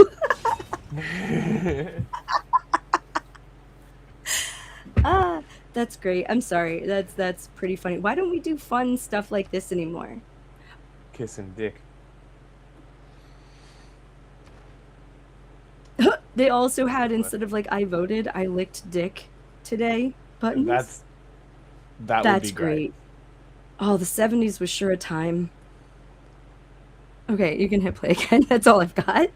That's great. I'm sorry. That's pretty funny. Why don't we do fun stuff like this anymore? Kissing dick. They also had, instead of I voted, I licked dick today buttons. That would be great. Oh, the 70s was sure a time. Okay, you can hit play again. That's all I've got.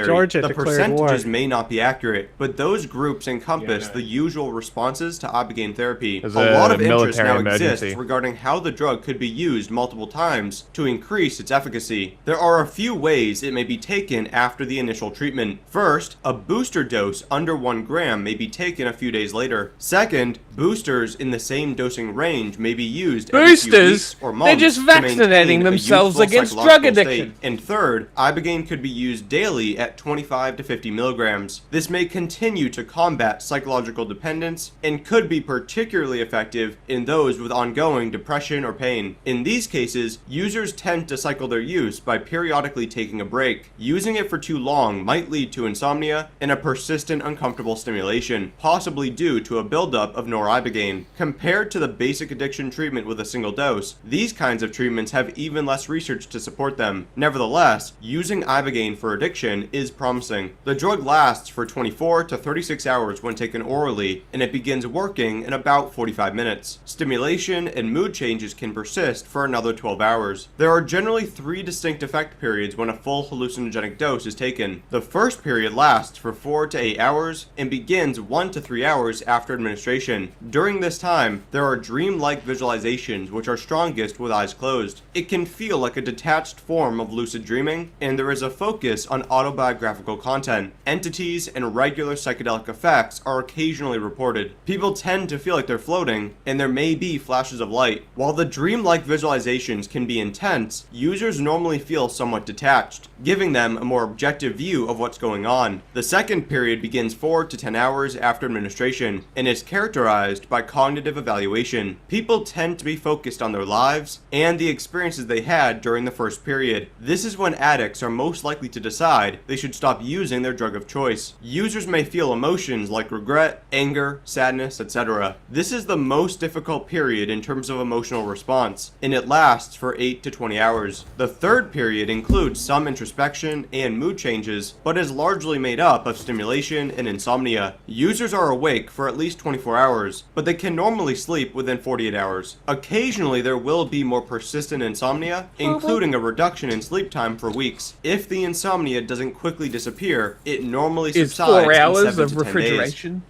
theory. Georgia The declared percentages war. may not be accurate, but those groups encompass the usual responses to ibogaine therapy. There's A lot of a interest military now emergency. exists regarding how the drug could be used multiple times to increase its efficacy. There are a few ways it may be taken after the initial treatment. First, a booster dose under 1 gram may be taken a few days later. Second, boosters in the same dosing range may be used every few Boosters? weeks or months. They're just to maintain vaccinating a themselves youthful against drug psychological addiction. state. And third, ibogaine could be used daily at 25 to 50 milligrams. This may continue to combat psychological dependence and could be particularly effective in those with ongoing depression or pain. In these cases, users tend to cycle their use by periodically taking a break. Using it for too long might lead to insomnia and a persistent uncomfortable stimulation, possibly due to a buildup of noribogaine. Compared to the basic addiction treatment with a single dose, these kinds of treatments have even less research to support them. Nevertheless, using ibogaine for addiction is promising. The drug lasts for 24 to 36 hours when taken orally, and it begins working in about 45 minutes. Stimulation and mood changes can persist for another 12 hours. There are generally 3 distinct effect periods when a full hallucinogenic dose is taken. The first period lasts for 4 to 8 hours and begins 1 to 3 hours after administration. During this time, there are dream-like visualizations which are strongest with eyes closed. It can feel like a detached form of lucid dreaming, and there is a focus on autobiographical content. Entities and regular psychedelic effects are occasionally reported. People tend to feel like they're floating, and there may be flashes of light. While the dream-like visualizations can be intense, users normally feel somewhat detached, giving them a more objective view of what's going on. The second period begins 4 to 10 hours after administration, and is characterized by cognitive evaluation. People tend to be focused on their lives and the experiences they had during the first period. This is when addicts are most likely to decide they should stop using their drug of choice. Users may feel emotions like regret, anger, sadness, etc. This is the most difficult period in terms of emotional response, and it lasts for 8 to 20 hours. The third period includes some introspection and mood changes, but is largely made up of stimulation and insomnia. Users are awake for at least 24 hours, but they can normally sleep within 48 hours. Occasionally, there will be more persistent insomnia, including a reduction in sleep time for weeks. If the insomnia doesn't quickly disappear, it normally Is subsides 4 in hours 7 of to 10 days. refrigeration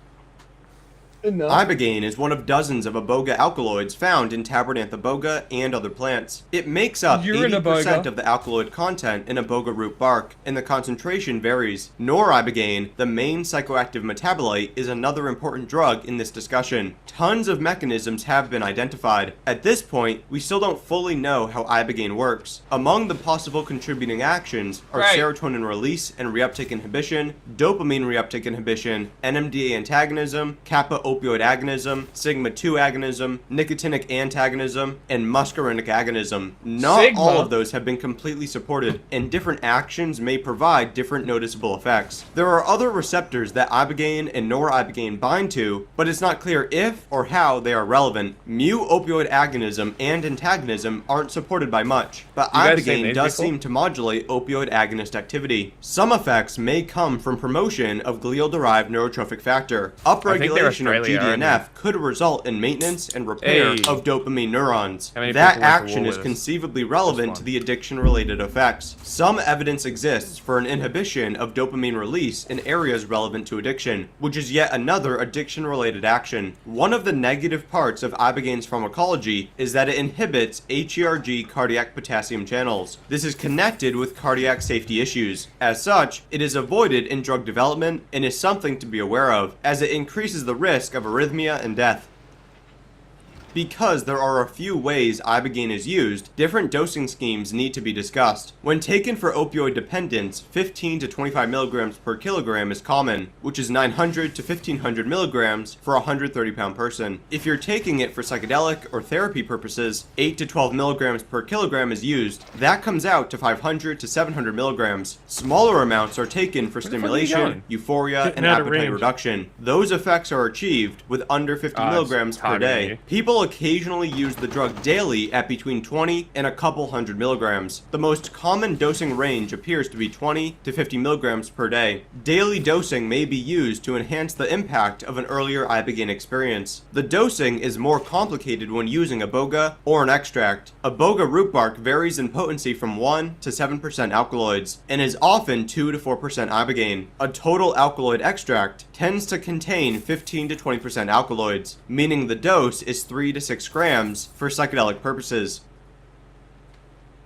enough? Ibogaine is one of dozens of iboga alkaloids found in Tabernath iboga and other plants. It makes up You're an 80% iboga. of the alkaloid content in iboga root bark, and the concentration varies. Noribogaine, the main psychoactive metabolite, is another important drug in this discussion. Tons of mechanisms have been identified. At this point, we still don't fully know how ibogaine works. Among the possible contributing actions are serotonin release and reuptake inhibition, dopamine reuptake inhibition, NMDA antagonism, kappa opioid agonism, sigma-2 agonism, nicotinic antagonism, and muscarinic agonism. Not Sigma? all of those have been completely supported, and different actions may provide different noticeable effects. There are other receptors that ibogaine and noribogaine bind to, but it's not clear if or how they are relevant. Mu-opioid agonism and antagonism aren't supported by much, but You guys say ibogaine names does before? seem to modulate opioid agonist activity. Some effects may come from promotion of glial-derived neurotrophic factor. Upregulation of GDNF could result in maintenance and repair of dopamine neurons. How many That people went to action war is with us? conceivably relevant to the addiction-related effects. Some evidence exists for an inhibition of dopamine release in areas relevant to addiction, which is yet another addiction-related action. One of the negative parts of ibogaine's pharmacology is that it inhibits HERG cardiac potassium channels. This is connected with cardiac safety issues. As such, it is avoided in drug development and is something to be aware of, as it increases the risk of arrhythmia and death. Because there are a few ways ibogaine is used, different dosing schemes need to be discussed. When taken for opioid dependence, 15 to 25 milligrams per kilogram is common, which is 900 to 1500 milligrams for a 130-pound person. If you're taking it for psychedelic or therapy purposes, 8 to 12 milligrams per kilogram is used. That comes out to 500 to 700 milligrams. Smaller amounts are taken for stimulation, euphoria, and Getting out of appetite range. reduction. Those effects are achieved with under 50 milligrams per targeting day. you. People will occasionally use the drug daily at between 20 and a couple hundred milligrams. The most common dosing range appears to be 20 to 50 milligrams per day. Daily dosing may be used to enhance the impact of an earlier ibogaine experience. The dosing is more complicated when using iboga or an extract. Iboga root bark varies in potency from 1 to 7% alkaloids and is often 2 to 4% ibogaine. A total alkaloid extract tends to contain 15 to 20% alkaloids, meaning the dose is 3 to 6 grams for psychedelic purposes.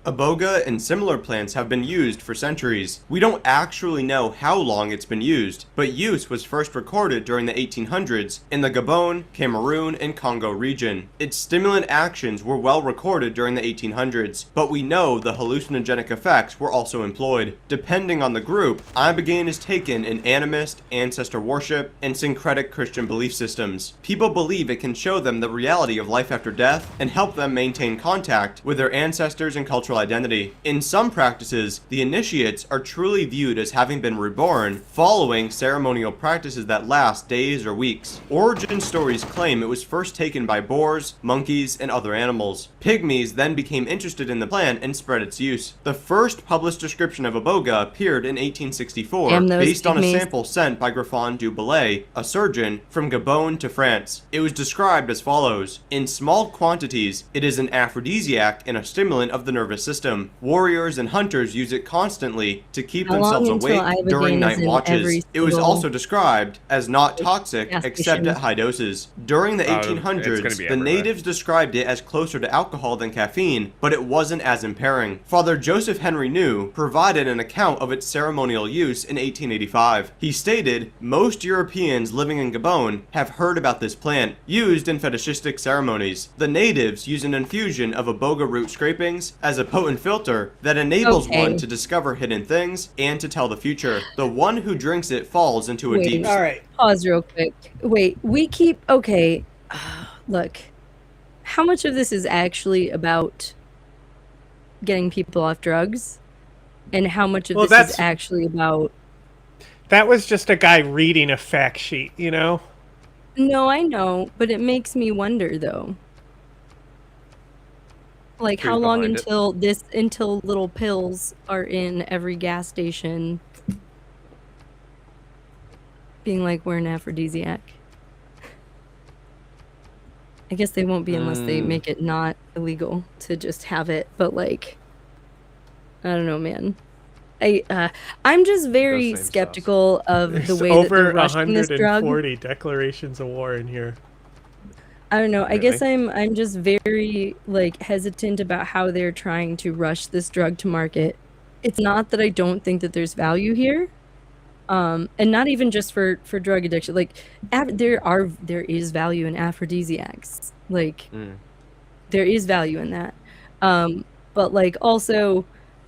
Iboga and similar plants have been used for centuries. We don't actually know how long it's been used, but use was first recorded during the 1800s in the Gabon, Cameroon, and Congo region. Its stimulant actions were well recorded during the 1800s, but we know the hallucinogenic effects were also employed. Depending on the group, ibogaine is taken in animist, ancestor worship, and syncretic Christian belief systems. People believe it can show them the reality of life after death and help them maintain contact with their ancestors and cultural identity. In some practices, the initiates are truly viewed as having been reborn following ceremonial practices that last days or weeks. Origin stories claim it was first taken by boars, monkeys, and other animals. Pygmies then became interested in the plant and spread its use. The first published description of iboga appeared in 1864 based on a sample sent by Griffon du Bellay, a surgeon, from Gabon to France. It was described as follows: in small quantities, it is an aphrodisiac and a stimulant of the nervous system. Warriors and hunters use it constantly to keep themselves awake during night watches. It was also described as not toxic except at high doses. During the 1800s, the natives described it as closer to alcohol than caffeine, but it wasn't as impairing. Father Joseph Henry New provided an account of its ceremonial use in 1885. He stated, "Most Europeans living in Gabon have heard about this plant, used in fetishistic ceremonies. The natives use an infusion of iboga root scrapings as a potent filter that enables one to discover hidden things and to tell the future. The one who drinks it falls into a deep..." All right. Pause real quick. Wait, we keep... Okay. Look. How much of this is actually about getting people off drugs? And how much of this is actually about... That was just a guy reading a fact sheet, you know? No, I know. But it makes me wonder, though. Like, how long until little pills are in every gas station being like, we're an aphrodisiac? I guess they won't be unless they make it not illegal to just have it, but like, I don't know, man. I'm just very skeptical of the way that they're rushing this drug. Over 140 declarations of war in here. I don't know. I guess I'm just very like hesitant about how they're trying to rush this drug to market. It's not that I don't think that there's value here, and not even just for drug addiction. Like there is value in aphrodisiacs. Like there is value in that, but like also,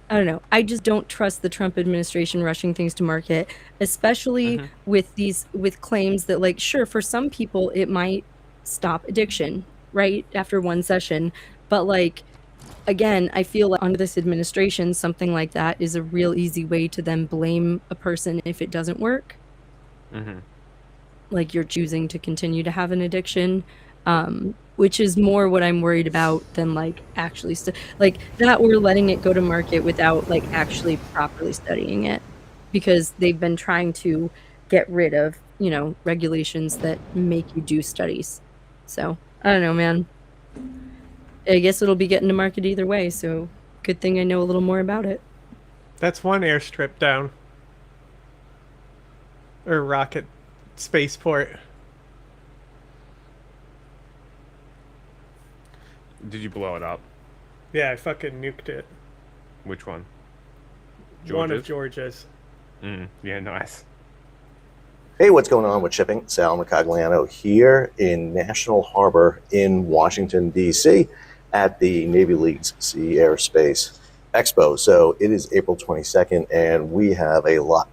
I don't know. I just don't trust the Trump administration rushing things to market, especially with claims that, like, sure, for some people it might stop addiction right after one session, but like, again, I feel like under this administration something like that is a real easy way to then blame a person if it doesn't work. Like, you're choosing to continue to have an addiction, which is more what I'm worried about than like actually like that we're letting it go to market without like actually properly studying it, because they've been trying to get rid of, you know, regulations that make you do studies. So, I don't know, man. I guess it'll be getting to market either way, so good thing I know a little more about it. That's one airstrip down. Or rocket spaceport. Did you blow it up? Yeah, I fucking nuked it. Which one? One of Georgia's. Yeah, nice. Hey, what's going on with shipping? Sal Macagliano here in National Harbor in Washington, D.C. at the Navy League's Sea Air Space Expo. So it is April 22nd, and we have a lot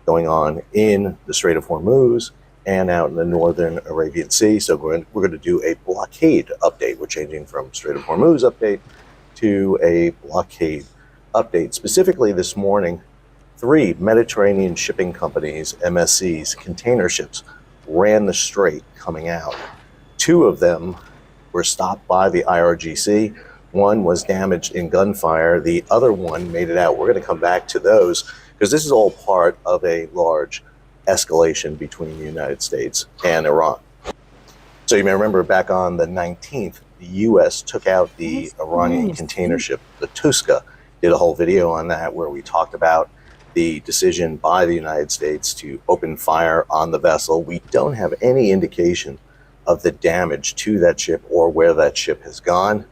going on in the Strait of Hormuz and out in the northern Arabian Sea. So we're going to do a blockade update. We're changing from Strait of Hormuz update to a blockade update. Specifically this morning, 3 Mediterranean shipping companies, MSCs, container ships, ran the strait coming out. 2 of them were stopped by the IRGC. One was damaged in gunfire. The other one made it out. We're going to come back to those because this is all part of a large escalation between the United States and Iran. So you may remember back on the 19th, the U.S. took out the Iranian container ship, the Tuska, did a whole video on that where we talked about the decision by the United States to open fire on the vessel. We don't have any indication of the damage to that ship or where that ship has gone.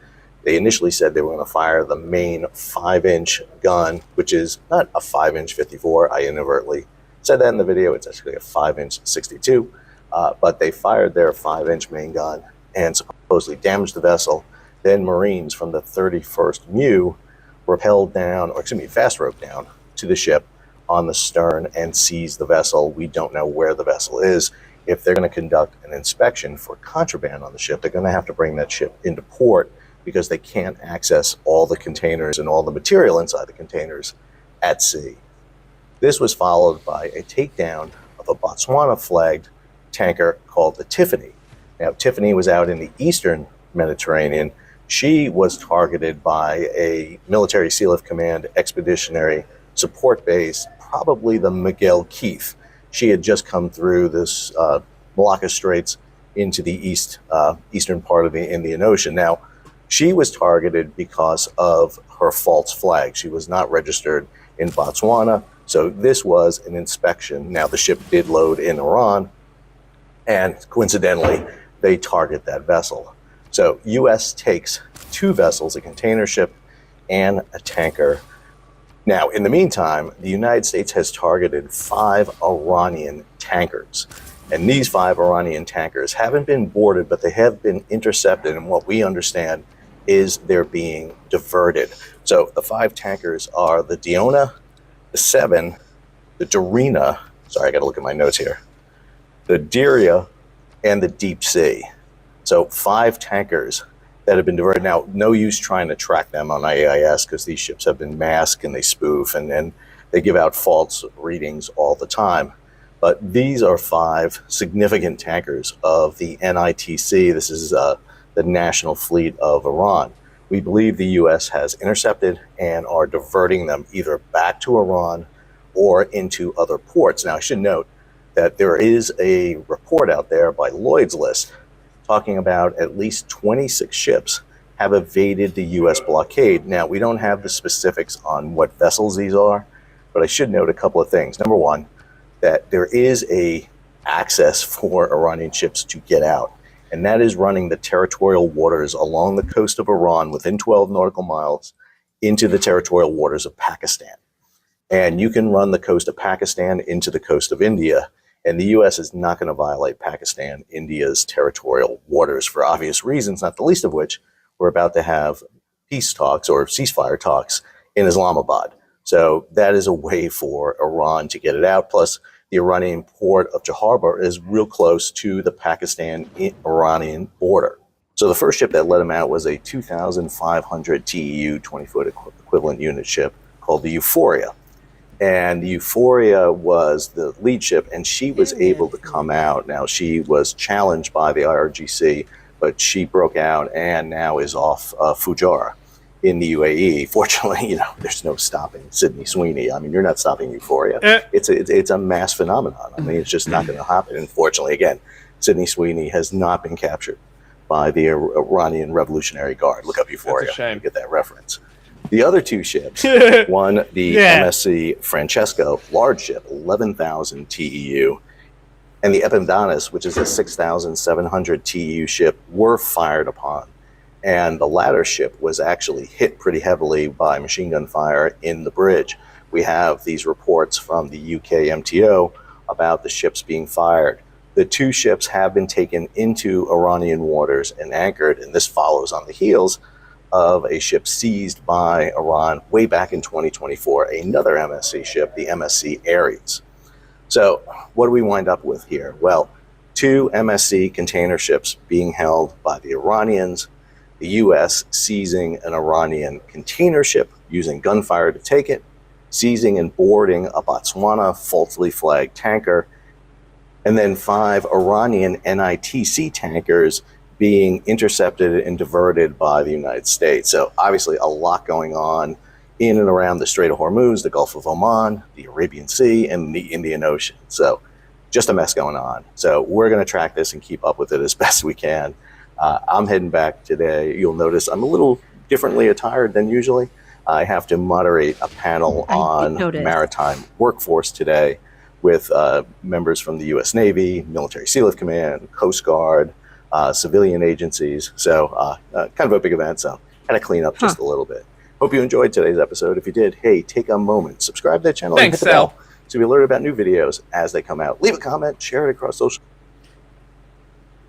They initially said they were going to fire the main 5-inch gun, which is not a 5-inch 54. I inadvertently said that in the video. It's actually a 5-inch 62. But they fired their 5-inch main gun and supposedly damaged the vessel. Then Marines from the 31st MEU fast roped down to the ship on the stern and seized the vessel. We don't know where the vessel is. If they're going to conduct an inspection for contraband on the ship, they're going to have to bring that ship into port because they can't access all the containers and all the material inside the containers at sea. This was followed by a takedown of a Botswana-flagged tanker called the Tiffany. Now, Tiffany was out in the eastern Mediterranean. She was targeted by a military Sealift Command expeditionary support base, probably the Miguel Keith. She had just come through this Malacca Straits into the eastern part of the Indian Ocean. Now, she was targeted because of her false flag. She was not registered in Botswana, so this was an inspection. Now, the ship did load in Iran, and coincidentally, they target that vessel. So, U.S. takes 2 vessels, a container ship and a tanker. Now, in the meantime, the United States has targeted 5 Iranian tankers. And these 5 Iranian tankers haven't been boarded, but they have been intercepted. And what we understand is they're being diverted. So the 5 tankers are the Diona, the 7, the Dorina, sorry, I got to look at my notes here, the Diria, and the Deep Sea. So 5 tankers that have been diverted. Now, no use trying to track them on IAIS because these ships have been masked and they spoof and they give out false readings all the time. But these are 5 significant tankers of the NITC. This is the National Fleet of Iran. We believe the U.S. has intercepted and are diverting them either back to Iran or into other ports. Now, I should note that there is a report out there by Lloyd's List talking about at least 26 ships have evaded the U.S. blockade. Now, we don't have the specifics on what vessels these are, but I should note a couple of things. Number one, that there is a access for Iranian ships to get out, and that is running the territorial waters along the coast of Iran within 12 nautical miles into the territorial waters of Pakistan. And you can run the coast of Pakistan into the coast of India, and the U.S. is not going to violate Pakistan, India's territorial waters for obvious reasons, not the least of which we're about to have peace talks or ceasefire talks in Islamabad. So that is a way for Iran to get it out. Plus, the Iranian port of Johar is real close to the Pakistan-Iranian border. So the first ship that let him out was a 2,500 TEU 20-foot equivalent unit ship called the Euphoria. And the Euphoria was the lead ship, and she was able to come out. Now, she was challenged by the IRGC, but she broke out and now is off Fujairah in the UAE. Fortunately, there's no stopping Sydney Sweeney. I mean, you're not stopping Euphoria. It's a mass phenomenon. I mean, it's just not going to happen. Unfortunately, again, Sydney Sweeney has not been captured by the Iranian Revolutionary Guard. Look up Euphoria. That's a shame. You get that reference. The other 2 ships, one, the MSC Francesco, large ship, 11,000 TEU, and the Epidanas, which is a 6,700 TEU ship, were fired upon. And the latter ship was actually hit pretty heavily by machine gun fire in the bridge. We have these reports from the UK MTO about the ships being fired. The 2 ships have been taken into Iranian waters and anchored, and this follows on the heels of a ship seized by Iran way back in 2024, another MSC ship, the MSC Ares. So what do we wind up with here? Well, 2 MSC container ships being held by the Iranians, the U.S. seizing an Iranian container ship using gunfire to take it, seizing and boarding a Botswana falsely flagged tanker, and then 5 Iranian NITC tankers being intercepted and diverted by the United States. So obviously a lot going on in and around the Strait of Hormuz, the Gulf of Oman, the Arabian Sea, and the Indian Ocean. So just a mess going on. So we're going to track this and keep up with it as best we can. I'm heading back today. You'll notice I'm a little differently attired than usually. I have to moderate a panel on maritime workforce today with members from the U.S. Navy, Military Sealift Command, Coast Guard, civilian agencies. So kind of a big event, so had to clean up just a little bit. Hope you enjoyed today's episode. If you did, hey, take a moment, subscribe to that channel, Thanks, and hit the bell to be alerted about new videos as they come out. Leave a comment, share it across social.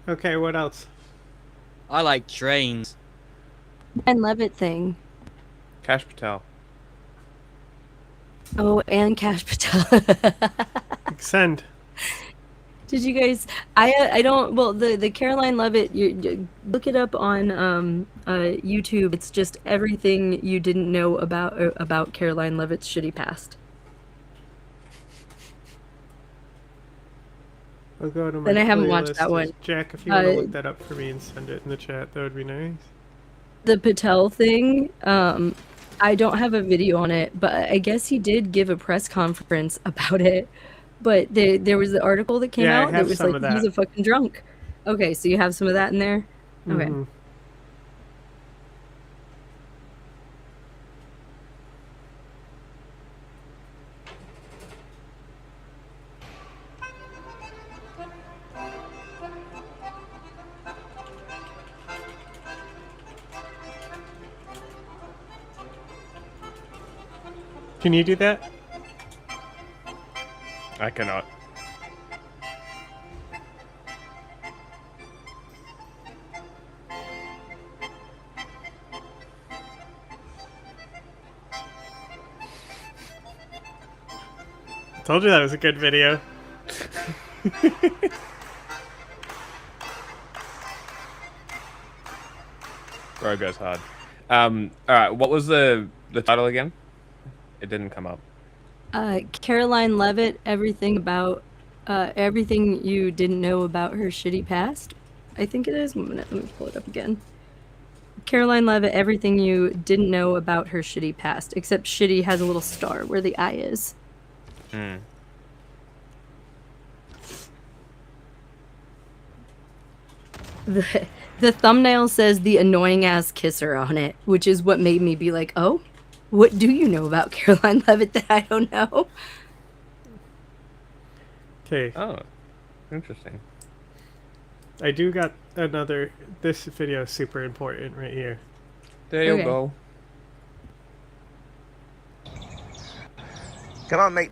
Okay, what else? I like trains. And Levitt thing. Kash Patel. Oh, and Kash Patel. Send. Did you guys? I don't. Well, the Caroline Levitt. You look it up on YouTube. It's just everything you didn't know about Caroline Levitt's shitty past. I'll go to my And I haven't playlist. watched that one. Jack, if you want to look that up for me and send it in the chat, that would be nice. The Patel thing. I don't have a video on it, but I guess he did give a press conference about it. But there was the article that came out that was like, he's a fucking drunk. Okay, so you have some of that in there? Okay. Mm-hmm. Can you do that? I cannot. Told you that was a good video. Bro goes hard. Alright, what was the title again? It didn't come up. Caroline Levitt, everything you didn't know about her shitty past. I think it is. 1 minute, let me pull it up again. Caroline Levitt, everything you didn't know about her shitty past, except shitty has a little star where the I is. The thumbnail says the annoying ass kisser on it, which is what made me be like, oh, what do you know about Caroline Levitt that I don't know? Okay. Oh, interesting. I do got another. This video is super important right here. There you go. Come on, mate.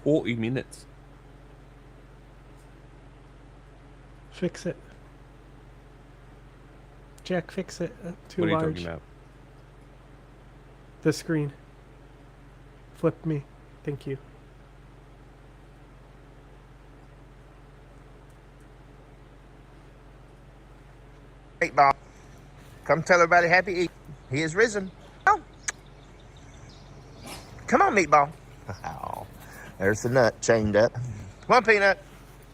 40 minutes. Fix it. Jack, fix it. Too What are you large. talking about? The screen. Flip me. Thank you. Meatball. Come tell everybody happy Easter. He is risen. Oh. Come on, Meatball. Oh, there's the nut chained up. Come on, Peanut.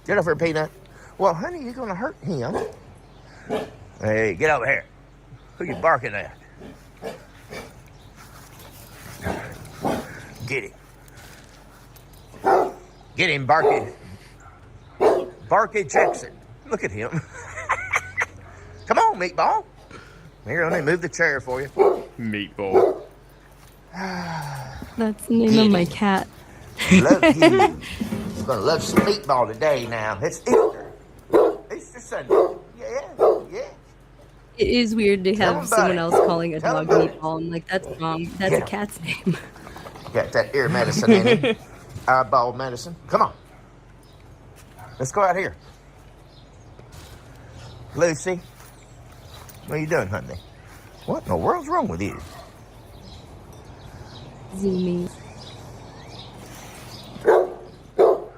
Get over here, Peanut. Well, honey, you're going to hurt him. Hey, get over here. Who you barking at? Get him. Get him, Barky. Barky Jackson. Look at him. Come on, Meatball. Here, let me move the chair for you. Meatball. That's the name of my cat. Love you. We're going to love some Meatball today now. It's Easter. Easter Sunday. Yeah. It is weird to have someone else calling a Tell dog him, buddy. Meatball. I'm like, that's wrong. That's a cat's name. Got that ear medicine in it. Eyeball medicine. Come on. Let's go out here. Lucy. What are you doing, honey? What in the world's wrong with you? Zoomies. Don't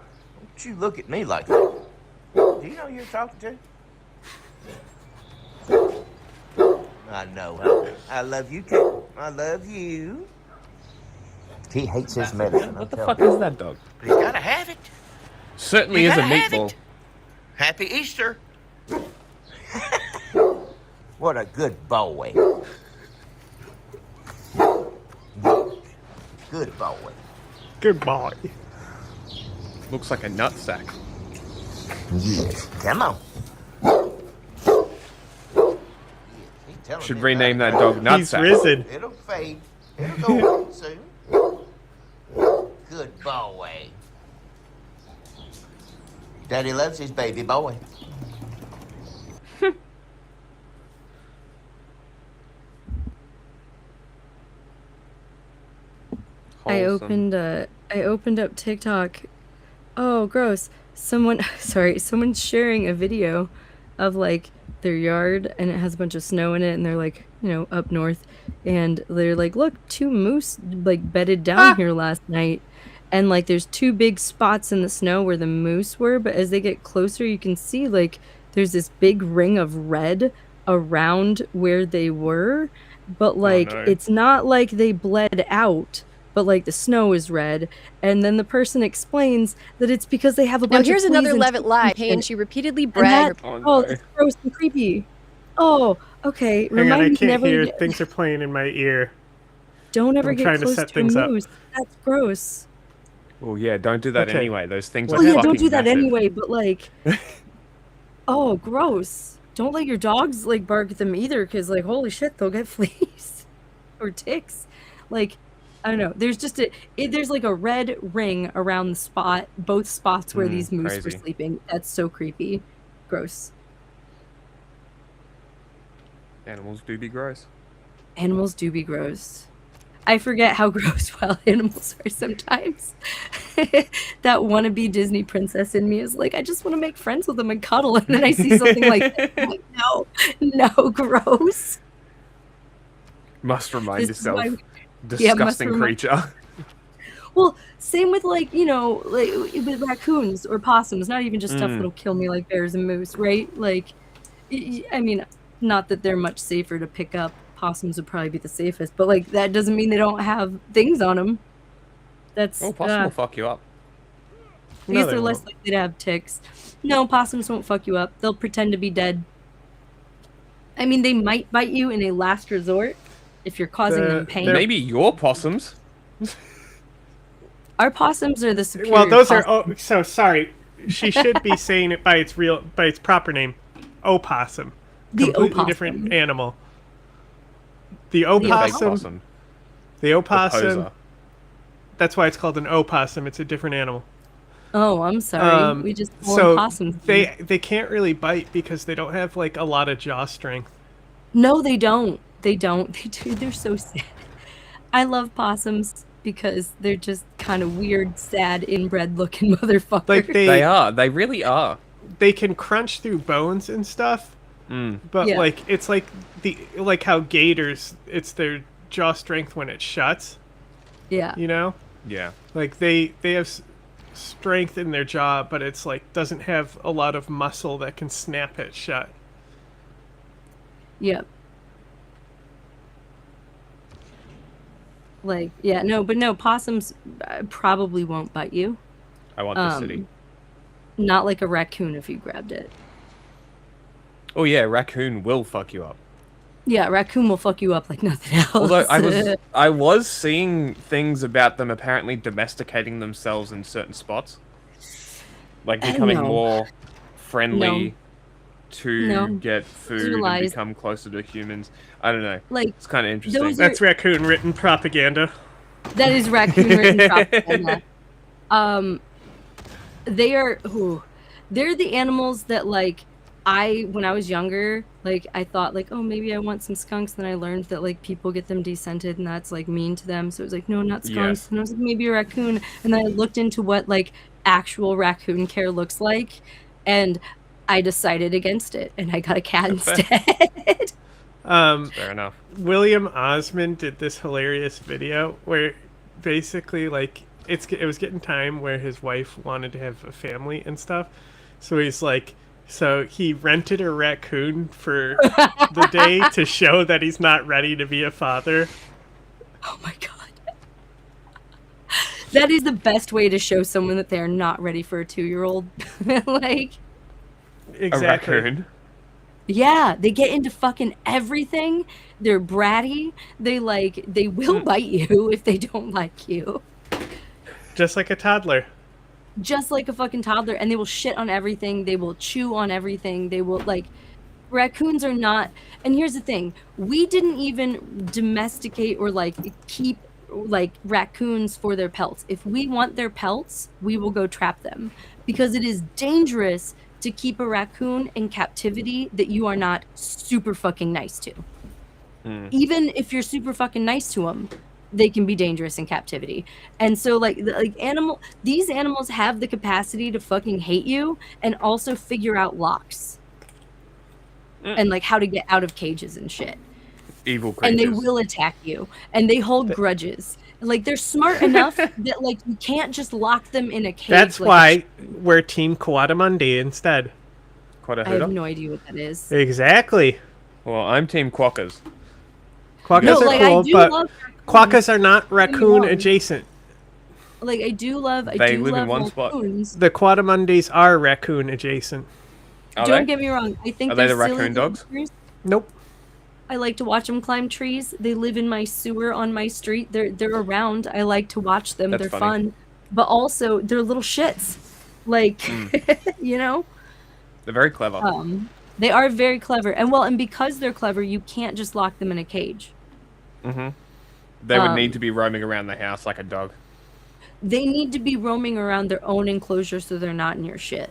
you look at me like that. Do you know who you're talking to? I know, honey. I love you, too. I love you. He hates his medicine. What the fuck is that dog? But he's gotta have it. Certainly You is a gotta have meatball. it. Happy Easter. What a good boy. Good boy. Good boy. Looks like a nutsack. Come on. Should rename that dog Nutsack. He's risen. It'll fade. It'll go away soon. Good boy. Daddy loves his baby boy. I opened up TikTok. Oh, gross. Someone's sharing a video of like their yard and it has a bunch of snow in it and they're like, up north and they're like, look, 2 moose like bedded down here last night. And like there's 2 big spots in the snow where the moose were, but as they get closer you can see like there's this big ring of red around where they were, but like it's not like they bled out. But like the snow is red, and then the person explains that it's because they have a bunch of here's another fleas and Levitt lie. ticks And she repeatedly and bragged. it's gross and creepy. Oh, okay. Hang on, I me can't never hear. get- Things are playing in my ear. Don't ever I'm get trying to close set to things a up. moose. That's gross. Well, yeah, don't do that Okay. anyway. Those things are Well, yeah, fucking don't do that massive. anyway. But like, oh, gross. Don't let your dogs like bark at them either, because like, holy shit, they'll get fleas or ticks. Like, I don't know. There's just there's like a red ring around the spot, both spots where these moose were crazy. sleeping. That's so creepy. Gross. Animals do be gross. Animals do be gross. I forget how gross wild animals are sometimes. That wannabe Disney princess in me is like, I just want to make friends with them and cuddle. And then I see something like that. I'm like, no, gross. Must remind This is yourself. why- Disgusting remind- creature. Well, same with like, like with raccoons or possums, not even just stuff that'll kill me like bears and moose, right? Like, I mean, not that they're much safer to pick up. Possums would probably be the safest, but like that doesn't mean they don't have things on them. That's Oh, possum will fuck you up. I guess they're less likely to have ticks. No, possums won't fuck you up. They'll pretend to be dead. I mean, they might bite you in a last resort if you're causing them pain. Maybe your possums. Our possums are the superior. Well, those are. possum. Oh, so sorry. She should be saying it by its proper name, opossum. The Completely opossum. different animal. The opossum. The opossum. poser. That's why it's called an opossum. It's a different animal. Oh, I'm sorry. We just call so them possums. they can't really bite because they don't have like a lot of jaw strength. No, they don't. They don't. They do. They're so sad. I love possums because they're just kind of weird, sad, inbred looking motherfuckers. Like They are. They really are. They can crunch through bones and stuff. But Yeah. like it's like how gators, it's their jaw strength when it shuts. Yeah. You know? Yeah. Like they have strength in their jaw, but it's like doesn't have a lot of muscle that can snap it shut. Yep. Like, yeah, no, but no, possums probably won't bite you. I want the city. Not like a raccoon if you grabbed it. Oh yeah, raccoon will fuck you up. Yeah, raccoon will fuck you up like nothing else. Although I was seeing things about them apparently domesticating themselves in certain spots, like becoming No. more friendly No. to No. get food and lies. become closer to humans. I don't know. Like, It's kind of interesting. those That's raccoon written propaganda. That is raccoon written propaganda. They're the animals that like when I was younger, like I thought like, oh, maybe I want some skunks. Then I learned that like people get them descented and that's like mean to them. So it was like, no, not skunks. Yes. And I was like, maybe a raccoon. And then I looked into what like actual raccoon care looks like, and I decided against it, and I got a cat instead. Fair enough. William Osmond did this hilarious video where basically like it was getting time where his wife wanted to have a family and stuff. So he's like, so he rented a raccoon for the day to show that he's not ready to be a father. Oh my god. That is the best way to show someone that they're not ready for a 2-year-old. Like, Exactly. A raccoon. Yeah, they get into fucking everything. They're bratty. They will bite you if they don't like you. Just like a toddler. Just like a fucking toddler, and they will shit on everything. They will chew on everything. They will raccoons are not. And here's the thing: we didn't even domesticate or keep raccoons for their pelts. If we want their pelts, we will go trap them, because it is dangerous to keep a raccoon in captivity that you are not super fucking nice to. Even if you're super fucking nice to them, they can be dangerous in captivity. And so these animals have the capacity to fucking hate you and also figure out locks and how to get out of cages and shit. Evil creatures. And they will attack you, and they hold grudges. They're smart enough that you can't just lock them in a cage. That's why we're Team Quadamundi instead. I have no idea what that is. Exactly. Well, I'm Team Quokkas. Quokkas are cool, but quokkas are not raccoon adjacent. I do love They live in one raccoons. spot. The Quadamundis are raccoon adjacent. Don't get me wrong. I think Are they the silly raccoon dogs? creatures. Nope. I like to watch them climb trees. They live in my sewer on my street. They're around. I like to watch them. That's they're funny. fun. But also, they're little shits. You know? They're very clever. They are very clever. And because they're clever, you can't just lock them in a cage. They would need to be roaming around the house like a dog. They need to be roaming around their own enclosure so they're not in your shit.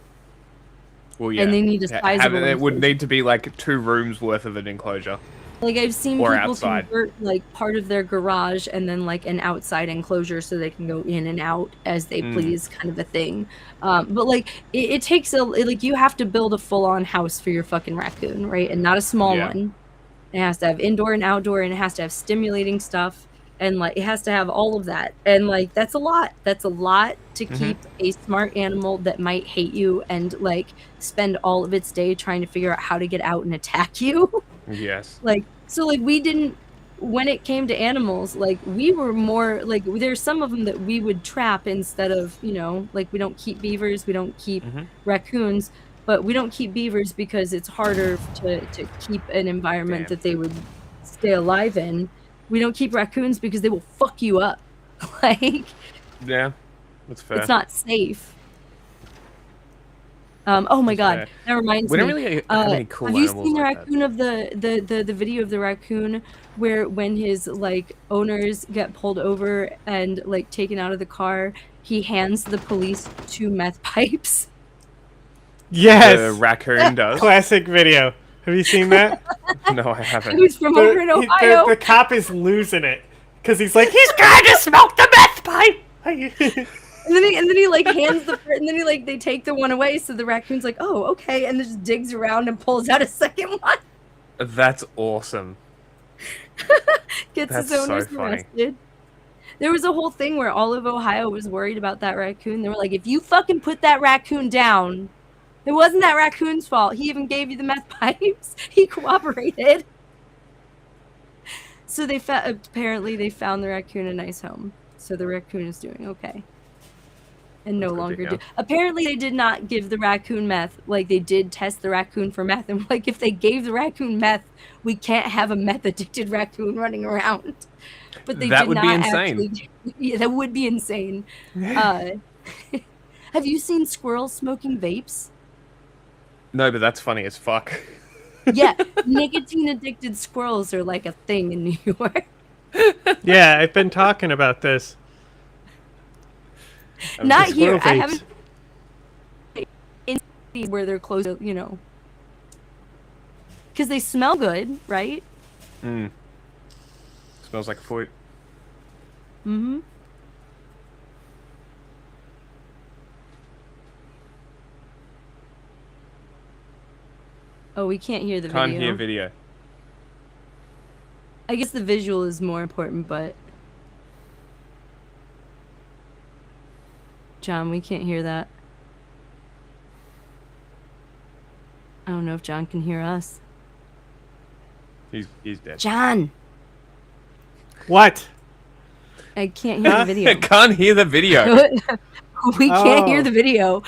Well, yeah. And they need a sizable It would enclosure. need to be 2 rooms worth of an enclosure. I've seen Or people outside. convert part of their garage and then an outside enclosure so they can go in and out as they please, kind of a thing. But it takes you have to build a full-on house for your fucking raccoon, right? And not a small one. It has to have indoor and outdoor, and it has to have stimulating stuff, and it has to have all of that. And that's a lot. That's a lot to keep a smart animal that might hate you and spend all of its day trying to figure out how to get out and attack you. Yes. We didn't, when it came to animals, we were more there's some of them that we would trap instead of, we don't keep beavers, we don't keep raccoons, but we don't keep beavers because it's harder to keep an environment that they would stay alive in. We don't keep raccoons because they will fuck you up. Yeah, that's fair. It's not safe. Oh my god, that reminds me. We don't really have any cool have you animals seen the like raccoon of the video of the raccoon where when his owners get pulled over and taken out of the car, he hands the police 2 meth pipes? Yes. The raccoon does. Classic video. Have you seen that? No, I haven't. It was from over in Ohio. The cop is losing it because he's he's trying to smoke the meth pipe. And then he hands and then they take the one away, so the raccoon's oh, okay, and just digs around and pulls out a second one. That's awesome. Gets That's his owners so funny. arrested. There was a whole thing where all of Ohio was worried about that raccoon. They were if you fucking put that raccoon down, it wasn't that raccoon's fault. He even gave you the meth pipes. He cooperated. So apparently they found the raccoon a nice home. So the raccoon is doing okay. And no longer do. Apparently they did not give the raccoon meth. They did test the raccoon for meth. And if they gave the raccoon meth, we can't have a meth addicted raccoon running around. But they That did would be not insane. actually. Yeah, that would be insane. Have you seen squirrels smoking vapes? No, but that's funny as fuck. Yeah, nicotine addicted squirrels are a thing in New York. Yeah, I've been talking about this. Not here. Squirrel I vapes. haven't. In cities where they're close to, because they smell good, right? Smells like a foot. Mm-hmm. Oh, we can't hear the video. Can't hear video. I guess the visual is more important, but John, we can't hear that. I don't know if John can hear us. He's dead. John! What? I can't hear the video. I can't hear the video. We can't hear the video.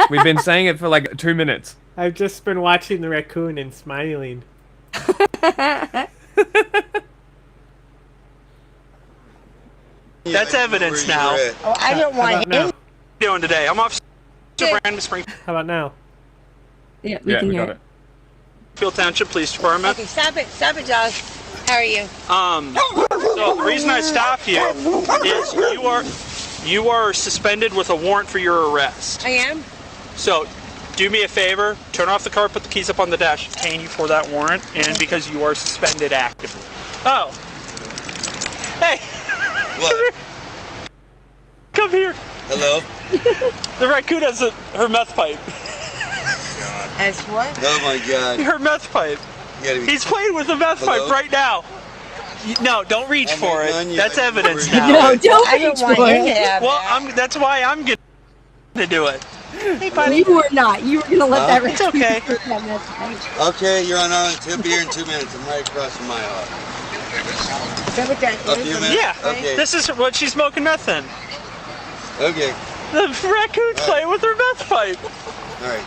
We've been saying it for 2 minutes. I've just been watching the raccoon and smiling. That's evidence now. Oh, I don't want now? him. Doing today. I'm Officer Brandon Springfield How about now? Yeah, we can hear it. Township Police Department. Okay, stop it, Josh. How are you? So the reason I stopped you is you are suspended with a warrant for your arrest. I am? So do me a favor, turn off the car, put the keys up on the dash, detain you for that warrant, and because you are suspended actively. Oh. Hey. What? Come here. Hello? The raccoon has her meth pipe. As what? Oh my god. Her meth pipe. He's playing with the meth pipe right now. No, don't reach for it. That's evidence now. No, don't reach for it. Well, that's why I'm gonna do it. Hey, buddy. You were not. You were going to let that It's okay. Okay, you're on Arlington. He'll be here in 2 minutes. I'm right across from my office. Is that what that A few minutes? Yeah. Okay. This is what she's smoking meth in. Okay. The raccoon's playing with her meth pipe. All right.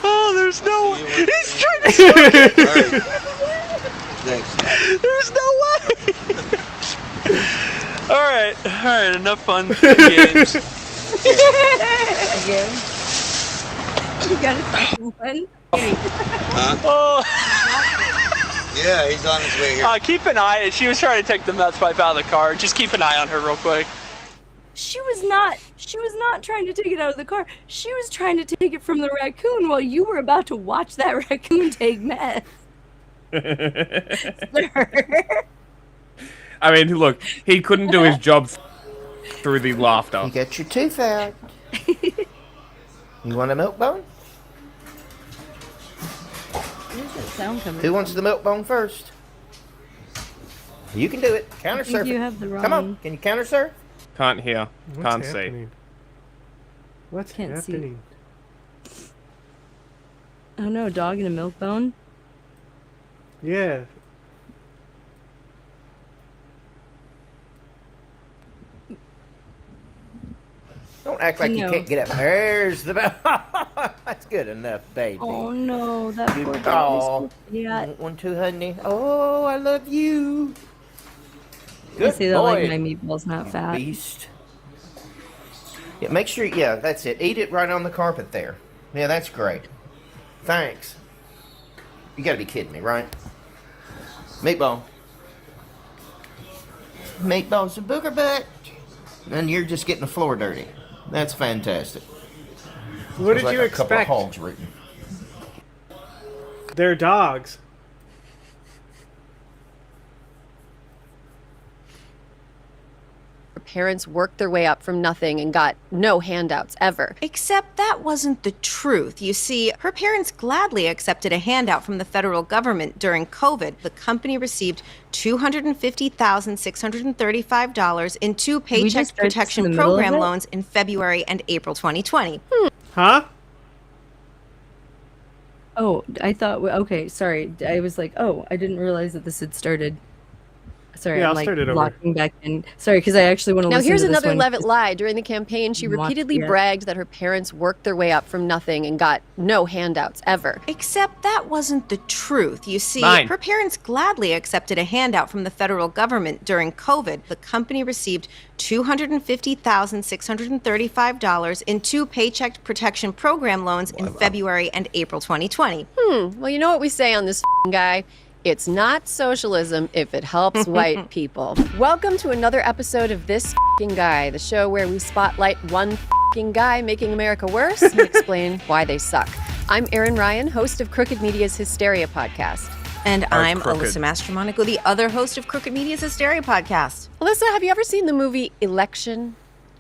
Oh, there's no way. He's trying to smoke it. All right. Thanks. There's no way. All right, enough fun games. Again. You got to find one. Huh? Oh. Yeah, he's on his way here. Keep an eye. She was trying to take the meth pipe out of the car. Just keep an eye on her real quick. She was not trying to take it out of the car. She was trying to take it from the raccoon while you were about to watch that raccoon take meth. I mean, look, he couldn't do his job through the laughter. You got your tooth out. You want a milk bone? Where's that sound coming Who wants the milk bone first? You can do it. Counter surf. you have the wrong... Come on, can you counter surf? Can't hear. Can't see. happening? What's Can't see. happening? Oh no, dog and a milk bone? Yeah. Don't act like you can't get up. There's the milk. That's good enough, baby. Oh no, that poor Oh, dog. Yeah. Want to, honey? Oh, I love you. I say that like boy. my meatball's not fat. Beast. Yeah, make sure. Yeah, that's it. Eat it right on the carpet there. Yeah, that's great. Thanks. You gotta be kidding me, right? Meatball. Meatball's a booger butt. And you're just getting the floor dirty. That's fantastic. What did Sounds like you a couple of expect? hogs rooting. They're dogs. Parents worked their way up from nothing and got no handouts ever. Except that wasn't the truth. You see, her parents gladly accepted a handout from the federal government during COVID. The company received $250,635 in 2 Paycheck Protection Program loans in February and April 2020. Huh? Oh, I thought, okay, sorry. I was like, oh, I didn't realize that this had started. Sorry, Yeah, I'm I'll like start it over. locking back in. Sorry, because I actually want to Now listen here's to this another one. Levitt lie. During the campaign, she repeatedly bragged that her parents worked their way up from nothing and got no handouts ever. Except that wasn't the truth. You see, Mine. her parents gladly accepted a handout from the federal government during COVID. The company received $250,635 in 2 Paycheck Protection Program loans in February and April 2020. Well, you know what we say on this guy? It's not socialism if it helps white people. Welcome to another episode of This Guy, the show where we spotlight one guy making America worse and explain why they suck. I'm Erin Ryan, host of Crooked Media's Hysteria podcast. And I'm Crooked. Alyssa Mastromonaco, the other host of Crooked Media's Hysteria podcast. Alyssa, have you ever seen the movie Election?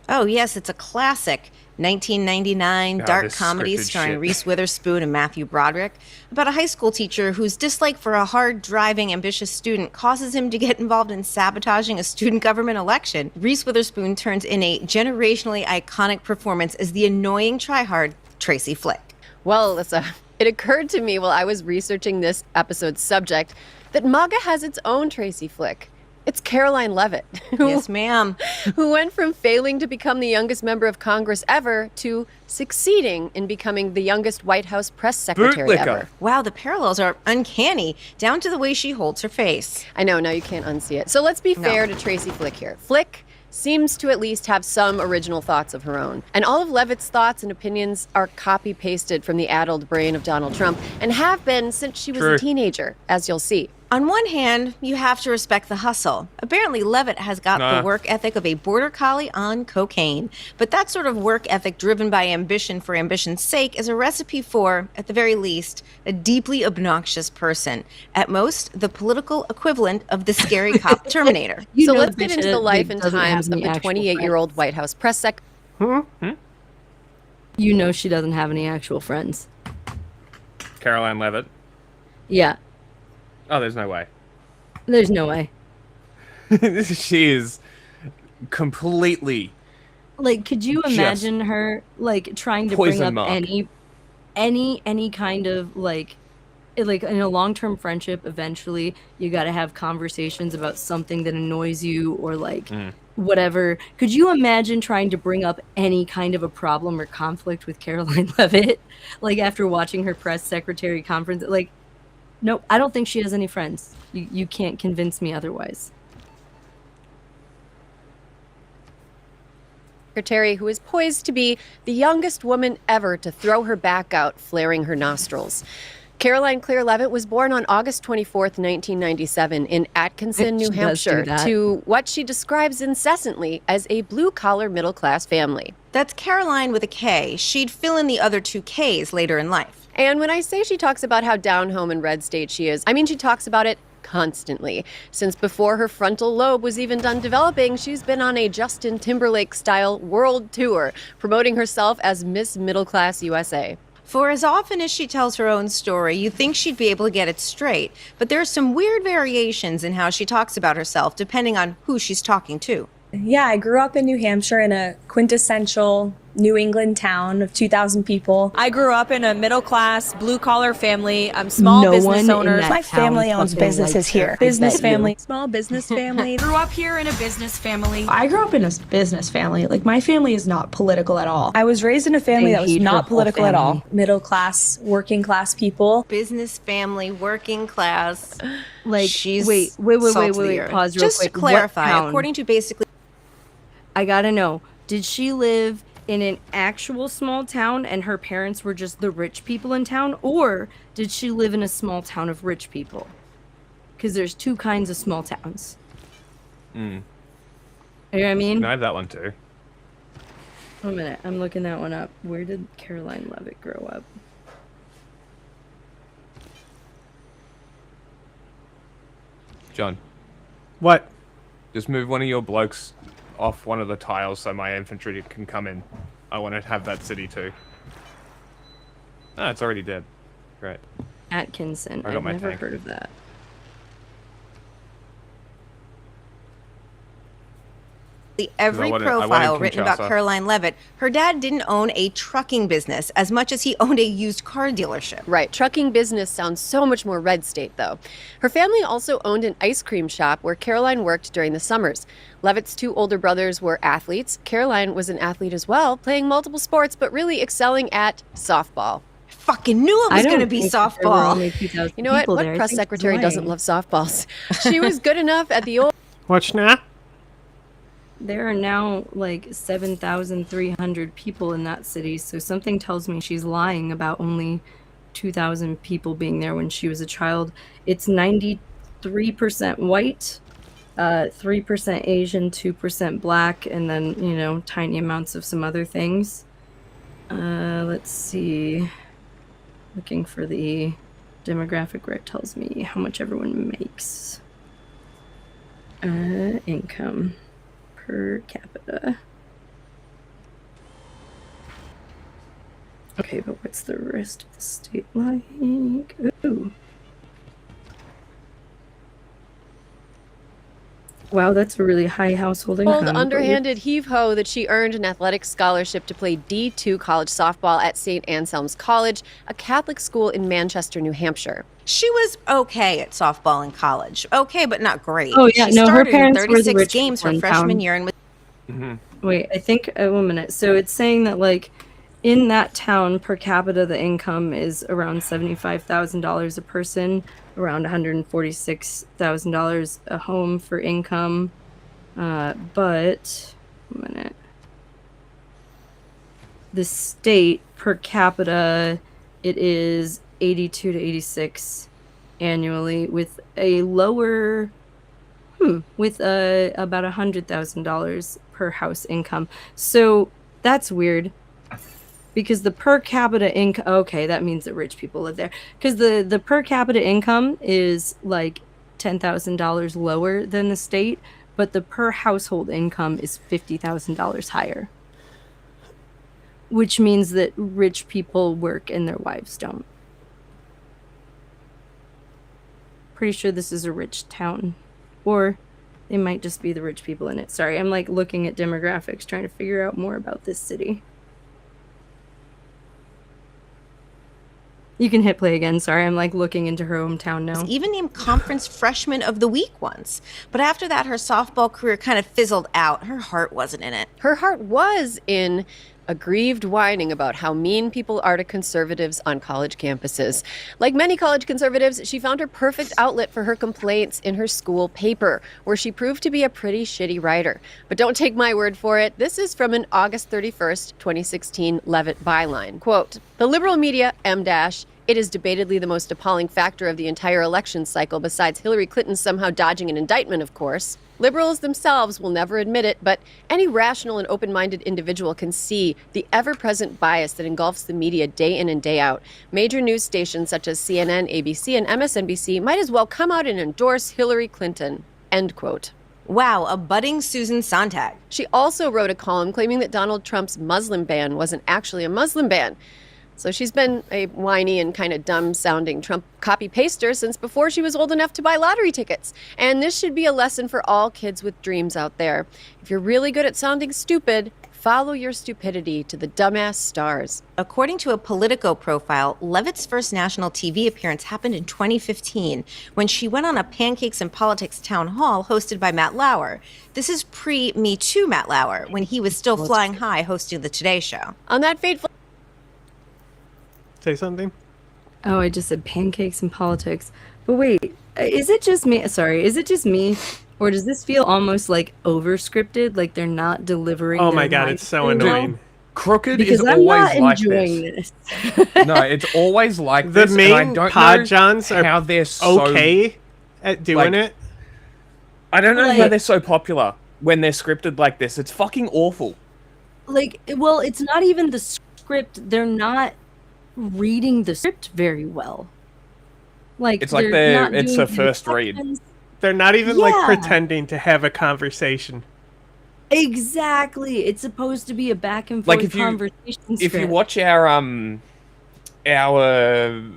Oh, yes, it's a classic 1999 God, dark this comedy scripted starring shit. Reese Witherspoon and Matthew Broderick about a high school teacher whose dislike for a hard-driving, ambitious student causes him to get involved in sabotaging a student government election. Reese Witherspoon turns in a generationally iconic performance as the annoying tryhard Tracy Flick. Well, Alyssa, it occurred to me while I was researching this episode's subject that MAGA has its own Tracy Flick. It's Caroline Leavitt. Yes, ma'am. Who went from failing to become the youngest member of Congress ever to succeeding in becoming the youngest White House press secretary ever. Wow, the parallels are uncanny, down to the way she holds her face. I know, now you can't unsee it. So let's be fair to Tracy Flick here. Flick seems to at least have some original thoughts of her own. And all of Leavitt's thoughts and opinions are copy-pasted from the addled brain of Donald Trump and have been since she was a teenager, as you'll see. On one hand, you have to respect the hustle. Apparently, Leavitt has got the work ethic of a border collie on cocaine. But that sort of work ethic driven by ambition for ambition's sake is a recipe for, at the very least, a deeply obnoxious person. At most, the political equivalent of the scary cop Terminator. So let's get into the life and times of the 28-year-old White House press sec. You know she doesn't have any actual friends. Caroline Leavitt. Yeah. Oh, there's no way. There's no way. She is completely. Like, could you imagine her like trying to bring up any kind of like in a long-term friendship? Eventually, you got to have conversations about something that annoys you or like whatever. Could you imagine trying to bring up any kind of a problem or conflict with Caroline Leavitt? Like after watching her press secretary conference, like. Nope, I don't think she has any friends. You can't convince me otherwise. Secretary who is poised to be the youngest woman ever to throw her back out, flaring her nostrils. Caroline Claire Leavitt was born on August 24th, 1997 in Atkinson, New Hampshire, to what she describes incessantly as a blue-collar middle-class family. That's Caroline with a K. She'd fill in the other two Ks later in life. And when I say she talks about how down home and red state she is, I mean she talks about it constantly. Since before her frontal lobe was even done developing, she's been on a Justin Timberlake-style world tour, promoting herself as Miss Middle Class USA. For as often as she tells her own story, you think she'd be able to get it straight. But there are some weird variations in how she talks about herself, depending on who she's talking to. Yeah, I grew up in New Hampshire in a quintessential New England town of 2,000 people. I grew up in a middle-class, blue-collar family. I'm small business owners. My family owns businesses here. Business family. Small business family. Grew up here in a business family. I grew up in a business family. Like, my family is not political at all. I was raised in a family that was not political at all. Middle-class, working-class people. Business family, working class. Like, she's wait, pause real Just quick. to clarify, according to basically... I gotta know, did she live in an actual small town and her parents were just the rich people in town, or did she live in a small town of rich people? Because there's two kinds of small towns. You know what I mean? I have that one too. Wait a minute, I'm looking that one up. Where did Caroline Leavitt grow up? John. What? Just move one of your blokes off one of the tiles so my infantry can come in. I want to have that city too. Ah, it's already dead. Great. Atkinson. I've never heard of that. Every profile written about Caroline Leavitt, her dad didn't own a trucking business as much as he owned a used car dealership. Right, trucking business sounds so much more red state, though. Her family also owned an ice cream shop where Caroline worked during the summers. Leavitt's two older brothers were athletes. Caroline was an athlete as well, playing multiple sports, but really excelling at softball. Fucking knew it was going to be softball. You know what? What press secretary doesn't love softballs? She was good enough at the old... Watch now. There are now like 7,300 people in that city, so something tells me she's lying about only 2,000 people being there when she was a child. It's 93% white, 3% Asian, 2% black, and then, you know, tiny amounts of some other things. Let's see. Looking for the demographic where it tells me how much everyone makes. Income per capita. Okay, but what's the rest of the state like? Ooh. Wow, that's a really high household income. Old underhanded heave-ho that she earned an athletic scholarship to play D2 college softball at St. Anselm's College, a Catholic school in Manchester, New Hampshire. She was okay at softball in college. Okay, but not great. Oh yeah, she no, her started in parents were the 36 rich games people her in freshman town. year and was Wait, I think 1 minute. So it's saying that like in that town per capita the income is around $75,000 a person, around $146,000 a home for income. But 1 minute. The state per capita, it is 82 to 86 annually with a lower with about $100,000 per house income. So that's weird because the per capita income, okay, that means that rich people live there, because the per capita income is like $10,000 lower than the state, but the per household income is $50,000 higher, which means that rich people work and their wives don't. Pretty sure this is a rich town. Or they might just be the rich people in it. Sorry, I'm like looking at demographics, trying to figure out more about this city. You can hit play again. Sorry, I'm like looking into her hometown now. even named Conference Freshman of the Week once. But after that, her softball career kind of fizzled out. Her heart wasn't in it. Her heart was in aggrieved whining about how mean people are to conservatives on college campuses. Like many college conservatives, she found her perfect outlet for her complaints in her school paper, where she proved to be a pretty shitty writer. But don't take my word for it. This is from an August 31st, 2016 Levitt byline. Quote, "The liberal media, it is debatedly the most appalling factor of the entire election cycle, besides Hillary Clinton somehow dodging an indictment, of course. Liberals themselves will never admit it, but any rational and open-minded individual can see the ever-present bias that engulfs the media day in and day out. Major news stations such as CNN, ABC, and MSNBC might as well come out and endorse Hillary Clinton." End quote. Wow, a budding Susan Sontag. She also wrote a column claiming that Donald Trump's Muslim ban wasn't actually a Muslim ban. So she's been a whiny and kind of dumb-sounding Trump copy-paster since before she was old enough to buy lottery tickets. And this should be a lesson for all kids with dreams out there. If you're really good at sounding stupid, follow your stupidity to the dumbass stars. According to a Politico profile, Levitt's first national TV appearance happened in 2015 when she went on a Pancakes and Politics town hall hosted by Matt Lauer. This is pre-Me Too Matt Lauer, when he was still flying high hosting the Today Show. On that fateful... Say something? Oh, I just said pancakes and politics. But wait, is it just me? Sorry, is it just me? Or does this feel almost like over-scripted? Like they're not delivering Oh their my god, lines it's so very well? annoying. Crooked Because is I'm always not like enjoying this. this. No, it's always like The this. And I main don't pod know Johns are how they're so okay at doing it. I don't know how Like- they're so popular when they're scripted like this. It's fucking awful. Like, well, it's not even the script. They're not reading the script very well. Like, It's like not it's doing a first read. inflections. They're not even like Yeah. pretending to have a conversation. Exactly. It's supposed to be a back and forth Like conversation if you script. watch our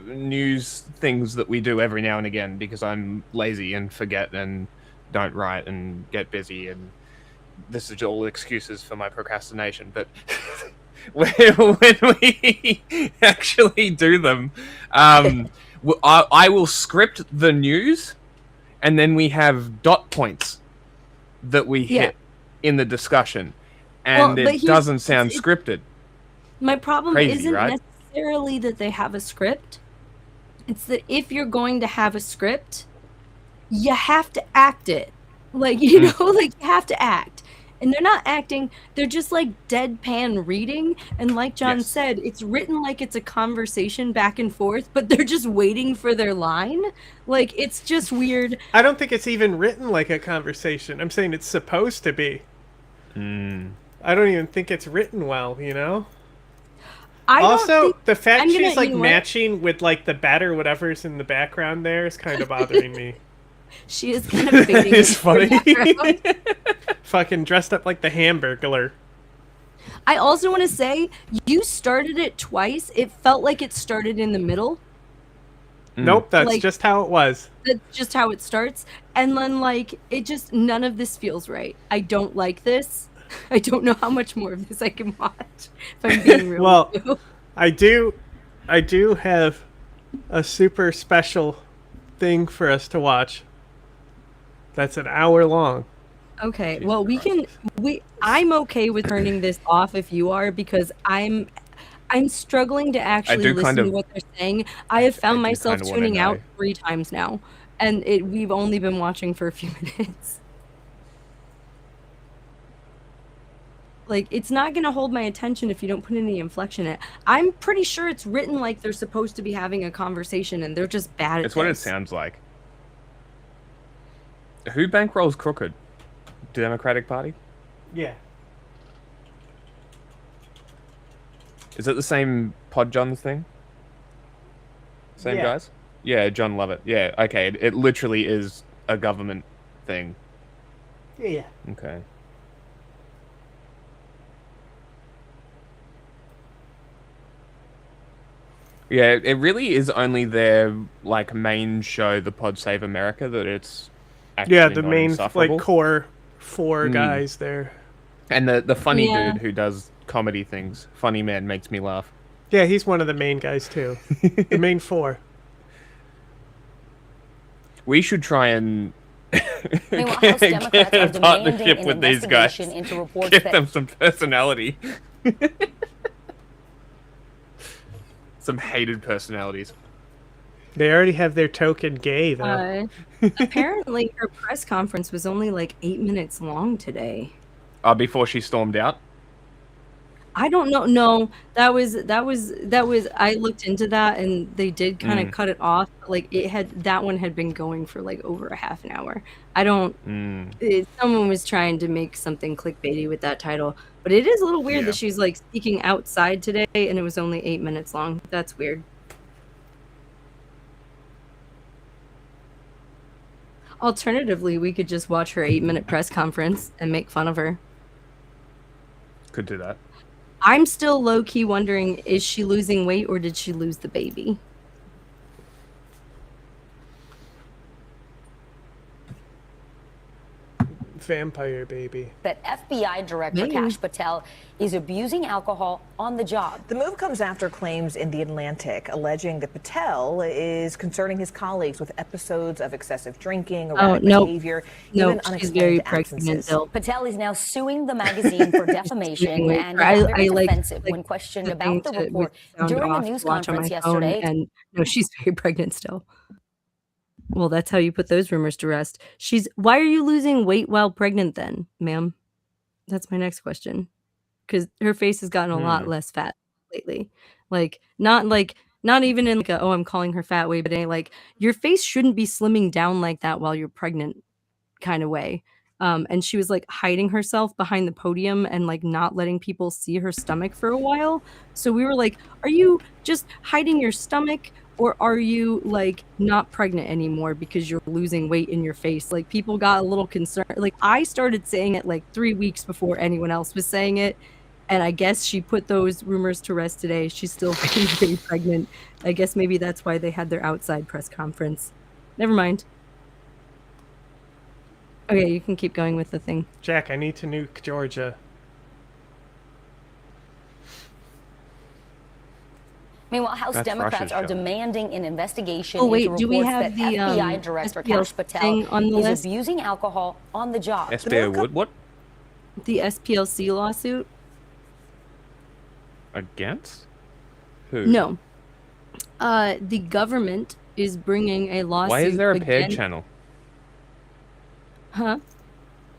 news things that we do every now and again, because I'm lazy and forget and don't write and get busy, and this is all excuses for my procrastination, but when we actually do them, I will script the news, and then we have dot points that we hit in the discussion, and Well, but it doesn't sound it's- scripted. My problem Crazy, isn't right? necessarily that they have a script. It's that if you're going to have a script, you have to act it. Like, you know, like you have to act. And they're not acting, they're just like deadpan reading. And like John said, it's written like it's a conversation back and forth, but they're just waiting for their line. Like, it's just weird. I don't think it's even written like a conversation. I'm saying it's supposed to be. I don't even think it's written well, you know? I don't Also, think- the fact I'm gonna- she's like you know what? matching with like the bat or whatever's in the background there is kind of bothering me. She is kind of fading It's into funny. the background. Fucking dressed up like the Hamburglar. I also want to say, you started it twice. It felt like it started in the middle. Nope, that's Like, just how it was. That's just how it starts. And then, like, it just, none of this feels right. I don't like this. I don't know how much more of this I can watch, if I'm being real. Well, with you. I do have a super special thing for us to watch. That's an hour long. Okay, well, I'm okay with turning this off if you are, because I'm struggling to actually listen to what they're saying. I have found myself tuning out 3 times now, and we've only been watching for a few minutes. Like, it's not going to hold my attention if you don't put any inflection in it. I'm pretty sure it's written like they're supposed to be having a conversation, and they're just bad at It's what it this. sounds like. Who bankrolls Crooked? The Democratic Party? Yeah. Is it the same Pod Johns thing? Same Yeah. guys? Yeah, John Lovett. Yeah, okay. It literally is a government thing. Yeah. Okay. Yeah, it really is only their like main show, the Pod Save America, that it's actually Yeah, the not main insufferable. like core 4 guys there. And the funny Yeah. dude who does comedy things, Funny Man, makes me laugh. Yeah, he's one of the main guys too. The main 4. We should try and Meanwhile, House Democrats are get a demanding partnership an with these guys. investigation into reports Give that- them some personality. Some hated personalities. They already have their token gay though. Apparently, her press conference was only like 8 minutes long today. Before she stormed out. I don't know. No, that was. I looked into that, and they did kind of cut it off. Like that one had been going for like over a half an hour. I don't. Someone was trying to make something clickbaity with that title, but it is a little weird that she's like speaking outside today, and it was only 8 minutes long. That's weird. Alternatively, we could just watch her 8-minute press conference and make fun of her. Could do that. I'm still low-key wondering, is she losing weight or did she lose the baby? Vampire baby. That FBI Director Kash Patel is abusing alcohol on the job. The move comes after claims in The Atlantic alleging that Patel is concerning his colleagues with episodes of excessive drinking, erratic behavior, even she's very unexplained pregnant absences. still. Patel is now suing the magazine for defamation and I got very like defensive when questioned about the report during a news conference yesterday. And no, she's very pregnant still. Well, that's how you put those rumors to rest. Why are you losing weight while pregnant then, ma'am? That's my next question. Because her face has gotten a lot less fat lately. Not even in like a, oh, I'm calling her fat way, but like your face shouldn't be slimming down like that while you're pregnant kind of way. And she was like hiding herself behind the podium and like not letting people see her stomach for a while. So we were like, are you just hiding your stomach? Or are you like not pregnant anymore because you're losing weight in your face? Like people got a little concerned. Like I started saying it like 3 weeks before anyone else was saying it. And I guess she put those rumors to rest today. She's still very pregnant. I guess maybe that's why they had their outside press conference. Never mind. Okay, you can keep going with the thing. Jack, I need to nuke Georgia. Meanwhile, House That's Democrats Russia's are show. demanding an investigation Oh, wait, into do we reports have that the, FBI Director Kash SPL Patel thing on the is list? abusing alcohol on the job. SBO would what? The SPLC lawsuit? Against? Who? No. The government is bringing a lawsuit. Why is there a paired against- channel? Huh?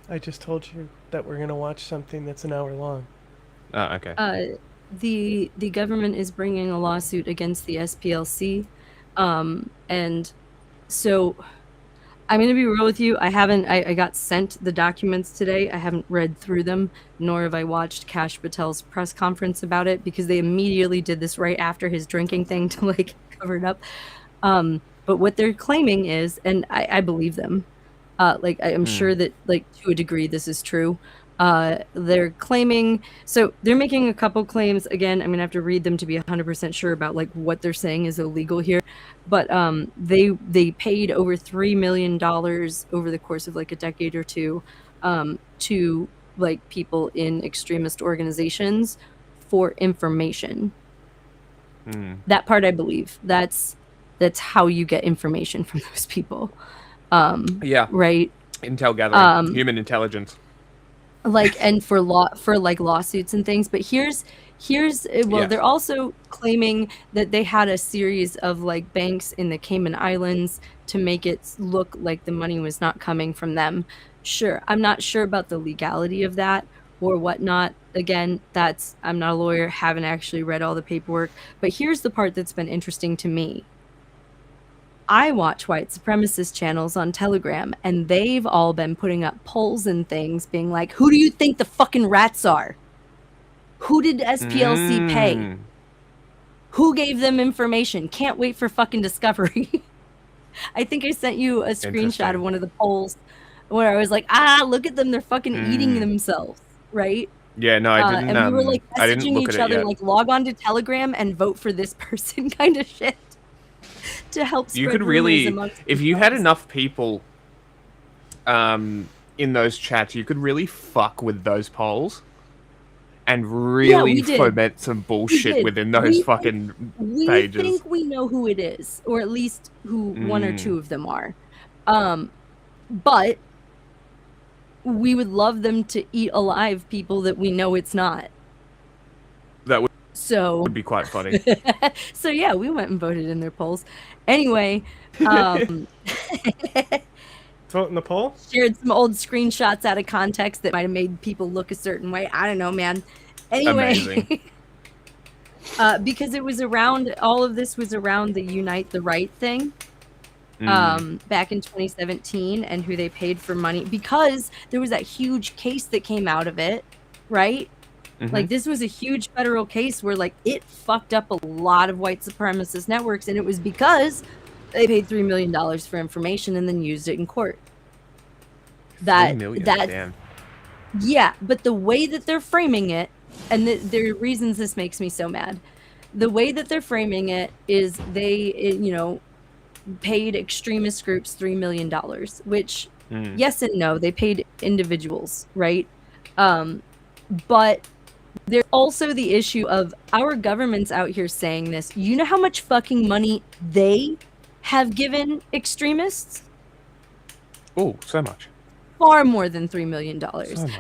I just told you that we're gonna watch something that's an hour long. Oh, okay. The government is bringing a lawsuit against the SPLC, and so I'm gonna be real with you. I got sent the documents today. I haven't read through them, nor have I watched Kash Patel's press conference about it because they immediately did this right after his drinking thing to like cover it up. But what they're claiming is, and I believe them. I'm sure that like to a degree this is true. They're claiming, so they're making a couple claims. Again, I'm gonna have to read them to be 100% sure about like what they're saying is illegal here. But they paid over $3 million over the course of like a decade or two to like people in extremist organizations for information. That part I believe. That's how you get information from those people. Yeah. Right. Intel gathering, human intelligence. Like, and for like lawsuits and things. But here's they're also claiming that they had a series of like banks in the Cayman Islands to make it look like the money was not coming from them. Sure, I'm not sure about the legality of that or whatnot. Again, I'm not a lawyer, haven't actually read all the paperwork. But here's the part that's been interesting to me. I watch white supremacist channels on Telegram, and they've all been putting up polls and things being like, who do you think the fucking rats are? Who did SPLC pay? Who gave them information? Can't wait for fucking discovery. I think I sent you a screenshot of one of the polls where I was like, look at them. They're fucking eating themselves, right? Yeah, no, I didn't. And we were like I didn't messaging look each at it other, yet. like log on to Telegram and vote for this person kind of shit. To help spread You could rumors really, amongst if you had enough people in those chats, you could really fuck with those polls and really foment some bullshit within those fucking pages. We think we know who it is, or at least who one or two of them are. But we would love them to eat alive people that we know it's not. That would be quite funny. So yeah, we went and voted in their polls. Anyway, Vote in the poll? Shared some old screenshots out of context that might have made people look a certain way. I don't know, man. Anyway, because it was around, all of this was around the Unite the Right thing. Back in 2017, and who they paid for money, because there was that huge case that came out of it, right? Like, this was a huge federal case where like it fucked up a lot of white supremacist networks, and it was because they paid $3 million for information and then used it in court. Damn. Yeah, but the way that they're framing it, and there are reasons this makes me so mad. The way that they're framing it is they paid extremist groups $3 million, which yes and no, they paid individuals, right? But there's also the issue of our government's out here saying this. You know how much fucking money they have given extremists? Oh, so much. Far more than $3 million.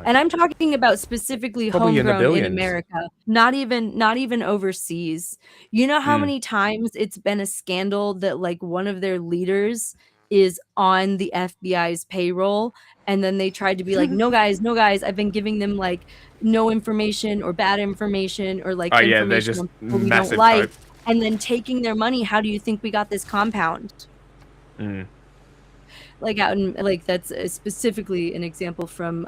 And I'm talking about specifically Probably homegrown in America, not even overseas. You know how many times it's been a scandal that like one of their leaders is on the FBI's payroll, and then they tried to be like, no guys, I've been giving them like no information or bad information or like information they're just on people we massive don't like, dope. and then taking their money. How do you think we got this compound? Like out in like that's specifically an example from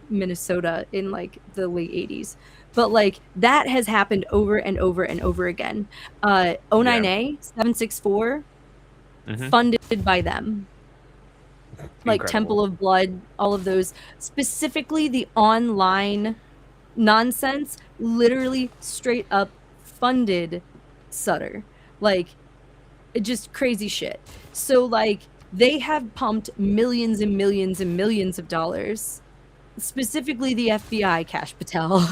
Minnesota in like the late 80s. But like that has happened over and over and over again. 09A 764 funded by them. Like Incredible. Temple of Blood, all of those, specifically the online nonsense, literally straight up funded Sutter. Like just crazy shit. So like they have pumped millions and millions and millions of dollars, specifically the FBI, Kash Patel.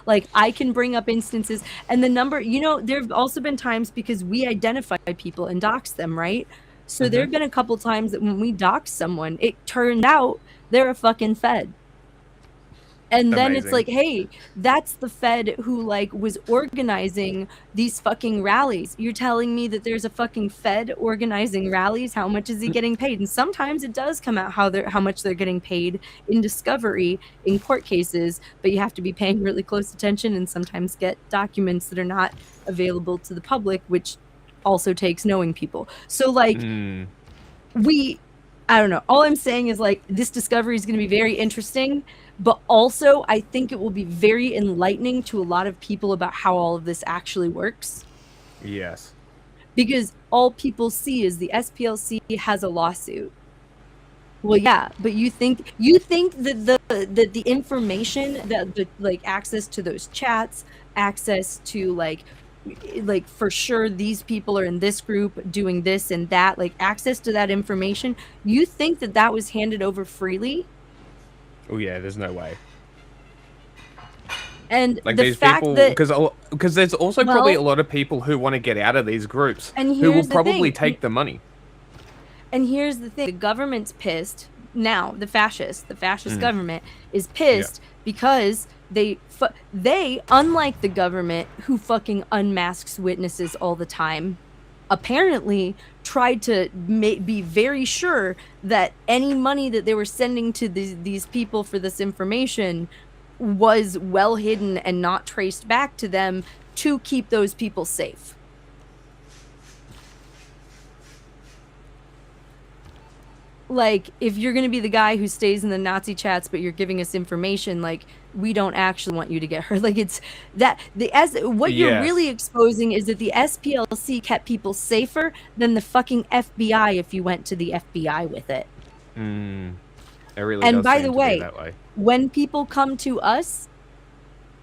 Like I can bring up instances, and the number, there have also been times because we identify people and dox them, right? So there have been a couple times that when we dox someone, it turned out they're a fucking Fed. And then it's like, hey, that's the Fed who like was organizing these fucking rallies. You're telling me that there's a fucking Fed organizing rallies? How much is he getting paid? And sometimes it does come out how much they're getting paid in discovery in court cases, but you have to be paying really close attention and sometimes get documents that are not available to the public, which also takes knowing people. So like I don't know. All I'm saying is like this discovery is going to be very interesting, but also I think it will be very enlightening to a lot of people about how all of this actually works. Yes. Because all people see is the SPLC has a lawsuit. Well, yeah, but you think that the information, that the like access to those chats, access to like for sure these people are in this group doing this and that, like access to that information, you think that that was handed over freely? Oh yeah, there's no way. And like the these fact people, that because there's also probably a lot of people who want to get out of these groups And who will here's the probably thing. take the money. And here's the thing: the government's pissed now. The fascist Mm. government is pissed because they, unlike the government who fucking unmasks witnesses all the time, apparently tried to be very sure that any money that they were sending to these people for this information was well hidden and not traced back to them to keep those people safe. Like, if you're going to be the guy who stays in the Nazi chats, but you're giving us information, like, we don't actually want you to get hurt. Like, it's that what you're Yes. really exposing is that the SPLC kept people safer than the fucking FBI if you went to the FBI with it. It really And does by seem the to be way, that way. when people come to us,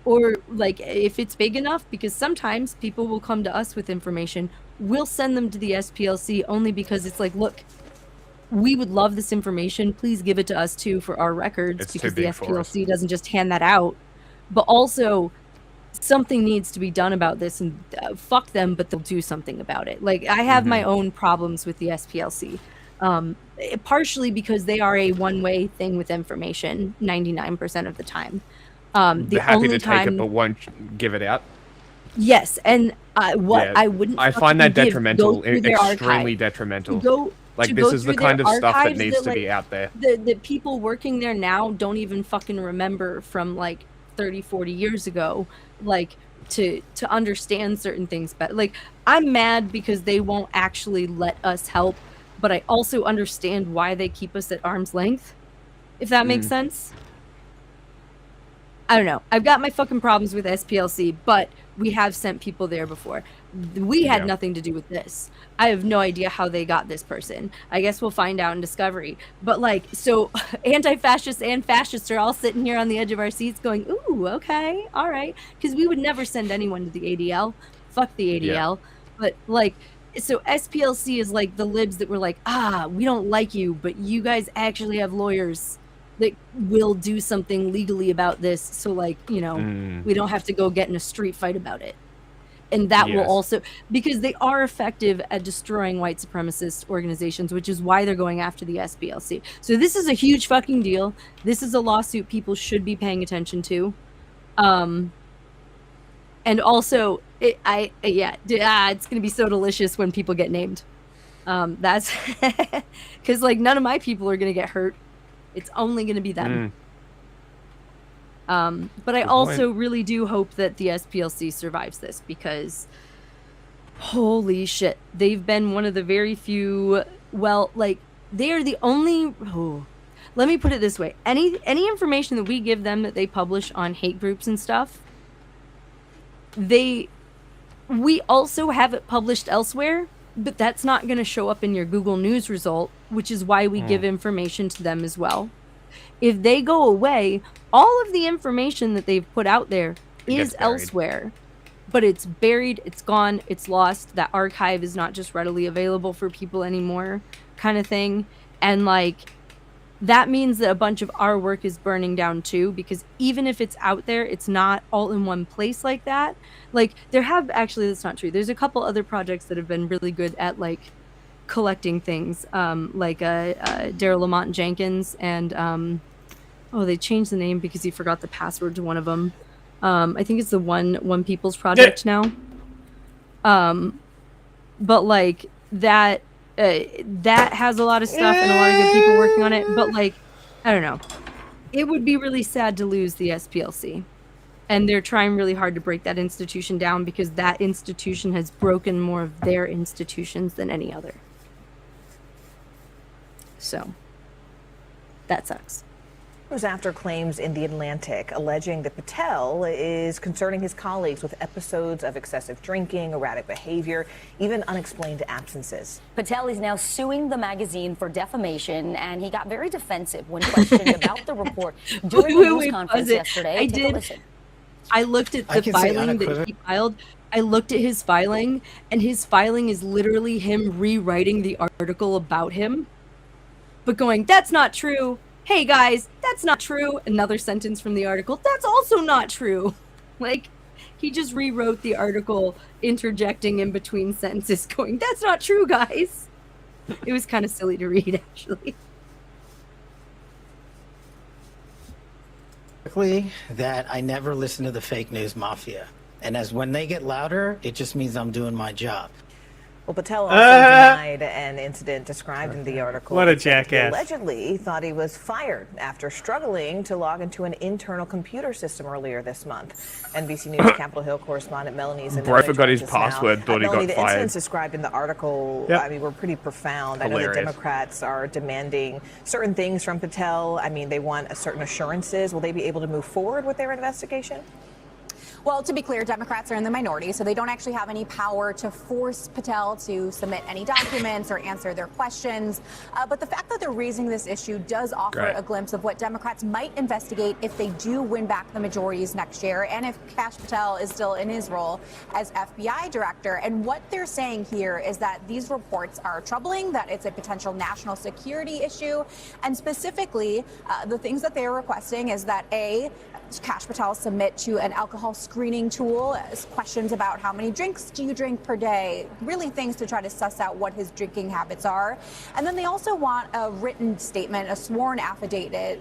or like if it's big enough, because sometimes people will come to us with information, we'll send them to the SPLC only because it's like, look, we would love this information. Please give it to us too for our records, It's too because the big for us. SPLC doesn't just hand that out. But also, something needs to be done about this, and fuck them, but they'll do something about it. Like, I have my own problems with the SPLC, partially because they are a one-way thing with information 99% of the time. The They're happy only to take time, it, but won't give it out. yes, and what Yeah, I wouldn't. I find that fucking give, detrimental, go through their extremely archive. detrimental. Go Like, to this go is the through their kind of stuff that archives needs to like, be out there. The people working there now don't even fucking remember from like 30, 40 years ago, like to understand certain things better. Like, I'm mad because they won't actually let us help, but I also understand why they keep us at arm's length, if that makes sense. I don't know. I've got my fucking problems with SPLC, but we have sent people there before. We had Yeah. nothing to do with this. I have no idea how they got this person. I guess we'll find out in Discovery. But like, so anti-fascists and fascists are all sitting here on the edge of our seats going, ooh, okay, all right. Because we would never send anyone to the ADL. Fuck the ADL. But like, so SPLC is like the libs that were like, we don't like you, but you guys actually have lawyers that will do something legally about this, so like, you know, we don't have to go get in a street fight about it. And that will Yes. also, because they are effective at destroying white supremacist organizations, which is why they're going after the SPLC. So this is a huge fucking deal. This is a lawsuit people should be paying attention to. And also, it's gonna be so delicious when people get named. That's because like none of my people are gonna get hurt. It's only going to be them. But I also really do hope that the SPLC survives this, because holy shit, they've been one of the very few, well, like, they are the only, let me put it this way. Any information that we give them that they publish on hate groups and stuff, we also have it published elsewhere, but that's not going to show up in your Google News result, which is why we give information to them as well. If they go away, all of the information that they've put out there is elsewhere, but it's buried, it's gone, it's lost. That archive is not just readily available for people anymore, kind of thing. And like, that means that a bunch of our work is burning down too, because even if it's out there, it's not all in one place like that. Like, there have, actually, that's not true. There's a couple other projects that have been really good at like collecting things, like Daryl Lamont Jenkins and they changed the name because he forgot the password to one of them. I think it's the One People's Project now. But like that has a lot of stuff and a lot of good people working on it. But like, I don't know. It would be really sad to lose the SPLC. And they're trying really hard to break that institution down, because that institution has broken more of their institutions than any other. So, that sucks. It was after claims in The Atlantic alleging that Patel is concerning his colleagues with episodes of excessive drinking, erratic behavior, even unexplained absences. Patel is now suing the magazine for defamation, and he got very defensive when questioned about the report during the news conference yesterday. Take a listen. I looked at the filing that he filed. I looked at his filing, and his filing is literally him rewriting the article about him, but going, "That's not true. Hey guys, that's not true." Another sentence from the article, "That's also not true." Like, he just rewrote the article, interjecting in between sentences, going, "That's not true, guys." It was kind of silly to read, actually. That I never listen to the fake news mafia. And as when they get louder, it just means I'm doing my job. Well, Patel also denied an incident described in the article. What a He jackass. allegedly thought he was fired after struggling to log into an internal computer system earlier this month. NBC News Capitol Hill correspondent Melanie Zanoni Bro forgot his joins us now. password, thought he Melanie, got the fired. incidents described in the article, Yep. I mean, were pretty profound. I know Hilarious. the Democrats are demanding certain things from Patel. I mean, they want certain assurances. Will they be able to move forward with their investigation? Well, to be clear, Democrats are in the minority, so they don't actually have any power to force Patel to submit any documents or answer their questions. But the fact that they're raising this issue does offer Great. a glimpse of what Democrats might investigate if they do win back the majorities next year, and if Kash Patel is still in his role as FBI director. And what they're saying here is that these reports are troubling, that it's a potential national security issue, and specifically, the things that they're requesting is that Kash Patel submit to an alcohol screening tool, questions about how many drinks do you drink per day, really things to try to suss out what his drinking habits are. And then they also want a written statement, a sworn affidavit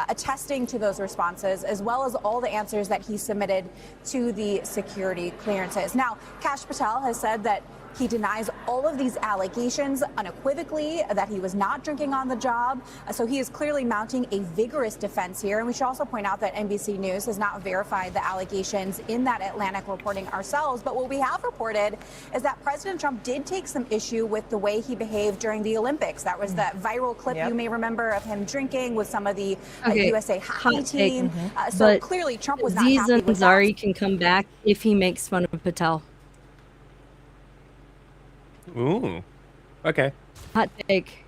attesting to those responses, as well as all the answers that he submitted to the security clearances. Now, Kash Patel has said that he denies all of these allegations unequivocally, that he was not drinking on the job. So he is clearly mounting a vigorous defense here. And we should also point out that NBC News has not verified the allegations in that Atlantic reporting ourselves. But what we have reported is that President Trump did take some issue with the way he behaved during the Olympics. That was that viral clip you may remember of him drinking with some of the USA hockey team. So But clearly Trump was not Aziz happy with that. Ansari can come back if he makes fun of Patel. Ooh. Okay. Hot take.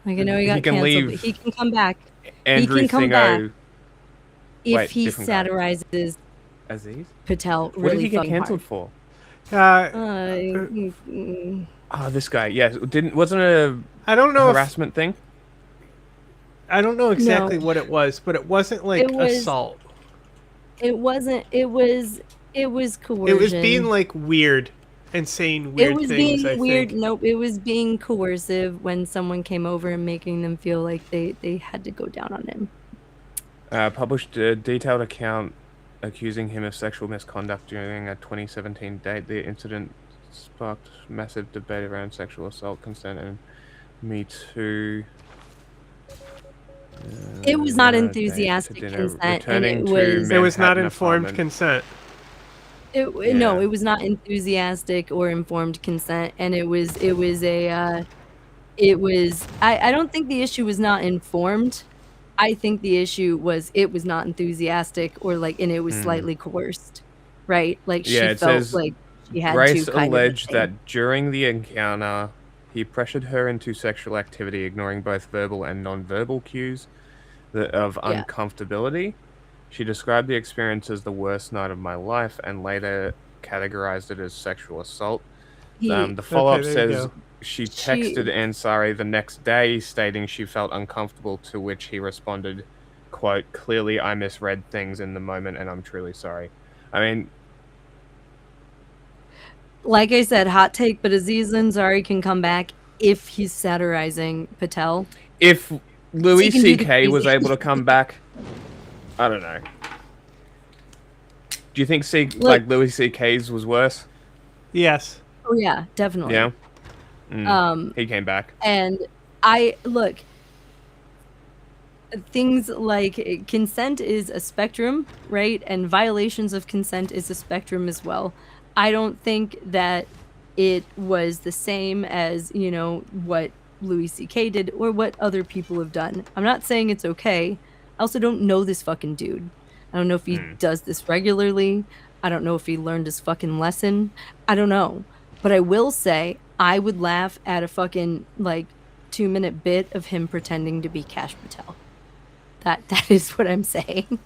Like, I know he He got can canceled, leave but he can come back. Andrew he can come back Thingo. if Wait, he different guy. satirizes Aziz? Patel really What did he get fucking cancelled hard. for? Oh, this guy. Yes, wasn't it I don't know a if- harassment thing? I don't know exactly No. what it was, but it wasn't like It was- assault. It wasn't. It was coercion. It was being like weird and saying weird It was things. being I weird. think. Nope. It was being coercive when someone came over and making them feel like they had to go down on him. Published a detailed account accusing him of sexual misconduct during a 2017 date. The incident sparked massive debate around sexual assault, consent, and Me Too. It was not Date enthusiastic to dinner, consent, and returning it to was. It was not Manhattan informed apartment. consent. No, it was not enthusiastic or informed consent, and it was I don't think the issue was not informed. I think the issue was it was not enthusiastic or and it was slightly coerced, right? Like she Yeah, it felt says like she had Grace to kind alleged of that during the encounter, he pressured her into sexual activity, ignoring both verbal and non-verbal cues of Yeah. uncomfortability. She described the experience as the worst night of my life and later categorized it as sexual assault. The follow-up Okay, there you says go. she texted Ansari the next day stating she felt uncomfortable, to which he responded, quote, "Clearly I misread things in the moment and I'm truly sorry." I mean, like I said, hot take, but Aziz Ansari can come back if he's satirizing Patel. if Louis can do the C.K. was crazy- able to come back, I don't know. Do you think Look- Louis C.K.'s was worse? Yes. Oh yeah, definitely. Yeah. He came back. And things like consent is a spectrum, right? And violations of consent is a spectrum as well. I don't think that it was the same as, what Louis C.K. did or what other people have done. I'm not saying it's okay. I also don't know this fucking dude. I don't know if he does this regularly. I don't know if he learned his fucking lesson. I don't know. But I will say I would laugh at a fucking 2-minute bit of him pretending to be Kash Patel. That is what I'm saying.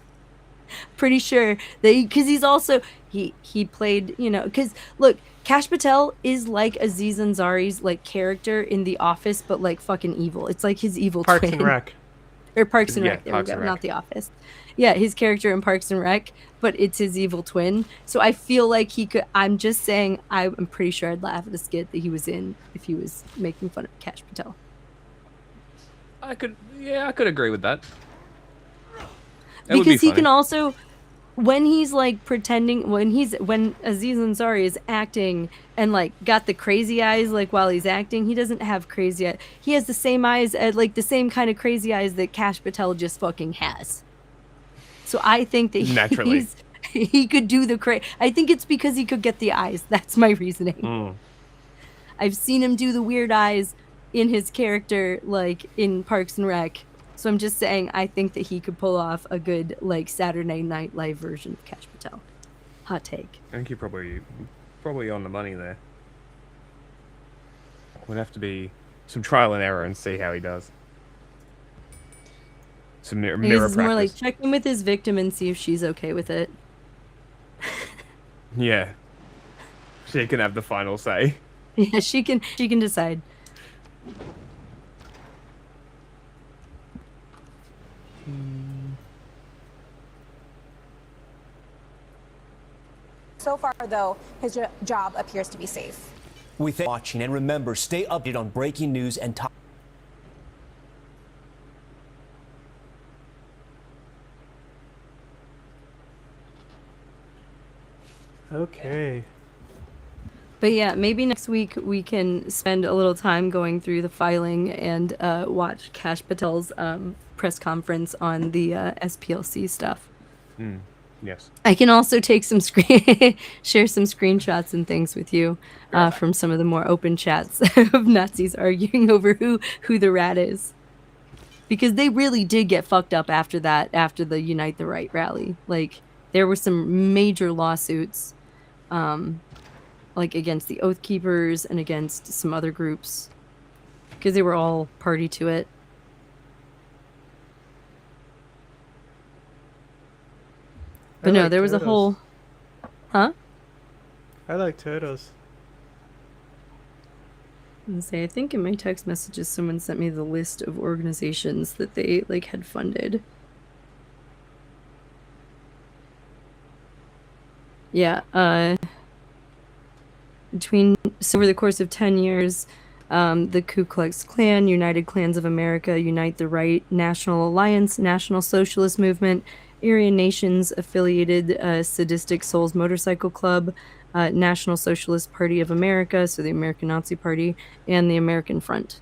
Pretty sure that because he's also he played, because look, Kash Patel is like Aziz Ansari's character in The Office, but fucking evil. It's like his evil Parks twin. and Rec. Or Parks and Yeah, Rec. There Parks we go. and Rec. Not The Office. Yeah, his character in Parks and Rec, but it's his evil twin. So I feel like he could. I'm just saying. I'm pretty sure I'd laugh at a skit that he was in if he was making fun of Kash Patel. I could agree with that. Because he can also, when he's pretending, when Aziz Ansari is acting and got the crazy eyes while he's acting, he doesn't have crazy eyes. He has the same eyes, the same kind of crazy eyes that Kash Patel just fucking has. So I think that he could do the I think it's because he could get the eyes. That's my reasoning. I've seen him do the weird eyes in his character, in Parks and Rec. So I'm just saying, I think that he could pull off a good Saturday Night Live version of Kash Patel. Hot take. I think you're probably on the money there. Would have to be some trial and error and see how he does. Some mirror It's practice. more check in with his victim and see if she's okay with it. Yeah. She can have the final say. Yeah, she can decide. So far, though, his job appears to be safe. We thank you for watching, and remember, stay updated on breaking news and top. Okay. But yeah, maybe next week we can spend a little time going through the filing and watch Kash Patel's press conference on the SPLC stuff. Yes. I can also take some share some screenshots and things with you from some of the more open chats of Nazis arguing over who the rat is. Because they really did get fucked up after the Unite the Right rally. There were some major lawsuits against the Oath Keepers and against some other groups because they were all party to it. But no, there was a whole... Huh? I like turtles. I think in my text messages someone sent me the list of organizations that they had funded. Yeah, over the course of 10 years, the Ku Klux Klan, United Klans of America, Unite the Right, National Alliance, National Socialist Movement, Aryan Nations affiliated Sadistic Souls Motorcycle Club, National Socialist Party of America, so the American Nazi Party, and the American Front.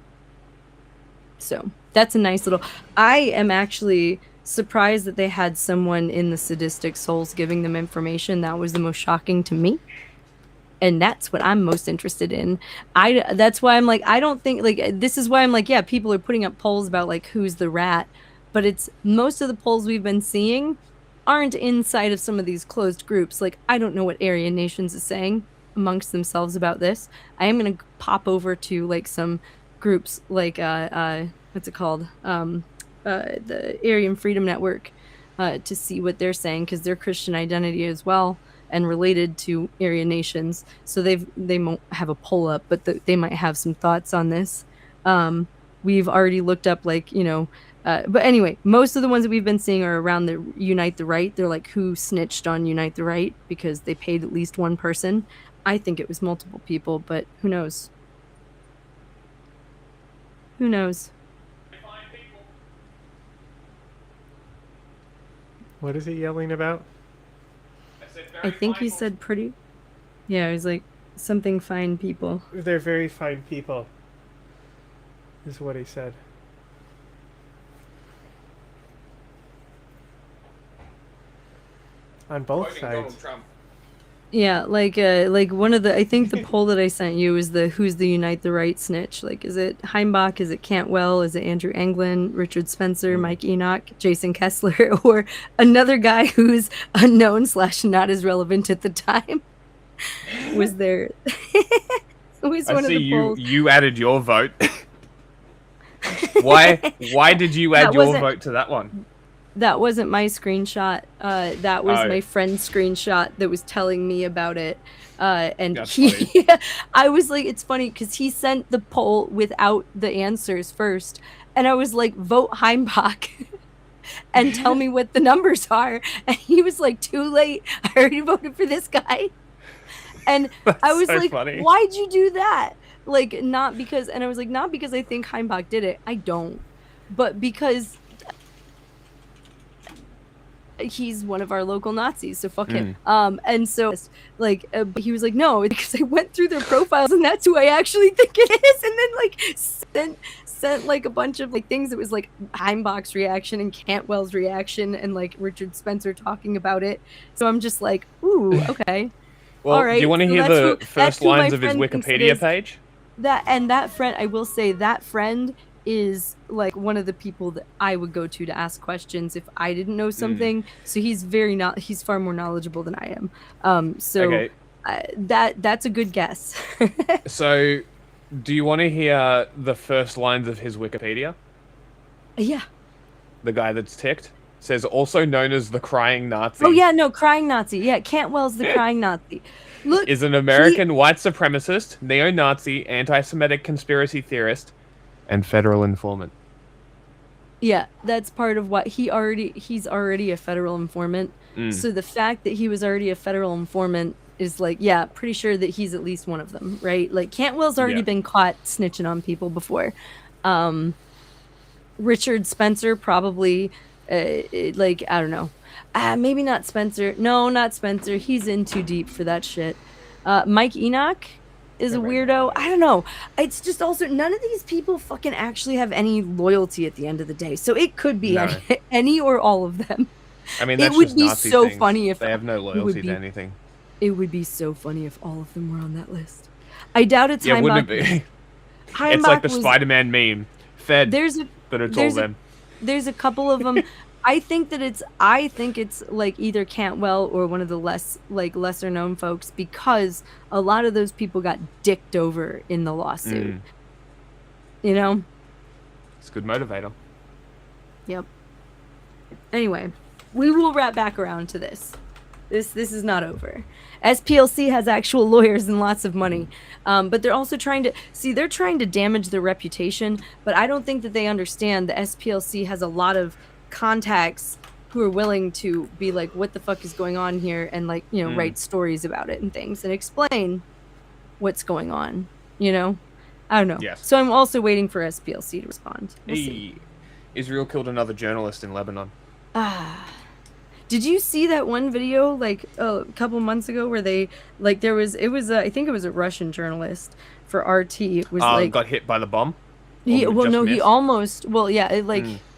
So that's a nice little... I am actually surprised that they had someone in the Sadistic Souls giving them information. That was the most shocking to me. And that's what I'm most interested in. That's why I'm I don't think, this is why I'm yeah, people are putting up polls about who's the rat. But it's most of the polls we've been seeing aren't inside of some of these closed groups. I don't know what Aryan Nations is saying amongst themselves about this. I am going to pop over to some groups what's it called? The Aryan Freedom Network to see what they're saying because they're Christian identity as well and related to Aryan Nations. So they won't have a poll up, but they might have some thoughts on this. We've already looked up but anyway, most of the ones that we've been seeing are around the Unite the Right. They're who snitched on Unite the Right because they paid at least one person. I think it was multiple people, but who knows? Who knows? What is he yelling about? I think he said pretty... Yeah, it was something fine people. They're very fine people, is what he said. On both sides. Yeah, like one of the, I think the poll that I sent you is the who's the Unite the Right snitch. Like, is it Heimbach? Is it Cantwell? Is it Andrew Anglin, Richard Spencer, Mike Enoch, Jason Kessler, or another guy who's unknown / not as relevant at the time? Was there? Was I one see of the polls. you added your vote. Why did you add your vote to that one? That wasn't my screenshot. That was Oh. my friend's screenshot that was telling me about it. And That's he, I was like, it's funny because he sent the poll without the answers first. And I was like, vote Heimbach and tell me what the numbers are. And he was like, too late. I already voted for this guy. And I was so like, funny. why'd you do that? Like, not because, and I was like, not because I think Heimbach did it. I don't. But because he's one of our local Nazis, so fuck him. And so, like, but he was like, no, because I went through their profiles and that's who I actually think it is. And then, like, sent like a bunch of like things that was like Heimbach's reaction and Cantwell's reaction and like Richard Spencer talking about it. So I'm just like, ooh, okay. Well, all right. do you want to so hear that's the that's first who my lines of his friend thinks it Wikipedia is. page? That friend, I will say, that friend is like one of the people that I would go to ask questions if I didn't know something. So he's he's far more knowledgeable than I am. So Okay. That's a good guess. So, do you want to hear the first lines of his Wikipedia? Yeah. The guy that's ticked says, also known as the crying Nazi. Oh yeah, no, crying Nazi. Yeah, Cantwell's the crying Nazi. Look, is an American white supremacist, neo-Nazi, anti-Semitic conspiracy theorist, and federal informant. Yeah, that's part of what he's already a federal informant. So the fact that he was already a federal informant is like, yeah, pretty sure that he's at least one of them, right? Like Cantwell's already been caught snitching on people before. Richard Spencer probably, like, I don't know. Maybe not Spencer. No, not Spencer. He's in too deep for that shit. Mike Enoch is a weirdo. I don't know. It's just also none of these people fucking actually have any loyalty at the end of the day. So it could be any or all of them. I mean, that's it would just be Nazi so things. funny if They have no loyalty to anything. It would be so funny if all of them were on that list. I doubt it's Yeah, Heimbach. wouldn't it be? It's like the Spider-Man meme. Fed, but it's all them. There's a couple of them. I think it's like either Cantwell or one of the lesser known folks, because a lot of those people got dicked over in the lawsuit. You know? It's a good motivator. Yep. Anyway, we will wrap back around to this. This is not over. SPLC has actual lawyers and lots of money, but they're also trying to damage their reputation. But I don't think that they understand the SPLC has a lot of contacts who are willing to be like, what the fuck is going on here, and like, you know, write stories about it and things and explain what's going on. You know, I don't know. Yes. So I'm also waiting for SPLC to respond. We'll see. Israel killed another journalist in Lebanon. Did you see that one video like a couple months ago where they like I think it was a Russian journalist for RT. It was got hit by the bomb. He missed? almost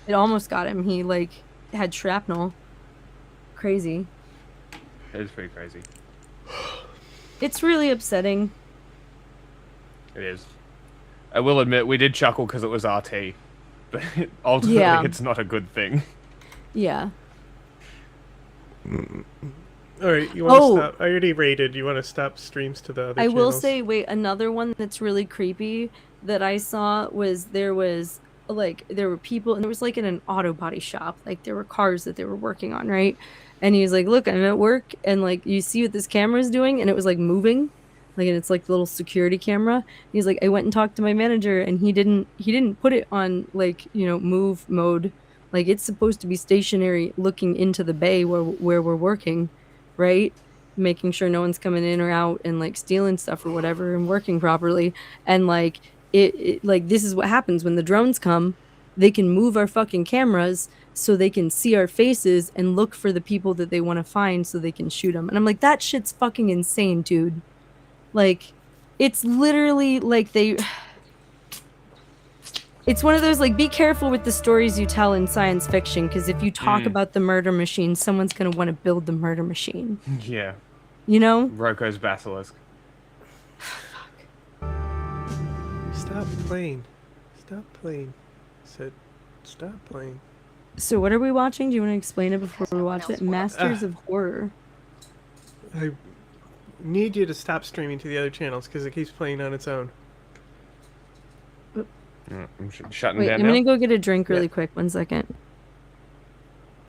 it almost got him. He like had shrapnel. Crazy. It is pretty crazy. It's really upsetting. It is. I will admit we did chuckle because it was RT, but ultimately it's not a good thing. Yeah. All right, you want to stop? I already rated. You want to stop streams to the other I will channels? say, wait, another one that's really creepy that I saw was there were people, and it was like in an auto body shop. Like there were cars that they were working on, right? And he was like, look, I'm at work, and like you see what this camera is doing, and it was like moving, like, and it's like the little security camera. He's like, I went and talked to my manager, and he didn't put it on like, you know, move mode. Like it's supposed to be stationary, looking into the bay where we're working, right? Making sure no one's coming in or out and like stealing stuff or whatever, and working properly. And like it like this is what happens when the drones come. They can move our fucking cameras so they can see our faces and look for the people that they want to find so they can shoot them. And I'm like, that shit's fucking insane, dude. Like, it's literally like it's one of those, like, be careful with the stories you tell in science fiction, because if you talk about the murder machine, someone's going to want to build the murder machine. Yeah. You know? Roko's basilisk. Stop playing. Stop playing. Said, stop playing. So what are we watching? Do you want to explain it before we watch it? Masters of Horror. I need you to stop streaming to the other channels because it keeps playing on its own. I'm shutting Wait, down I'm now. gonna go get a drink really quick. 1 second.